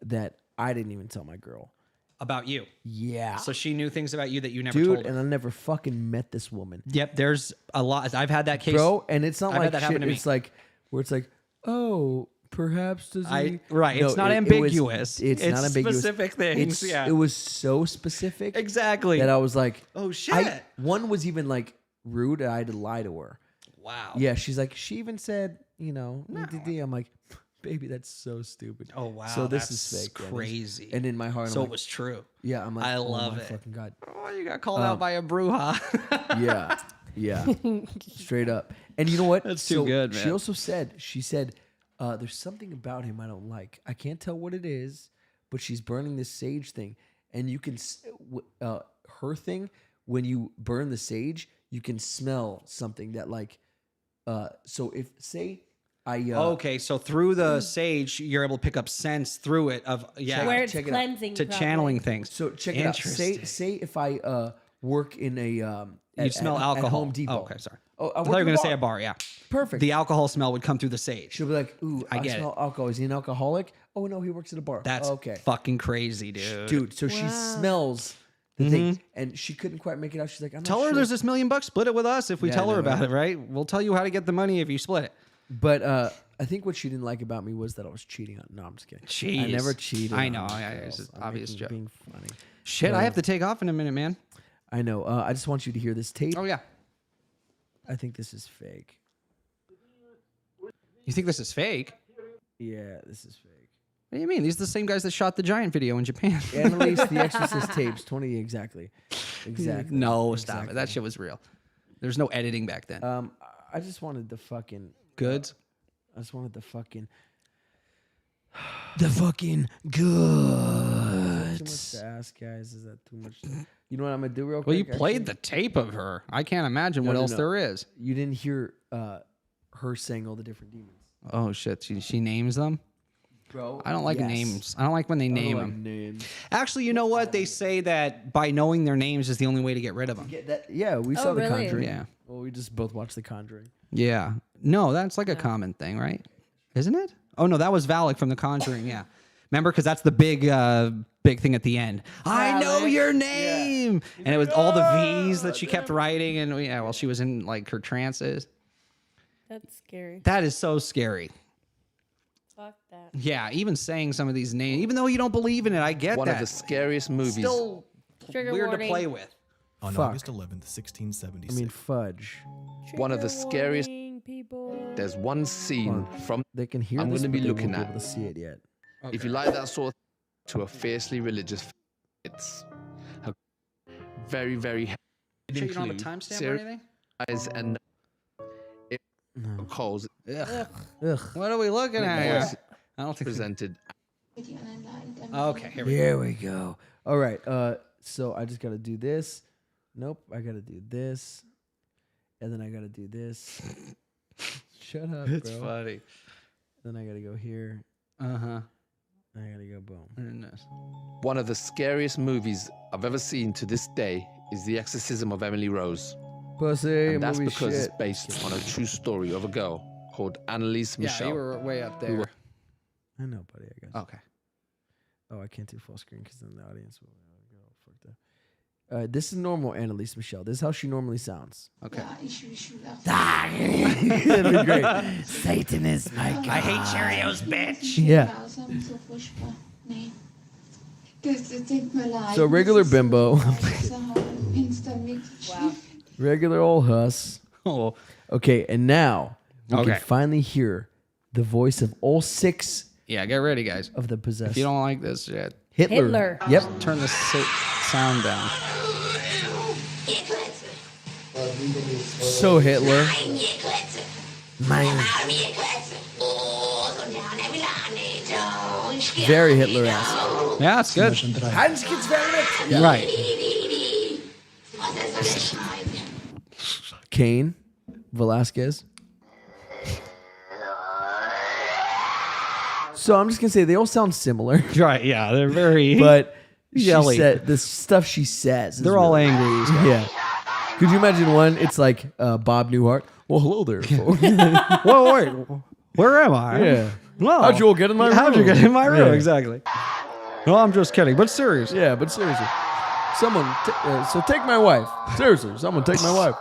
[SPEAKER 2] that I didn't even tell my girl.
[SPEAKER 3] About you.
[SPEAKER 2] Yeah.
[SPEAKER 3] So she knew things about you that you never told her.
[SPEAKER 2] And I never fucking met this woman.
[SPEAKER 3] Yep, there's a lot. I've had that case.
[SPEAKER 2] Bro, and it's not
[SPEAKER 3] I've
[SPEAKER 2] like
[SPEAKER 3] had that happen
[SPEAKER 2] shit.
[SPEAKER 3] to me.
[SPEAKER 2] It's like, where it's like, oh, perhaps does he?
[SPEAKER 3] Right,
[SPEAKER 2] No,
[SPEAKER 3] it's not
[SPEAKER 2] it
[SPEAKER 3] ambiguous.
[SPEAKER 2] It's not ambiguous.
[SPEAKER 3] Specific things,
[SPEAKER 2] It was so specific.
[SPEAKER 3] Exactly.
[SPEAKER 2] That I was like,
[SPEAKER 3] oh, shit.
[SPEAKER 2] One was even like rude, and I had to lie to her.
[SPEAKER 3] Wow.
[SPEAKER 2] Yeah, she's like, she even said, I'm like, baby, that's so stupid.
[SPEAKER 3] Oh, wow.
[SPEAKER 2] So this
[SPEAKER 3] that's
[SPEAKER 2] is fake.
[SPEAKER 3] crazy.
[SPEAKER 2] And in my heart,
[SPEAKER 3] so
[SPEAKER 2] I'm
[SPEAKER 3] it was true.
[SPEAKER 2] Yeah, I'm like,
[SPEAKER 3] I
[SPEAKER 2] oh
[SPEAKER 3] love
[SPEAKER 2] my
[SPEAKER 3] it.
[SPEAKER 2] fucking God.
[SPEAKER 3] Oh, you got called out by a bruja.
[SPEAKER 2] Yeah. Straight up. And you know what?
[SPEAKER 3] That's too good, man.
[SPEAKER 2] She also said, there's something about him I don't like. I can't tell what it is, but she's burning this sage thing. And you can, her thing, when you burn the sage, you can smell something that like, so if, say,
[SPEAKER 3] okay, so through the sage, you're able to pick up scents through it of
[SPEAKER 4] where it's
[SPEAKER 2] check it out.
[SPEAKER 4] cleansing
[SPEAKER 3] to
[SPEAKER 4] probably.
[SPEAKER 3] channeling things.
[SPEAKER 2] So check it out. Say if I work in a
[SPEAKER 3] You'd smell alcohol.
[SPEAKER 2] at Home Depot.
[SPEAKER 3] Oh, okay, sorry.
[SPEAKER 2] Oh,
[SPEAKER 3] I thought you were going to say a bar. Yeah,
[SPEAKER 2] Perfect.
[SPEAKER 3] the alcohol smell would come through the sage.
[SPEAKER 2] She'll be like, "Ooh, I
[SPEAKER 3] get
[SPEAKER 2] smell alcohol. Is he an alcoholic? Oh no, he works at a bar.
[SPEAKER 3] That's
[SPEAKER 2] okay,
[SPEAKER 3] fucking crazy, dude.
[SPEAKER 2] So she smells the thing, and she couldn't quite make it out. She's like, I'm
[SPEAKER 3] Tell
[SPEAKER 2] not
[SPEAKER 3] her
[SPEAKER 2] sure.
[SPEAKER 3] there's this $1 million. Split it with us if we tell her about it, right? We'll tell you how to get the money if you split it.
[SPEAKER 2] But I think what she didn't like about me was that I was cheating on. No, I'm just kidding.
[SPEAKER 3] Jeez.
[SPEAKER 2] I never cheated.
[SPEAKER 3] I know.
[SPEAKER 2] on
[SPEAKER 3] It's
[SPEAKER 2] girls.
[SPEAKER 3] an
[SPEAKER 2] I'm
[SPEAKER 3] obvious joke.
[SPEAKER 2] Being funny.
[SPEAKER 3] Shit, I have to take off in a minute, man.
[SPEAKER 2] I know. I just want you to hear this tape.
[SPEAKER 3] Oh yeah.
[SPEAKER 2] I think this is fake.
[SPEAKER 3] You think this is fake?
[SPEAKER 2] Yeah, this is fake.
[SPEAKER 3] What do you mean? These are the same guys that shot the giant video in Japan.
[SPEAKER 2] Anneliese, The Exorcist tapes, 20 exactly. Exactly.
[SPEAKER 3] No, stop it. That shit was real. There's no editing back then.
[SPEAKER 2] I just wanted the fucking
[SPEAKER 3] goods.
[SPEAKER 2] I just wanted the fucking goods. Too much to ask, guys. Is that too much? You know what I'm gonna do real quick?
[SPEAKER 3] Well, you played the tape of her. I can't imagine what else there is.
[SPEAKER 2] You didn't hear her saying all the different demons.
[SPEAKER 3] Oh shit, she names them.
[SPEAKER 2] Bro,
[SPEAKER 3] I don't like names. I don't like when they name them.
[SPEAKER 2] Names.
[SPEAKER 3] Actually, you know what? They say that by knowing their names is the only way to get rid of them.
[SPEAKER 2] Yeah, we saw The
[SPEAKER 4] really?
[SPEAKER 2] Conjuring.
[SPEAKER 3] Yeah.
[SPEAKER 2] Well, we just both watched The Conjuring.
[SPEAKER 3] Yeah. No, that's like a common thing, right? Isn't it? Oh no, that was Valak from The Conjuring. Yeah. Remember, because that's the big thing at the end. I know your name, and it was all the V's that she kept writing, and while she was in like her trances.
[SPEAKER 4] That's scary.
[SPEAKER 3] That is so scary.
[SPEAKER 4] Fuck that.
[SPEAKER 3] Yeah, even saying some of these names, even though you don't believe in it, I get
[SPEAKER 12] One
[SPEAKER 3] that.
[SPEAKER 12] of the scariest movies.
[SPEAKER 3] Still
[SPEAKER 4] Trigger
[SPEAKER 3] weird
[SPEAKER 4] warning.
[SPEAKER 3] to play with.
[SPEAKER 13] On
[SPEAKER 2] Fuck.
[SPEAKER 13] August 11th, 1676.
[SPEAKER 2] I mean, fudge.
[SPEAKER 12] One of the scariest.
[SPEAKER 4] Warning, people.
[SPEAKER 12] There's one scene from
[SPEAKER 2] They can hear
[SPEAKER 12] I'm
[SPEAKER 2] this,
[SPEAKER 12] going to
[SPEAKER 2] but
[SPEAKER 12] be
[SPEAKER 2] they
[SPEAKER 12] looking
[SPEAKER 2] won't be
[SPEAKER 12] at.
[SPEAKER 2] able to see it yet.
[SPEAKER 12] If you like that sort of to a fiercely religious, it's a very, very.
[SPEAKER 3] Sure you don't have a timestamp or anything?
[SPEAKER 12] And it calls.
[SPEAKER 3] Ugh.
[SPEAKER 2] Ugh.
[SPEAKER 3] What are we looking at here? I don't think
[SPEAKER 12] presented.
[SPEAKER 3] Okay, here we go.
[SPEAKER 2] Here we go. All right. So I just gotta do this. Nope. I gotta do this, and then I gotta do this. Shut up,
[SPEAKER 3] It's
[SPEAKER 2] bro.
[SPEAKER 3] funny.
[SPEAKER 2] Then I gotta go here.
[SPEAKER 3] Uh-huh.
[SPEAKER 2] I gotta go boom.
[SPEAKER 12] One of the scariest movies I've ever seen to this day is The Exorcism of Emily Rose.
[SPEAKER 2] Pussy.
[SPEAKER 12] And that's
[SPEAKER 2] movie
[SPEAKER 12] because
[SPEAKER 2] shit.
[SPEAKER 12] it's based on a true story of a girl called Anneliese
[SPEAKER 3] Yeah,
[SPEAKER 12] Michel.
[SPEAKER 3] you were way up
[SPEAKER 12] who
[SPEAKER 3] there.
[SPEAKER 12] was-
[SPEAKER 2] I know, buddy. I guess.
[SPEAKER 3] Okay.
[SPEAKER 2] Oh, I can't do full screen because then the audience will get all fucked up. This is normal Anneliese Michel. This is how she normally sounds.
[SPEAKER 3] Okay.
[SPEAKER 2] That'd be great. Satan is my God.
[SPEAKER 3] I hate Cheerios, bitch.
[SPEAKER 2] Yeah. So regular bimbo.
[SPEAKER 4] Wow.
[SPEAKER 2] Regular old huss.
[SPEAKER 3] Oh.
[SPEAKER 2] Okay, and now we
[SPEAKER 3] Okay.
[SPEAKER 2] can finally hear the voice of all 6
[SPEAKER 3] Yeah, get ready, guys.
[SPEAKER 2] of the possessed.
[SPEAKER 3] If you don't like this shit,
[SPEAKER 2] Hitler. Yep.
[SPEAKER 3] turn the sound down.
[SPEAKER 2] So Hitler. Very Hitler-esque.
[SPEAKER 3] Yeah, it's good.
[SPEAKER 2] Hans gets very
[SPEAKER 3] Yeah. Right.
[SPEAKER 2] Cain Velasquez. So I'm just gonna say they all sound similar,
[SPEAKER 3] Right, yeah, they're very
[SPEAKER 2] but
[SPEAKER 3] yelly.
[SPEAKER 2] she said the stuff she says. Is
[SPEAKER 3] They're all
[SPEAKER 2] really-
[SPEAKER 3] angry. These guys.
[SPEAKER 2] Yeah. Could you imagine one? It's like Bob Newhart. Well, hello there. folks."
[SPEAKER 3] Whoa, wait, where am I?
[SPEAKER 2] Yeah.
[SPEAKER 3] No.
[SPEAKER 2] How'd you all get in my room?
[SPEAKER 3] How'd you get in my room?
[SPEAKER 2] Yeah.
[SPEAKER 3] Exactly. No, I'm just kidding, but serious.
[SPEAKER 2] Yeah, but seriously, someone. So take my wife. Seriously, someone take my wife.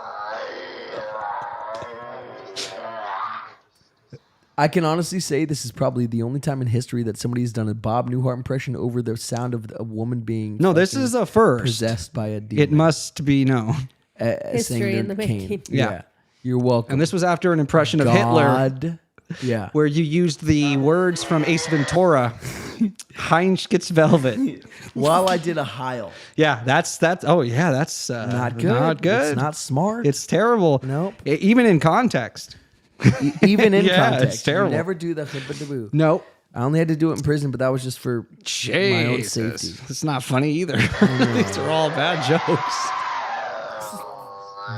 [SPEAKER 2] I can honestly say this is probably the only time in history that somebody's done a Bob Newhart impression over the sound of a woman being
[SPEAKER 3] No, this
[SPEAKER 2] fucking
[SPEAKER 3] is a first.
[SPEAKER 2] possessed by a demon.
[SPEAKER 3] It must be known.
[SPEAKER 2] Saying
[SPEAKER 4] History
[SPEAKER 2] they're
[SPEAKER 4] in the
[SPEAKER 2] Cain.
[SPEAKER 4] making.
[SPEAKER 3] Yeah.
[SPEAKER 2] You're welcome.
[SPEAKER 3] And this was after an impression of Hitler,
[SPEAKER 2] God. Yeah.
[SPEAKER 3] where you used the words from Ace Ventura. Heinz gets velvet.
[SPEAKER 2] While I did a Heil.
[SPEAKER 3] Yeah, that's. Oh, yeah, that's
[SPEAKER 2] Not good.
[SPEAKER 3] Not good.
[SPEAKER 2] It's not smart.
[SPEAKER 3] It's terrible.
[SPEAKER 2] Nope.
[SPEAKER 3] Even in context.
[SPEAKER 2] Even in
[SPEAKER 3] Yeah,
[SPEAKER 2] context.
[SPEAKER 3] it's terrible.
[SPEAKER 2] You never do the hibba-daboo.
[SPEAKER 3] Nope.
[SPEAKER 2] I only had to do it in prison, but that was just for my own safety.
[SPEAKER 3] It's not funny either. These are all bad jokes.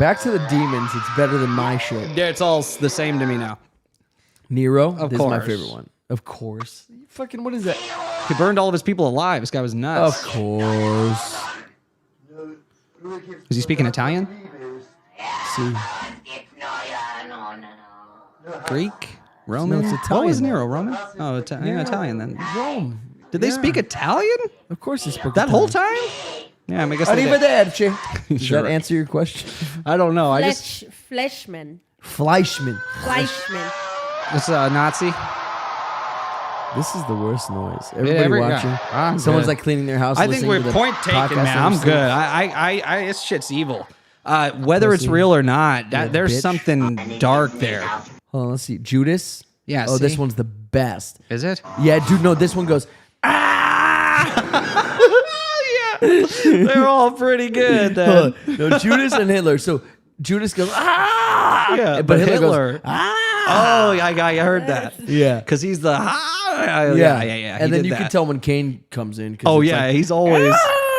[SPEAKER 2] Back to the demons. It's better than my shit.
[SPEAKER 3] Yeah, it's all the same to me now.
[SPEAKER 2] Nero.
[SPEAKER 3] Of
[SPEAKER 2] This is my
[SPEAKER 3] course.
[SPEAKER 2] favorite one. Of course. Fucking what is that?
[SPEAKER 3] He burned all of his people alive. This guy was nuts.
[SPEAKER 2] Of course.
[SPEAKER 3] Was he speaking Italian?
[SPEAKER 2] See.
[SPEAKER 3] Greek? Roman?
[SPEAKER 2] No, it's
[SPEAKER 3] What was
[SPEAKER 2] Italian.
[SPEAKER 3] Nero? Roman? Oh, Italian then.
[SPEAKER 2] Rome.
[SPEAKER 3] Did they
[SPEAKER 2] Yeah.
[SPEAKER 3] speak Italian?
[SPEAKER 2] Of course he spoke
[SPEAKER 3] That
[SPEAKER 2] Italian.
[SPEAKER 3] whole time? Yeah, I guess they did.
[SPEAKER 2] Arrivederci. Does
[SPEAKER 3] Sure.
[SPEAKER 2] that answer your question?
[SPEAKER 3] I don't know. I just
[SPEAKER 4] Fleischman.
[SPEAKER 2] Fleischman.
[SPEAKER 4] Fleischman.
[SPEAKER 3] it's a Nazi.
[SPEAKER 2] This is the worst noise. Everybody
[SPEAKER 3] every-
[SPEAKER 2] watching.
[SPEAKER 3] yeah, I'm
[SPEAKER 2] Someone's
[SPEAKER 3] good.
[SPEAKER 2] like cleaning their house.
[SPEAKER 3] I think
[SPEAKER 2] listening
[SPEAKER 3] we're
[SPEAKER 2] to the
[SPEAKER 3] point taken,
[SPEAKER 2] podcast
[SPEAKER 3] man.
[SPEAKER 2] on
[SPEAKER 3] I'm
[SPEAKER 2] sleep.
[SPEAKER 3] good. I this shit's evil. Whether it's
[SPEAKER 2] Pussy.
[SPEAKER 3] real or not,
[SPEAKER 2] Yeah,
[SPEAKER 3] there's
[SPEAKER 2] bitch.
[SPEAKER 3] something dark there.
[SPEAKER 2] Hold on, let's see. Judas.
[SPEAKER 3] Yeah.
[SPEAKER 2] Oh, this
[SPEAKER 3] see?
[SPEAKER 2] one's the best.
[SPEAKER 3] Is it?
[SPEAKER 2] Yeah, dude. No, this one goes.
[SPEAKER 3] They're all pretty good. Then.
[SPEAKER 2] No, Judas and Hitler. So Judas goes. Ah!
[SPEAKER 3] Yeah,
[SPEAKER 2] but Hitler,
[SPEAKER 3] Hitler.
[SPEAKER 2] goes. Ah!
[SPEAKER 3] Oh, I heard that.
[SPEAKER 2] Yeah.
[SPEAKER 3] Because he's the yeah. He
[SPEAKER 2] And then
[SPEAKER 3] did
[SPEAKER 2] you
[SPEAKER 3] that.
[SPEAKER 2] can tell when Cain comes in. 'cause
[SPEAKER 3] Oh
[SPEAKER 2] it's
[SPEAKER 3] yeah,
[SPEAKER 2] like,
[SPEAKER 3] he's always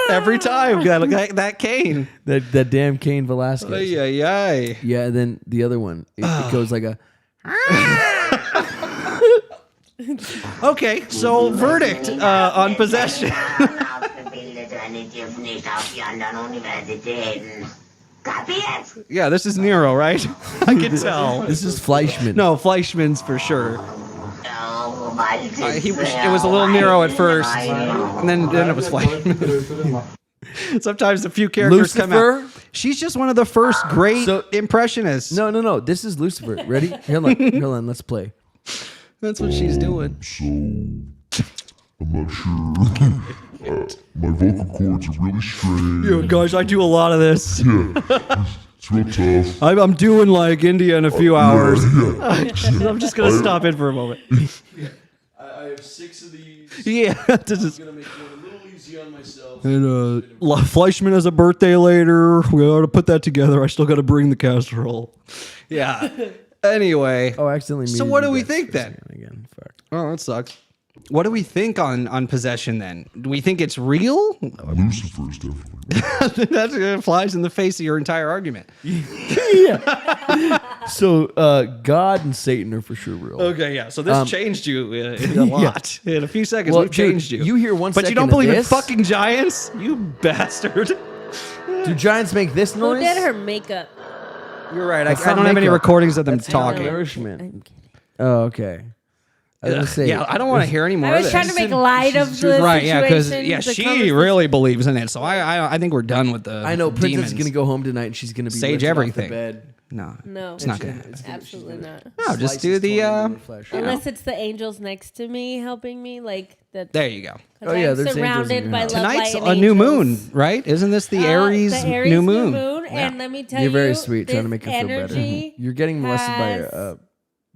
[SPEAKER 3] every time got that cane.
[SPEAKER 2] that damn Cain Velasquez.
[SPEAKER 3] Ay.
[SPEAKER 2] Yeah, and then the other one, it goes like a.
[SPEAKER 3] Okay, so verdict on possession. Yeah, this is Nero, right? I can tell.
[SPEAKER 2] This is Fleischman.
[SPEAKER 3] No, Fleischman's for sure. It was a little Nero at first, and then it was Fleischman. Sometimes a few characters come out. She's just one of the first great impressionists.
[SPEAKER 2] No. This is Lucifer. Ready? Hold on. Let's play.
[SPEAKER 3] That's what she's doing.
[SPEAKER 5] So, I'm not sure. My vocal cords are really strange.
[SPEAKER 3] Yeah, guys, I do a lot of this.
[SPEAKER 5] Yeah, it's It's real tough.
[SPEAKER 3] I'm doing like India in a few hours. I'm just gonna stop in for a moment.
[SPEAKER 2] I have 6 of these.
[SPEAKER 3] Yeah, this is.
[SPEAKER 2] Gonna make it a little easy on myself.
[SPEAKER 3] And Fleischman has a birthday later. We ought to put that together. I still got to bring the casserole. Yeah. Anyway.
[SPEAKER 2] Oh, I accidentally.
[SPEAKER 3] So
[SPEAKER 2] muted
[SPEAKER 3] what
[SPEAKER 2] you
[SPEAKER 3] do we
[SPEAKER 2] guys
[SPEAKER 3] think
[SPEAKER 2] for a
[SPEAKER 3] then?
[SPEAKER 2] second Again, fuck.
[SPEAKER 3] Oh, that sucks. What do we think on possession then? Do we think it's real?
[SPEAKER 5] Lucifer's definitely.
[SPEAKER 3] That flies in the face of your entire argument.
[SPEAKER 2] So God and Satan are for sure real.
[SPEAKER 3] Okay, yeah. So this changed you a lot. In a few seconds,
[SPEAKER 2] Well,
[SPEAKER 3] we've changed
[SPEAKER 2] dude,
[SPEAKER 3] you.
[SPEAKER 2] You hear one
[SPEAKER 3] but
[SPEAKER 2] second
[SPEAKER 3] you don't
[SPEAKER 2] of
[SPEAKER 3] believe in
[SPEAKER 2] this?
[SPEAKER 3] fucking giants? You bastard.
[SPEAKER 2] Do giants make this
[SPEAKER 4] Who
[SPEAKER 2] noise?
[SPEAKER 4] did her makeup?
[SPEAKER 3] You're right.
[SPEAKER 2] That's
[SPEAKER 3] I
[SPEAKER 2] not
[SPEAKER 3] don't have any
[SPEAKER 2] makeup.
[SPEAKER 3] recordings of them
[SPEAKER 2] That's
[SPEAKER 3] talking.
[SPEAKER 2] nourishment.
[SPEAKER 4] I'm kidding.
[SPEAKER 2] Oh, okay. I was gonna say,
[SPEAKER 3] Yeah, I don't want to hear any more
[SPEAKER 4] I
[SPEAKER 3] of
[SPEAKER 4] was
[SPEAKER 3] this.
[SPEAKER 4] trying to make light of the
[SPEAKER 3] Right, yeah, because
[SPEAKER 4] situation. the
[SPEAKER 3] she
[SPEAKER 4] conversation.
[SPEAKER 3] really believes in it. So I think we're done with the
[SPEAKER 2] I know Princess
[SPEAKER 3] demons.
[SPEAKER 2] is gonna go home tonight and she's gonna be
[SPEAKER 3] Sage
[SPEAKER 2] lifted off the
[SPEAKER 3] everything.
[SPEAKER 2] bed.
[SPEAKER 3] No,
[SPEAKER 4] No,
[SPEAKER 3] it's not gonna happen.
[SPEAKER 4] absolutely not.
[SPEAKER 3] No, just do the.
[SPEAKER 4] Unless it's the angels next to me helping me, like that.
[SPEAKER 3] There you go.
[SPEAKER 2] Oh, yeah,
[SPEAKER 4] I'm
[SPEAKER 2] there's angels in
[SPEAKER 4] surrounded
[SPEAKER 2] your
[SPEAKER 4] by
[SPEAKER 2] house.
[SPEAKER 4] love,
[SPEAKER 3] Tonight's
[SPEAKER 4] light,
[SPEAKER 3] a
[SPEAKER 4] and
[SPEAKER 3] new
[SPEAKER 4] angels.
[SPEAKER 3] moon, right? Isn't this the Aries,
[SPEAKER 4] the Aries
[SPEAKER 3] new moon?
[SPEAKER 4] And let me tell
[SPEAKER 2] You're
[SPEAKER 4] you,
[SPEAKER 2] very sweet, trying to
[SPEAKER 4] this
[SPEAKER 2] make her feel better.
[SPEAKER 4] energy
[SPEAKER 2] You're getting molested by
[SPEAKER 4] has
[SPEAKER 2] a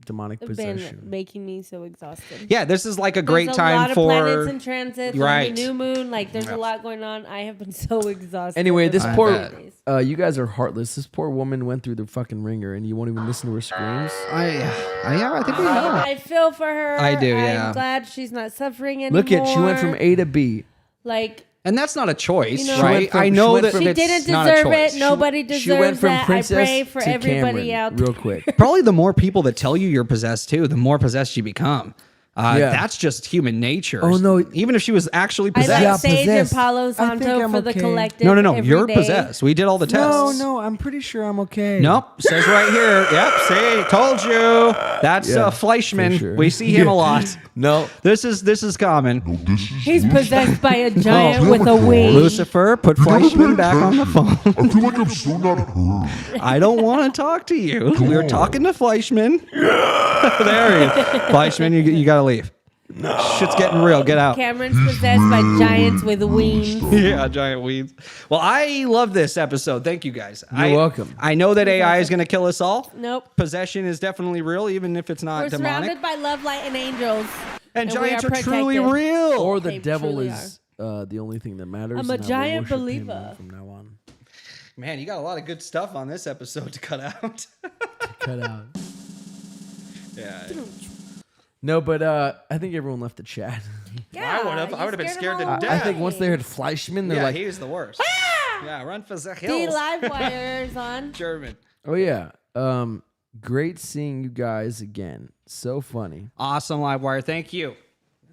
[SPEAKER 2] demonic
[SPEAKER 4] been
[SPEAKER 2] possession.
[SPEAKER 4] making me so exhausted.
[SPEAKER 3] Yeah, this is like a great
[SPEAKER 4] There's
[SPEAKER 3] time
[SPEAKER 4] a lot of
[SPEAKER 3] for.
[SPEAKER 4] planets in transit.
[SPEAKER 3] Right.
[SPEAKER 4] The new moon, like there's a lot going on. I have been so exhausted.
[SPEAKER 2] Anyway, this
[SPEAKER 3] I
[SPEAKER 2] poor,
[SPEAKER 3] bet.
[SPEAKER 2] you guys are heartless. This poor woman went through the fucking ringer, and you won't even listen to her screams.
[SPEAKER 3] I think we know.
[SPEAKER 4] I feel for her.
[SPEAKER 3] I do, yeah.
[SPEAKER 4] I'm glad she's not suffering anymore.
[SPEAKER 2] Look at, she went from A to B.
[SPEAKER 4] Like,
[SPEAKER 3] And that's not a choice,
[SPEAKER 4] You know,
[SPEAKER 3] right?
[SPEAKER 2] from-
[SPEAKER 3] I
[SPEAKER 2] she
[SPEAKER 3] know
[SPEAKER 2] went
[SPEAKER 3] that
[SPEAKER 2] from-
[SPEAKER 4] she
[SPEAKER 3] it's
[SPEAKER 4] didn't
[SPEAKER 3] not a
[SPEAKER 4] deserve
[SPEAKER 3] choice.
[SPEAKER 4] it. Nobody deserves
[SPEAKER 2] She went from
[SPEAKER 4] that.
[SPEAKER 2] princess
[SPEAKER 4] I pray for
[SPEAKER 2] to
[SPEAKER 4] everybody
[SPEAKER 2] Cameron,
[SPEAKER 4] out
[SPEAKER 2] real
[SPEAKER 4] there.
[SPEAKER 2] quick.
[SPEAKER 3] Probably the more people that tell you you're possessed too, the more possessed you become.
[SPEAKER 2] Yeah.
[SPEAKER 3] That's just human nature.
[SPEAKER 2] Oh, no.
[SPEAKER 3] Even if she was actually
[SPEAKER 4] I
[SPEAKER 3] possessed.
[SPEAKER 4] like Sage and
[SPEAKER 2] possessed.
[SPEAKER 4] Palo
[SPEAKER 2] I think
[SPEAKER 4] Santo
[SPEAKER 2] I'm
[SPEAKER 4] for the
[SPEAKER 2] okay.
[SPEAKER 4] collective.
[SPEAKER 3] No.
[SPEAKER 4] every
[SPEAKER 3] You're
[SPEAKER 4] day.
[SPEAKER 3] possessed. We did all the tests.
[SPEAKER 2] No, I'm pretty sure I'm okay.
[SPEAKER 3] Nope. Says right here. Yep. See, told you. That's
[SPEAKER 2] Yeah,
[SPEAKER 3] Fleischman.
[SPEAKER 2] for sure.
[SPEAKER 3] We see him a lot.
[SPEAKER 2] No.
[SPEAKER 3] This is common.
[SPEAKER 4] He's possessed by a giant with a wing.
[SPEAKER 3] Lucifer, put Fleischman back on the phone.
[SPEAKER 5] I feel like I'm so not heard.
[SPEAKER 3] I don't want to talk to you. We were talking to Fleischman. There he is. Fleischman, you got to leave. Shit's getting real. Get out.
[SPEAKER 4] Cameron's possessed by giants with wings.
[SPEAKER 3] Yeah, giant weeds. Well, I love this episode. Thank you guys.
[SPEAKER 2] You're welcome.
[SPEAKER 3] I know that AI is going to kill us all.
[SPEAKER 4] Nope.
[SPEAKER 3] Possession is definitely real, even if it's not
[SPEAKER 4] We're
[SPEAKER 3] demonic.
[SPEAKER 4] surrounded by love, light, and angels.
[SPEAKER 3] And
[SPEAKER 4] we
[SPEAKER 3] giants are
[SPEAKER 4] protected.
[SPEAKER 3] truly real.
[SPEAKER 2] Or the
[SPEAKER 4] They
[SPEAKER 2] devil
[SPEAKER 4] truly
[SPEAKER 2] is the only thing that matters.
[SPEAKER 4] I'm a
[SPEAKER 2] and I will
[SPEAKER 4] giant
[SPEAKER 2] worship him
[SPEAKER 4] believer.
[SPEAKER 2] from now on.
[SPEAKER 3] Man, you got a lot of good stuff on this episode to cut out.
[SPEAKER 2] Cut out.
[SPEAKER 3] Yeah.
[SPEAKER 2] No, but I think everyone left the chat.
[SPEAKER 4] Yeah,
[SPEAKER 3] I would have been scared to
[SPEAKER 2] I
[SPEAKER 3] death.
[SPEAKER 2] think once they heard Fleischman, they're
[SPEAKER 3] Yeah,
[SPEAKER 2] like,
[SPEAKER 3] he was the worst. Yeah, run for the
[SPEAKER 4] The
[SPEAKER 3] hills.
[SPEAKER 4] live wires on.
[SPEAKER 3] German.
[SPEAKER 2] oh yeah, great seeing you guys again. So funny.
[SPEAKER 3] Awesome live wire. Thank you.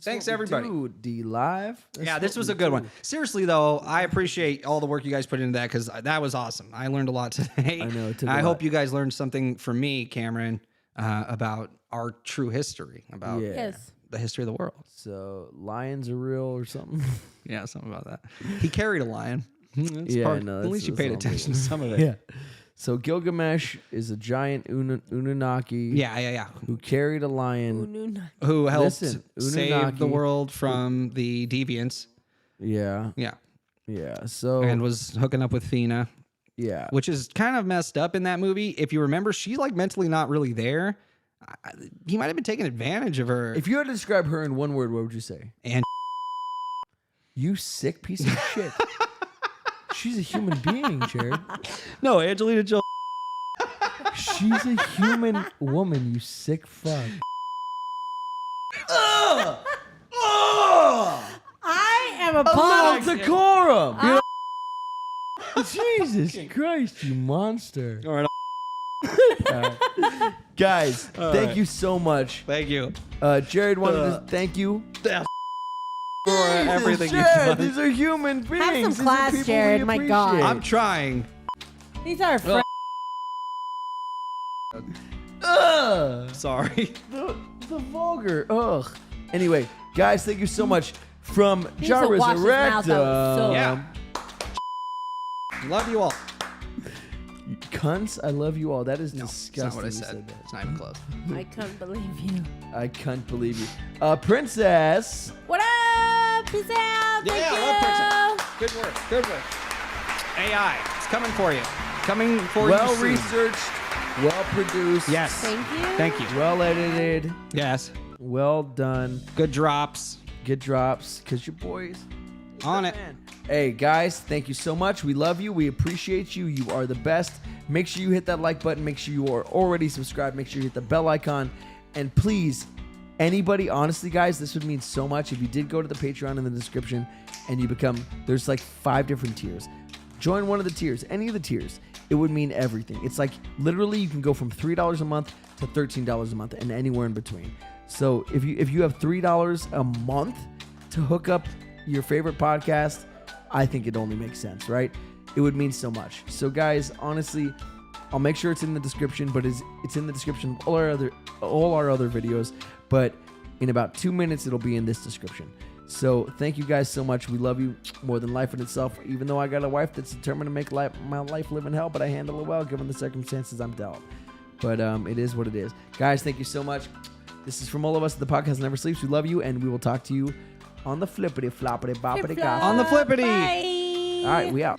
[SPEAKER 3] Thanks everybody.
[SPEAKER 2] Dude, D live.
[SPEAKER 3] Yeah, this was a good one. Seriously, though, I appreciate all the work you guys put into that because that was awesome. I learned a lot today.
[SPEAKER 2] I know, it took a
[SPEAKER 3] I
[SPEAKER 2] lot.
[SPEAKER 3] hope you guys learned something from me, Cameron, about our true history, about
[SPEAKER 2] Yeah.
[SPEAKER 4] Yes.
[SPEAKER 3] the history of the world.
[SPEAKER 2] So lions are real or something.
[SPEAKER 3] Yeah, something about that. He carried a lion. It's
[SPEAKER 2] Yeah,
[SPEAKER 3] hard.
[SPEAKER 2] no,
[SPEAKER 3] At least you
[SPEAKER 2] that's
[SPEAKER 3] paid
[SPEAKER 2] all
[SPEAKER 3] attention
[SPEAKER 2] good.
[SPEAKER 3] to some of it.
[SPEAKER 2] Yeah. So Gilgamesh is a giant Anunnaki.
[SPEAKER 3] Yeah.
[SPEAKER 2] Who carried a lion.
[SPEAKER 4] Ununa.
[SPEAKER 3] Who helped
[SPEAKER 2] Listen,
[SPEAKER 3] save
[SPEAKER 2] Anunnaki-
[SPEAKER 3] the world from the deviants.
[SPEAKER 2] Yeah.
[SPEAKER 3] Yeah.
[SPEAKER 2] Yeah. So
[SPEAKER 3] And was hooking up with Thena,
[SPEAKER 2] yeah.
[SPEAKER 3] which is kind of messed up in that movie. If you remember, she's like mentally not really there. He might have been taking advantage of her.
[SPEAKER 2] If you had to describe her in one word, what would you say?
[SPEAKER 3] And
[SPEAKER 2] You sick piece of shit. She's a human being, Jared.
[SPEAKER 3] no, Angelina Jolie.
[SPEAKER 2] She's a human woman, you sick fuck.
[SPEAKER 4] I am
[SPEAKER 2] A
[SPEAKER 4] appalled.
[SPEAKER 2] little decorum. Jesus Christ, you monster.
[SPEAKER 3] All right.
[SPEAKER 2] Guys,
[SPEAKER 3] All
[SPEAKER 2] thank
[SPEAKER 3] right.
[SPEAKER 2] you so much.
[SPEAKER 3] Thank you
[SPEAKER 2] Jared wanted to thank you.
[SPEAKER 3] for everything you've
[SPEAKER 2] Jared,
[SPEAKER 3] done.
[SPEAKER 2] these are human beings.
[SPEAKER 4] Have some
[SPEAKER 2] These are
[SPEAKER 4] class,
[SPEAKER 2] people
[SPEAKER 4] Jared,
[SPEAKER 2] we
[SPEAKER 4] my God.
[SPEAKER 2] appreciate.
[SPEAKER 3] I'm trying.
[SPEAKER 4] These are friends.
[SPEAKER 3] Sorry.
[SPEAKER 2] The vulgar. Ugh. Anyway, guys, thank you so much from
[SPEAKER 4] He needs to wash his mouth out with soap.
[SPEAKER 3] Yeah. Love you all.
[SPEAKER 2] Cunts, I love you all. That is
[SPEAKER 3] No,
[SPEAKER 2] disgusting.
[SPEAKER 3] that's not what I
[SPEAKER 2] you
[SPEAKER 3] said.
[SPEAKER 2] that.
[SPEAKER 3] It's not even close.
[SPEAKER 4] I can't believe you.
[SPEAKER 2] I can't believe you. Princess.
[SPEAKER 4] What up? Peace out. Thank
[SPEAKER 3] Yeah,
[SPEAKER 4] you.
[SPEAKER 3] love Princess. Good work. Good work. AI, it's coming for you. Coming for you
[SPEAKER 2] Well
[SPEAKER 3] soon.
[SPEAKER 2] researched, well produced.
[SPEAKER 3] Yes.
[SPEAKER 4] Thank you.
[SPEAKER 2] Well edited.
[SPEAKER 3] Yes.
[SPEAKER 2] Well done.
[SPEAKER 3] Good drops.
[SPEAKER 2] Good drops. Because your boys
[SPEAKER 3] on it.
[SPEAKER 2] Man. Hey, guys, thank you so much. We love you. We appreciate you. You are the best. Make sure you hit that like button. Make sure you are already subscribed. Make sure you hit the bell icon. And please, anybody, honestly, guys, this would mean so much if you did go to the Patreon in the description and you become, there's like 5 different tiers. Join one of the tiers, any of the tiers. It would mean everything. It's like literally you can go from $3 a month to $13 a month and anywhere in between. So if you have $3 a month to hook up your favorite podcast, I think it only makes sense, right? It would mean so much. So guys, honestly, I'll make sure it's in the description, but it's in the description of all our other videos. But in about 2 minutes, it'll be in this description. So thank you guys so much. We love you more than life in itself. Even though I got a wife that's determined to make my life live in hell, but I handle it well given the circumstances I'm dealt. But it is what it is. Guys, thank you so much. This is from all of us. The podcast never sleeps. We love you, and we will talk to you on the flippity floppity boppity.
[SPEAKER 3] On the flippity.
[SPEAKER 4] Bye.
[SPEAKER 2] All right, we out.